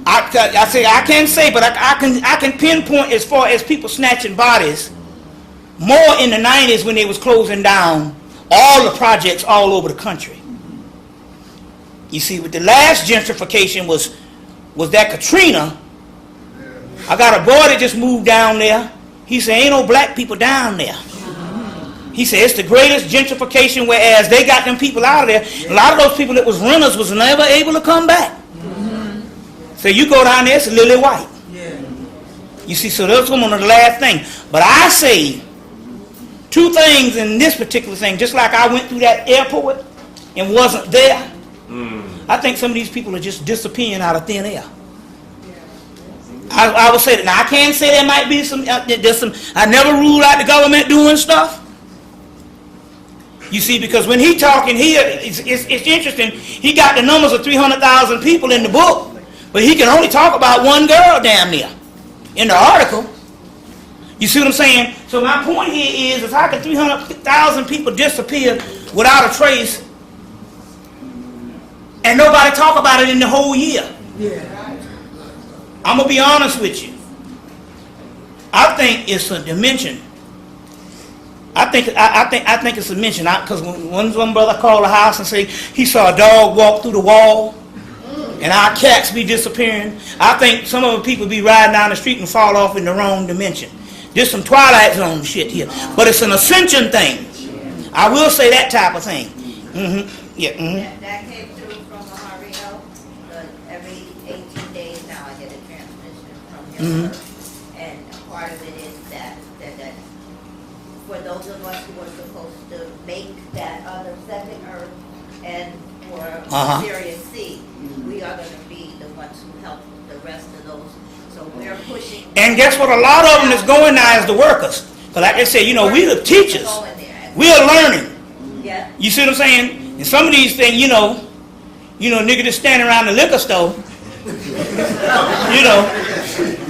I say I can't say, but I can pinpoint as far as people snatching bodies more in the 90s when they was closing down all the projects all over the country. You see, with the last gentrification was that Katrina. I got a boy that just moved down there. He said, ain't no black people down there. He said, it's the greatest gentrification, whereas they got them people out of there. A lot of those people that was renters was never able to come back. So you go down there, it's lily white. You see, so that's one of the last thing. But I say two things in this particular thing. Just like I went through that airport and wasn't there, I think some of these people are just disappearing out of thin air. I would say that. Now, I can't say there might be some, I never rule out the government doing stuff. You see, because when he talking here, it's interesting. He got the numbers of 300,000 people in the book, but he can only talk about one girl damn near in the article. You see what I'm saying? So my point here is how can 300,000 people disappear without a trace and nobody talk about it in the whole year? I'm going to be honest with you. I think it's a dimension. I think it's a dimension. Because one brother called the house and said he saw a dog walk through the wall and our cats be disappearing. I think some of the people be riding down the street and fall off in the wrong dimension. There's some Twilight Zone shit here. But it's an ascension thing. I will say that type of thing. That came through from Mario, but every 18 days now I get a transmission from him. And part of it is that for those of us who were supposed to make that other second Earth and for Sirius C, we are going to be the ones who help the rest of those. So we're pushing. And guess what? A lot of them is going now as the workers. Because like I said, we the teachers. We are learning. Yeah. You see what I'm saying? And some of these things, nigga just standing around the liquor store,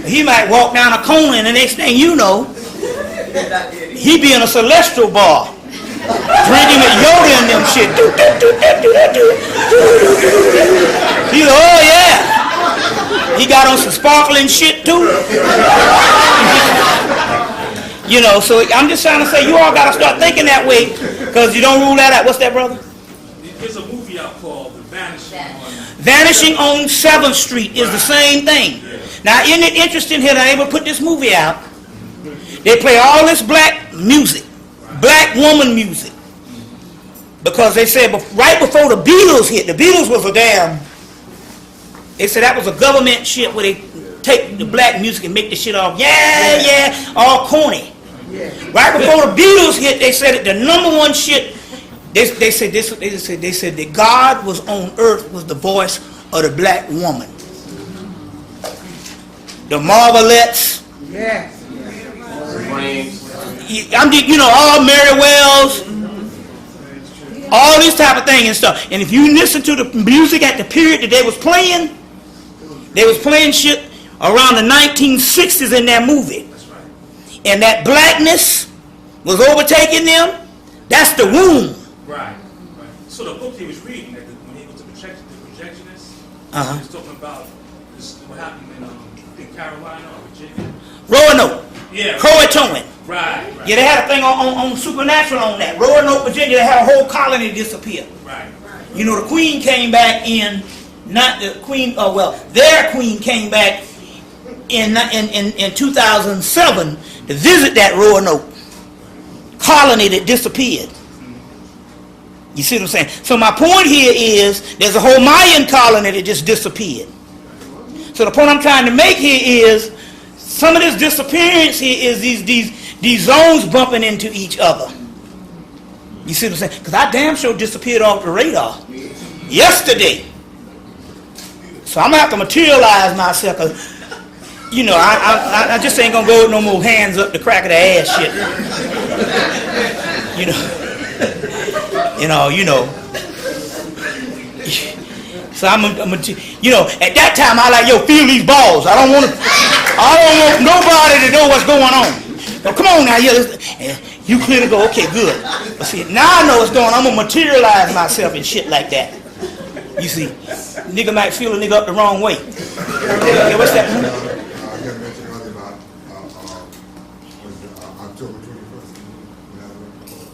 he might walk down a corner and the next thing you know, he be in a celestial bar, drinking with Yoda and them shit. He's like, oh yeah. He got on some sparkling shit too. So I'm just trying to say, you all got to start thinking that way, because you don't rule that out. What's that, brother? There's a movie out called The Vanishing. Vanishing on 7th Street is the same thing. Now, isn't it interesting here that they able to put this movie out? They play all this black music, black woman music, because they said right before the Beatles hit, the Beatles was they said that was a government shit where they take the black music and make the shit all all corny. Right before the Beatles hit, they said that the number one shit. They said that God was on earth was the voice of the black woman. The Marvelettes. All Mary Wells, all this type of thing and stuff. And if you listen to the music at the period that they was playing shit around the 1960s in that movie. And that blackness was overtaking them. That's the womb. Right. So the book he was reading, when he was the projectionist, he was talking about what happened in Carolina or Virginia. Roanoke. Yeah. Croatoan. Right. Yeah, they had a thing on Supernatural on that. Roanoke, Virginia, they had a whole colony disappear. Right. The queen came back in, not the queen, their queen came back in 2007 to visit that Roanoke colony that disappeared. You see what I'm saying? So my point here is there's a whole Mayan colony that just disappeared. So the point I'm trying to make here is some of this disappearance here is these zones bumping into each other. You see what I'm saying? Because I damn sure disappeared off the radar yesterday. So I'm going to have to materialize myself. Cause, you know, I just ain't going to go with no more hands up the crack of the ass shit. You know. So you know, at that time I like, yo, feel these balls. I don't want nobody to know what's going on. Now, come on now, you clear to go, okay, good. But see, now I know what's going on. I'm going to materialize myself and shit like that. You see, nigga might feel a nigga up the wrong way. Okay, what's that?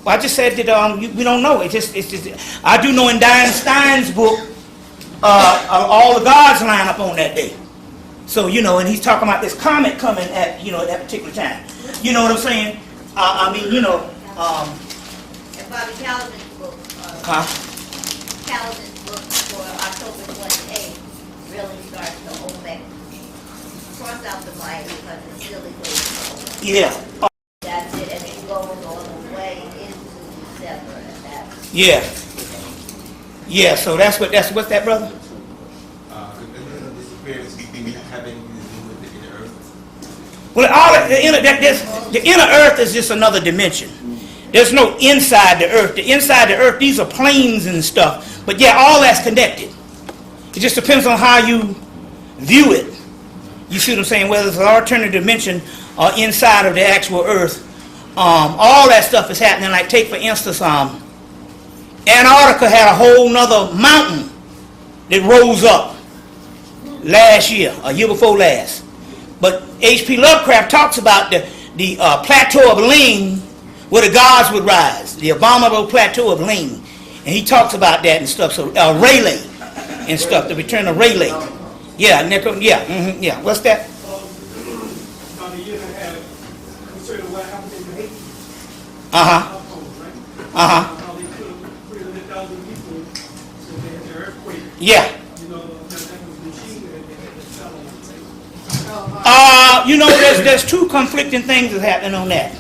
Well, I just said that we don't know. It's just I do know in Diane Stein's book, all the gods line up on that day. So, you know, and he's talking about this comet coming at, you know, at that particular time. You know what I'm saying? I mean, you know. And Bobby Calvin's book, Calvin's book for October 28th really starts to open, cross out the light because it's still equating. Yeah. That's it, and it goes all the way into December. And that's Yeah. Yeah. So what's that, brother? Well, the inner earth is just another dimension. There's no inside the earth. The inside the earth, these are planes and stuff. But yeah, all that's connected. It just depends on how you view it. You see what I'm saying? Whether it's an alternative dimension or inside of the actual earth. All that stuff is happening. Like take for instance, Antarctica had a whole nother mountain that rose up last year, a year before last. But H.P. Lovecraft talks about the plateau of Ling, where the gods would rise, the abominable plateau of Ling, and he talks about that and stuff. So Rayleigh and stuff, the return of Rayleigh. Yeah, yeah. What's that? About a year and a half, concerning what happened in Haiti. How they killed 300,000 people, so they had the earthquake. Yeah. You know, that was the machine that they had to sell on. You know, there's two conflicting things that happening on that.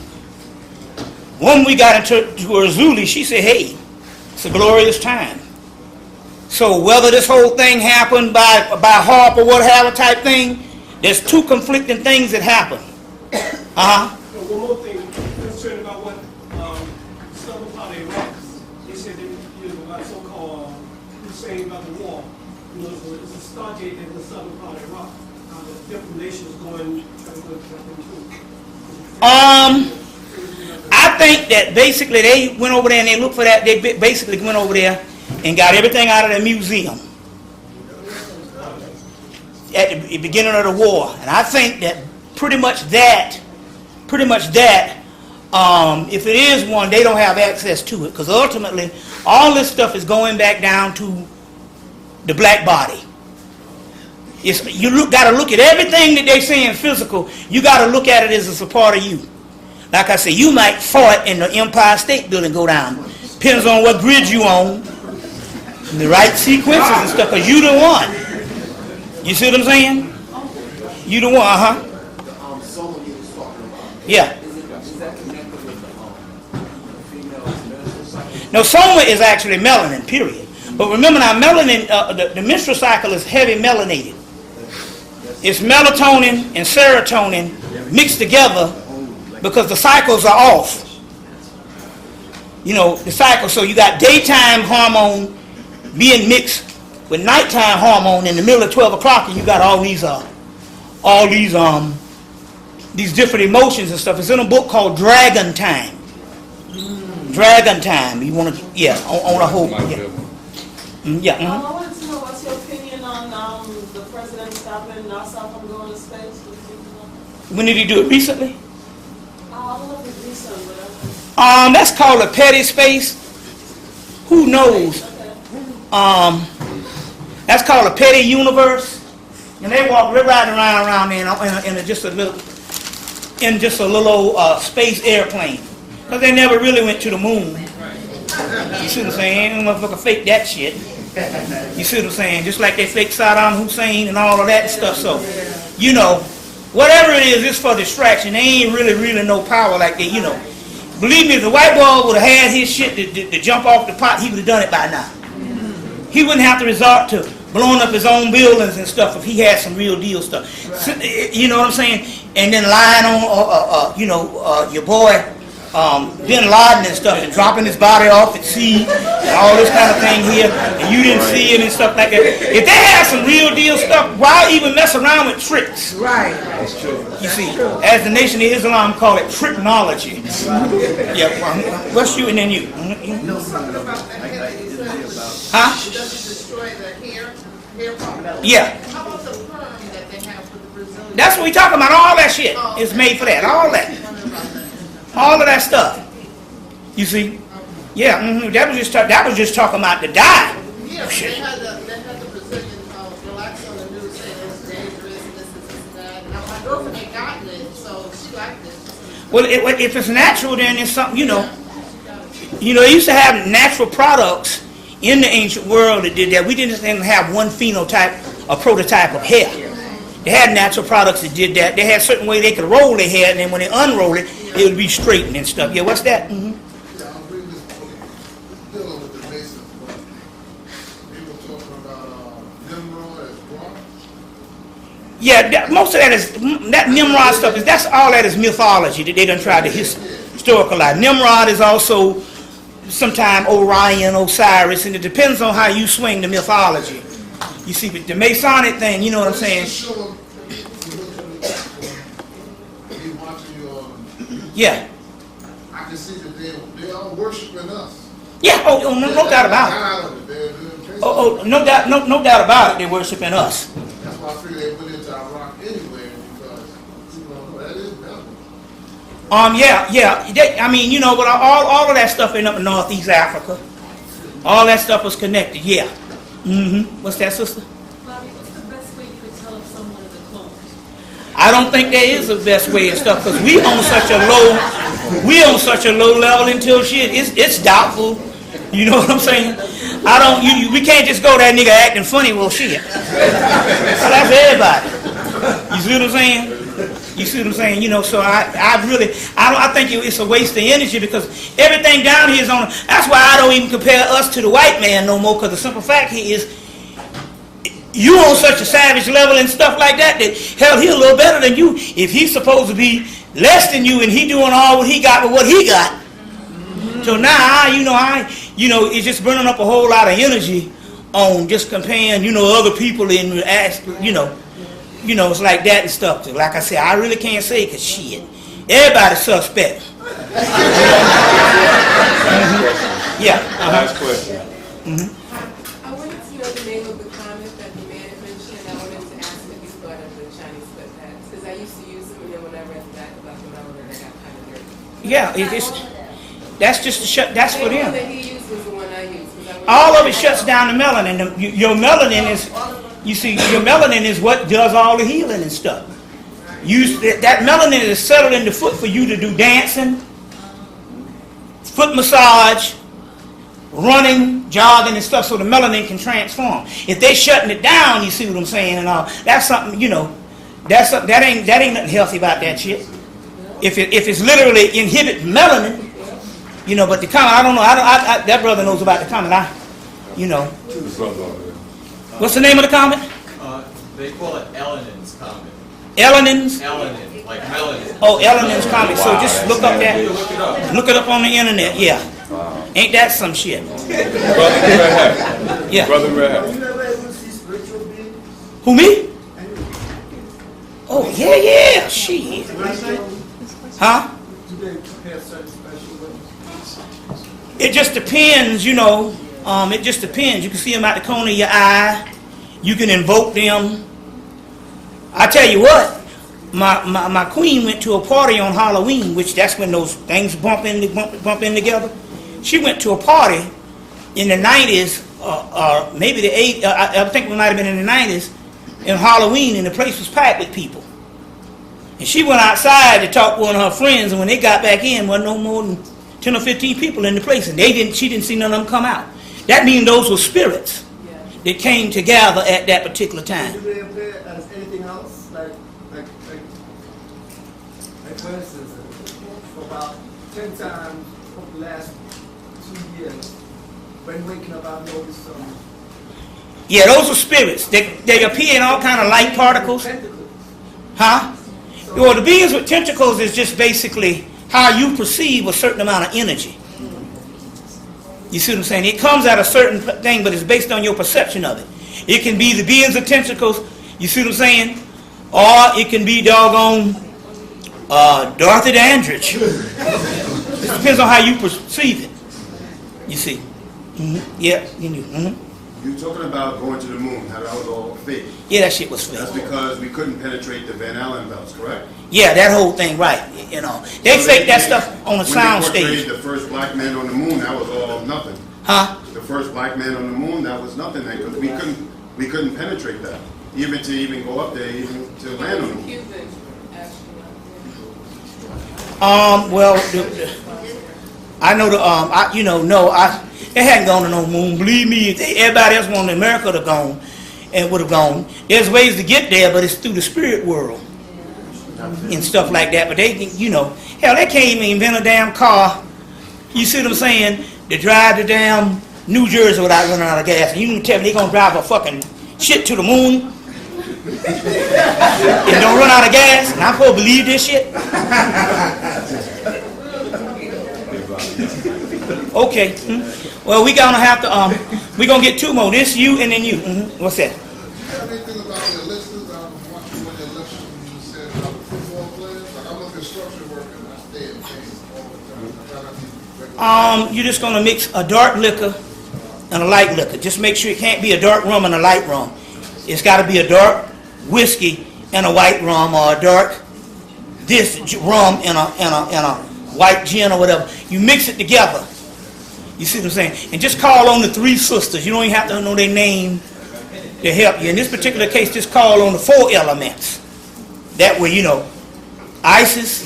One, we got into Zuli. She said, hey, it's a glorious time. So whether this whole thing happened by harp or whatever type thing, there's two conflicting things that happen. One more thing, concerned about what southern part of Iraq, they said they about so-called crusade about the war. You know, so it's a stargate in the southern part of Iraq. The different nations trying to go I think that basically they went over there and they looked for that. They basically went over there and got everything out of the museum at the beginning of the war. And I think that pretty much that, if it is one, they don't have access to it. Because ultimately, all this stuff is going back down to the black body. You got to look at everything that they say in physical. You got to look at it as a part of you. Like I said, you might fight in the Empire State Building go down. Depends on what grid you on, the right sequences and stuff. Cause you the one. You see what I'm saying? You the one, Yeah. No, soma is actually melanin. Period. But remember now, melanin, the menstrual cycle is heavy melanated. It's melatonin and serotonin mixed together because the cycles are off. You know, the cycle, so you got daytime hormone being mixed with nighttime hormone in the middle of 12 o'clock, and you got all these different emotions and stuff. It's in a book called Dragon Time. Dragon Time. You want to, on a whole, I wanted to know what's your opinion on the president stopping NASA from going to space. When did he do it? Recently? I don't know if it's recent, but that's called a petty space. Who knows? That's called a petty universe, and they walk riding around in just a little space airplane, because they never really went to the moon. You see what I'm saying? Motherfucker fake that shit. You see what I'm saying? Just like they fake Saddam Hussein and all of that stuff. So, you know, whatever it is, it's for distraction. They ain't really no power like that, you know. Believe me, if the white boy would have had his shit to jump off the pot, he would have done it by now. He wouldn't have to resort to blowing up his own buildings and stuff if he had some real deal stuff. You know what I'm saying? And then lying on, your boy, Bin Laden and stuff, and dropping his body off at sea and all this kind of thing here, and you didn't see it and stuff like that. If they had some real deal stuff, why even mess around with tricks? Right. That's true. You see, as the Nation of Islam call it, tricknology. Yeah, what's you and then you? Huh? Does it destroy the hair product? Yeah. How about the perm that they have for the Brazilian? That's what we talking about. All that shit is made for that. All that. All of that stuff. You see? Yeah. That was just talking about the dye. Yeah, they had the Brazilian blacks on the news saying it's dangerous and this and that. And my girlfriend had gotten it, so she liked it. Well, if it's natural, then it's something, you know. You know, they used to have natural products in the ancient world that did that. We didn't have one phenotype, a prototype of hair. They had natural products that did that. They had a certain way they could roll their hair, and then when they unroll it, it would be straightened and stuff. Yeah, what's that? Yeah, I'm reading this book, dealing with the Masons, but people talking about Nimrod as rock. Yeah, most of that is, that Nimrod stuff, that's all that is mythology that they done tried to historicalize. Nimrod is also sometime Orion, Osiris, and it depends on how you swing the mythology. You see, but the Masonic thing, you know what I'm saying? Yeah. I can see that they are worshiping us. Yeah, no doubt about it. No doubt about it, they're worshiping us. That's why I figured they went into Iraq anyway, because people don't know that is Babylon. Yeah. I mean, you know, but all of that stuff ain't up in Northeast Africa. All that stuff was connected, yeah. What's that, sister? Bobby, what's the best way you could tell if someone is a clone? I don't think there is a best way and stuff, because we on such a low level until shit. It's doubtful. You know what I'm saying? We can't just go that nigga acting funny. Well, shit. So that's everybody. You see what I'm saying? You see what I'm saying? You know, so I think it's a waste of energy, because everything down here is on. That's why I don't even compare us to the white man no more, because the simple fact here is, you on such a savage level and stuff like that, hell, he a little better than you. If he's supposed to be less than you and he doing all what he got with what he got. So now, it's just burning up a whole lot of energy on just comparing, other people and ask, it's like that and stuff. Like I said, I really can't say, because shit, everybody's suspect. Yeah. Last question. I wanted to know the name of the comic that the man had mentioned. I wanted to ask if you thought of the Chinese split hats, because I used to use them, and then when I read the back about the melanin, I got kind of nervous. Yeah, that's just that's for them. The one that he used was the one I used. All of it shuts down the melanin. Your melanin is, your melanin is what does all the healing and stuff. That melanin is settled in the foot for you to do dancing, foot massage, running, jogging and stuff, so the melanin can transform. If they shutting it down, you see what I'm saying, and all, that's something, that ain't nothing healthy about that shit. If it's literally inhibit melanin, but the comment, I don't know, that brother knows about the comment, What's the name of the comment? They call it Elenin's comment. Elenin's? Elenin, like melanin. Oh, Elenin's comment. So just look up that. Look it up on the internet. Yeah. Ain't that some shit? Brother Red. Yeah. Brother Red. Who, me? Oh, yeah. Shit. Huh? It just depends, it just depends. You can see them out the corner of your eye. You can invoke them. I tell you what, my queen went to a party on Halloween, which that's when those things bump in together. She went to a party in the 90s, or maybe the 80s, I think it might have been in the 90s, in Halloween, and the place was packed with people. And she went outside to talk to one of her friends, and when they got back in, wasn't no more than 10 or 15 people in the place, and she didn't see none of them come out. That means those were spirits. Yeah. that came together at that particular time. Do they appear as anything else? Like for instance, for about 10 times over the last 2 years, when waking up, I've noticed some. Yeah, those are spirits. They appear in all kind of light particles. Huh? Well, the beings with tentacles is just basically how you perceive a certain amount of energy. You see what I'm saying? It comes out of a certain thing, but it's based on your perception of it. It can be the beings of tentacles, you see what I'm saying? Or it can be doggone Dorothy Dandridge. It depends on how you perceive it. You see? Yeah, you knew. You were talking about going to the moon, how that was all fake. Yeah, that shit was fake. That's because we couldn't penetrate the Van Allen belts, correct? Yeah, that whole thing, right. You know, they fake that stuff on the sound When they stage. portrayed the first black man on the moon, that was all nothing. Huh? The first black man on the moon, that was nothing. Because we couldn't penetrate that, even go up there, even to land on the moon. Well, I know they hadn't gone to no moon. Believe me, if everybody else wanted America to go and would have gone. There's ways to get there, but it's through the spirit world and stuff like that. But they, hell, they can't even invent a damn car. You see what I'm saying? To drive to damn New Jersey without running out of gas. And you can tell me they're gonna drive a fucking shit to the moon and don't run out of gas. And I'm supposed to believe this shit? Okay. Well, we gonna have to. We gonna get two more. This you and then you. What's that? Anything about the elections? I was watching when the election you said about the football players. Like I'm a construction worker and I stay in pain all the time. I try not to use regular. You're just gonna mix a dark liquor and a light liquor. Just make sure it can't be a dark rum and a light rum. It's got to be a dark whiskey and a white rum, or a dark this rum and a white gin or whatever. You mix it together. You see what I'm saying? And just call on the three sisters. You don't even have to know their name to help you. In this particular case, just call on the four elements. That way, Isis,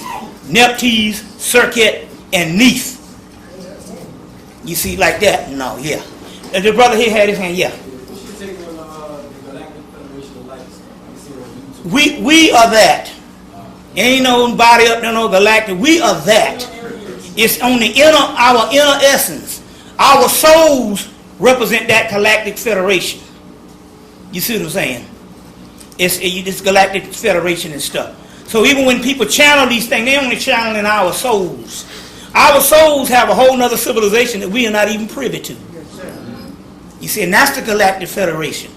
Nephthys, Serket, and Neith. You see, like that? No, yeah. And the brother here had his hand, yeah. We are that. Ain't nobody up there, no galactic. We are that. It's on the our inner essence. Our souls represent that galactic federation. You see what I'm saying? It's this galactic federation and stuff. So even when people channel these things, they only channeling our souls. Our souls have a whole nother civilization that we are not even privy to. You see, and that's the galactic federation.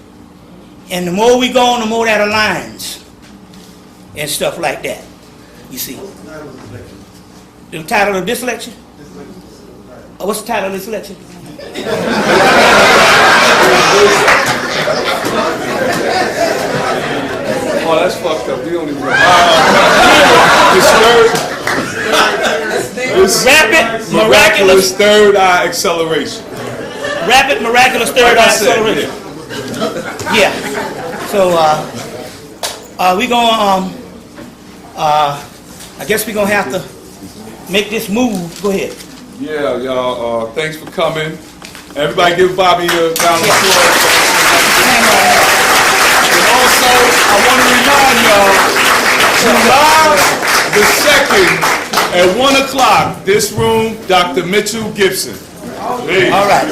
And the more we go on, the more that aligns and stuff like that. You see. The title of this lecture? What's the title of this lecture? Oh, that's fucked up. We don't even know. Rapid, miraculous third eye acceleration. Rapid, miraculous third eye acceleration. Yeah. So, we gonna, I guess we're gonna have to make this move. Go ahead. Yeah, y'all. Thanks for coming. Everybody, give Bobby a round of applause. And also, I want to remind y'all, July the 2nd at 1 o'clock, this room, Dr. Mitchell Gibson. All right.